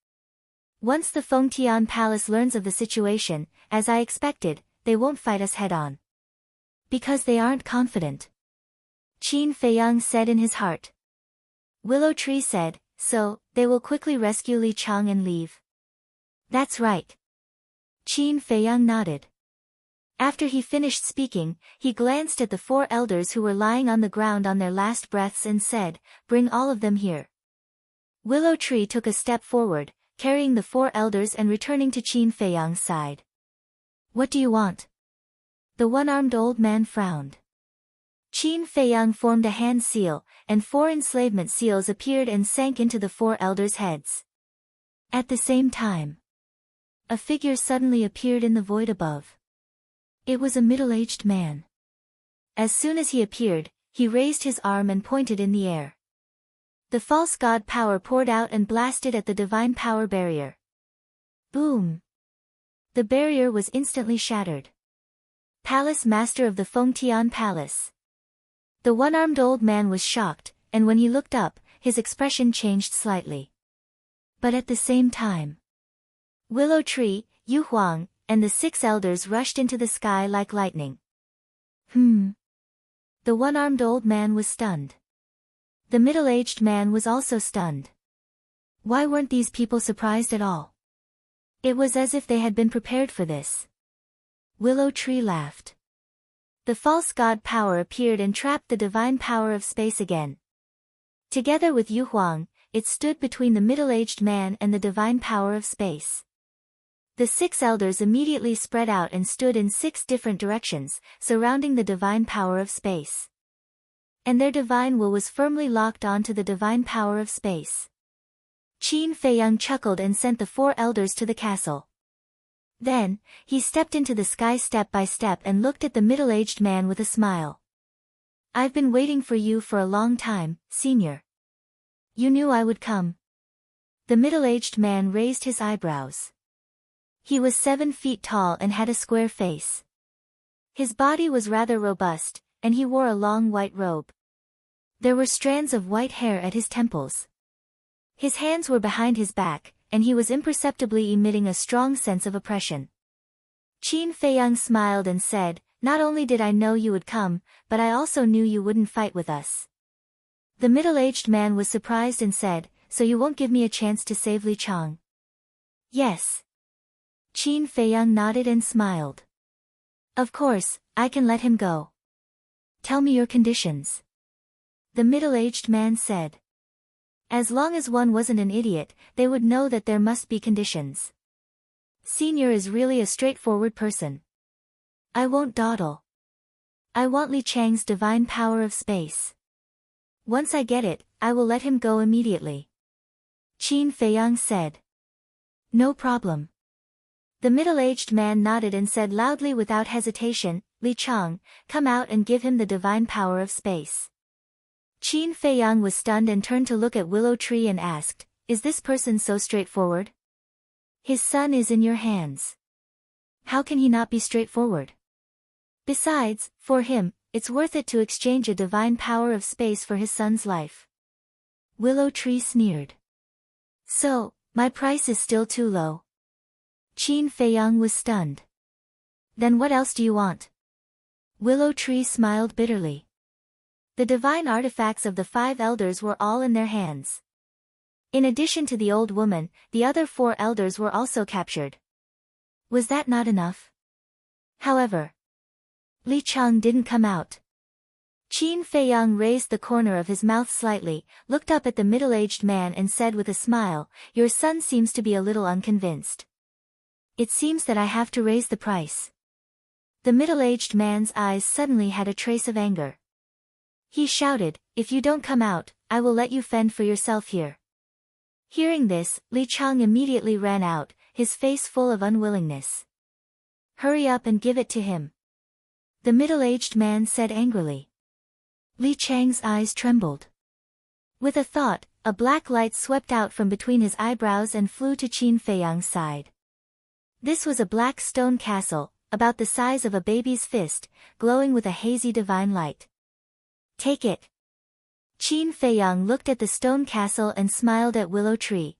Once the Feng Tian Palace learns of the situation, as I expected, they won't fight us head-on. Because they aren't confident. Qin Feiyang said in his heart. Willow Tree said, so, they will quickly rescue Li Chang and leave. That's right. Qin Feiyang nodded. After he finished speaking, he glanced at the 4 elders who were lying on the ground on their last breaths and said, "Bring all of them here." Willow Tree took a step forward, carrying the 4 elders and returning to Qin Feiyang's side. "What do you want?" The one-armed old man frowned. Qin Feiyang formed a hand seal, and 4 enslavement seals appeared and sank into the 4 elders' heads. At the same time, a figure suddenly appeared in the void above. It was a middle-aged man. As soon as he appeared, he raised his arm and pointed in the air. The false god power poured out and blasted at the divine power barrier. Boom! The barrier was instantly shattered. Palace Master of the Fengtian Palace. The one-armed old man was shocked, and when he looked up, his expression changed slightly. But at the same time, Willow Tree, Yu Huang, and the 6 elders rushed into the sky like lightning. The one-armed old man was stunned. The middle-aged man was also stunned. Why weren't these people surprised at all? It was as if they had been prepared for this. Willow Tree laughed. The false god power appeared and trapped the divine power of space again. Together with Yu Huang, it stood between the middle-aged man and the divine power of space. The 6 elders immediately spread out and stood in 6 different directions, surrounding the divine power of space. And their divine will was firmly locked onto the divine power of space. Qin Feiyang chuckled and sent the 4 elders to the castle. Then, he stepped into the sky step by step and looked at the middle-aged man with a smile. "I've been waiting for you for a long time, senior. You knew I would come." The middle-aged man raised his eyebrows. He was 7 feet tall and had a square face. His body was rather robust, and he wore a long white robe. There were strands of white hair at his temples. His hands were behind his back, and he was imperceptibly emitting a strong sense of oppression. Qin Feiyang smiled and said, "Not only did I know you would come, but I also knew you wouldn't fight with us." The middle-aged man was surprised and said, "So you won't give me a chance to save Li Chang?" "Yes." Qin Feiyang nodded and smiled. "Of course, I can let him go." "Tell me your conditions." The middle-aged man said. As long as one wasn't an idiot, they would know that there must be conditions. Senior is really a straightforward person. "I won't dawdle. I want Li Chang's divine power of space. Once I get it, I will let him go immediately." Qin Feiyang said. "No problem." The middle-aged man nodded and said loudly without hesitation, "Li Chang, come out and give him the divine power of space." Qin Feiyang was stunned and turned to look at Willow Tree and asked, "Is this person so straightforward? His son is in your hands. How can he not be straightforward? Besides, for him, it's worth it to exchange a divine power of space for his son's life." Willow Tree sneered. "So, my price is still too low?" Qin Feiyang was stunned. "Then what else do you want?" Willow Tree smiled bitterly. The divine artifacts of the 5 elders were all in their hands. In addition to the old woman, the other 4 elders were also captured. Was that not enough? However, Li Chang didn't come out. Qin Feiyang raised the corner of his mouth slightly, looked up at the middle-aged man and said with a smile, "Your son seems to be a little unconvinced. It seems that I have to raise the price." The middle-aged man's eyes suddenly had a trace of anger. He shouted, "If you don't come out, I will let you fend for yourself here." Hearing this, Li Chang immediately ran out, his face full of unwillingness. "Hurry up and give it to him," the middle-aged man said angrily. Li Chang's eyes trembled. With a thought, a black light swept out from between his eyebrows and flew to Qin Feiyang's side. This was a black stone castle, about the size of a baby's fist, glowing with a hazy divine light. "Take it." Qin Feiyang looked at the stone castle and smiled at Willow Tree.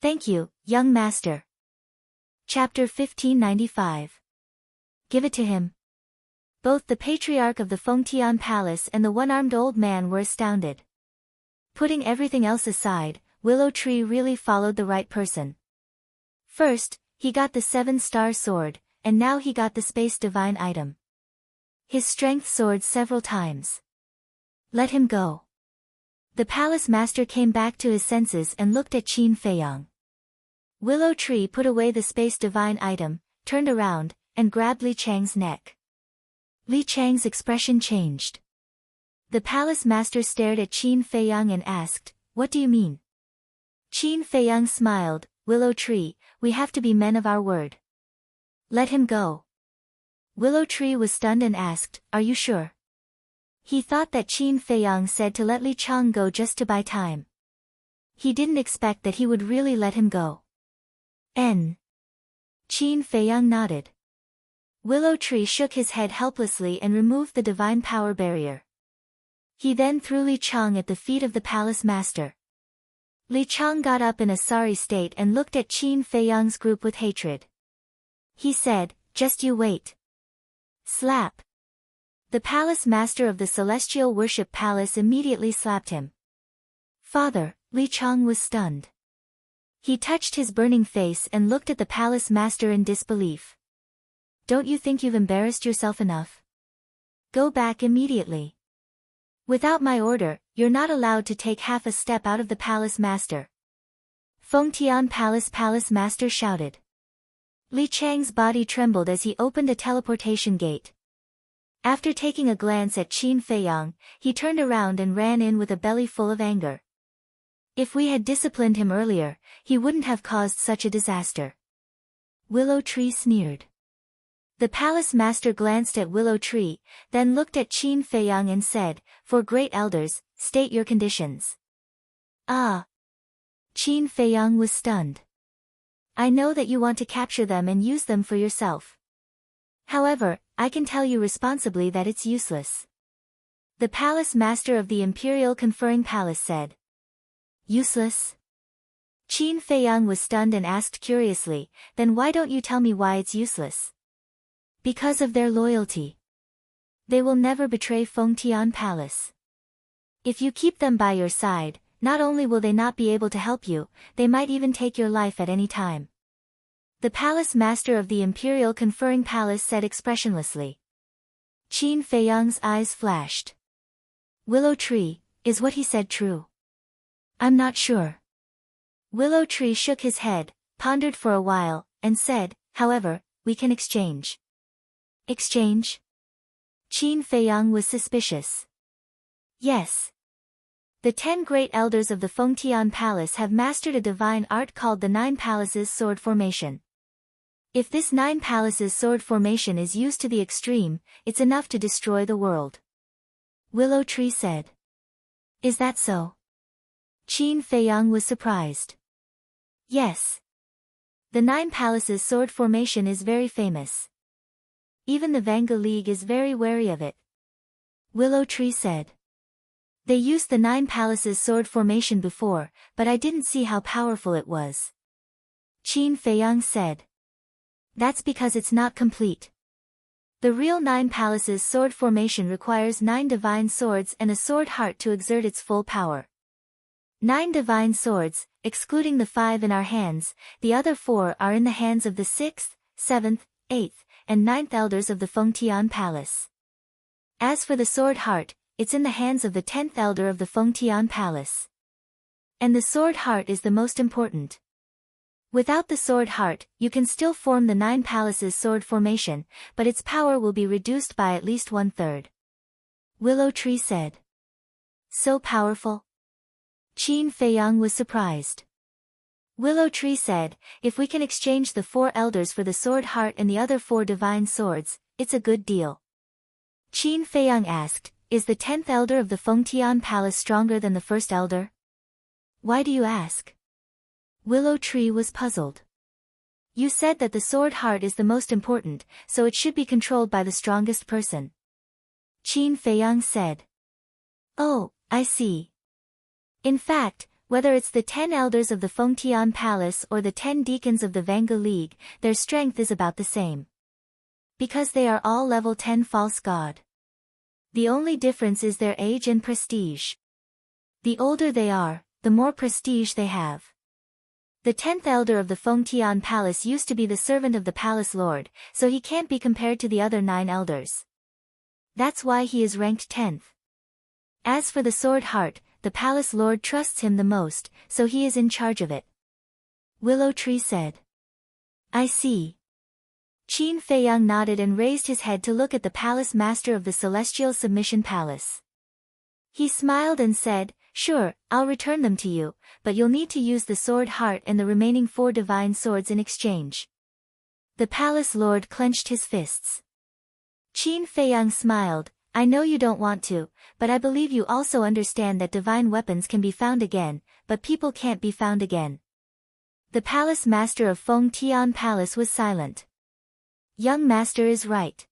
"Thank you, young master." Chapter 1595. Give it to him. Both the patriarch of the Fengtian Palace and the one-armed old man were astounded. Putting everything else aside, Willow Tree really followed the right person. First, he got the 7-star sword, and now he got the space divine item. His strength soared several times. Let him go. The palace master came back to his senses and looked at Qin Feiyang. Willow Tree put away the space divine item, turned around, and grabbed Li Chang's neck. Li Chang's expression changed. The palace master stared at Qin Feiyang and asked, "What do you mean?" Qin Feiyang smiled, "Willow Tree, we have to be men of our word. Let him go." Willow Tree was stunned and asked, "Are you sure?" He thought that Qin Feiyang said to let Li Chang go just to buy time. He didn't expect that he would really let him go. Qin Feiyang nodded. Willow Tree shook his head helplessly and removed the divine power barrier. He then threw Li Chang at the feet of the palace master. Li Chang got up in a sorry state and looked at Qin Feiyang's group with hatred. He said, "Just you wait." Slap. The palace master of the celestial worship palace immediately slapped him. "Father," Li Chang was stunned. He touched his burning face and looked at the palace master in disbelief. "Don't you think you've embarrassed yourself enough? Go back immediately. Without my order, you're not allowed to take half a step out of the palace master." Fengtian Palace master shouted. Li Chang's body trembled as he opened a teleportation gate. After taking a glance at Qin Feiyang, he turned around and ran in with a belly full of anger. If we had disciplined him earlier, he wouldn't have caused such a disaster. Willow Tree sneered. The palace master glanced at Willow Tree, then looked at Qin Feiyang and said, "For great elders, state your conditions." Ah! Qin Feiyang was stunned. "I know that you want to capture them and use them for yourself. However, I can tell you responsibly that it's useless." The palace master of the Imperial Conferring Palace said. "Useless?" Qin Feiyang was stunned and asked curiously, "Then why don't you tell me why it's useless?" "Because of their loyalty. They will never betray Fengtian Palace. If you keep them by your side, not only will they not be able to help you, they might even take your life at any time." The palace master of the Imperial Conferring Palace said expressionlessly. Qin Feiyang's eyes flashed. "Willow Tree, is what he said true?" "I'm not sure." Willow Tree shook his head, pondered for a while, and said, "However, we can exchange." "Exchange?" Qin Feiyang was suspicious. "Yes. The 10 great elders of the Fengtian Palace have mastered a divine art called the 9 Palaces Sword Formation. If this 9 Palaces Sword Formation is used to the extreme, it's enough to destroy the world." Willow Tree said. "Is that so?" Qin Feiyang was surprised. "Yes. The 9 Palaces Sword Formation is very famous. Even the Vanga League is very wary of it." Willow Tree said. "They used the 9 Palaces Sword Formation before, but I didn't see how powerful it was." Qin Feiyang said. "That's because it's not complete. The real 9 Palaces Sword Formation requires 9 divine swords and a sword heart to exert its full power. 9 divine swords, excluding the 5 in our hands, the other 4 are in the hands of the 6th, 7th, 8th, and 9th elders of the Fengtian Palace. As for the sword heart, it's in the hands of the 10th elder of the Fengtian Palace. And the sword heart is the most important. Without the sword heart, you can still form the 9 Palaces Sword Formation, but its power will be reduced by at least 1/3. Willow Tree said. "So powerful?" Qin Feiyang was surprised. Willow Tree said, "If we can exchange the 4 elders for the sword heart and the other 4 divine swords, it's a good deal." Qin Feiyang asked, "Is the 10th elder of the Fengtian Palace stronger than the 1st elder?" "Why do you ask?" Willow Tree was puzzled. "You said that the sword heart is the most important, so it should be controlled by the strongest person." Qin Feiyang said. "Oh, I see. In fact, whether it's the 10 elders of the Fengtian Palace or the 10 deacons of the Vanga League, their strength is about the same. Because they are all level 10 false god. The only difference is their age and prestige. The older they are, the more prestige they have. The 10th elder of the Fengtian Palace used to be the servant of the palace lord, so he can't be compared to the other 9 elders. That's why he is ranked 10th. As for the sword heart, the palace lord trusts him the most, so he is in charge of it. Willow Tree said. I see. Qin Feiyang nodded and raised his head to look at the palace master of the Celestial Submission Palace. He smiled and said, Sure, I'll return them to you, but you'll need to use the sword heart and the remaining 4 divine swords in exchange. The palace lord clenched his fists. Qin Feiyang smiled, I know you don't want to, but I believe you also understand that divine weapons can be found again, but people can't be found again. The palace master of Fengtian Palace was silent. Young master is right.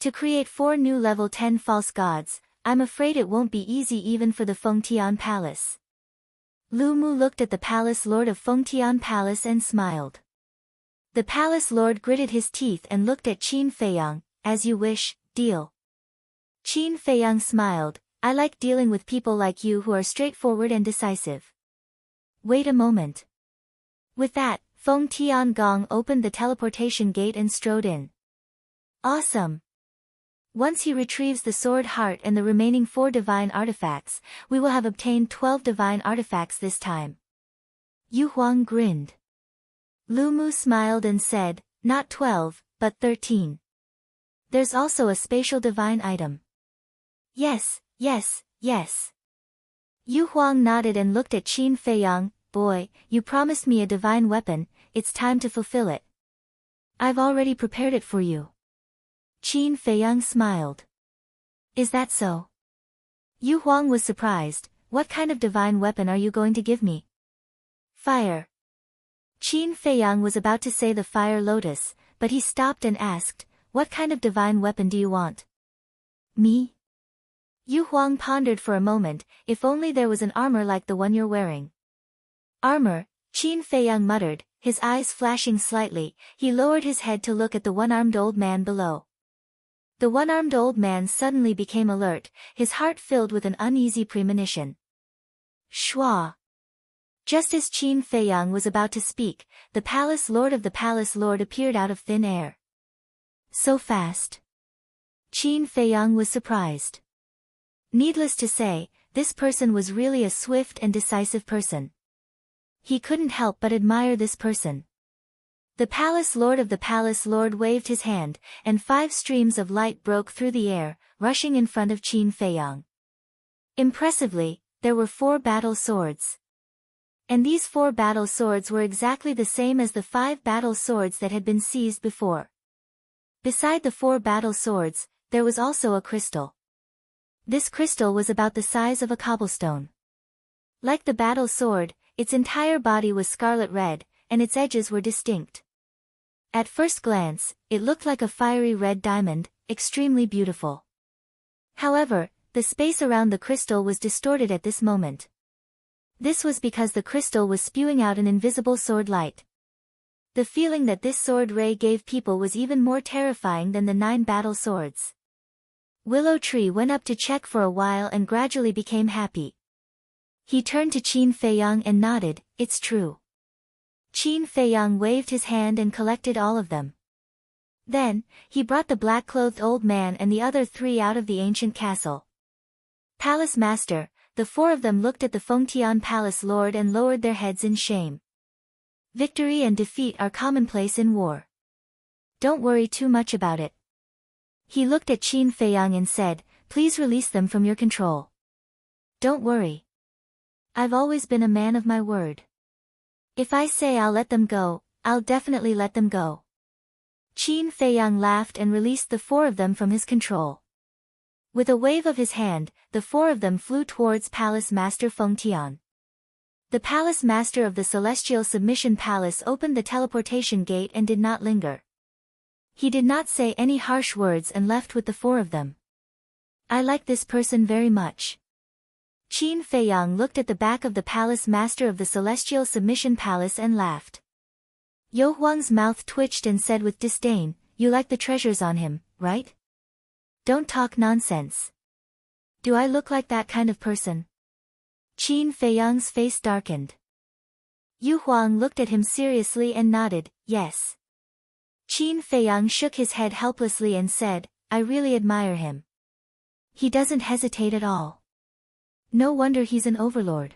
To create 4 new level 10 false gods, I'm afraid it won't be easy even for the Fengtian Palace. Lu Mu looked at the palace lord of Fengtian Palace and smiled. The palace lord gritted his teeth and looked at Qin Feiyang, as you wish, deal. Qin Feiyang smiled, I like dealing with people like you who are straightforward and decisive. Wait a moment. With that, Feng Tiangong opened the teleportation gate and strode in. Awesome! Once he retrieves the sword heart and the remaining 4 divine artifacts, we will have obtained 12 divine artifacts this time. Yu Huang grinned. Lu Mu smiled and said, not 12, but 13. There's also a spatial divine item. Yes, yes, yes. Yu Huang nodded and looked at Qin Feiyang, boy, you promised me a divine weapon, it's time to fulfill it. I've already prepared it for you. Qin Feiyang smiled. Is that so? Yu Huang was surprised, what kind of divine weapon are you going to give me? Fire. Qin Feiyang was about to say the fire lotus, but he stopped and asked, what kind of divine weapon do you want? Me? Yu Huang pondered for a moment, if only there was an armor like the one you're wearing. Armor, Qin Feiyang muttered, his eyes flashing slightly, he lowered his head to look at the one-armed old man below. The one-armed old man suddenly became alert, his heart filled with an uneasy premonition. Shua! Just as Qin Feiyang was about to speak, the palace lord of the palace lord appeared out of thin air. So fast. Qin Feiyang was surprised. Needless to say, this person was really a swift and decisive person. He couldn't help but admire this person. The palace lord of the palace lord waved his hand, and 5 streams of light broke through the air, rushing in front of Qin Feiyang. Impressively, there were 4 battle swords. And these 4 battle swords were exactly the same as the 5 battle swords that had been seized before. Beside the 4 battle swords, there was also a crystal. This crystal was about the size of a cobblestone. Like the battle sword, its entire body was scarlet red, and its edges were distinct. At first glance, it looked like a fiery red diamond, extremely beautiful. However, the space around the crystal was distorted at this moment. This was because the crystal was spewing out an invisible sword light. The feeling that this sword ray gave people was even more terrifying than the 9 battle swords. Willow Tree went up to check for a while and gradually became happy. He turned to Qin Feiyang and nodded, it's true. Qin Feiyang waved his hand and collected all of them. Then, he brought the black-clothed old man and the other 3 out of the ancient castle. Palace Master, the 4 of them looked at the Fengtian Palace Lord and lowered their heads in shame. Victory and defeat are commonplace in war. Don't worry too much about it. He looked at Qin Feiyang and said, please release them from your control. Don't worry. I've always been a man of my word. If I say I'll let them go, I'll definitely let them go. Qin Feiyang laughed and released the 4 of them from his control. With a wave of his hand, the 4 of them flew towards Palace Master Fengtian. The Palace Master of the Celestial Submission Palace opened the teleportation gate and did not linger. He did not say any harsh words and left with the 4 of them. I like this person very much. Qin Feiyang looked at the back of the Palace Master of the Celestial Submission Palace and laughed. Yu Huang's mouth twitched and said with disdain, you like the treasures on him, right? Don't talk nonsense. Do I look like that kind of person? Qin Feiyang's face darkened. Yu Huang looked at him seriously and nodded, yes. Qin Feiyang shook his head helplessly and said, I really admire him. He doesn't hesitate at all. No wonder he's an overlord.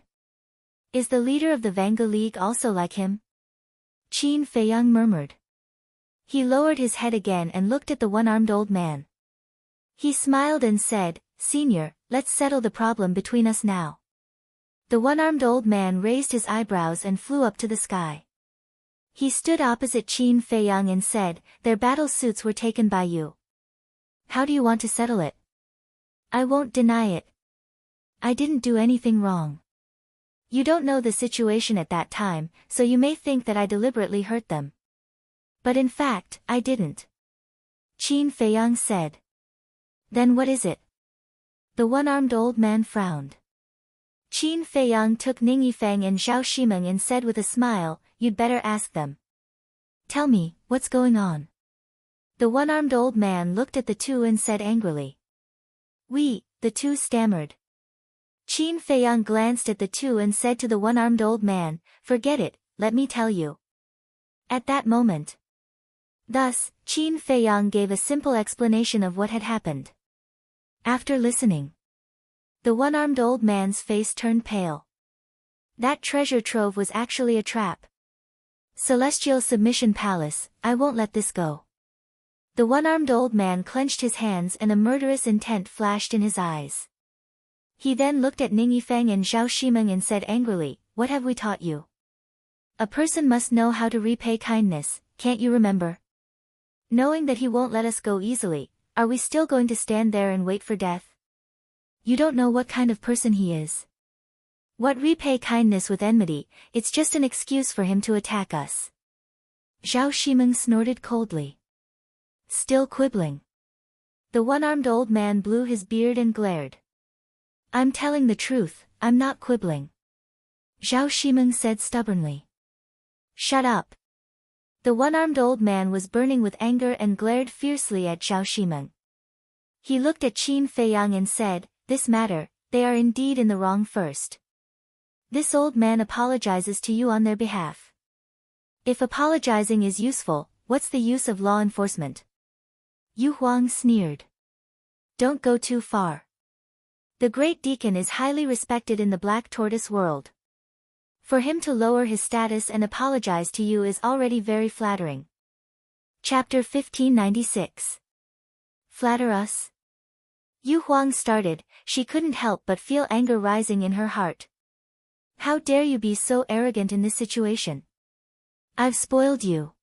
Is the leader of the Vanga League also like him? Qin Feiyang murmured. He lowered his head again and looked at the one-armed old man. He smiled and said, Senior, let's settle the problem between us now. The one-armed old man raised his eyebrows and flew up to the sky. He stood opposite Qin Feiyang and said, their battle suits were taken by you. How do you want to settle it? I won't deny it. I didn't do anything wrong. You don't know the situation at that time, so you may think that I deliberately hurt them. But in fact, I didn't. Qin Feiyang said. Then what is it? The one-armed old man frowned. Qin Feiyang took Ning Yifeng and Zhao Shimeng and said with a smile, you'd better ask them. Tell me, what's going on? The one-armed old man looked at the two and said angrily. The two stammered. Qin Feiyang glanced at the two and said to the one-armed old man, forget it, let me tell you. At that moment. Thus, Qin Feiyang gave a simple explanation of what had happened. After listening, the one-armed old man's face turned pale. That treasure trove was actually a trap. Celestial Submission Palace, I won't let this go. The one-armed old man clenched his hands and a murderous intent flashed in his eyes. He then looked at Ning Yifeng and Zhao Shimeng and said angrily, what have we taught you? A person must know how to repay kindness, can't you remember? Knowing that he won't let us go easily, are we still going to stand there and wait for death? You don't know what kind of person he is. What repay kindness with enmity, it's just an excuse for him to attack us. Zhao Shimeng snorted coldly. Still quibbling. The one-armed old man blew his beard and glared. I'm telling the truth, I'm not quibbling. Zhao Shimeng said stubbornly. Shut up. The one-armed old man was burning with anger and glared fiercely at Zhao Shimeng. He looked at Qin Feiyang and said, this matter, they are indeed in the wrong first. This old man apologizes to you on their behalf. If apologizing is useful, what's the use of law enforcement? Yu Huang sneered. Don't go too far. The Great Deacon is highly respected in the Black Tortoise world. For him to lower his status and apologize to you is already very flattering. Chapter 1596. Flatter us? Yu Huang started, she couldn't help but feel anger rising in her heart. How dare you be so arrogant in this situation? I've spoiled you.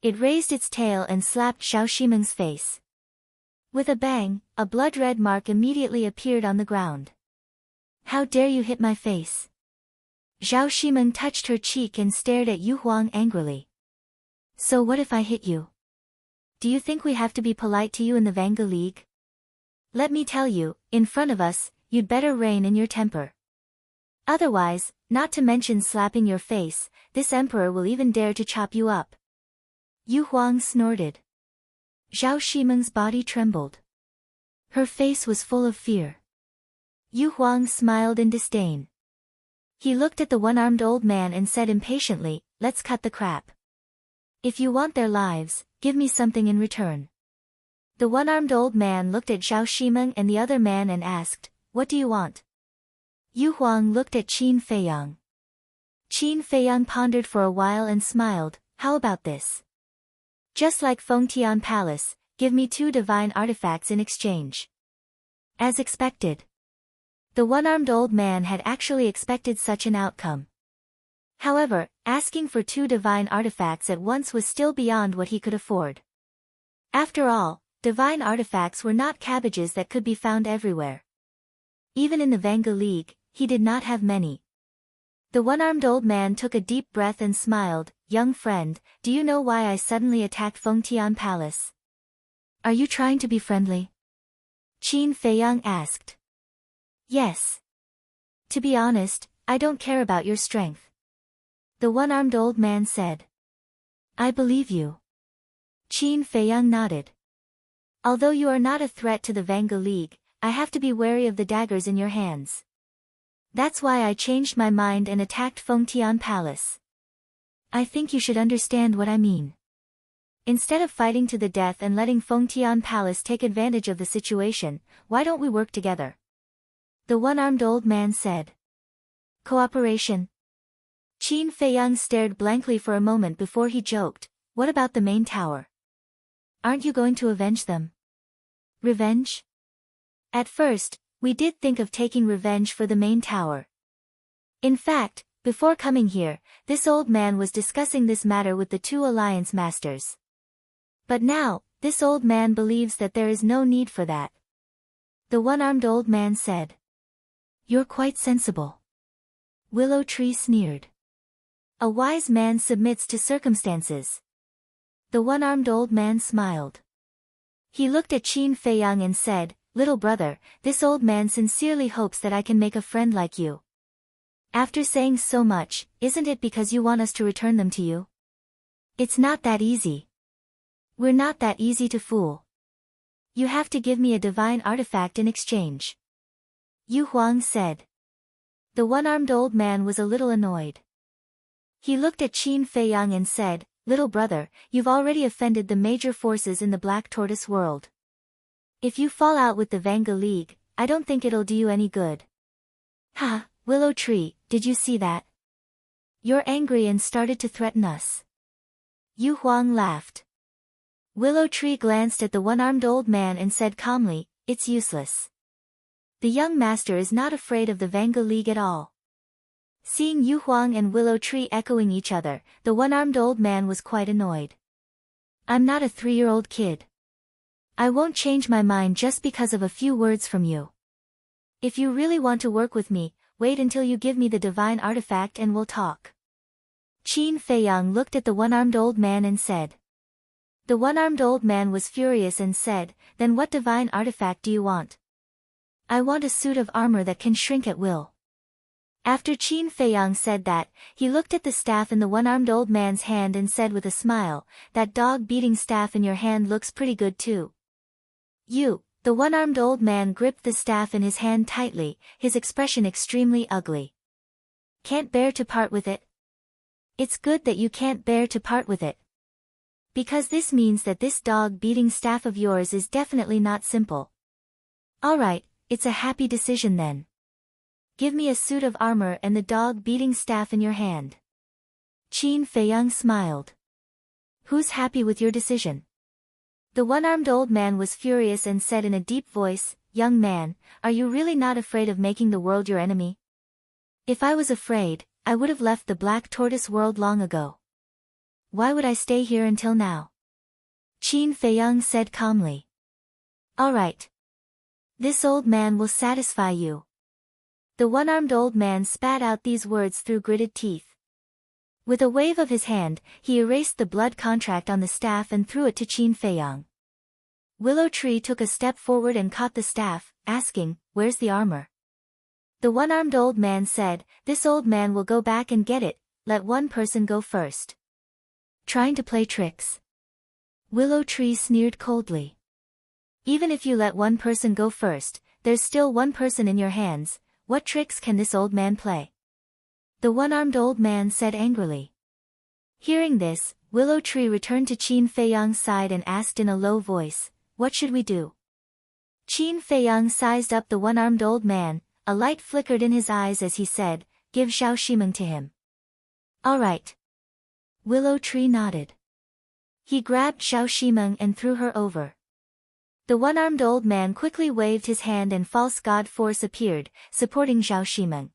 It raised its tail and slapped Zhao Shimeng's face. With a bang, a blood-red mark immediately appeared on the ground. How dare you hit my face? Zhao Shimeng touched her cheek and stared at Yu Huang angrily. So what if I hit you? Do you think we have to be polite to you in the Vanga League? Let me tell you, in front of us, you'd better rein in your temper. Otherwise, not to mention slapping your face, this emperor will even dare to chop you up. Yu Huang snorted. Zhao Shimeng's body trembled. Her face was full of fear. Yu Huang smiled in disdain. He looked at the one-armed old man and said impatiently, let's cut the crap. If you want their lives, give me something in return. The one-armed old man looked at Zhao Shimeng and the other man and asked, what do you want? Yu Huang looked at Qin Feiyang. Qin Feiyang pondered for a while and smiled, how about this? Just like Fengtian Palace, give me 2 divine artifacts in exchange. As expected. The one-armed old man had actually expected such an outcome. However, asking for 2 divine artifacts at once was still beyond what he could afford. After all, divine artifacts were not cabbages that could be found everywhere. Even in the Vanga League, he did not have many. The one-armed old man took a deep breath and smiled, young friend, do you know why I suddenly attacked Fengtian Palace? Are you trying to be friendly? Qin Feiyang asked. Yes. To be honest, I don't care about your strength. The one-armed old man said. I believe you. Qin Feiyang nodded. Although you are not a threat to the Vanga League, I have to be wary of the daggers in your hands. That's why I changed my mind and attacked Fengtian Palace. I think you should understand what I mean. Instead of fighting to the death and letting Fengtian Palace take advantage of the situation, why don't we work together? The one-armed old man said. Cooperation? Qin Feiyang stared blankly for a moment before he joked, what about the main tower? Aren't you going to avenge them? Revenge? At first, we did think of taking revenge for the main tower. In fact, before coming here, this old man was discussing this matter with the two alliance masters. But now, this old man believes that there is no need for that. The one-armed old man said. You're quite sensible. Willow Tree sneered. A wise man submits to circumstances. The one-armed old man smiled. He looked at Qin Feiyang and said, Little brother, this old man sincerely hopes that I can make a friend like you. After saying so much, isn't it because you want us to return them to you? It's not that easy. We're not that easy to fool. You have to give me a divine artifact in exchange. Yu Huang said. The one-armed old man was a little annoyed. He looked at Qin Feiyang and said, Little brother, you've already offended the major forces in the Black Tortoise world. If you fall out with the Vanga League, I don't think it'll do you any good. Ha, Willow Tree, did you see that? You're angry and started to threaten us. Yu Huang laughed. Willow Tree glanced at the one-armed old man and said calmly, It's useless. The young master is not afraid of the Vanga League at all. Seeing Yu Huang and Willow Tree echoing each other, the one-armed old man was quite annoyed. I'm not a 3-year-old kid. I won't change my mind just because of a few words from you. If you really want to work with me, wait until you give me the divine artifact and we'll talk. Qin Feiyang looked at the one-armed old man and said. The one-armed old man was furious and said, Then what divine artifact do you want? I want a suit of armor that can shrink at will. After Qin Feiyang said that, he looked at the staff in the one-armed old man's hand and said with a smile, That dog-beating staff in your hand looks pretty good too. The one-armed old man gripped the staff in his hand tightly, his expression extremely ugly. Can't bear to part with it? It's good that you can't bear to part with it. Because this means that this dog-beating staff of yours is definitely not simple. Alright, it's a happy decision then. Give me a suit of armor and the dog-beating staff in your hand. Qin Feiyang smiled. Who's happy with your decision? The one-armed old man was furious and said in a deep voice, Young man, are you really not afraid of making the world your enemy? If I was afraid, I would have left the Black Tortoise world long ago. Why would I stay here until now? Qin Feiyang said calmly. Alright. This old man will satisfy you. The one-armed old man spat out these words through gritted teeth. With a wave of his hand, he erased the blood contract on the staff and threw it to Qin Feiyang. Willow Tree took a step forward and caught the staff, asking, Where's the armor? The one-armed old man said, This old man will go back and get it, let one person go first. Trying to play tricks? Willow Tree sneered coldly. Even if you let one person go first, there's still one person in your hands, what tricks can this old man play? The one-armed old man said angrily. Hearing this, Willow Tree returned to Qin Feiyang's side and asked in a low voice, What should we do? Qin Feiyang sized up the one-armed old man, a light flickered in his eyes as he said, Give Zhao Shimeng to him. Alright. Willow Tree nodded. He grabbed Zhao Shimeng and threw her over. The one-armed old man quickly waved his hand and false god force appeared, supporting Zhao Shimeng.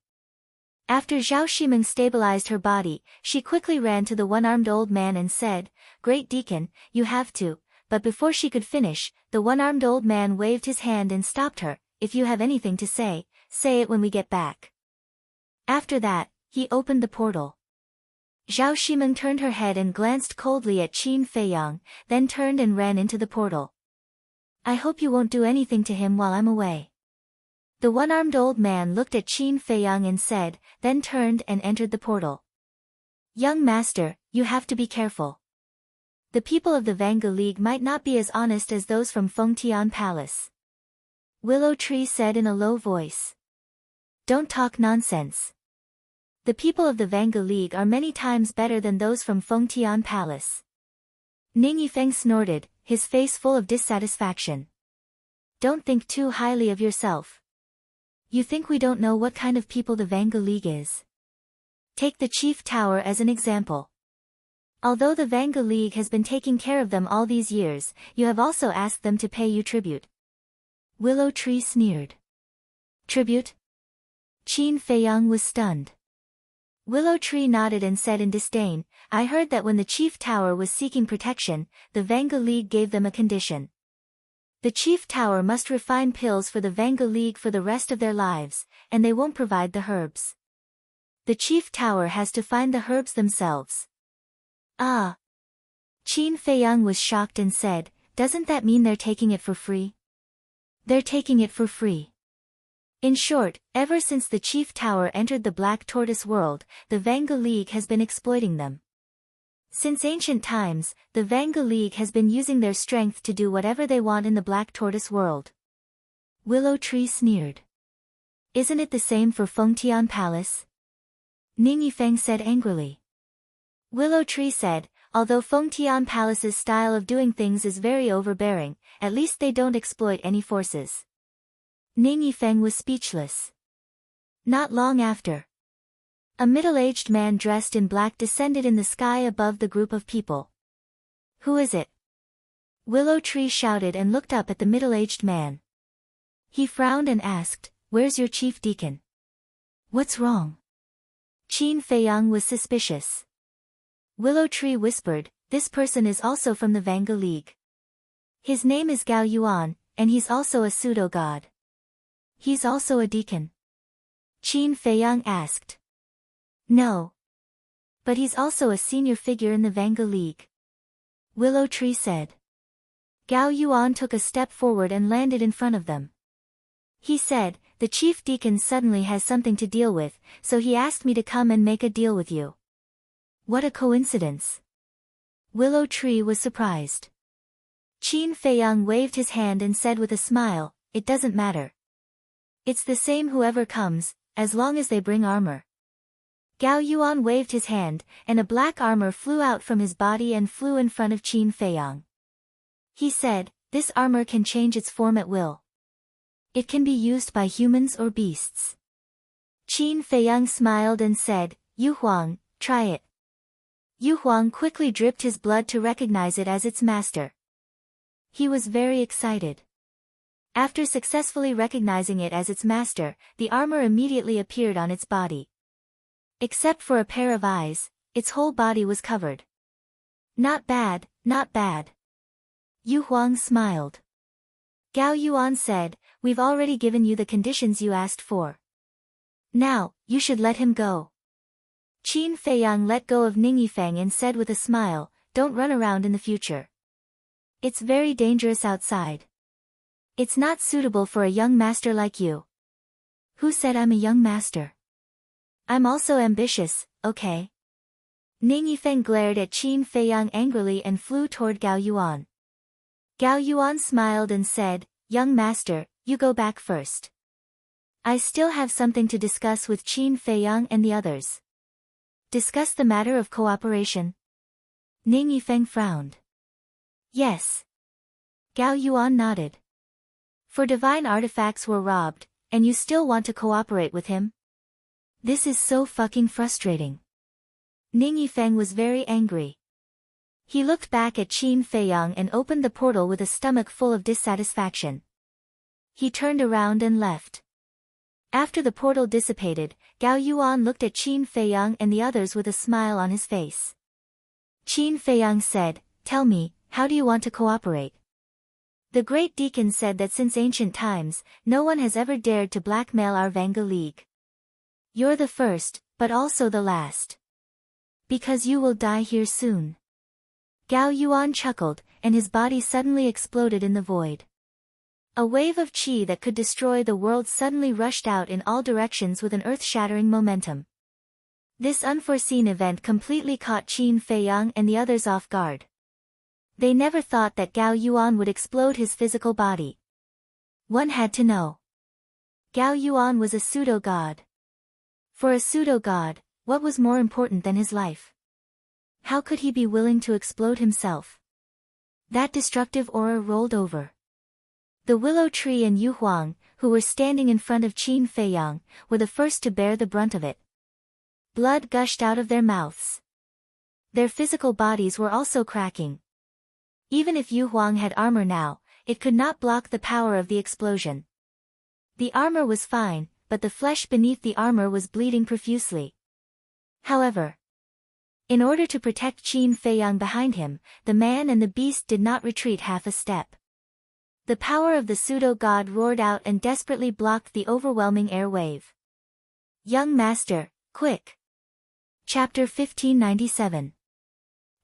After Zhao Shimeng stabilized her body, she quickly ran to the one-armed old man and said, Great Deacon, you have to, but before she could finish, the one-armed old man waved his hand and stopped her, If you have anything to say it when we get back. After that, he opened the portal. Zhao Shimeng turned her head and glanced coldly at Qin Feiyang, then turned and ran into the portal. I hope you won't do anything to him while I'm away. The one-armed old man looked at Qin Feiyang and said, then turned and entered the portal. Young master, you have to be careful. The people of the Vanga League might not be as honest as those from Fengtian Palace. Willow Tree said in a low voice. Don't talk nonsense. The people of the Vanga League are many times better than those from Fengtian Palace. Ning Yifeng snorted, his face full of dissatisfaction. Don't think too highly of yourself. You think we don't know what kind of people the Vanga League is? Take the Chief Tower as an example. Although the Vanga League has been taking care of them all these years, you have also asked them to pay you tribute. Willow Tree sneered. Tribute? Qin Feiyang was stunned. Willow Tree nodded and said in disdain, I heard that when the Chief Tower was seeking protection, the Vanga League gave them a condition. The Chief Tower must refine pills for the Vanga League for the rest of their lives, and they won't provide the herbs. The Chief Tower has to find the herbs themselves. Ah. Qin Feiyang was shocked and said, doesn't that mean they're taking it for free? They're taking it for free. In short, ever since the Chief Tower entered the Black Tortoise world, the Vanga League has been exploiting them. Since ancient times, the Vanga League has been using their strength to do whatever they want in the Black Tortoise world. Willow Tree sneered. Isn't it the same for Fengtian Palace? Ning Yifeng said angrily. Willow Tree said, although Fengtian Palace's style of doing things is very overbearing, at least they don't exploit any forces. Ning Yifeng was speechless. Not long after, a middle-aged man dressed in black descended in the sky above the group of people. Who is it? Willow Tree shouted and looked up at the middle-aged man. He frowned and asked, where's your chief deacon? What's wrong? Qin Feiyang was suspicious. Willow Tree whispered, this person is also from the Vanga League. His name is Gao Yuan, and he's also a pseudo-god. He's also a deacon? Qin Feiyang asked. No. But he's also a senior figure in the Vanga League. Willow Tree said. Gao Yuan took a step forward and landed in front of them. He said, the chief deacon suddenly has something to deal with, so he asked me to come and make a deal with you. What a coincidence. Willow Tree was surprised. Qin Feiyang waved his hand and said with a smile, it doesn't matter. It's the same whoever comes, as long as they bring armor. Gao Yuan waved his hand, and a black armor flew out from his body and flew in front of Qin Feiyang. He said, this armor can change its form at will. It can be used by humans or beasts. Qin Feiyang smiled and said, Yu Huang, try it. Yu Huang quickly dripped his blood to recognize it as its master. He was very excited. After successfully recognizing it as its master, the armor immediately appeared on its body. Except for a pair of eyes, its whole body was covered. Not bad, not bad. Yu Huang smiled. Gao Yuan said, we've already given you the conditions you asked for. Now, you should let him go. Qin Feiyang let go of Ning Yifeng and said with a smile, don't run around in the future. It's very dangerous outside. It's not suitable for a young master like you. Who said I'm a young master? I'm also ambitious, okay? Ning Yifeng glared at Qin Feiyang angrily and flew toward Gao Yuan. Gao Yuan smiled and said, young master, you go back first. I still have something to discuss with Qin Feiyang and the others. Discuss the matter of cooperation? Ning Yifeng frowned. Yes. Gao Yuan nodded. For divine artifacts were robbed, and you still want to cooperate with him? This is so fucking frustrating. Ning Yifeng was very angry. He looked back at Qin Feiyang and opened the portal with a stomach full of dissatisfaction. He turned around and left. After the portal dissipated, Gao Yuan looked at Qin Feiyang and the others with a smile on his face. Qin Feiyang said, tell me, how do you want to cooperate? The great deacon said that since ancient times, no one has ever dared to blackmail our Vanga League. You're the first, but also the last. Because you will die here soon. Gao Yuan chuckled, and his body suddenly exploded in the void. A wave of qi that could destroy the world suddenly rushed out in all directions with an earth-shattering momentum. This unforeseen event completely caught Qin Feiyang and the others off guard. They never thought that Gao Yuan would explode his physical body. One had to know. Gao Yuan was a pseudo-god. For a pseudo-god, what was more important than his life? How could he be willing to explode himself? That destructive aura rolled over. The willow tree and Yu Huang, who were standing in front of Qin Feiyang, were the first to bear the brunt of it. Blood gushed out of their mouths. Their physical bodies were also cracking. Even if Yu Huang had armor now, it could not block the power of the explosion. The armor was fine, but the flesh beneath the armor was bleeding profusely. However, in order to protect Qin Feiyang behind him, the man and the beast did not retreat half a step. The power of the pseudo-god roared out and desperately blocked the overwhelming air wave. Young master, quick! Chapter 1597.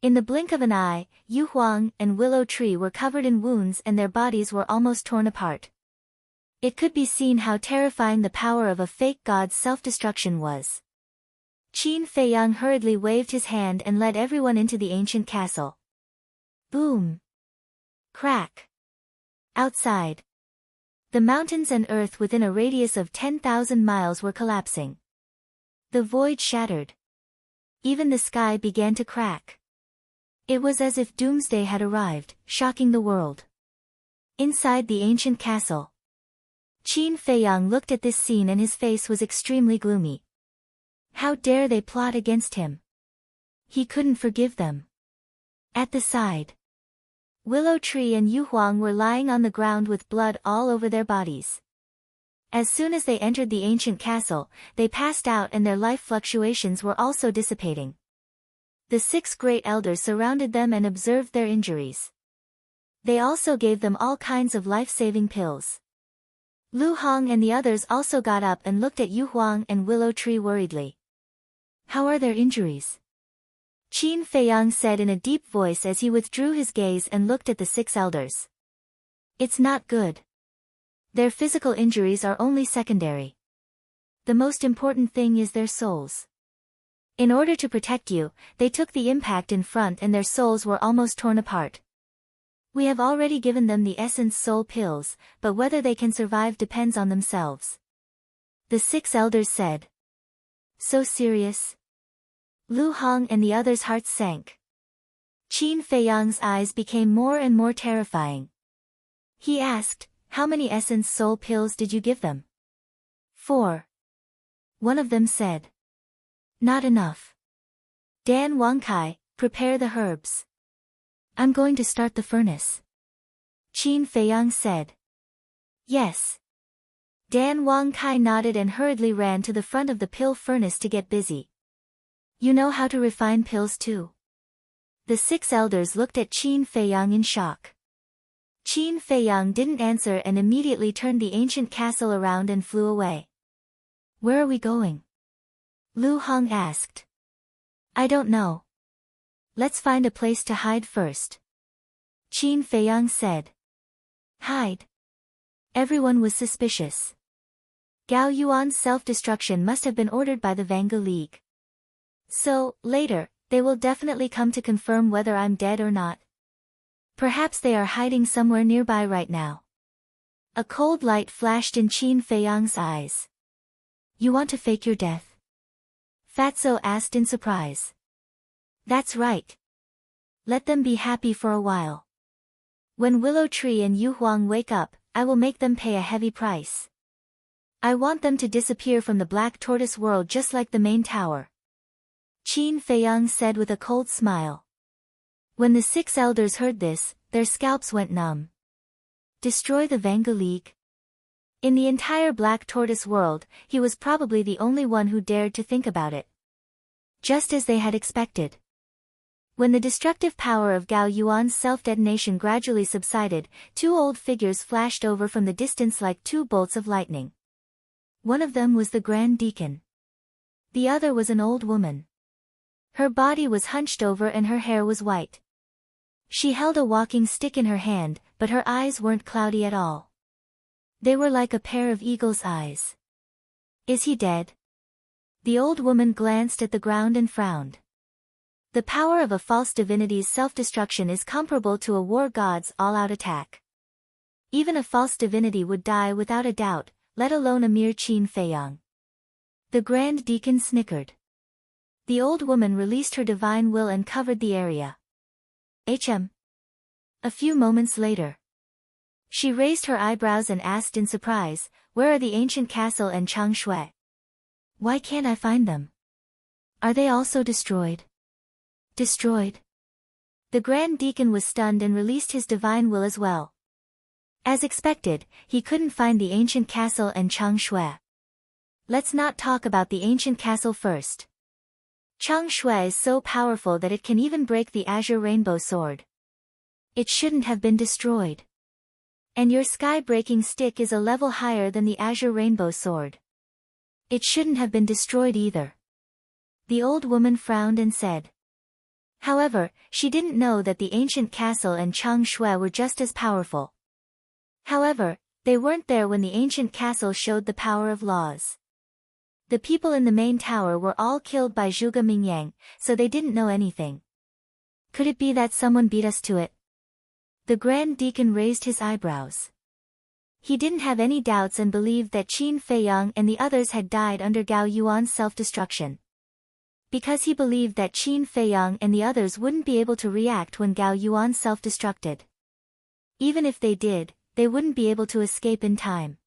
In the blink of an eye, Yu Huang and Willow Tree were covered in wounds and their bodies were almost torn apart. It could be seen how terrifying the power of a fake god's self-destruction was. Qin Feiyang hurriedly waved his hand and led everyone into the ancient castle. Boom! Crack! Outside, the mountains and earth within a radius of 10,000 miles were collapsing. The void shattered. Even the sky began to crack. It was as if doomsday had arrived, shocking the world. Inside the ancient castle, Qin Feiyang looked at this scene and his face was extremely gloomy. How dare they plot against him? He couldn't forgive them. At the side, Willow Tree and Yu Huang were lying on the ground with blood all over their bodies. As soon as they entered the ancient castle, they passed out and their life fluctuations were also dissipating. The 6 great elders surrounded them and observed their injuries. They also gave them all kinds of life-saving pills. Lu Hong and the others also got up and looked at Yu Huang and Willow Tree worriedly. How are their injuries? Qin Feiyang said in a deep voice as he withdrew his gaze and looked at the 6 elders. It's not good. Their physical injuries are only secondary. The most important thing is their souls. In order to protect you, they took the impact in front and their souls were almost torn apart. We have already given them the essence soul pills, but whether they can survive depends on themselves. The 6 elders said. So serious? Lu Hong and the others' hearts sank. Qin Feiyang's eyes became more and more terrifying. He asked, how many essence soul pills did you give them? 4. One of them said. Not enough. Dan Wangkai, prepare the herbs. I'm going to start the furnace. Qin Feiyang said. Yes. Dan Wangkai nodded and hurriedly ran to the front of the pill furnace to get busy. You know how to refine pills too. The 6 elders looked at Qin Feiyang in shock. Qin Feiyang didn't answer and immediately turned the ancient castle around and flew away. Where are we going? Lu Hong asked. I don't know. Let's find a place to hide first. Qin Feiyang said. Hide. Everyone was suspicious. Gao Yuan's self-destruction must have been ordered by the Vanga League. So, later, they will definitely come to confirm whether I'm dead or not. Perhaps they are hiding somewhere nearby right now. A cold light flashed in Qin Feiyang's eyes. You want to fake your death? Fatso asked in surprise. That's right. Let them be happy for a while. When Willow Tree and Yu Huang wake up, I will make them pay a heavy price. I want them to disappear from the Black Tortoise world just like the main tower. Qin Feiyang said with a cold smile. When the 6 elders heard this, their scalps went numb. Destroy the Vanga League? In the entire Black Tortoise world, he was probably the only one who dared to think about it. Just as they had expected. When the destructive power of Gao Yuan's self-detonation gradually subsided, 2 old figures flashed over from the distance like 2 bolts of lightning. One of them was the Grand Deacon. The other was an old woman. Her body was hunched over and her hair was white. She held a walking stick in her hand, but her eyes weren't cloudy at all. They were like a pair of eagle's eyes. Is he dead? The old woman glanced at the ground and frowned. The power of a false divinity's self-destruction is comparable to a war god's all-out attack. Even a false divinity would die without a doubt, let alone a mere Qin Feiyang. The Grand Deacon snickered. The old woman released her divine will and covered the area. A few moments later, she raised her eyebrows and asked in surprise, "Where are the ancient castle and Chang Shui? Why can't I find them? Are they also destroyed?" Destroyed? The Grand Deacon was stunned and released his divine will as well. As expected, he couldn't find the ancient castle and Chang Shui. Let's not talk about the ancient castle first. Chang Shui is so powerful that it can even break the Azure Rainbow Sword. It shouldn't have been destroyed. And your sky-breaking stick is a level higher than the Azure Rainbow Sword. It shouldn't have been destroyed either. The old woman frowned and said. However, she didn't know that the ancient castle and Chang Shui were just as powerful. However, they weren't there when the ancient castle showed the power of laws. The people in the main tower were all killed by Zhuge Mingyang, so they didn't know anything. Could it be that someone beat us to it? The Grand Deacon raised his eyebrows. He didn't have any doubts and believed that Qin Feiyang and the others had died under Gao Yuan's self-destruction. Because he believed that Qin Feiyang and the others wouldn't be able to react when Gao Yuan self-destructed. Even if they did, they wouldn't be able to escape in time.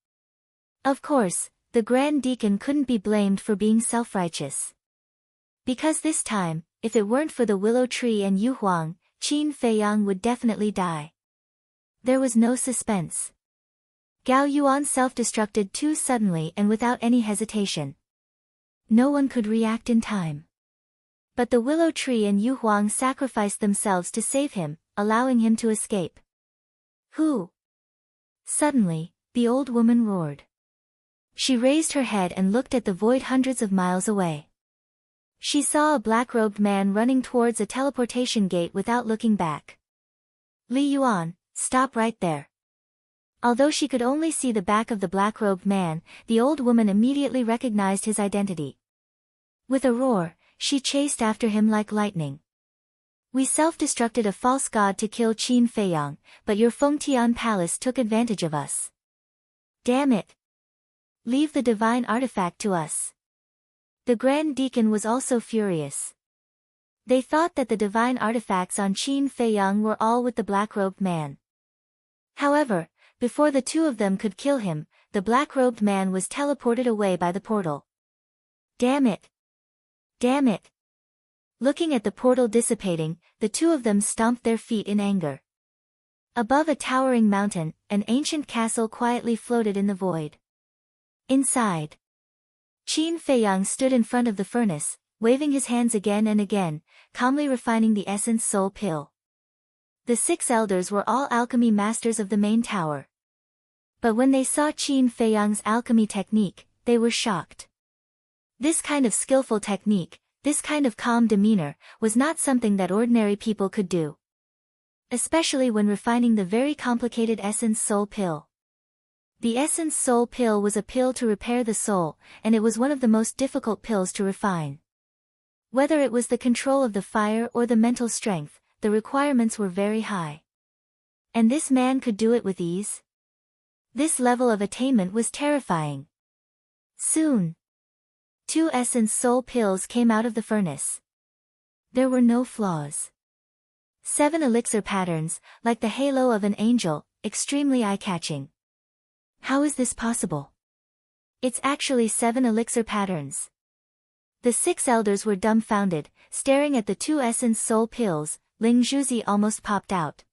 Of course, the Grand Deacon couldn't be blamed for being self-righteous. Because this time, if it weren't for the willow tree and Yu Huang, Qin Feiyang would definitely die. There was no suspense. Gao Yuan self-destructed too suddenly and without any hesitation. No one could react in time. But the willow tree and Yu Huang sacrificed themselves to save him, allowing him to escape. Who? Suddenly, the old woman roared. She raised her head and looked at the void hundreds of miles away. She saw a black-robed man running towards a teleportation gate without looking back. Li Yuan, stop right there. Although she could only see the back of the black-robed man, the old woman immediately recognized his identity. With a roar, she chased after him like lightning. We self-destructed a false god to kill Qin Feiyang, but your Fengtian palace took advantage of us. Damn it! Leave the divine artifact to us. The Grand Deacon was also furious. They thought that the divine artifacts on Qin Feiyang were all with the black-robed man. However, before the two of them could kill him, the black-robed man was teleported away by the portal. Damn it! Damn it! Looking at the portal dissipating, the two of them stomped their feet in anger. Above a towering mountain, an ancient castle quietly floated in the void. Inside, Qin Feiyang stood in front of the furnace, waving his hands again and again, calmly refining the essence soul pill. The 6 elders were all alchemy masters of the main tower. But when they saw Qin Feiyang's alchemy technique, they were shocked. This kind of skillful technique, this kind of calm demeanor, was not something that ordinary people could do. Especially when refining the very complicated essence soul pill. The essence soul pill was a pill to repair the soul, and it was one of the most difficult pills to refine. Whether it was the control of the fire or the mental strength, the requirements were very high. And this man could do it with ease? This level of attainment was terrifying. Soon, 2 essence soul pills came out of the furnace. There were no flaws. 7 elixir patterns, like the halo of an angel, extremely eye-catching. How is this possible? It's actually 7 elixir patterns. The 6 elders were dumbfounded, staring at the 2 essence soul pills. Ling Zhuzi almost popped out.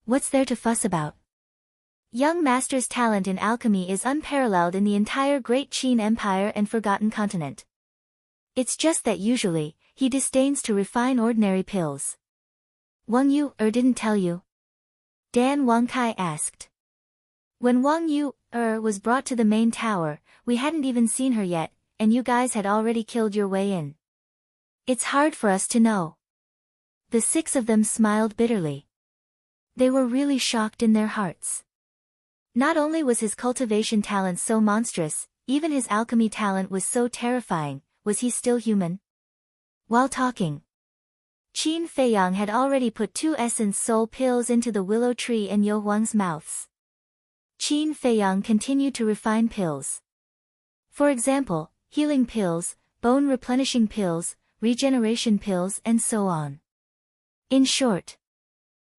What's there to fuss about? Young master's talent in alchemy is unparalleled in the entire Great Qin Empire and Forgotten Continent. It's just that usually, he disdains to refine ordinary pills. Wang Yu didn't tell you? Dan Wangkai asked. When Wang Yu was brought to the main tower, we hadn't even seen her yet, and you guys had already killed your way in. It's hard for us to know. The 6 of them smiled bitterly. They were really shocked in their hearts. Not only was his cultivation talent so monstrous, even his alchemy talent was so terrifying. Was he still human? While talking, Qin Feiyang had already put 2 essence soul pills into the willow tree and Yu Huang's mouths. Qin Feiyang continued to refine pills. For example, healing pills, bone replenishing pills, regeneration pills, and so on. In short,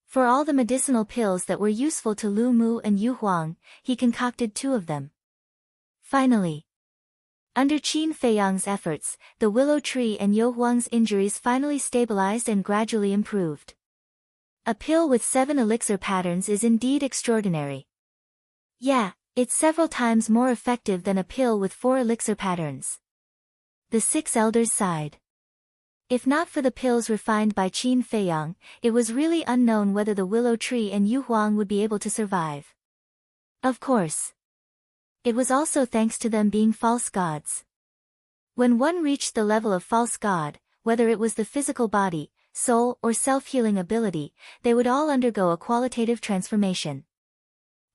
for all the medicinal pills that were useful to Lu Mu and Yu Huang, he concocted 2 of them. Finally, under Qin Feiyang's efforts, the willow tree and Yu Huang's injuries finally stabilized and gradually improved. A pill with 7 elixir patterns is indeed extraordinary. Yeah, it's several times more effective than a pill with 4 elixir patterns. The 6 elders sighed. If not for the pills refined by Qin Feiyang, it was really unknown whether the willow tree and Yu Huang would be able to survive. Of course, it was also thanks to them being false gods. When one reached the level of false god, whether it was the physical body, soul, or self-healing ability, they would all undergo a qualitative transformation.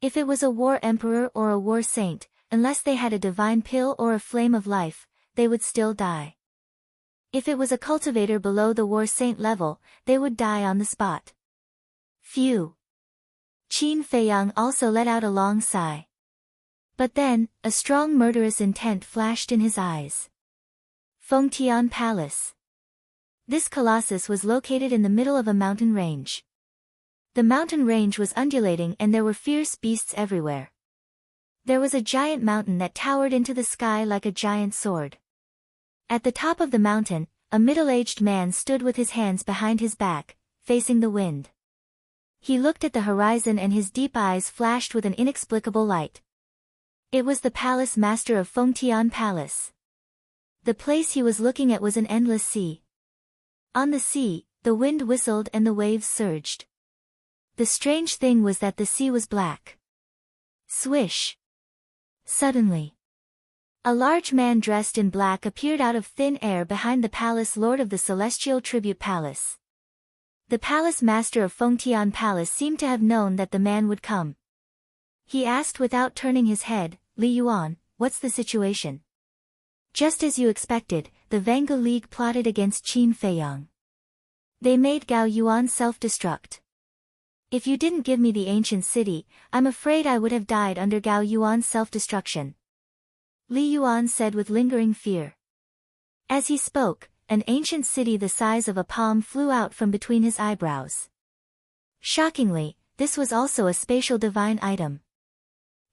If it was a war emperor or a war saint, unless they had a divine pill or a flame of life, they would still die. If it was a cultivator below the war saint level, they would die on the spot. Phew. Qin Feiyang also let out a long sigh. But then, a strong murderous intent flashed in his eyes. Fengtian Palace. This colossus was located in the middle of a mountain range. The mountain range was undulating and there were fierce beasts everywhere. There was a giant mountain that towered into the sky like a giant sword. At the top of the mountain, a middle-aged man stood with his hands behind his back, facing the wind. He looked at the horizon and his deep eyes flashed with an inexplicable light. It was the palace master of Fengtian Palace. The place he was looking at was an endless sea. On the sea, the wind whistled and the waves surged. The strange thing was that the sea was black. Swish! Suddenly, a large man dressed in black appeared out of thin air behind the palace lord of the Celestial Tribute Palace. The palace master of Fengtian Palace seemed to have known that the man would come. He asked without turning his head, "Li Yuan, what's the situation?" Just as you expected, the Vanga League plotted against Qin Feiyang. They made Gao Yuan self-destruct. If you didn't give me the ancient city, I'm afraid I would have died under Gao Yuan's self-destruction. Li Yuan said with lingering fear. As he spoke, an ancient city the size of a palm flew out from between his eyebrows. Shockingly, this was also a spatial divine item.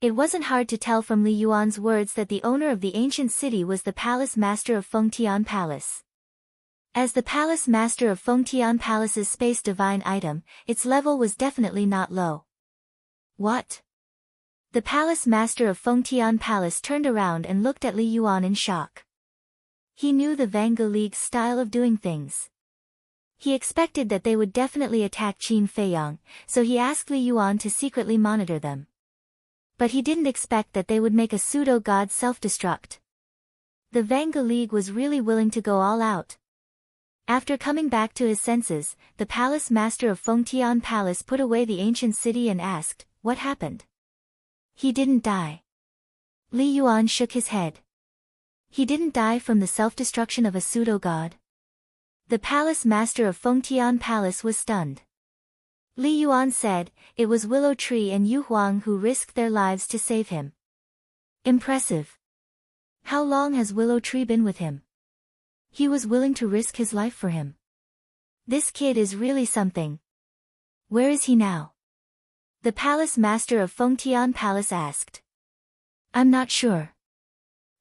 It wasn't hard to tell from Li Yuan's words that the owner of the ancient city was the palace master of Fengtian Palace. As the palace master of Fengtian Palace's space divine item, its level was definitely not low. What? The palace master of Fengtian Palace turned around and looked at Li Yuan in shock. He knew the Vanga League's style of doing things. He expected that they would definitely attack Qin Feiyang, so he asked Li Yuan to secretly monitor them. But he didn't expect that they would make a pseudo-god self-destruct. The Vanga League was really willing to go all out. After coming back to his senses, the palace master of Fengtian Palace put away the ancient city and asked, "What happened?" "He didn't die." Li Yuan shook his head. "He didn't die from the self-destruction of a pseudo-god?" The palace master of Fengtian Palace was stunned. Li Yuan said, "It was Willow Tree and Yu Huang who risked their lives to save him." Impressive. How long has Willow Tree been with him? He was willing to risk his life for him. This kid is really something. Where is he now? The palace master of Fengtian Palace asked. "I'm not sure.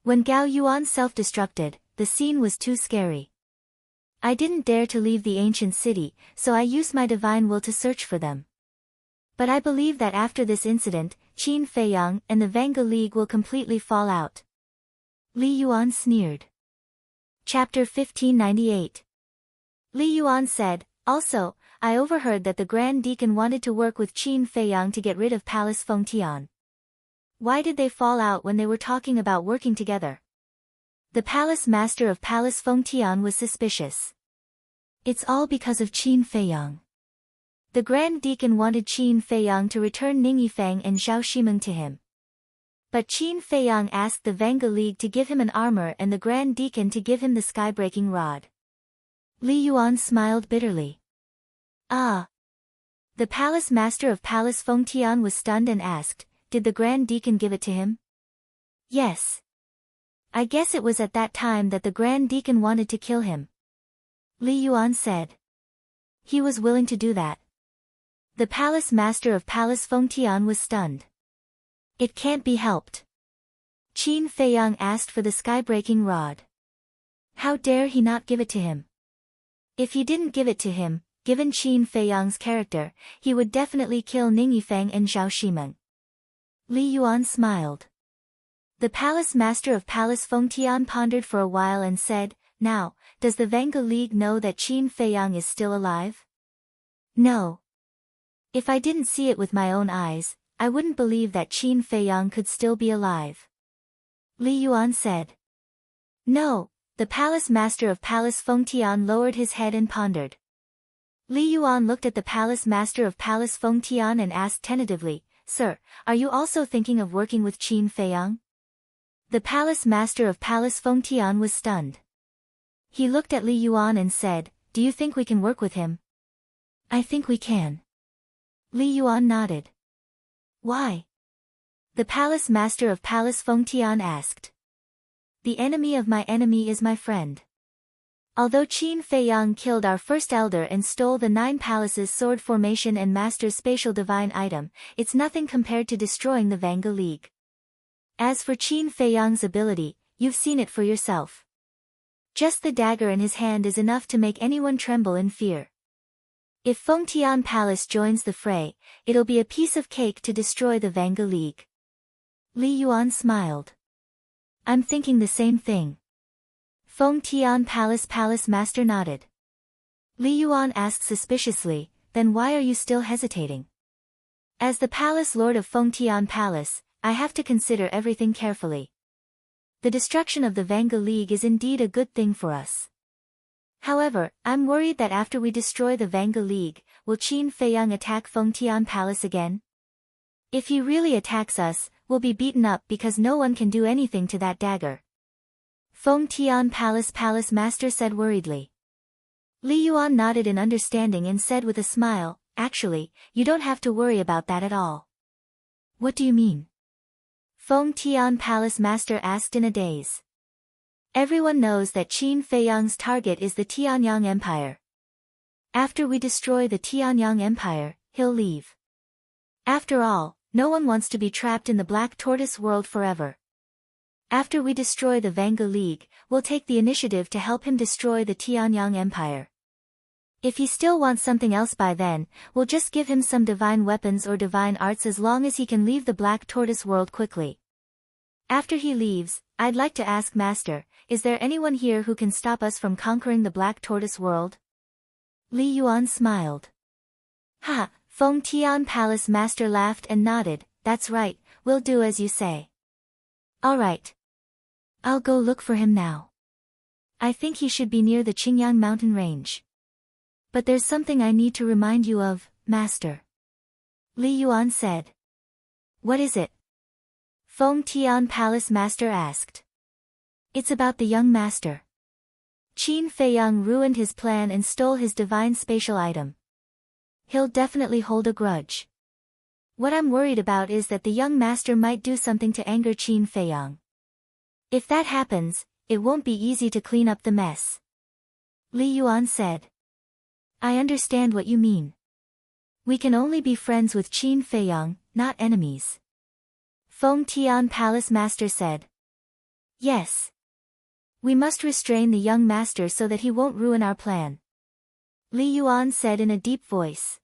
When Gao Yuan self-destructed, the scene was too scary. I didn't dare to leave the ancient city, so I used my divine will to search for them. But I believe that after this incident, Qin Feiyang and the Vanga League will completely fall out." Li Yuan sneered. Chapter 1598. Li Yuan said, "Also, I overheard that the Grand Deacon wanted to work with Qin Feiyang to get rid of Palace Fengtian. Why did they fall out when they were talking about working together?" The palace master of Palace Fengtian was suspicious. "It's all because of Qin Feiyang. The Grand Deacon wanted Qin Feiyang to return Ning Yifeng and Zhao Shimeng to him. But Qin Feiyang asked the Vanga League to give him an armor and the Grand Deacon to give him the sky-breaking rod." Li Yuan smiled bitterly. "Ah." The palace master of Palace Fengtian was stunned and asked, did the Grand Deacon give it to him? Yes. I guess it was at that time that the Grand Deacon wanted to kill him. Li Yuan said. He was willing to do that. The palace master of Palace Fengtian was stunned. It can't be helped. Qin Feiyang asked for the sky-breaking rod. How dare he not give it to him? If he didn't give it to him, given Qin Feiyang's character, he would definitely kill Ning Yifeng and Zhao Shimeng. Li Yuan smiled. The palace master of Palace Fengtian pondered for a while and said, Now, does the Vanguard League know that Qin Feiyang is still alive? No. If I didn't see it with my own eyes, I wouldn't believe that Qin Feiyang could still be alive. Li Yuan said. No, the palace master of Palace Fengtian lowered his head and pondered. Li Yuan looked at the palace master of Palace Fengtian and asked tentatively, Sir, are you also thinking of working with Qin Feiyang? The palace master of Palace Fengtian was stunned. He looked at Li Yuan and said, Do you think we can work with him? I think we can. Li Yuan nodded. Why? The palace master of Palace Fengtian asked. The enemy of my enemy is my friend. Although Qin Feiyang killed our first elder and stole the 9 palaces sword formation and master's spatial divine item, it's nothing compared to destroying the Vanguard League. As for Qin Feiyang's ability, you've seen it for yourself. Just the dagger in his hand is enough to make anyone tremble in fear. If Fengtian Palace joins the fray, it'll be a piece of cake to destroy the Vanguard League. Li Yuan smiled. I'm thinking the same thing. Fengtian Palace master nodded. Li Yuan asked suspiciously, Then why are you still hesitating? As the palace lord of Fengtian Palace, I have to consider everything carefully. The destruction of the Vanguard League is indeed a good thing for us. However, I'm worried that after we destroy the Vanguard League, will Qin Feiyang attack Fengtian Palace again? If he really attacks us, we'll be beaten up because no one can do anything to that dagger. Fengtian Palace master said worriedly. Li Yuan nodded in understanding and said with a smile, Actually, you don't have to worry about that at all. What do you mean? Fengtian Palace master asked in a daze. Everyone knows that Qin Feiyang's target is the Tianyang Empire. After we destroy the Tianyang Empire, he'll leave. After all, no one wants to be trapped in the Black Tortoise world forever. After we destroy the Vanguard League, we'll take the initiative to help him destroy the Tianyang Empire. If he still wants something else by then, we'll just give him some divine weapons or divine arts as long as he can leave the Black Tortoise world quickly. After he leaves, I'd like to ask Master, is there anyone here who can stop us from conquering the Black Tortoise world? Li Yuan smiled. Ha, Fengtian Palace master laughed and nodded, That's right, we'll do as you say. Alright. I'll go look for him now. I think he should be near the Qingyang mountain range. But there's something I need to remind you of, Master. Li Yuan said. What is it? Fengtian Palace master asked. It's about the young master. Qin Feiyang ruined his plan and stole his divine spatial item. He'll definitely hold a grudge. What I'm worried about is that the young master might do something to anger Qin Feiyang. If that happens, it won't be easy to clean up the mess. Li Yuan said. I understand what you mean. We can only be friends with Qin Feiyang, not enemies. Fengtian Palace master said. Yes. We must restrain the young master so that he won't ruin our plan. Li Yuan said in a deep voice.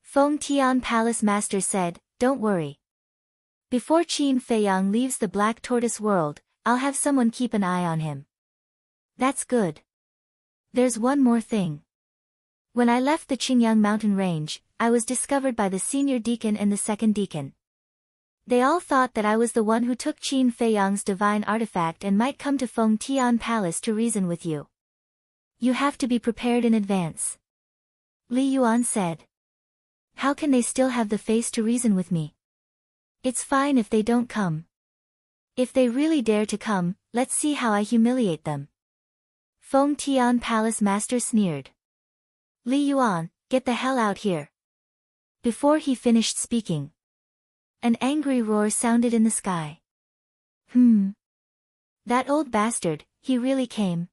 Fengtian Palace master said, Don't worry. Before Qin Feiyang leaves the Black Tortoise world, I'll have someone keep an eye on him. That's good. There's one more thing. When I left the Qingyang mountain range, I was discovered by the senior deacon and the second deacon. They all thought that I was the one who took Qin Feiyang's divine artifact and might come to Fengtian Palace to reason with you. You have to be prepared in advance. Li Yuan said. How can they still have the face to reason with me? It's fine if they don't come. If they really dare to come, let's see how I humiliate them. Fengtian Palace master sneered. Li Yuan, get the hell out here. Before he finished speaking, An angry roar sounded in the sky. That old bastard, he really came.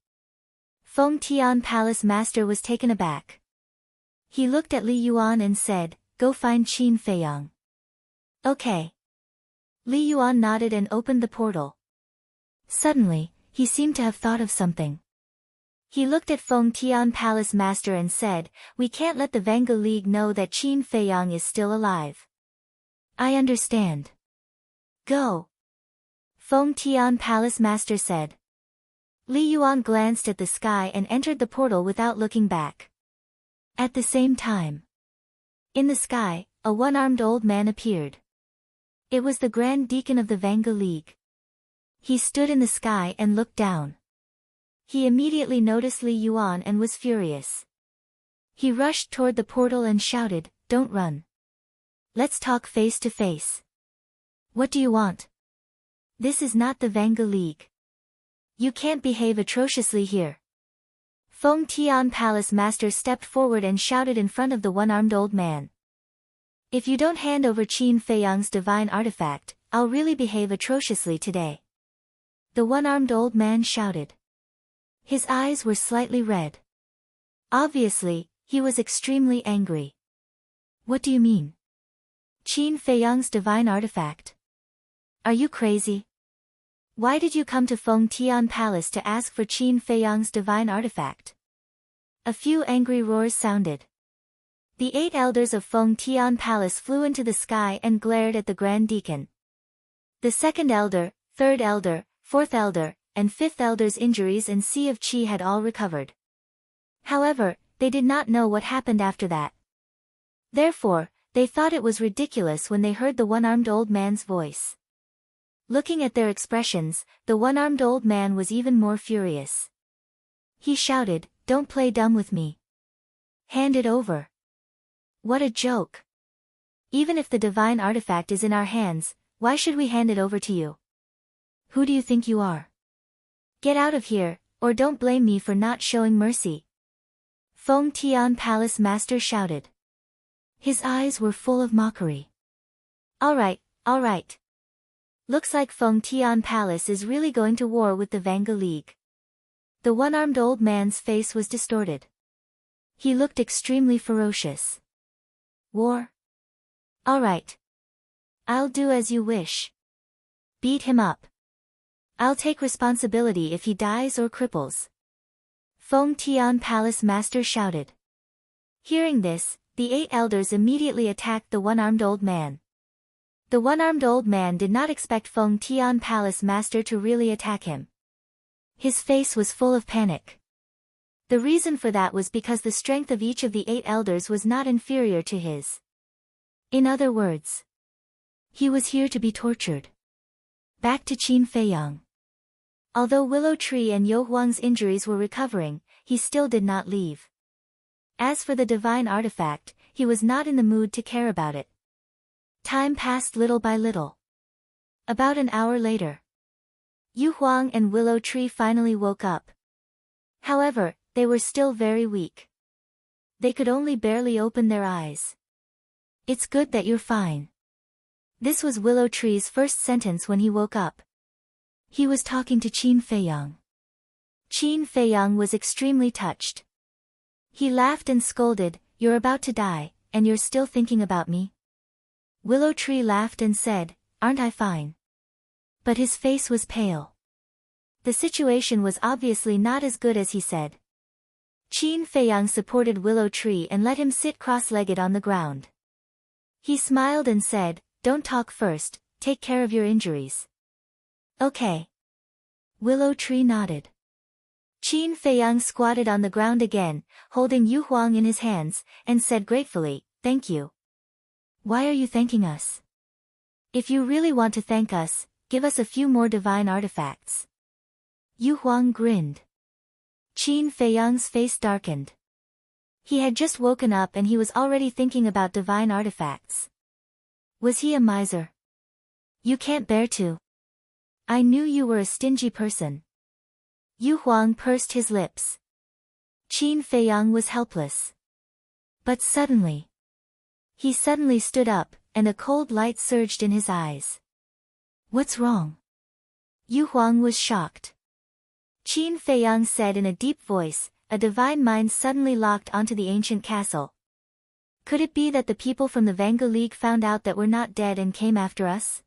Feng Tian Palace Master was taken aback. He looked at Li Yuan and said, "Go find Qin Feiyang." Okay. Li Yuan nodded and opened the portal. Suddenly, he seemed to have thought of something. He looked at Feng Tian Palace Master and said, "We can't let the Vanga League know that Qin Feiyang is still alive." I understand. Go. Feng Tian Palace Master said. Li Yuan glanced at the sky and entered the portal without looking back. At the same time, in the sky, a one-armed old man appeared. It was the Grand Deacon of the Vanga League. He stood in the sky and looked down. He immediately noticed Li Yuan and was furious. He rushed toward the portal and shouted, "Don't run. Let's talk face to face. What do you want? This is not the Vanga League. You can't behave atrociously here." Feng Tian Palace Master stepped forward and shouted in front of the one-armed old man. "If you don't hand over Qin Feiyang's divine artifact, I'll really behave atrociously today." The one-armed old man shouted. His eyes were slightly red. Obviously, he was extremely angry. "What do you mean? Qin Feiyang's divine artifact? Are you crazy? Why did you come to Feng Tian Palace to ask for Qin Feiyang's divine artifact?" A few angry roars sounded. The 8 elders of Feng Tian Palace flew into the sky and glared at the Grand Deacon. The 2nd elder, 3rd elder, 4th elder, and 5th elder's injuries and Sea of Qi had all recovered. However, they did not know what happened after that. Therefore, they thought it was ridiculous when they heard the one-armed old man's voice. Looking at their expressions, the one-armed old man was even more furious. He shouted, "Don't play dumb with me. Hand it over." What a joke. Even if the divine artifact is in our hands, why should we hand it over to you? Who do you think you are? Get out of here, or don't blame me for not showing mercy. Feng Tian Palace Master shouted. His eyes were full of mockery. All right. Looks like Feng Tian Palace is really going to war with the Vanga League. The one-armed old man's face was distorted. He looked extremely ferocious. War? All right. I'll do as you wish. Beat him up. I'll take responsibility if he dies or cripples. Feng Tian Palace Master shouted. Hearing this, the 8 elders immediately attacked the one-armed old man. The one-armed old man did not expect Feng Tian Palace Master to really attack him. His face was full of panic. The reason for that was because the strength of each of the 8 elders was not inferior to his. In other words, he was here to be tortured. Back to Qin Feiyang. Although Willow Tree and Yo Huang's injuries were recovering, he still did not leave. As for the divine artifact, he was not in the mood to care about it. Time passed little by little. About an hour later, Yu Huang and Willow Tree finally woke up. However, they were still very weak. They could only barely open their eyes. "It's good that you're fine." This was Willow Tree's first sentence when he woke up. He was talking to Qin Feiyang. Qin Feiyang was extremely touched. He laughed and scolded, "You're about to die, and you're still thinking about me?" Willow Tree laughed and said, "Aren't I fine?" But his face was pale. The situation was obviously not as good as he said. Qin Feiyang supported Willow Tree and let him sit cross-legged on the ground. He smiled and said, "Don't talk first, take care of your injuries." "Okay." Willow Tree nodded. Qin Feiyang squatted on the ground again, holding Yu Huang in his hands, and said gratefully, "Thank you." "Why are you thanking us? If you really want to thank us, give us a few more divine artifacts." Yu Huang grinned. Qin Feiyang's face darkened. He had just woken up and he was already thinking about divine artifacts. Was he a miser? "You can't bear to. I knew you were a stingy person." Yu Huang pursed his lips. Qin Feiyang was helpless. But suddenly, he stood up, and a cold light surged in his eyes. What's wrong? Yu Huang was shocked. Qin Feiyang said in a deep voice, a divine mind suddenly locked onto the ancient castle. Could it be that the people from the Vanga League found out that we're not dead and came after us?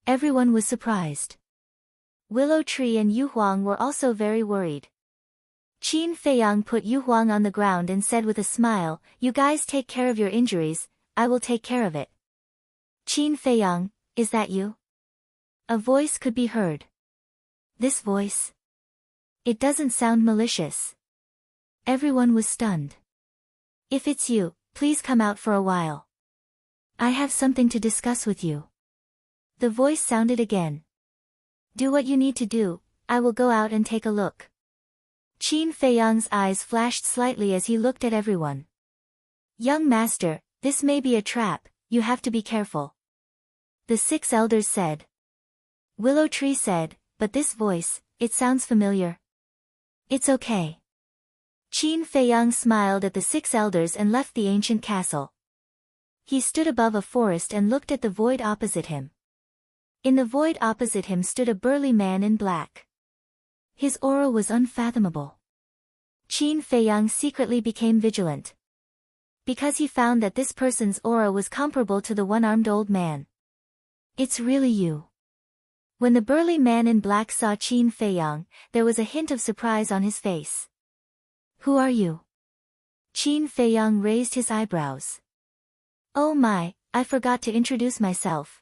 Everyone was surprised. Willow Tree and Yu Huang were also very worried. Qin Feiyang put Yu Huang on the ground and said with a smile, "You guys take care of your injuries, I will take care of it." Qin Feiyang, is that you? A voice could be heard. This voice? It doesn't sound malicious. Everyone was stunned. If it's you, please come out for a while. I have something to discuss with you. The voice sounded again. Do what you need to do, I will go out and take a look. Qin Feiyang's eyes flashed slightly as he looked at everyone. Young master, this may be a trap, you have to be careful. The 6 elders said. Willow Tree said, but this voice, it sounds familiar. It's okay. Qin Feiyang smiled at the 6 elders and left the ancient castle. He stood above a forest and looked at the void opposite him. In the void opposite him stood a burly man in black. His aura was unfathomable. Qin Feiyang secretly became vigilant. Because he found that this person's aura was comparable to the one-armed old man. It's really you. When the burly man in black saw Qin Feiyang, there was a hint of surprise on his face. Who are you? Qin Feiyang raised his eyebrows. Oh my, I forgot to introduce myself.